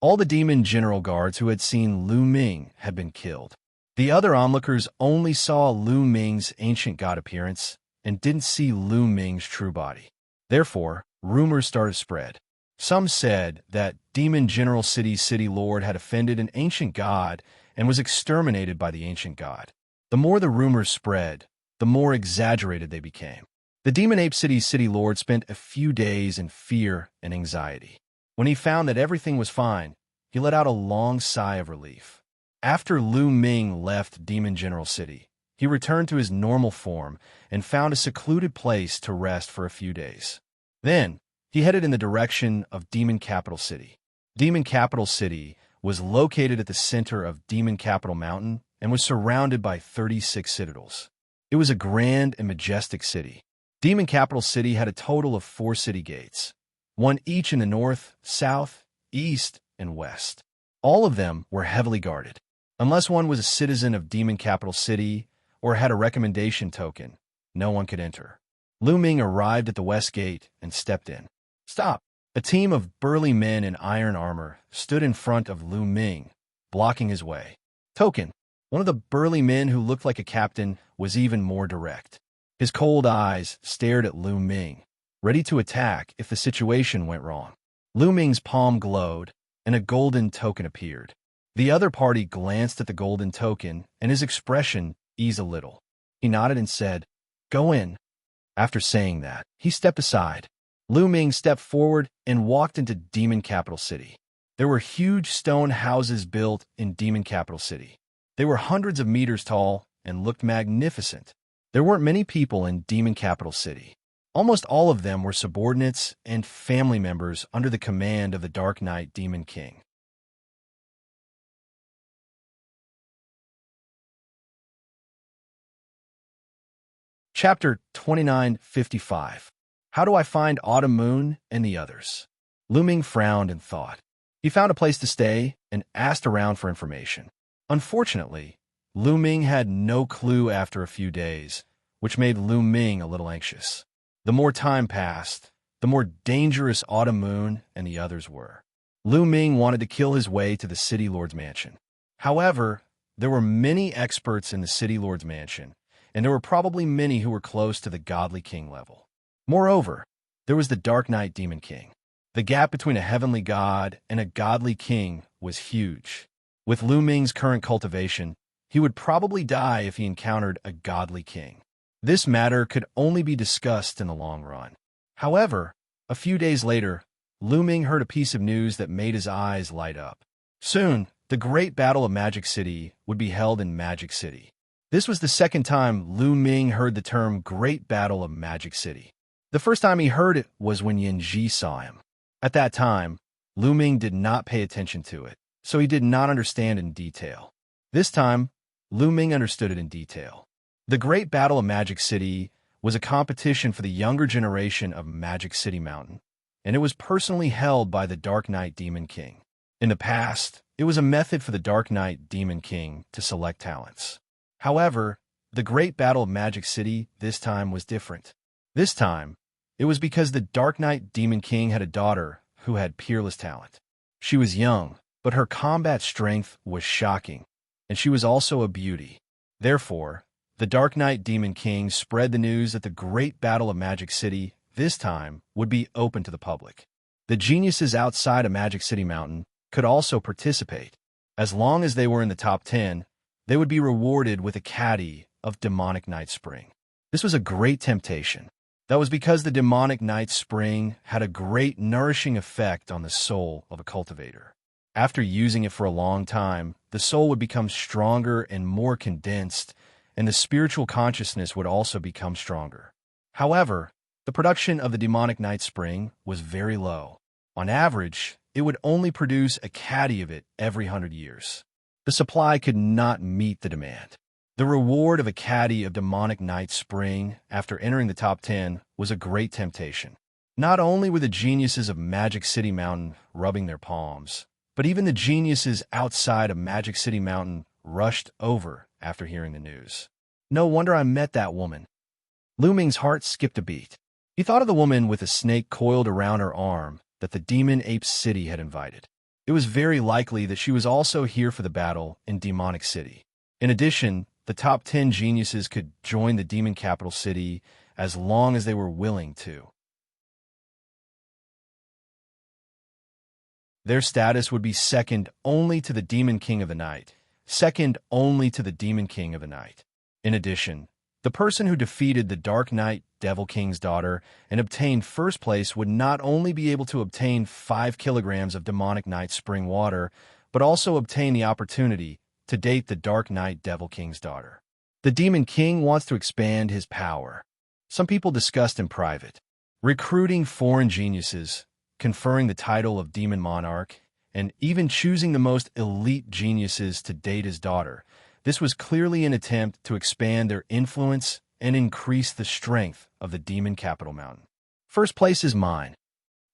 All the Demon General Guards who had seen Lu Ming had been killed. The other onlookers only saw Lu Ming's ancient god appearance and didn't see Lu Ming's true body. Therefore, rumors started to spread. Some said that Demon General City's city lord had offended an ancient god and was exterminated by the ancient god. The more the rumors spread, the more exaggerated they became. The Demon Ape City's city lord spent a few days in fear and anxiety. When he found that everything was fine, he let out a long sigh of relief. After Lu Ming left Demon General City, he returned to his normal form and found a secluded place to rest for a few days. Then, he headed in the direction of Demon Capital City. Demon Capital City was located at the center of Demon Capital Mountain and was surrounded by 36 citadels. It was a grand and majestic city. Demon Capital City had a total of 4 city gates, one each in the north, south, east, and west. All of them were heavily guarded. Unless one was a citizen of Demon Capital City or had a recommendation token, no one could enter. Lu Ming arrived at the west gate and stepped in. Stop! A team of burly men in iron armor stood in front of Lu Ming, blocking his way. Token! One of the burly men who looked like a captain was even more direct. His cold eyes stared at Lu Ming, ready to attack if the situation went wrong. Lu Ming's palm glowed, and a golden token appeared. The other party glanced at the golden token, and his expression eased a little. He nodded and said, "Go in." After saying that, he stepped aside. Lu Ming stepped forward and walked into Demon Capital City. There were huge stone houses built in Demon Capital City. They were hundreds of meters tall and looked magnificent. There weren't many people in Demon Capital City. Almost all of them were subordinates and family members under the command of the Dark Knight Demon King. Chapter 2955. How do I find Autumn Moon and the others? Lu Ming frowned and thought. He found a place to stay and asked around for information. Unfortunately, Lu Ming had no clue after a few days, which made Lu Ming a little anxious. The more time passed, the more dangerous Autumn Moon and the others were. Lu Ming wanted to kill his way to the City Lord's mansion. However, there were many experts in the City Lord's mansion, and there were probably many who were close to the Godly King level. Moreover, there was the Dark Knight Demon King. The gap between a heavenly god and a godly king was huge. With Lu Ming's current cultivation, he would probably die if he encountered a godly king. This matter could only be discussed in the long run. However, a few days later, Lu Ming heard a piece of news that made his eyes light up. Soon, the Great Battle of Magic City would be held in Magic City. This was the second time Lu Ming heard the term Great Battle of Magic City. The first time he heard it was when Xianxia saw him. At that time, Lu Ming did not pay attention to it, so he did not understand in detail. This time, Lu Ming understood it in detail. The Great Battle of Magic City was a competition for the younger generation of Magic City Mountain, and it was personally held by the Dark Knight Demon King. In the past, it was a method for the Dark Knight Demon King to select talents. However, the Great Battle of Magic City this time was different. This time, it was because the Dark Knight Demon King had a daughter who had peerless talent. She was young, but her combat strength was shocking, and she was also a beauty. Therefore, the Dark Knight Demon King spread the news that the Great Battle of Magic City this time would be open to the public. The geniuses outside of Magic City Mountain could also participate. As long as they were in the top 10, they would be rewarded with a caddy of demonic night spring. This was a great temptation. That was because the demonic night spring had a great nourishing effect on the soul of a cultivator. After using it for a long time, the soul would become stronger and more condensed, and the spiritual consciousness would also become stronger. However, the production of the demonic night spring was very low. On average, it would only produce a caddy of it every 100 years. The supply could not meet the demand. The reward of a caddy of demonic night spring after entering the top 10 was a great temptation. Not only were the geniuses of Magic City Mountain rubbing their palms, but even the geniuses outside of Magic City Mountain rushed over after hearing the news. No wonder I met that woman. Lu Ming's heart skipped a beat. He thought of the woman with a snake coiled around her arm that the Demon Ape City had invited. It was very likely that she was also here for the battle in Demonic City. In addition, the top 10 geniuses could join the Demon Capital City as long as they were willing to. Their status would be second only to the Demon King of the Night, second only to the Demon King of the Night. In addition, the person who defeated the Dark Knight Devil King's daughter and obtained first place would not only be able to obtain 5 kilograms of demonic night spring water, but also obtain the opportunity to date the Dark Knight Devil King's daughter. The Demon King wants to expand his power. Some people discussed in private, recruiting foreign geniuses, conferring the title of Demon Monarch, and even choosing the most elite geniuses to date his daughter. This was clearly an attempt to expand their influence and increase the strength of the Demon Capital Mountain. First place is mine,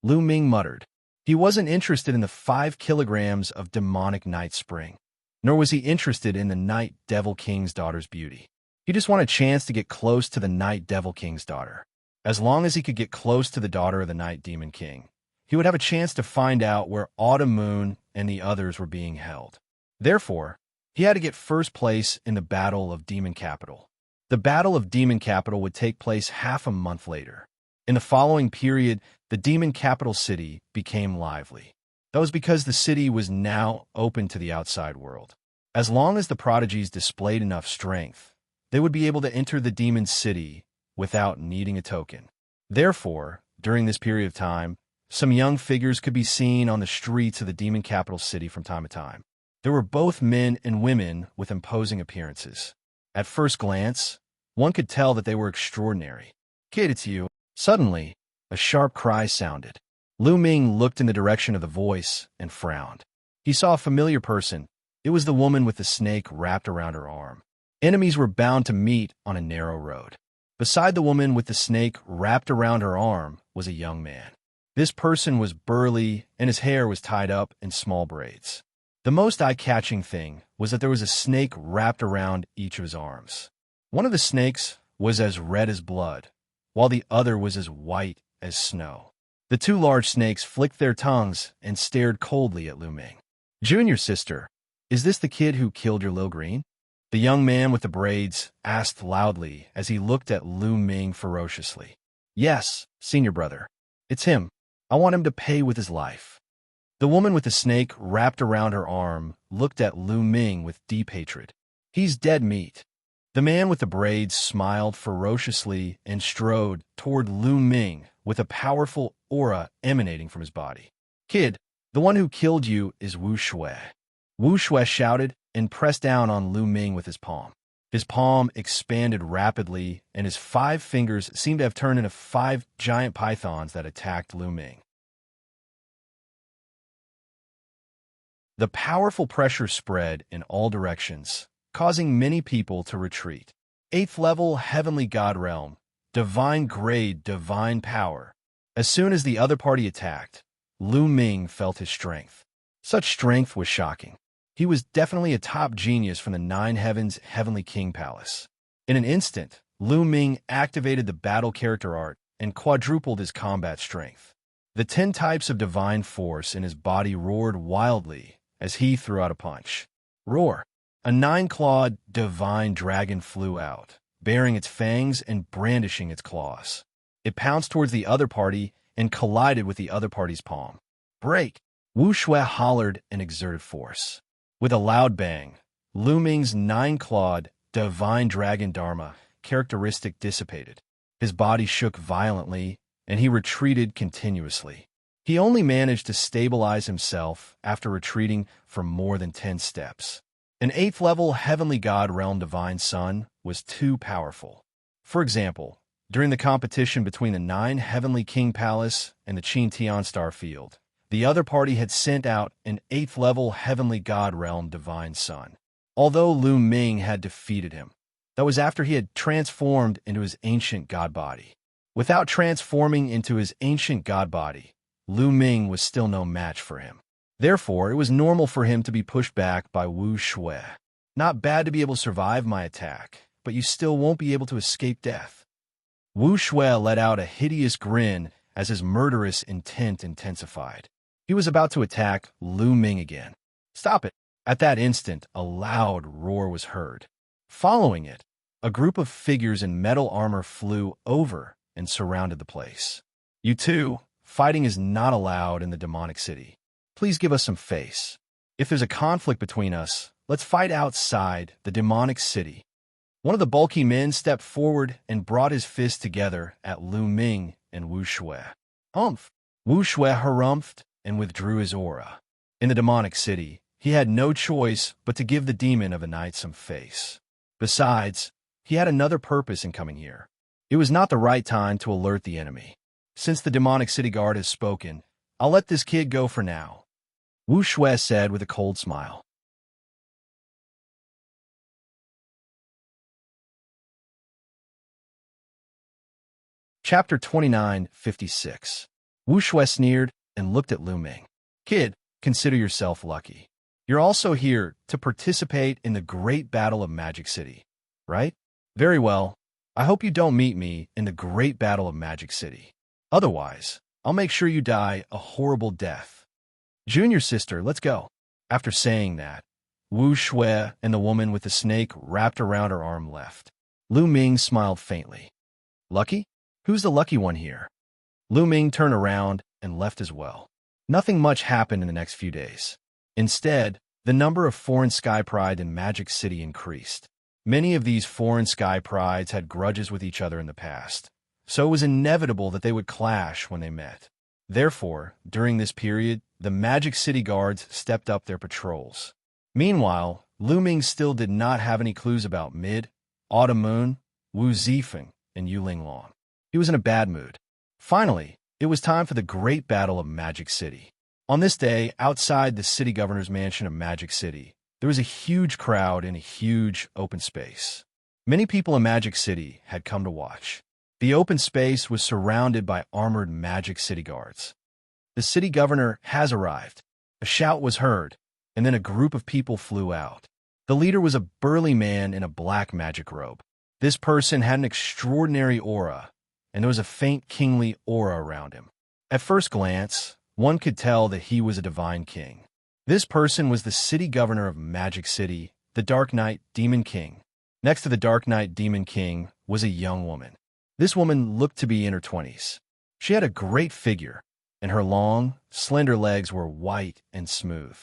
Lu Ming muttered. He wasn't interested in the 5 kilograms of demonic night spring, nor was he interested in the Night Devil King's daughter's beauty. He just wanted a chance to get close to the Night Devil King's daughter. As long as he could get close to the daughter of the Night Demon King, he would have a chance to find out where Autumn Moon and the others were being held. Therefore, he had to get first place in the Battle of Demon Capital. The Battle of Demon Capital would take place half a month later. In the following period, the demon capital city became lively. That was because the city was now open to the outside world. As long as the prodigies displayed enough strength, they would be able to enter the demon city without needing a token. Therefore, during this period of time, some young figures could be seen on the streets of the demon capital city from time to time. There were both men and women with imposing appearances. At first glance, one could tell that they were extraordinary. "Kid, it's you." Suddenly, a sharp cry sounded. Lu Ming looked in the direction of the voice and frowned. He saw a familiar person. It was the woman with the snake wrapped around her arm. Enemies were bound to meet on a narrow road. Beside the woman with the snake wrapped around her arm was a young man. This person was burly, and his hair was tied up in small braids. The most eye-catching thing was that there was a snake wrapped around each of his arms. One of the snakes was as red as blood, while the other was as white as snow. The two large snakes flicked their tongues and stared coldly at Lu Ming. "Junior sister, is this the kid who killed your Lil Green?" The young man with the braids asked loudly as he looked at Lu Ming ferociously. "Yes, senior brother. It's him. I want him to pay with his life." The woman with the snake wrapped around her arm looked at Lu Ming with deep hatred. "He's dead meat." The man with the braids smiled ferociously and strode toward Lu Ming with a powerful aura emanating from his body. "Kid, the one who killed you is Wuxia." Wuxia shouted and pressed down on Lu Ming with his palm. His palm expanded rapidly, and his 5 fingers seemed to have turned into 5 giant pythons that attacked Lu Ming. The powerful pressure spread in all directions, causing many people to retreat. 8th level Heavenly God Realm, Divine Grade Divine Power. As soon as the other party attacked, Lu Ming felt his strength. Such strength was shocking. He was definitely a top genius from the 9 Heavens Heavenly King Palace. In an instant, Lu Ming activated the battle character art and quadrupled his combat strength. The 10 types of divine force in his body roared wildly as he threw out a punch. Roar! A 9-clawed divine dragon flew out, baring its fangs and brandishing its claws. It pounced towards the other party and collided with the other party's palm. "Break!" Wuxia hollered and exerted force. With a loud bang, Lu Ming's 9-clawed divine dragon dharma characteristic dissipated. His body shook violently, and he retreated continuously. He only managed to stabilize himself after retreating for more than 10 steps. An 8th level Heavenly God Realm Divine Sun was too powerful. For example, during the competition between the 9 Heavenly King Palace and the Qintian Star Field, the other party had sent out an 8th level Heavenly God Realm Divine Sun. Although Lu Ming had defeated him, that was after he had transformed into his ancient god body. Without transforming into his ancient god body, Lu Ming was still no match for him. Therefore, it was normal for him to be pushed back by Wuxia. "Not bad to be able to survive my attack, but you still won't be able to escape death." Wuxia let out a hideous grin as his murderous intent intensified. He was about to attack Lu Ming again. "Stop it!" At that instant, a loud roar was heard. Following it, a group of figures in metal armor flew over and surrounded the place. "You two, fighting is not allowed in the demonic city. Please give us some face. If there's a conflict between us, let's fight outside the demonic city." One of the bulky men stepped forward and brought his fists together at Lu Ming and Wuxia. "Humph!" Wuxia harumphed and withdrew his aura. In the demonic city, he had no choice but to give the demon of a night some face. Besides, he had another purpose in coming here. It was not the right time to alert the enemy. "Since the demonic city guard has spoken, I'll let this kid go for now," Wuxia said with a cold smile. Chapter 2956. Wuxia sneered and looked at Lu Ming. "Kid, consider yourself lucky. You're also here to participate in the great battle of Magic City, right? Very well. I hope you don't meet me in the great battle of Magic City. Otherwise, I'll make sure you die a horrible death. Junior sister, let's go." After saying that, Wuxia and the woman with the snake wrapped around her arm left. Lu Ming smiled faintly. Lucky? Who's the lucky one here? Lu Ming turned around and left as well. Nothing much happened in the next few days. Instead, the number of foreign sky pride in Magic City increased. Many of these foreign sky prides had grudges with each other in the past, so it was inevitable that they would clash when they met. Therefore, during this period, the Magic City guards stepped up their patrols. Meanwhile, Lu Ming still did not have any clues about Mid, Autumn Moon, Wu Zifeng, and Yuling Long. He was in a bad mood. Finally, it was time for the Great Battle of Magic City. On this day, outside the city governor's mansion of Magic City, there was a huge crowd in a huge open space. Many people in Magic City had come to watch. The open space was surrounded by armored Magic City guards. The city governor has arrived. A shout was heard, and then a group of people flew out. The leader was a burly man in a black magic robe. This person had an extraordinary aura, and there was a faint kingly aura around him. At first glance, one could tell that he was a divine king. This person was the city governor of Magic City, the Dark Knight Demon King. Next to the Dark Knight Demon King was a young woman. This woman looked to be in her 20s. She had a great figure, and her long, slender legs were white and smooth.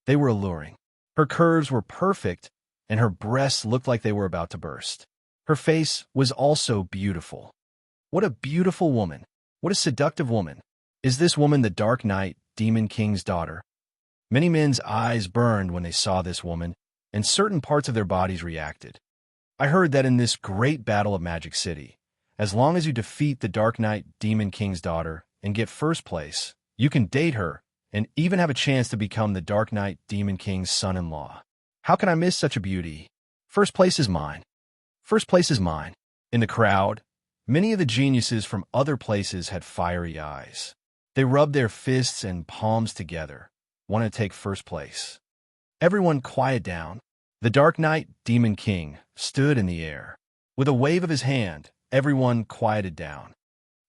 They were alluring. Her curves were perfect, and her breasts looked like they were about to burst. Her face was also beautiful. What a beautiful woman. What a seductive woman. Is this woman the Dark Knight Demon King's daughter? Many men's eyes burned when they saw this woman, and certain parts of their bodies reacted. I heard that in this great battle of Magic City, as long as you defeat the Dark Knight Demon King's daughter and get first place, you can date her and even have a chance to become the Dark Knight Demon King's son-in-law. How can I miss such a beauty? First place is mine. First place is mine. In the crowd, many of the geniuses from other places had fiery eyes. They rubbed their fists and palms together, wanting to take first place. Everyone quiet down. The Dark Knight Demon King stood in the air. With a wave of his hand, everyone quieted down.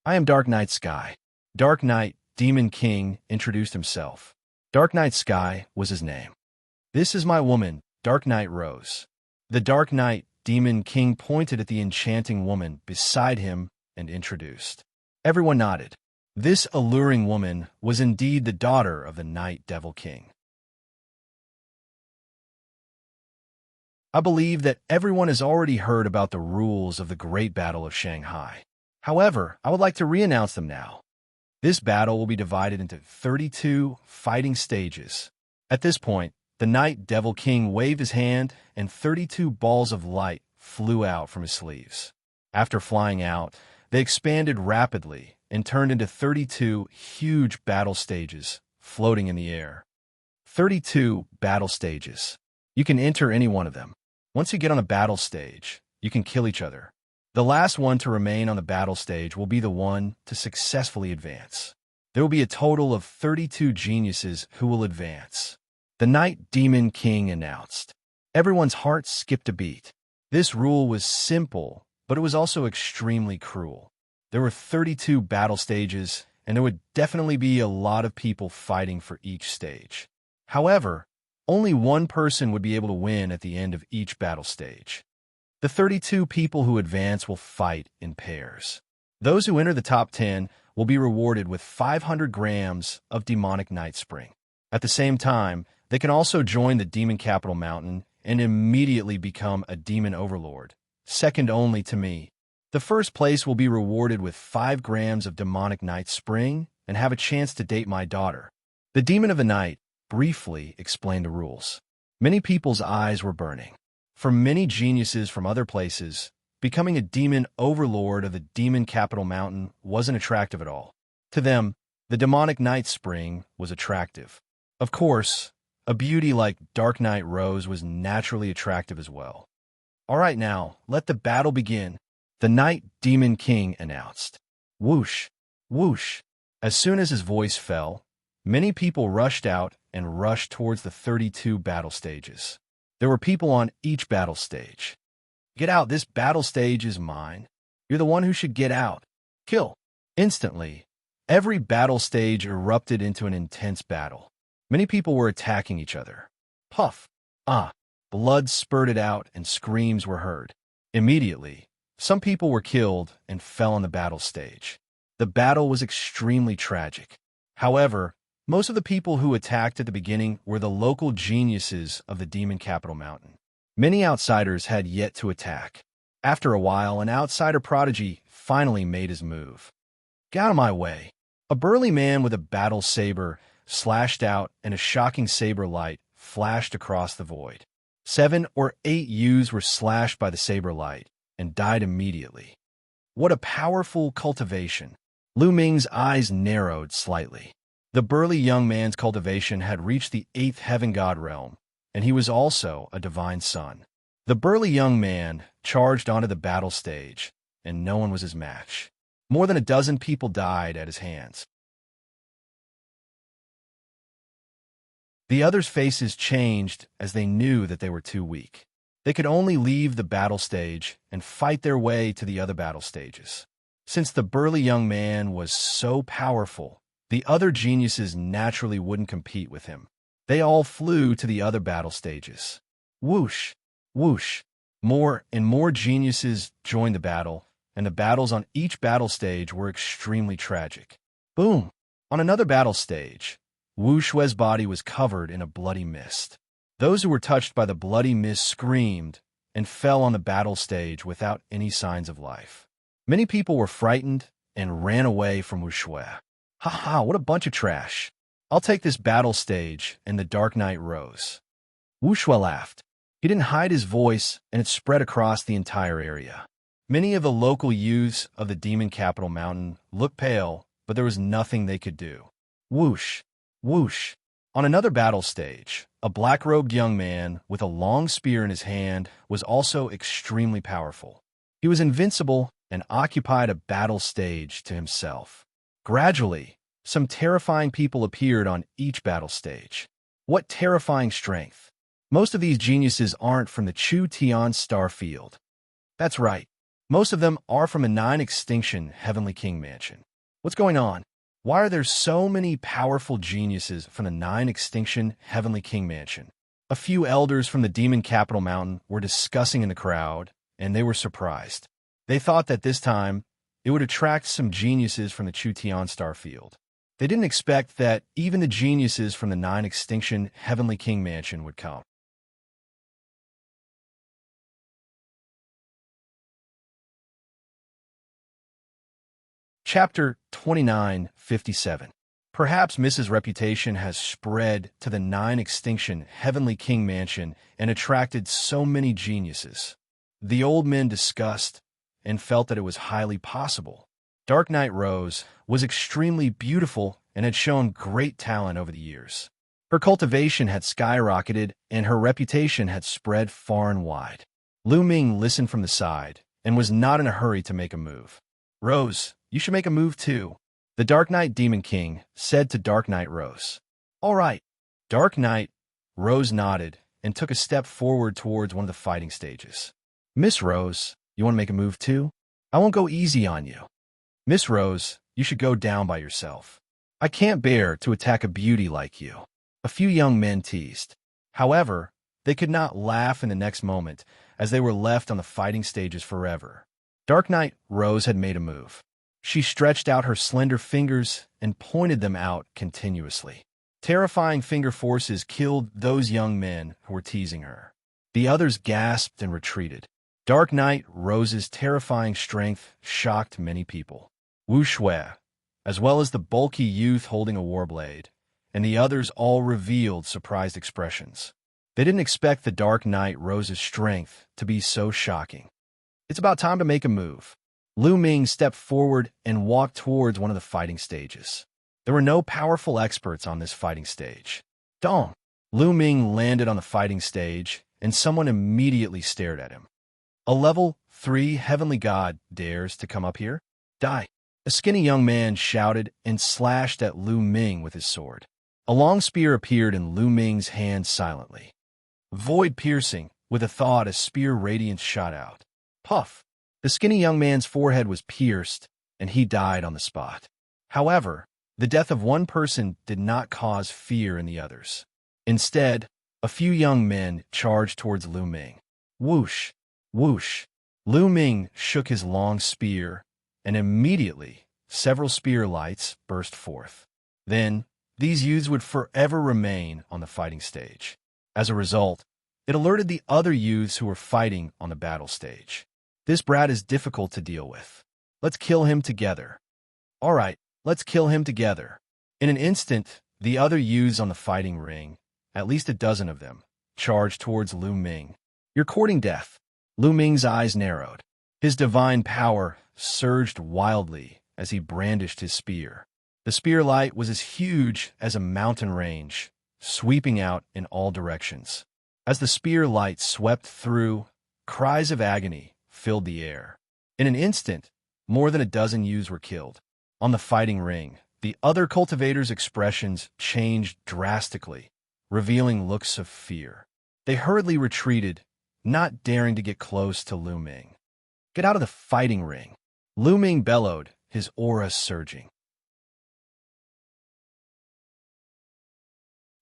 I am Dark Knight Sky. Dark Knight Demon King introduced himself. Dark Knight Sky was his name. This is my woman, Dark Knight Rose. The Dark Knight Demon King pointed at the enchanting woman beside him and introduced. Everyone nodded. This alluring woman was indeed the daughter of the Night Devil King. I believe that everyone has already heard about the rules of the Great Battle of Shanghai. However, I would like to re-announce them now. This battle will be divided into 32 fighting stages. At this point, the Night Devil King waved his hand and 32 balls of light flew out from his sleeves. After flying out, they expanded rapidly and turned into 32 huge battle stages floating in the air. 32 battle stages. You can enter any one of them. Once you get on a battle stage, you can kill each other. The last one to remain on the battle stage will be the one to successfully advance. There will be a total of 32 geniuses who will advance. The Night Demon King announced. Everyone's heart skipped a beat. This rule was simple, but it was also extremely cruel. There were 32 battle stages, and there would definitely be a lot of people fighting for each stage. However, only one person would be able to win at the end of each battle stage. The 32 people who advance will fight in pairs. Those who enter the top 10 will be rewarded with 500 grams of demonic night spring. At the same time, they can also join the Demon Capital Mountain and immediately become a demon overlord, second only to me. The first place will be rewarded with 5 grams of demonic night spring and have a chance to date my daughter. The Demon of the Night briefly explained the rules. Many people's eyes were burning. For many geniuses from other places, becoming a demon overlord of the Demon Capital Mountain wasn't attractive at all. To them, the demonic night spring was attractive. Of course, a beauty like Dark Knight Rose was naturally attractive as well. All right now, let the battle begin, the Night Demon King announced. Whoosh, whoosh. As soon as his voice fell, many people rushed out and rushed towards the 32 battle stages. There were people on each battle stage. Get out, this battle stage is mine. You're the one who should get out. Kill. Instantly, every battle stage erupted into an intense battle. Many people were attacking each other. Puff. Ah. Blood spurted out and screams were heard. Immediately, Some people were killed and fell on the battle stage. The battle was extremely tragic. However, most of the people who attacked at the beginning were the local geniuses of the demon capital mountain. Many outsiders had yet to attack. After a while, an outsider prodigy finally made his move. Get out of my way. A burly man with a battle saber slashed out, and a shocking saber light flashed across the void. 7 or 8 youths were slashed by the saber light and died immediately. What a powerful cultivation! Lu Ming's eyes narrowed slightly. The burly young man's cultivation had reached the 8th heaven god realm, and he was also a divine son. The burly young man charged onto the battle stage, and no one was his match. More than a dozen people died at his hands. The others' faces changed as they knew that they were too weak. They could only leave the battle stage and fight their way to the other battle stages. Since the burly young man was so powerful, the other geniuses naturally wouldn't compete with him. They all flew to the other battle stages. Whoosh, whoosh. More and more geniuses joined the battle, and the battles on each battle stage were extremely tragic. Boom! On another battle stage, Wu Shue's body was covered in a bloody mist. Those who were touched by the bloody mist screamed and fell on the battle stage without any signs of life. Many people were frightened and ran away from Wu Shui. Ha ha, what a bunch of trash. I'll take this battle stage, and the Dark Knight rose. Wu Shui laughed. He didn't hide his voice, and it spread across the entire area. Many of the local youths of the demon capital mountain looked pale, but there was nothing they could do. Whoosh, whoosh. On another battle stage, a black-robed young man with a long spear in his hand was also extremely powerful. He was invincible and occupied a battle stage to himself. Gradually, some terrifying people appeared on each battle stage. What terrifying strength! Most of these geniuses aren't from the Chu Tian star field. That's right. Most of them are from a 9-extinction Heavenly King mansion. What's going on? Why are there so many powerful geniuses from the 9-extinction Heavenly King mansion? A few elders from the demon capital mountain were discussing in the crowd, and they were surprised. They thought that this time, it would attract some geniuses from the Chu Tian star field. They didn't expect that even the geniuses from the 9-extinction Heavenly King mansion would come. Chapter 2957. Perhaps Mrs. Reputation has spread to the 9-extinction Heavenly King mansion and attracted so many geniuses. The old men discussed and felt that it was highly possible. Dark Knight Rose was extremely beautiful and had shown great talent over the years. Her cultivation had skyrocketed and her reputation had spread far and wide. Lu Ming listened from the side and was not in a hurry to make a move. Rose, you should make a move too, the Dark Knight Demon King said to Dark Knight Rose. All right. Dark Knight Rose nodded and took a step forward towards one of the fighting stages. Miss Rose, you want to make a move too? I won't go easy on you. Miss Rose, you should go down by yourself. I can't bear to attack a beauty like you. A few young men teased. However, they could not laugh in the next moment, as they were left on the fighting stages forever. Dark Knight Rose had made a move. She stretched out her slender fingers and pointed them out continuously. Terrifying finger forces killed those young men who were teasing her. The others gasped and retreated. Dark Knight Rose's terrifying strength shocked many people. Wu Shui, as well as the bulky youth holding a warblade, and the others all revealed surprised expressions. They didn't expect the Dark Knight Rose's strength to be so shocking. It's about time to make a move. Lu Ming stepped forward and walked towards one of the fighting stages. There were no powerful experts on this fighting stage. Dong! Lu Ming landed on the fighting stage, and someone immediately stared at him. A level 3 heavenly god dares to come up here? Die! A skinny young man shouted and slashed at Lu Ming with his sword. A long spear appeared in Lu Ming's hand silently. Void piercing, with a thought a spear radiance shot out. Puff! The skinny young man's forehead was pierced, and he died on the spot. However, the death of one person did not cause fear in the others. Instead, a few young men charged towards Lu Ming. Whoosh! Whoosh! Lu Ming shook his long spear, and immediately several spear lights burst forth. Then, these youths would forever remain on the fighting stage. As a result, it alerted the other youths who were fighting on the battle stage. This brat is difficult to deal with. Let's kill him together. All right, let's kill him together. In an instant, the other youths on the fighting ring, at least a dozen of them, charged towards Lu Ming. You're courting death. Lu Ming's eyes narrowed. His divine power surged wildly as he brandished his spear. The spear light was as huge as a mountain range, sweeping out in all directions. As the spear light swept through, cries of agony filled the air. In an instant, more than a dozen youths were killed. On the fighting ring, the other cultivators' expressions changed drastically, revealing looks of fear. They hurriedly retreated, not daring to get close to Lu Ming. Get out of the fighting ring! Lu Ming bellowed, his aura surging.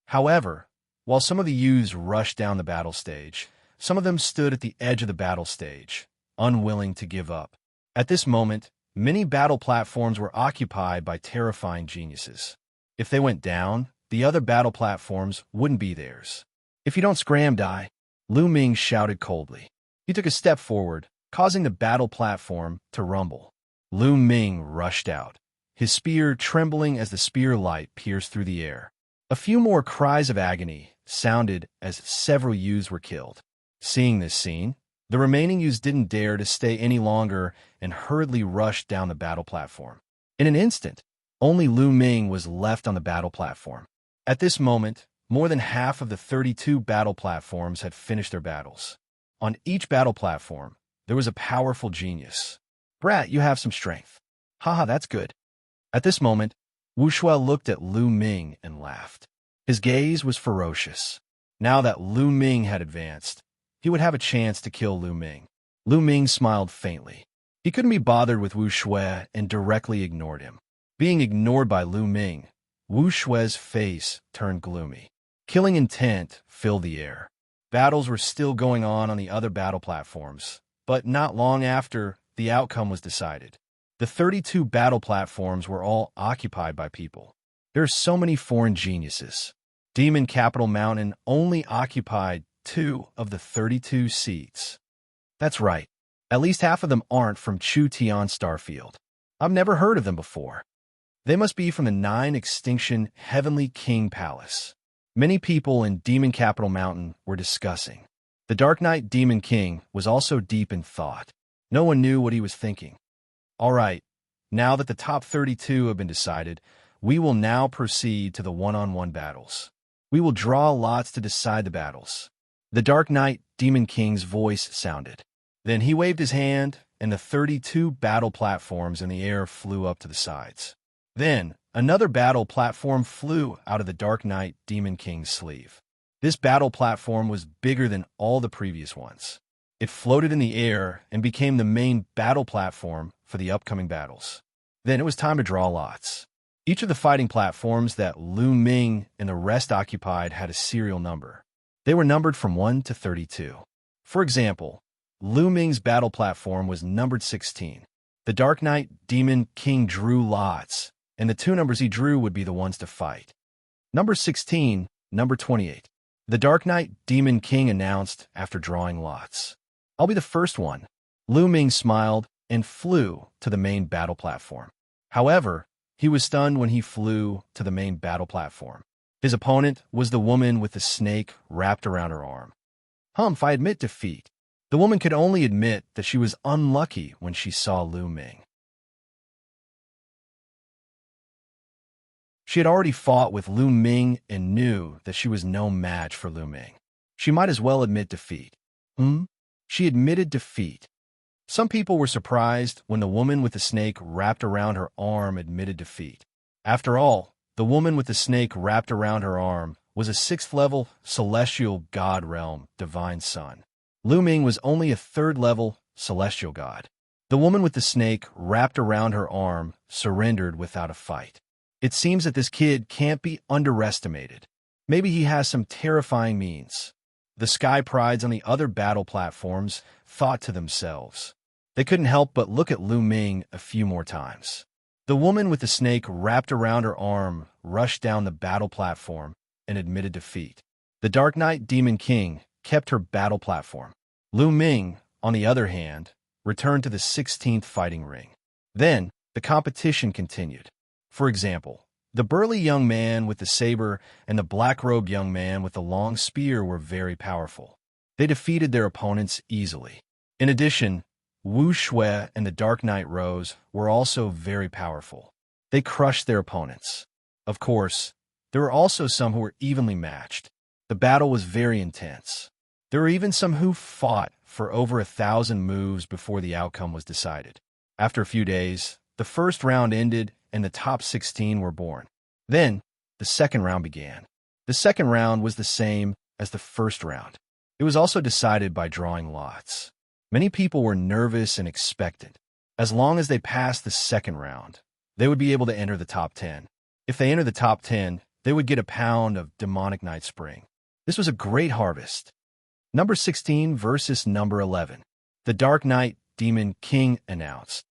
However, while some of the youths rushed down the battle stage, some of them stood at the edge of the battle stage, unwilling to give up. At this moment, many battle platforms were occupied by terrifying geniuses. If they went down, the other battle platforms wouldn't be theirs. If you don't scram, die, Lu Ming shouted coldly. He took a step forward, causing the battle platform to rumble. Lu Ming rushed out, his spear trembling as the spear light pierced through the air. A few more cries of agony sounded as several youths were killed. Seeing this scene, the remaining youths didn't dare to stay any longer and hurriedly rushed down the battle platform. In an instant, only Lu Ming was left on the battle platform. At this moment, more than half of the 32 battle platforms had finished their battles. On each battle platform, there was a powerful genius. Brat, you have some strength. Haha, that's good. At this moment, Wuxia looked at Lu Ming and laughed. His gaze was ferocious. Now that Lu Ming had advanced, he would have a chance to kill Lu Ming. Lu Ming smiled faintly. He couldn't be bothered with Wuxia and directly ignored him. Being ignored by Lu Ming, Wuxia's face turned gloomy. Killing intent filled the air. Battles were still going on the other battle platforms, but not long after, the outcome was decided. The 32 battle platforms were all occupied by people. There are so many foreign geniuses. Demon Capital Mountain only occupied 2 of the 32 seats. That's right. At least half of them aren't from Chu Tian Starfield. I've never heard of them before. They must be from the 9 Extinction Heavenly King Palace. Many people in Demon Capital Mountain were discussing. The Dark Knight Demon King was also deep in thought. No one knew what he was thinking. All right, now that the top 32 have been decided, we will now proceed to the one-on-one battles. We will draw lots to decide the battles. The Dark Knight Demon King's voice sounded. Then he waved his hand, and the 32 battle platforms in the air flew up to the sides. Then, another battle platform flew out of the Dark Knight Demon King's sleeve. This battle platform was bigger than all the previous ones. It floated in the air and became the main battle platform for the upcoming battles. Then it was time to draw lots. Each of the fighting platforms that Lu Ming and the rest occupied had a serial number. They were numbered from 1 to 32. For example, Lu Ming's battle platform was numbered 16. The Dark Knight Demon King drew lots, and the 2 numbers he drew would be the ones to fight. Number 16, number 28. The Dark Knight Demon King announced after drawing lots. I'll be the first one. Lu Ming smiled and flew to the main battle platform. However, he was stunned when he flew to the main battle platform. His opponent was the woman with the snake wrapped around her arm. Humph, I admit defeat. The woman could only admit that she was unlucky when she saw Lu Ming. She had already fought with Lu Ming and knew that she was no match for Lu Ming. She might as well admit defeat. She admitted defeat. Some people were surprised when the woman with the snake wrapped around her arm admitted defeat. After all, the woman with the snake wrapped around her arm was a 6th-level celestial god realm divine son. Lu Ming was only a 3rd-level celestial god. The woman with the snake wrapped around her arm surrendered without a fight. It seems that this kid can't be underestimated. Maybe he has some terrifying means. The Sky Prides on the other battle platforms thought to themselves. They couldn't help but look at Lu Ming a few more times. The woman with the snake wrapped around her arm rushed down the battle platform and admitted defeat. The Dark Knight Demon King kept her battle platform. Lu Ming, on the other hand, returned to the 16th fighting ring. Then, the competition continued. For example, the burly young man with the saber and the black-robed young man with the long spear were very powerful. They defeated their opponents easily. In addition, Wuxia and the Dark Knight Rose were also very powerful. They crushed their opponents. Of course, there were also some who were evenly matched. The battle was very intense. There were even some who fought for over 1,000 moves before the outcome was decided. After a few days, the first round ended and the top 16 were born. Then, the second round began. The second round was the same as the first round. It was also decided by drawing lots. Many people were nervous and expectant. As long as they passed the second round, they would be able to enter the top 10. If they entered the top 10, they would get a pound of demonic night spring. This was a great harvest. Number 16 versus number 11. The Dark Knight Demon King announced.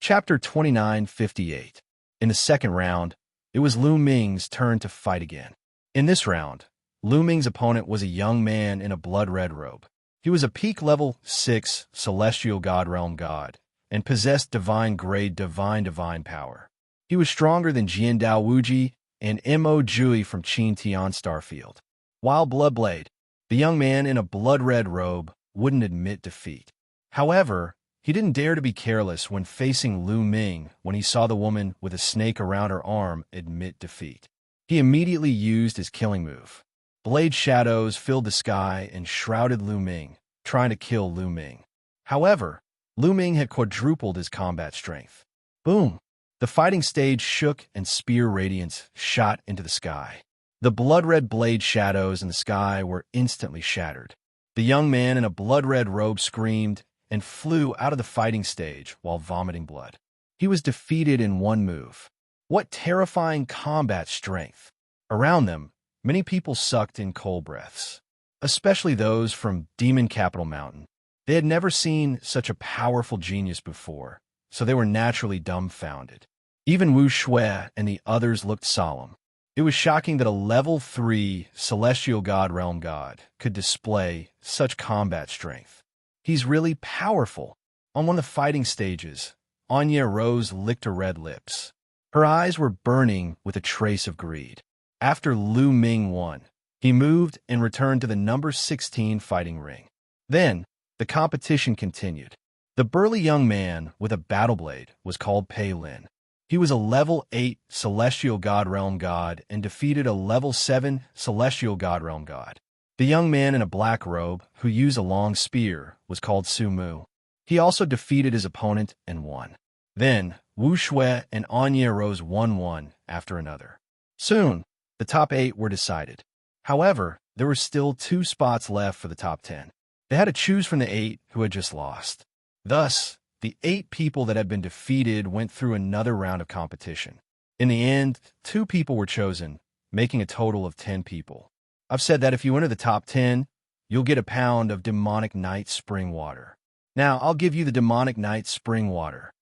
Chapter 2958. In the second round, it was Lu Ming's turn to fight again. In this round, Lu Ming's opponent was a young man in a blood-red robe. He was a peak level 6 celestial god realm god and possessed divine-grade divine power. He was stronger than Jian Dao Wuji and Mo Jui from Qin Tian Starfield. While Bloodblade, the young man in a blood-red robe, wouldn't admit defeat. However, he didn't dare to be careless when facing Lu Ming when he saw the woman with a snake around her arm admit defeat. He immediately used his killing move. Blade shadows filled the sky and shrouded Lu Ming, trying to kill Lu Ming. However, Lu Ming had quadrupled his combat strength. Boom! The fighting stage shook and spear radiance shot into the sky. The blood-red blade shadows in the sky were instantly shattered. The young man in a blood-red robe screamed and flew out of the fighting stage while vomiting blood. He was defeated in one move. What terrifying combat strength! Around them, many people sucked in cold breaths, especially those from Demon Capital Mountain. They had never seen such a powerful genius before, so they were naturally dumbfounded. Even Wuxia and the others looked solemn. It was shocking that a level 3 celestial god realm god could display such combat strength. He's really powerful. On one of the fighting stages, Anya Rose licked her red lips. Her eyes were burning with a trace of greed. After Lu Ming won, he moved and returned to the number 16 fighting ring. Then, the competition continued. The burly young man with a battle blade was called Pei Lin. He was a level 8 celestial god realm god and defeated a level 7 celestial god realm god. The young man in a black robe, who used a long spear, was called Su Mu. He also defeated his opponent and won. Then, Wu Shui and Anya rose one after another. Soon, the top 8 were decided. However, there were still 2 spots left for the top 10. They had to choose from the 8 who had just lost. Thus, the 8 people that had been defeated went through another round of competition. In the end, 2 people were chosen, making a total of 10 people. I've said that if you enter the top 10, you'll get a pound of demonic night spring water. Now, I'll give you the demonic night spring water.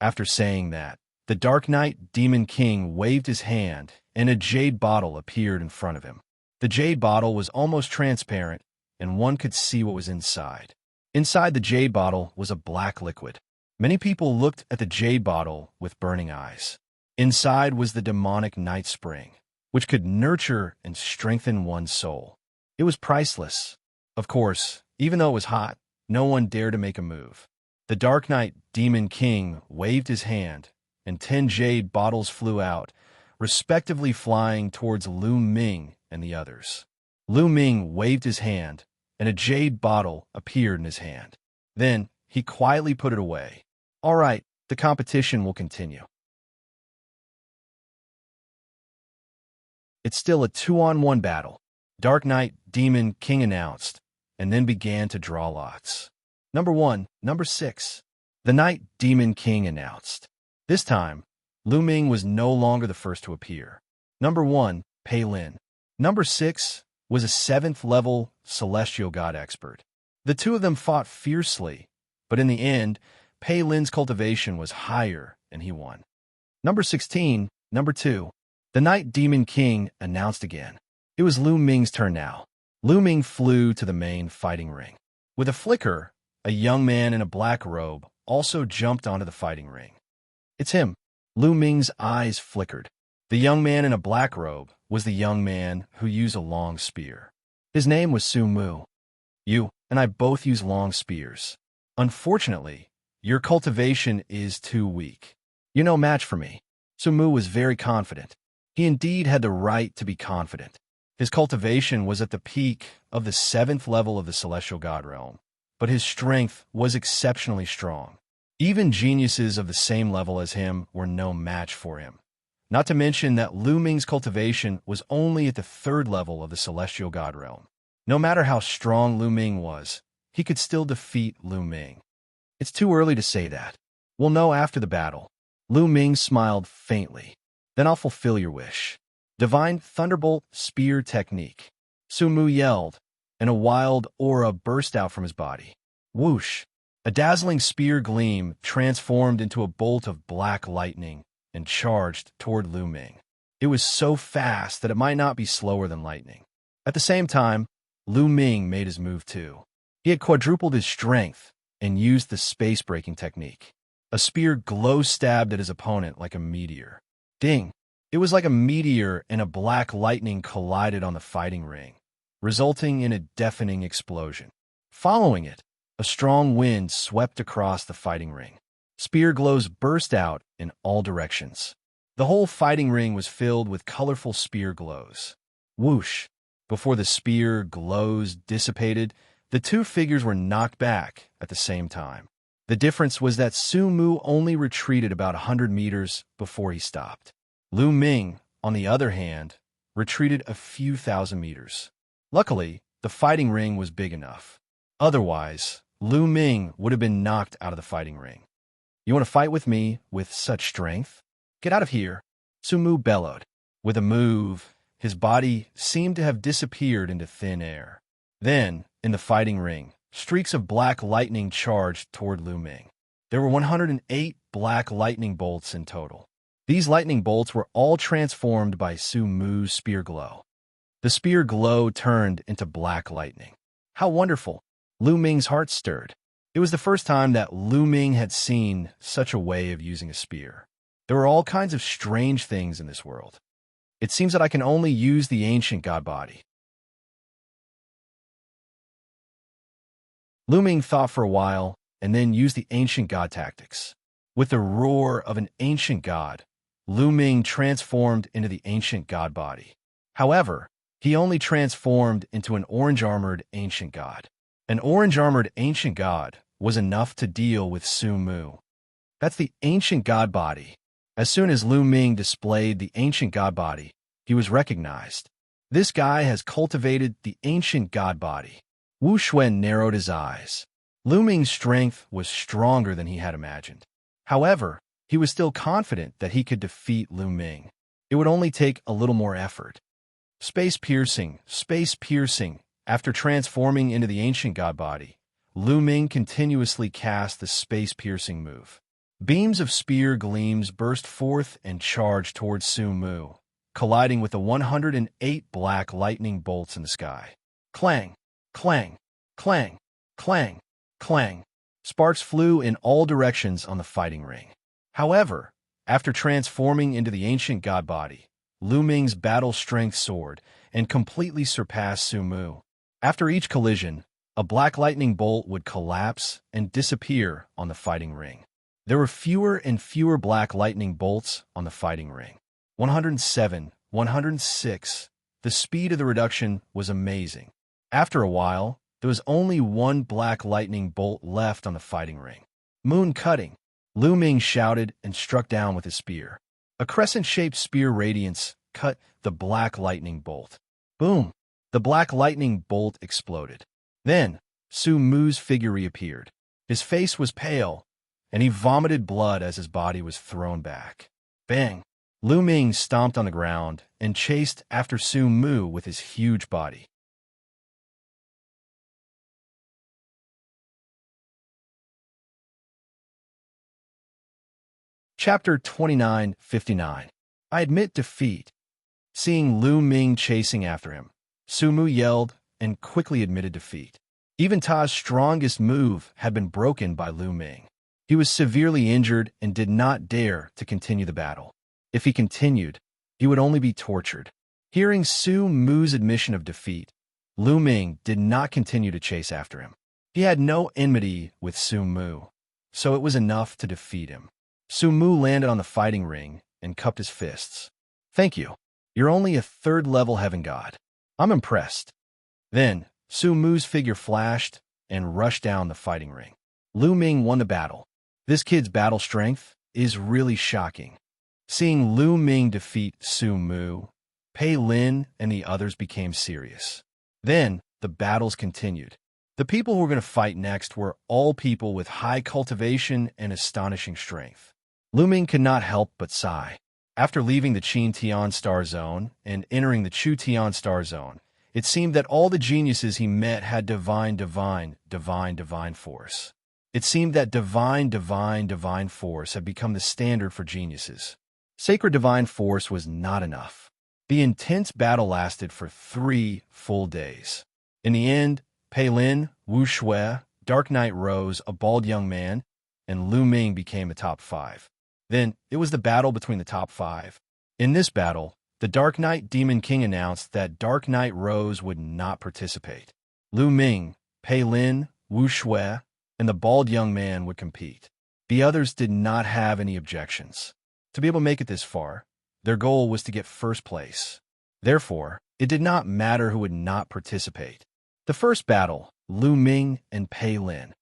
After saying that, the Dark Knight Demon King waved his hand, and a jade bottle appeared in front of him. The jade bottle was almost transparent, and one could see what was inside. Inside the jade bottle was a black liquid. Many people looked at the jade bottle with burning eyes. Inside was the demonic night spring, which could nurture and strengthen one's soul. It was priceless. Of course, even though it was hot, no one dared to make a move. The Dark Knight Demon King waved his hand, and 10 jade bottles flew out, respectively flying towards Lu Ming and the others. Lu Ming waved his hand, and a jade bottle appeared in his hand. Then, he quietly put it away. All right, the competition will continue. It's still a 2-on-1 battle. Dark Knight Demon King announced, and then began to draw lots. Number 1, number 6. The Knight Demon King announced. This time, Lu Ming was no longer the first to appear. Number 1, Pei Lin. Number 6 was a 7th-level celestial god expert. The two of them fought fiercely, but in the end, Pei Lin's cultivation was higher and he won. Number 16, number 2. The Night Demon King announced again. It was Lu Ming's turn now. Lu Ming flew to the main fighting ring. With a flicker, a young man in a black robe also jumped onto the fighting ring. It's him. Lu Ming's eyes flickered. The young man in a black robe was the young man who used a long spear. His name was Su Mu. You and I both use long spears. Unfortunately, your cultivation is too weak. You're no match for me. Su Mu was very confident. He indeed had the right to be confident. His cultivation was at the peak of the 7th level of the Celestial God realm, but his strength was exceptionally strong. Even geniuses of the same level as him were no match for him. Not to mention that Lu Ming's cultivation was only at the 3rd level of the Celestial God realm. No matter how strong Lu Ming was, he could still defeat Lu Ming. It's too early to say that. We'll know after the battle. Lu Ming smiled faintly. Then I'll fulfill your wish. Divine Thunderbolt Spear Technique. Su Mu yelled, and a wild aura burst out from his body. Whoosh! A dazzling spear gleam transformed into a bolt of black lightning and charged toward Lu Ming. It was so fast that it might not be slower than lightning. At the same time, Lu Ming made his move too. He had quadrupled his strength and used the space-breaking technique. A spear glow-stabbed at his opponent like a meteor. Ding! It was like a meteor and a black lightning collided on the fighting ring, resulting in a deafening explosion. Following it, a strong wind swept across the fighting ring. Spear glows burst out in all directions. The whole fighting ring was filled with colorful spear glows. Whoosh! Before the spear glows dissipated, the two figures were knocked back at the same time. The difference was that Su Mu only retreated about 100 meters before he stopped. Lu Ming, on the other hand, retreated a few thousand meters. Luckily, the fighting ring was big enough. Otherwise, Lu Ming would have been knocked out of the fighting ring. You want to fight with me with such strength? Get out of here, Su Mu bellowed. With a move, his body seemed to have disappeared into thin air. Then, in the fighting ring, streaks of black lightning charged toward Lu Ming. There were 108 black lightning bolts in total. These lightning bolts were all transformed by Su Mu's spear glow. The spear glow turned into black lightning. How wonderful! Lu Ming's heart stirred. It was the first time that Lu Ming had seen such a way of using a spear. There were all kinds of strange things in this world. It seems that I can only use the ancient god body. Lu Ming thought for a while and then used the ancient god tactics. With the roar of an ancient god, Lu Ming transformed into the ancient god body. However, he only transformed into an orange-armored ancient god. An orange-armored ancient god was enough to deal with Su Mu. That's the ancient god body. As soon as Lu Ming displayed the ancient god body, he was recognized. This guy has cultivated the ancient god body. Wu Xuan narrowed his eyes. Lu Ming's strength was stronger than he had imagined. However, he was still confident that he could defeat Lu Ming. It would only take a little more effort. Space piercing, space piercing. After transforming into the ancient god body, Lu Ming continuously cast the space-piercing move. Beams of spear gleams burst forth and charged towards Su Mu, colliding with the 108 black lightning bolts in the sky. Clang, clang, clang, clang, clang. Sparks flew in all directions on the fighting ring. However, after transforming into the ancient god body, Lu Ming's battle strength soared and completely surpassed Su Mu. After each collision, a black lightning bolt would collapse and disappear on the fighting ring. There were fewer and fewer black lightning bolts on the fighting ring. 107, 106. The speed of the reduction was amazing. After a while, there was only one black lightning bolt left on the fighting ring. Moon cutting. Lu Ming shouted and struck down with his spear. A crescent-shaped spear radiance cut the black lightning bolt. Boom! The black lightning bolt exploded. Then, Su Mu's figure reappeared. His face was pale, and he vomited blood as his body was thrown back. Bang! Lu Ming stomped on the ground and chased after Su Mu with his huge body. Chapter 29:59. I admit defeat. Seeing Lu Ming chasing after him, Su Mu yelled and quickly admitted defeat. Even Ta's strongest move had been broken by Lu Ming. He was severely injured and did not dare to continue the battle. If he continued, he would only be tortured. Hearing Su Mu's admission of defeat, Lu Ming did not continue to chase after him. He had no enmity with Su Mu, so it was enough to defeat him. Su Mu landed on the fighting ring and cupped his fists. "Thank you. You're only a third-level heaven god. I'm impressed." Then, Su Mu's figure flashed and rushed down the fighting ring. Lu Ming won the battle. This kid's battle strength is really shocking. Seeing Lu Ming defeat Su Mu, Pei Lin and the others became serious. Then, the battles continued. The people who were going to fight next were all people with high cultivation and astonishing strength. Lu Ming could not help but sigh. After leaving the Qin Tian Star Zone and entering the Chu Tian Star Zone, it seemed that all the geniuses he met had divine force. It seemed that divine force had become the standard for geniuses. Sacred divine force was not enough. The intense battle lasted for 3 full days. In the end, Pei Lin, Wuxia, Dark Knight Rose, a bald young man, and Lu Ming became the top 5. Then, it was the battle between the top 5. In this battle, the Dark Knight Demon King announced that Dark Knight Rose would not participate. Lu Ming, Pei Lin, Wuxia, and the bald young man would compete. The others did not have any objections. To be able to make it this far, their goal was to get first place. Therefore, it did not matter who would not participate. The first battle, Lu Ming and Pei Lin.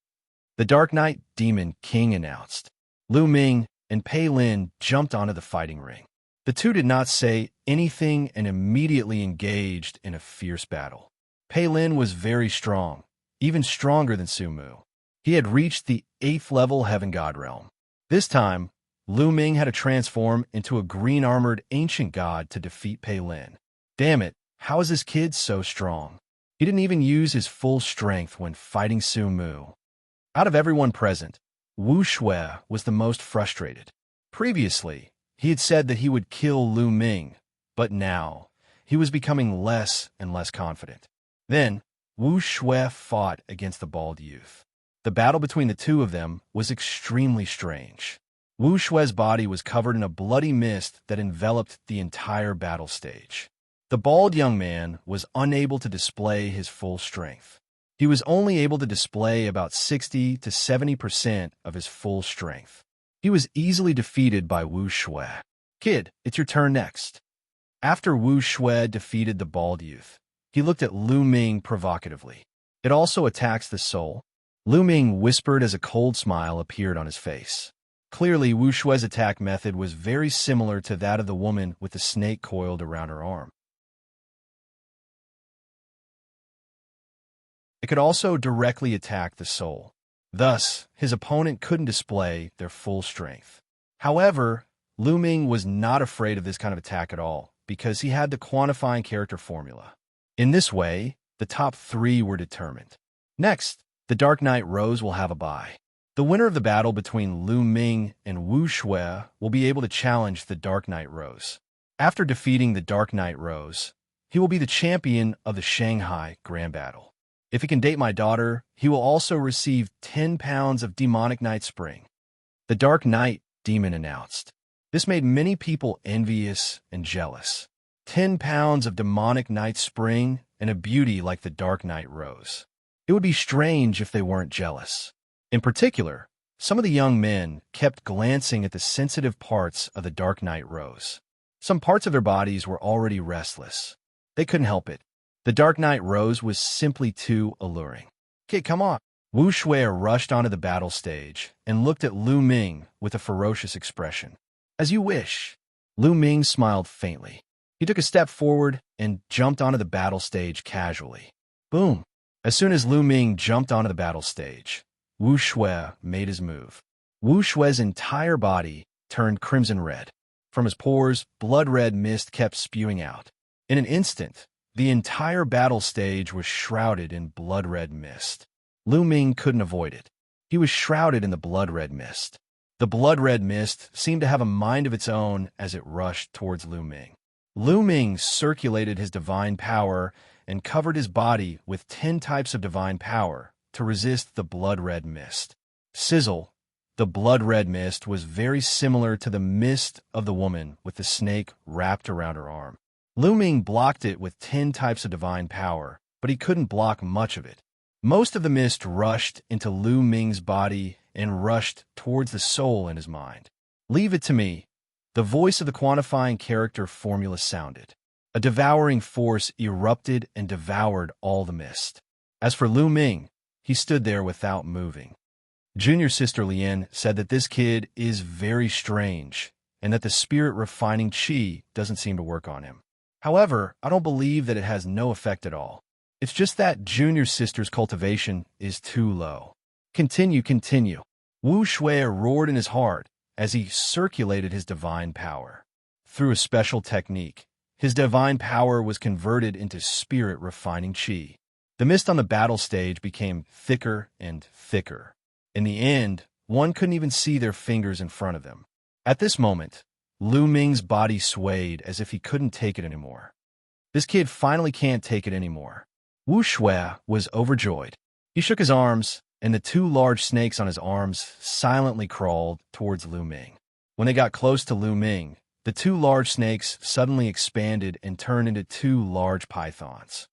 The Dark Knight Demon King announced. Lu Ming and Pei Lin jumped onto the fighting ring. The two did not say anything and immediately engaged in a fierce battle. Pei Lin was very strong, even stronger than Su Mu. He had reached the 8th-level Heaven God realm. This time, Lu Ming had to transform into a green-armored ancient god to defeat Pei Lin. Damn it, how is this kid so strong? He didn't even use his full strength when fighting Su Mu. Out of everyone present, Wuxia was the most frustrated. Previously, he had said that he would kill Lu Ming, but now, he was becoming less and less confident. Then, Wuxia fought against the bald youth. The battle between the two of them was extremely strange. Wuxia's body was covered in a bloody mist that enveloped the entire battle stage. The bald young man was unable to display his full strength. He was only able to display about 60 to 70% of his full strength. He was easily defeated by Wuxia. "Kid, it's your turn next." After Wuxia defeated the bald youth, he looked at Lu Ming provocatively. "It also attacks the soul?" Lu Ming whispered as a cold smile appeared on his face. Clearly, Wuxia's attack method was very similar to that of the woman with the snake coiled around her arm. It could also directly attack the soul. Thus, his opponent couldn't display their full strength. However, Lu Ming was not afraid of this kind of attack at all, because he had the quantifying character formula. In this way, the top 3 were determined. Next, the Dark Knight Rose will have a bye. The winner of the battle between Lu Ming and Wuxia will be able to challenge the Dark Knight Rose. After defeating the Dark Knight Rose, he will be the champion of the Shanghai Grand Battle. If he can date my daughter, he will also receive 10 pounds of demonic night spring. The Dark Knight Demon announced. This made many people envious and jealous. 10 pounds of demonic night spring and a beauty like the Dark Knight Rose. It would be strange if they weren't jealous. In particular, some of the young men kept glancing at the sensitive parts of the Dark Knight Rose. Some parts of their bodies were already restless. They couldn't help it. The Dark Knight Rose was simply too alluring. "Kid, come on." Wuxia rushed onto the battle stage and looked at Lu Ming with a ferocious expression. "As you wish." Lu Ming smiled faintly. He took a step forward and jumped onto the battle stage casually. Boom! As soon as Lu Ming jumped onto the battle stage, Wuxia made his move. Wuxia's entire body turned crimson red. From his pores, blood-red mist kept spewing out. In an instant, the entire battle stage was shrouded in blood-red mist. Lu Ming couldn't avoid it. He was shrouded in the blood-red mist. The blood-red mist seemed to have a mind of its own as it rushed towards Lu Ming. Lu Ming circulated his divine power and covered his body with 10 types of divine power to resist the blood-red mist. Sizzle, the blood-red mist was very similar to the mist of the woman with the snake wrapped around her arm. Lu Ming blocked it with 10 types of divine power, but he couldn't block much of it. Most of the mist rushed into Lu Ming's body and rushed towards the soul in his mind. "Leave it to me," the voice of the quantifying character formula sounded. A devouring force erupted and devoured all the mist. As for Lu Ming, he stood there without moving. Junior Sister Lien said that this kid is very strange and that the spirit-refining chi doesn't seem to work on him. However, I don't believe that it has no effect at all. It's just that Junior Sister's cultivation is too low. Continue. Wu Shui roared in his heart as he circulated his divine power. Through a special technique, his divine power was converted into spirit-refining chi. The mist on the battle stage became thicker and thicker. In the end, one couldn't even see their fingers in front of them. At this moment, Lu Ming's body swayed as if he couldn't take it anymore. This kid finally can't take it anymore. Wu Shui was overjoyed. He shook his arms, and the 2 large snakes on his arms silently crawled towards Lu Ming. When they got close to Lu Ming, the 2 large snakes suddenly expanded and turned into 2 large pythons.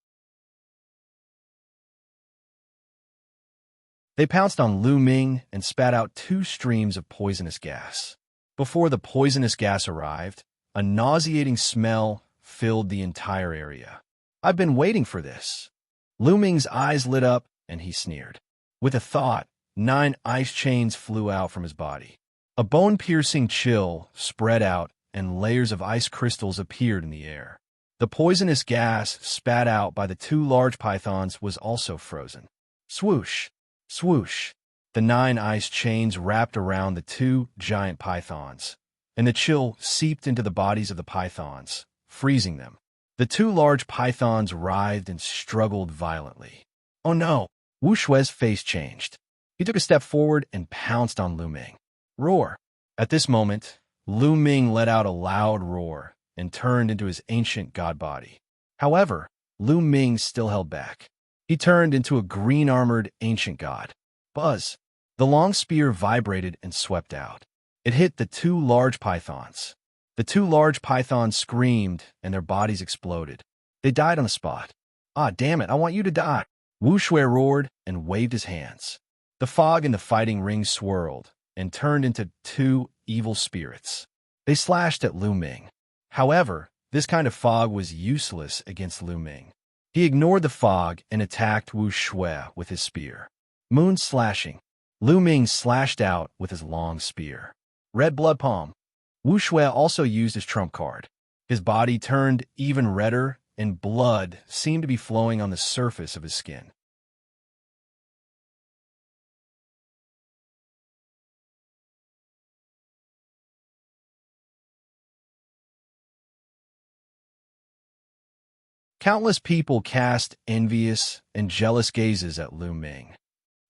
They pounced on Lu Ming and spat out 2 streams of poisonous gas. Before the poisonous gas arrived, a nauseating smell filled the entire area. "I've been waiting for this." Lu Ming's eyes lit up, and he sneered. With a thought, 9 ice chains flew out from his body. A bone-piercing chill spread out, and layers of ice crystals appeared in the air. The poisonous gas spat out by the 2 large pythons was also frozen. Swoosh! Swoosh! The 9 ice chains wrapped around the 2 giant pythons, and the chill seeped into the bodies of the pythons, freezing them. The 2 large pythons writhed and struggled violently. "Oh no!" Wu Shui's face changed. He took a step forward and pounced on Lu Ming. Roar! At this moment, Lu Ming let out a loud roar and turned into his ancient god body. However, Lu Ming still held back. He turned into a green-armored ancient god. Buzz! The long spear vibrated and swept out. It hit the 2 large pythons. The 2 large pythons screamed, and their bodies exploded. They died on the spot. "Ah, damn it, I want you to die!" Wu Shui roared and waved his hands. The fog in the fighting ring swirled and turned into 2 evil spirits. They slashed at Lu Ming. However, this kind of fog was useless against Lu Ming. He ignored the fog and attacked Wu Shui with his spear. Moon slashing. Lu Ming slashed out with his long spear. Red blood palm. Wu Shui also used his trump card. His body turned even redder, and blood seemed to be flowing on the surface of his skin. Countless people cast envious and jealous gazes at Lu Ming.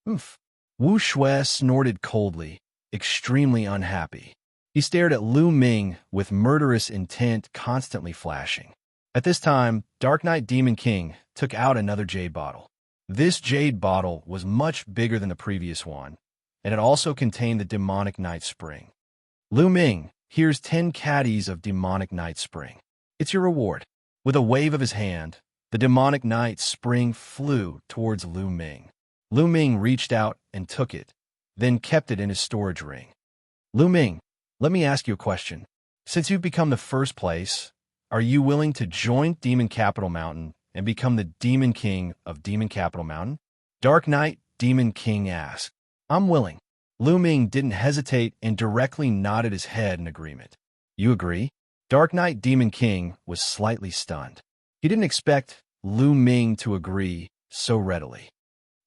Oof. Wu Shui snorted coldly, extremely unhappy. He stared at Lu Ming with murderous intent constantly flashing. At this time, Dark Knight Demon King took out another jade bottle. This jade bottle was much bigger than the previous one, and it also contained the demonic night spring. Lu Ming, here's 10 caddies of demonic night spring. It's your reward. With a wave of his hand, the demonic night spring flew towards Lu Ming. Lu Ming reached out and took it, then kept it in his storage ring. Lu Ming, let me ask you a question. Since you've become the first place, are you willing to join Demon Capital Mountain and become the Demon King of Demon Capital Mountain? Dark Knight Demon King asked. I'm willing. Lu Ming didn't hesitate and directly nodded his head in agreement. You agree? Dark Knight Demon King was slightly stunned. He didn't expect Lu Ming to agree so readily.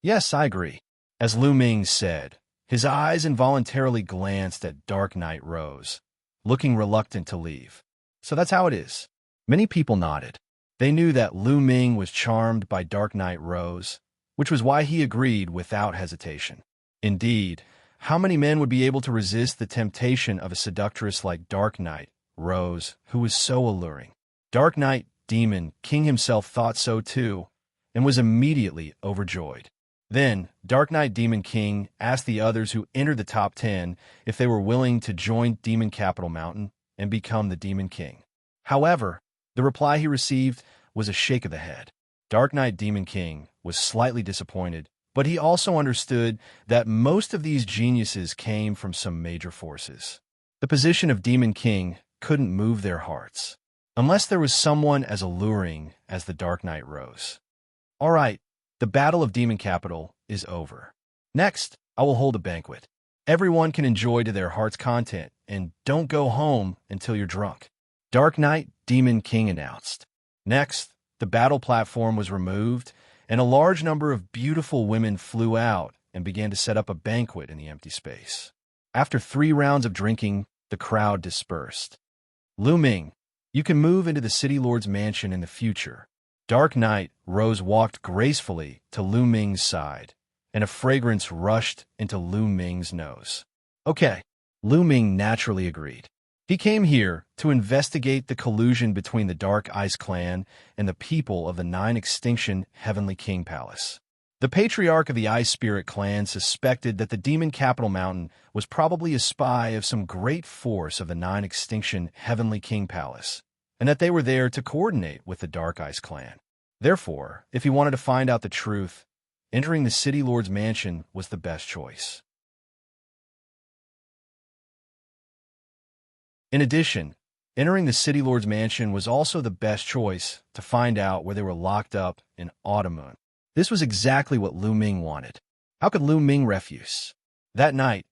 Yes, I agree. As Lu Ming said, his eyes involuntarily glanced at Dark Knight Rose, looking reluctant to leave. So that's how it is. Many people nodded. They knew that Lu Ming was charmed by Dark Knight Rose, which was why he agreed without hesitation. Indeed, how many men would be able to resist the temptation of a seductress like Dark Knight Rose, who was so alluring? Dark Knight Demon King himself thought so too, and was immediately overjoyed. Then, Dark Knight Demon King asked the others who entered the top 10 if they were willing to join Demon Capital Mountain and become the Demon King. However, the reply he received was a shake of the head. Dark Knight Demon King was slightly disappointed, but he also understood that most of these geniuses came from some major forces. The position of Demon King couldn't move their hearts, unless there was someone as alluring as the Dark Knight Rose. All right, the Battle of Demon Capital is over. Next, I will hold a banquet. Everyone can enjoy to their heart's content, and don't go home until you're drunk. Dark Knight Demon King announced. Next, the battle platform was removed, and a large number of beautiful women flew out and began to set up a banquet in the empty space. After 3 rounds of drinking, the crowd dispersed. Lu Ming, you can move into the City Lord's mansion in the future. Dark Knight Rose walked gracefully to Lu Ming's side, and a fragrance rushed into Lu Ming's nose. Okay, Lu Ming naturally agreed. He came here to investigate the collusion between the Dark Ice Clan and the people of the 9 Extinction Heavenly King Palace. The patriarch of the Ice Spirit clan suspected that the Demon Capital Mountain was probably a spy of some great force of the 9 Extinction Heavenly King Palace, and that they were there to coordinate with the Dark Ice Clan. Therefore, if he wanted to find out the truth, entering the City Lord's mansion was the best choice. In addition, entering the City Lord's mansion was also the best choice to find out where they were locked up in Autumn. This was exactly what Lu Ming wanted. How could Lu Ming refuse? That night,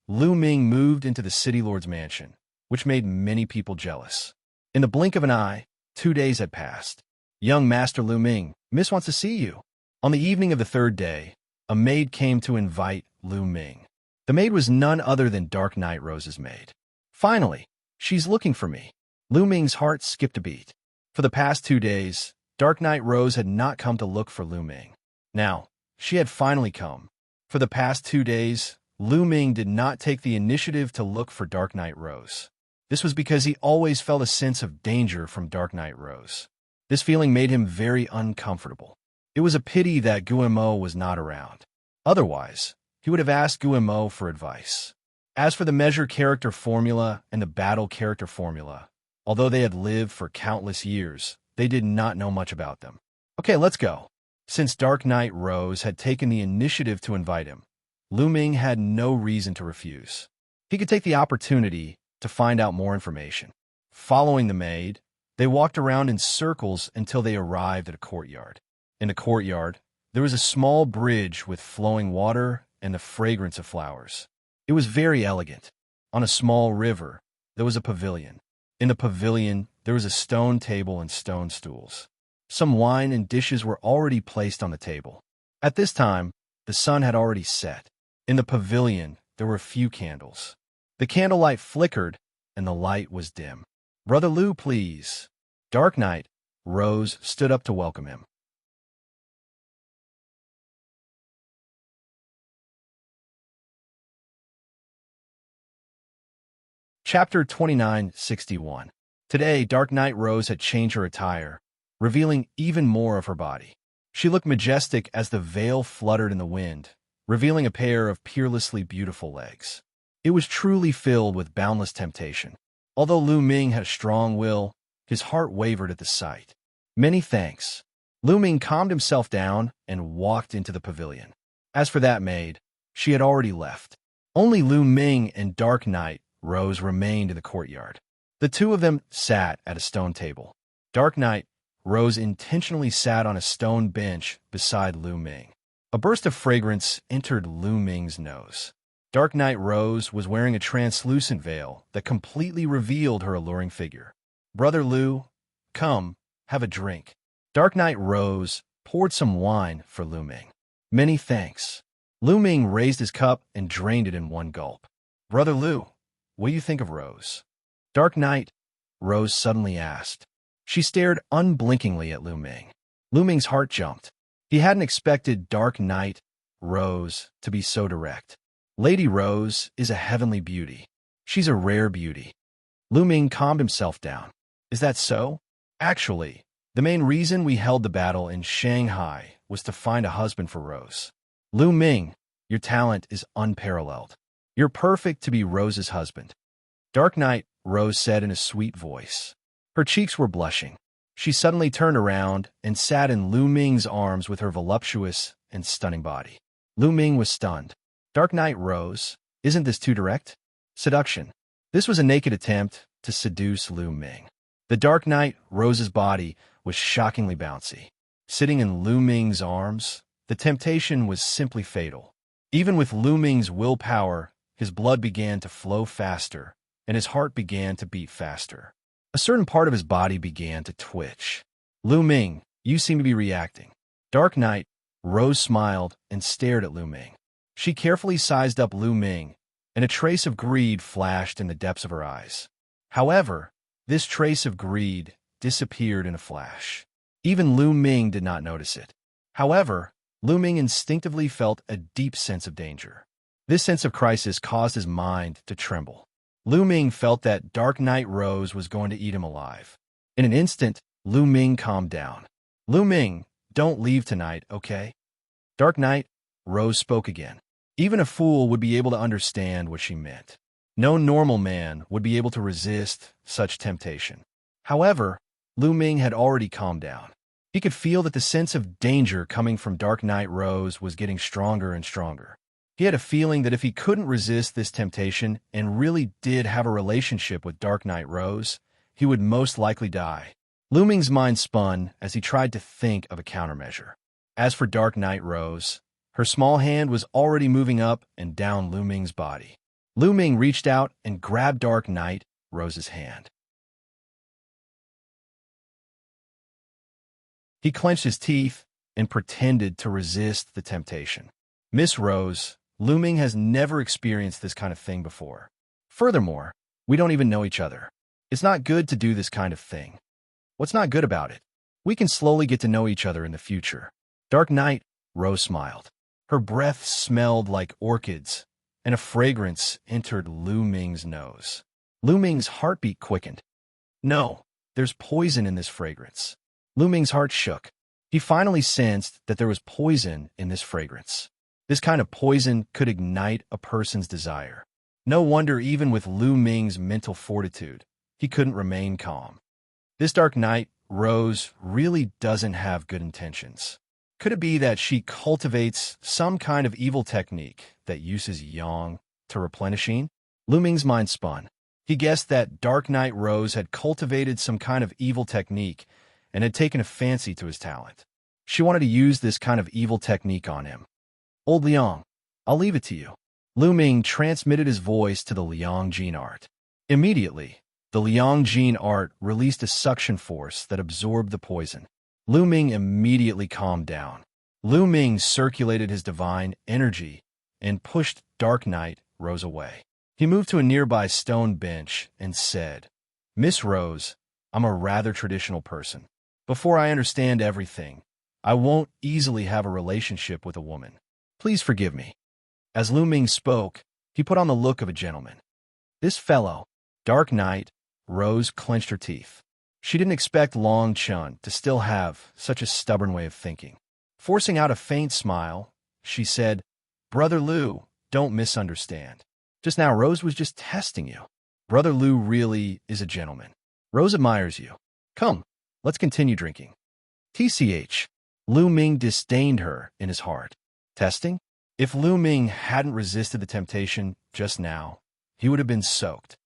Lu Ming moved into the City Lord's mansion, which made many people jealous. In the blink of an eye, 2 days had passed. Young Master Lu Ming, Miss wants to see you. On the evening of the 3rd day, a maid came to invite Lu Ming. The maid was none other than Dark Knight Rose's maid. Finally, she's looking for me. Lu Ming's heart skipped a beat. For the past 2 days, Dark Knight Rose had not come to look for Lu Ming. Now, she had finally come. For the past 2 days, Lu Ming did not take the initiative to look for Dark Knight Rose. This was because he always felt a sense of danger from Dark Knight Rose. This feeling made him very uncomfortable. It was a pity that Guillemot was not around. Otherwise, he would have asked Guillemot for advice. As for the measure character formula and the battle character formula, although they had lived for countless years, they did not know much about them. Okay, let's go. Since Dark Knight Rose had taken the initiative to invite him, Lu Ming had no reason to refuse. He could take the opportunity to find out more information. Following the maid, they walked around in circles until they arrived at a courtyard. In the courtyard, there was a small bridge with flowing water and the fragrance of flowers. It was very elegant. On a small river, there was a pavilion. In the pavilion, there was a stone table and stone stools. Some wine and dishes were already placed on the table. At this time, the sun had already set. In the pavilion, there were few candles. The candlelight flickered, and the light was dim. "Brother Lu, please." Dark Knight Rose stood up to welcome him. Chapter 2961. Today, Dark Knight Rose had changed her attire, revealing even more of her body. She looked majestic as the veil fluttered in the wind, revealing a pair of peerlessly beautiful legs. It was truly filled with boundless temptation. Although Lu Ming had a strong will, his heart wavered at the sight. Many thanks. Lu Ming calmed himself down and walked into the pavilion. As for that maid, she had already left. Only Lu Ming and Dark Knight Rose remained in the courtyard. The two of them sat at a stone table. Dark Knight Rose intentionally sat on a stone bench beside Lu Ming. A burst of fragrance entered Lu Ming's nose. Dark Knight Rose was wearing a translucent veil that completely revealed her alluring figure. "Brother Lu, come, have a drink." Dark Knight Rose poured some wine for Lu Ming. "Many thanks." Lu Ming raised his cup and drained it in one gulp. "Brother Lu, what do you think of Rose?" Dark Knight? Rose suddenly asked. She stared unblinkingly at Lu Ming. Lu Ming's heart jumped. He hadn't expected Dark Knight, Rose, to be so direct. Lady Rose is a heavenly beauty. She's a rare beauty. Lu Ming calmed himself down. Is that so? Actually, the main reason we held the battle in Shanghai was to find a husband for Rose. Lu Ming, your talent is unparalleled. You're perfect to be Rose's husband. Dark Knight, Rose said in a sweet voice. Her cheeks were blushing. She suddenly turned around and sat in Lu Ming's arms with her voluptuous and stunning body. Lu Ming was stunned. Dark Knight, Rose, isn't this too direct? Seduction. This was a naked attempt to seduce Lu Ming. The Dark Knight, Rose's body, was shockingly bouncy. Sitting in Lu Ming's arms, the temptation was simply fatal. Even with Lu Ming's willpower, his blood began to flow faster, and his heart began to beat faster. A certain part of his body began to twitch. Lu Ming, you seem to be reacting. Dark Knight, Rose smiled and stared at Lu Ming. She carefully sized up Lu Ming, and a trace of greed flashed in the depths of her eyes. However, this trace of greed disappeared in a flash. Even Lu Ming did not notice it. However, Lu Ming instinctively felt a deep sense of danger. This sense of crisis caused his mind to tremble. Lu Ming felt that Dark Knight Rose was going to eat him alive. In an instant, Lu Ming calmed down. Lu Ming, don't leave tonight, okay? Dark Knight, Rose spoke again. Even a fool would be able to understand what she meant. No normal man would be able to resist such temptation. However, Lu Ming had already calmed down. He could feel that the sense of danger coming from Dark Knight Rose was getting stronger and stronger. He had a feeling that if he couldn't resist this temptation and really did have a relationship with Dark Knight Rose, he would most likely die. Lu Ming's mind spun as he tried to think of a countermeasure. As for Dark Knight Rose, her small hand was already moving up and down Lu Ming's body. Lu Ming reached out and grabbed Dark Knight Rose's hand. He clenched his teeth and pretended to resist the temptation. Miss Rose, Lu Ming has never experienced this kind of thing before. Furthermore, we don't even know each other. It's not good to do this kind of thing. What's not good about it? We can slowly get to know each other in the future. Dark Knight, Rose smiled. Her breath smelled like orchids, and a fragrance entered Lu Ming's nose. Lu Ming's heartbeat quickened. No, there's poison in this fragrance. Lu Ming's heart shook. He finally sensed that there was poison in this fragrance. This kind of poison could ignite a person's desire. No wonder even with Lu Ming's mental fortitude, he couldn't remain calm. This Dark Knight, Rose, really doesn't have good intentions. Could it be that she cultivates some kind of evil technique that uses yang to replenishing? Lu Ming's mind spun. He guessed that Dark Knight Rose had cultivated some kind of evil technique and had taken a fancy to his talent. She wanted to use this kind of evil technique on him. Old Liang, I'll leave it to you. Lu Ming transmitted his voice to the Liang gene art. Immediately, the Liang gene art released a suction force that absorbed the poison. Lu Ming immediately calmed down. Lu Ming circulated his divine energy and pushed Dark Knight Rose away. He moved to a nearby stone bench and said, Miss Rose, I'm a rather traditional person. Before I understand everything, I won't easily have a relationship with a woman. Please forgive me. As Lu Ming spoke, he put on the look of a gentleman. This fellow, Dark Knight, Rose clenched her teeth. She didn't expect Long Chun to still have such a stubborn way of thinking. Forcing out a faint smile, she said, Brother Lu, don't misunderstand. Just now, Rose was just testing you. Brother Lu really is a gentleman. Rose admires you. Come, let's continue drinking. TCH, Lu Ming disdained her in his heart. Testing? If Lu Ming hadn't resisted the temptation just now, he would have been soaked.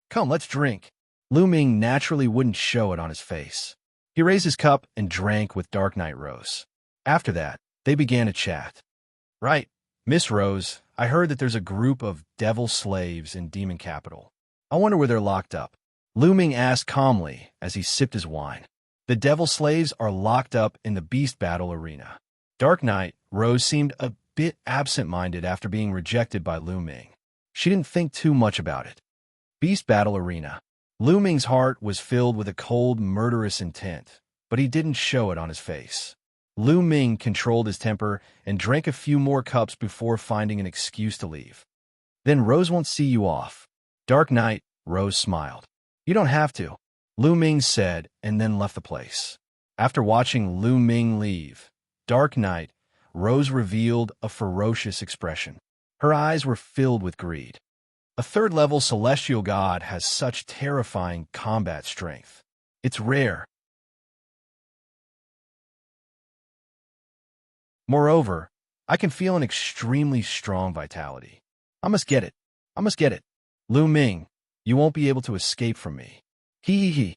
Come, let's drink. Lu Ming naturally wouldn't show it on his face. He raised his cup and drank with Dark Knight Rose. After that, they began to chat. Right, Miss Rose, I heard that there's a group of devil slaves in Demon Capital. I wonder where they're locked up. Lu Ming asked calmly as he sipped his wine. The devil slaves are locked up in the Beast Battle Arena. Dark Knight Rose seemed a bit absent-minded after being rejected by Lu Ming. She didn't think too much about it. Beast Battle Arena. Lu Ming's heart was filled with a cold, murderous intent, but he didn't show it on his face. Lu Ming controlled his temper and drank a few more cups before finding an excuse to leave. Then Rose won't see you off. Dark Knight, Rose smiled. You don't have to, Lu Ming said, and then left the place. After watching Lu Ming leave, Dark Knight, Rose revealed a ferocious expression. Her eyes were filled with greed. A third-level celestial god has such terrifying combat strength. It's rare. Moreover, I can feel an extremely strong vitality. I must get it. I must get it. Lu Ming, you won't be able to escape from me. Hee hee hee.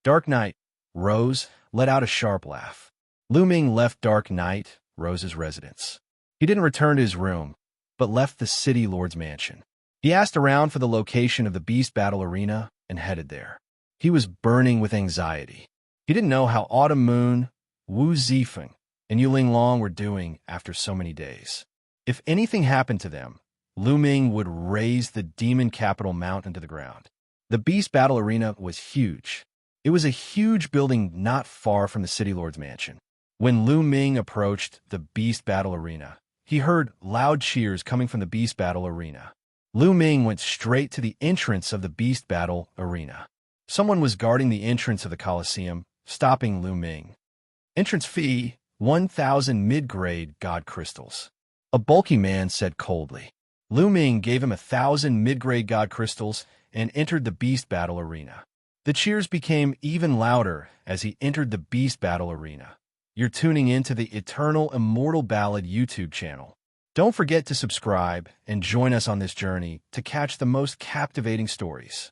Dark Knight, Rose, let out a sharp laugh. Lu Ming left Dark Knight, Rose's residence. He didn't return to his room, but left the city lord's mansion. He asked around for the location of the Beast Battle Arena and headed there. He was burning with anxiety. He didn't know how Autumn Moon, Wu Zifeng, and Yuling Long were doing after so many days. If anything happened to them, Lu Ming would raze the demon capital mountain to the ground. The Beast Battle Arena was huge. It was a huge building not far from the City Lord's mansion. When Lu Ming approached the Beast Battle Arena, he heard loud cheers coming from the Beast Battle Arena. Lu Ming went straight to the entrance of the Beast Battle Arena. Someone was guarding the entrance of the Colosseum, stopping Lu Ming. Entrance fee, 1,000 mid-grade god crystals. A bulky man said coldly. Lu Ming gave him 1,000 mid-grade god crystals and entered the Beast Battle Arena. The cheers became even louder as he entered the Beast Battle Arena. You're tuning into the Eternal Immortal Ballad YouTube channel. Don't forget to subscribe and join us on this journey to catch the most captivating stories.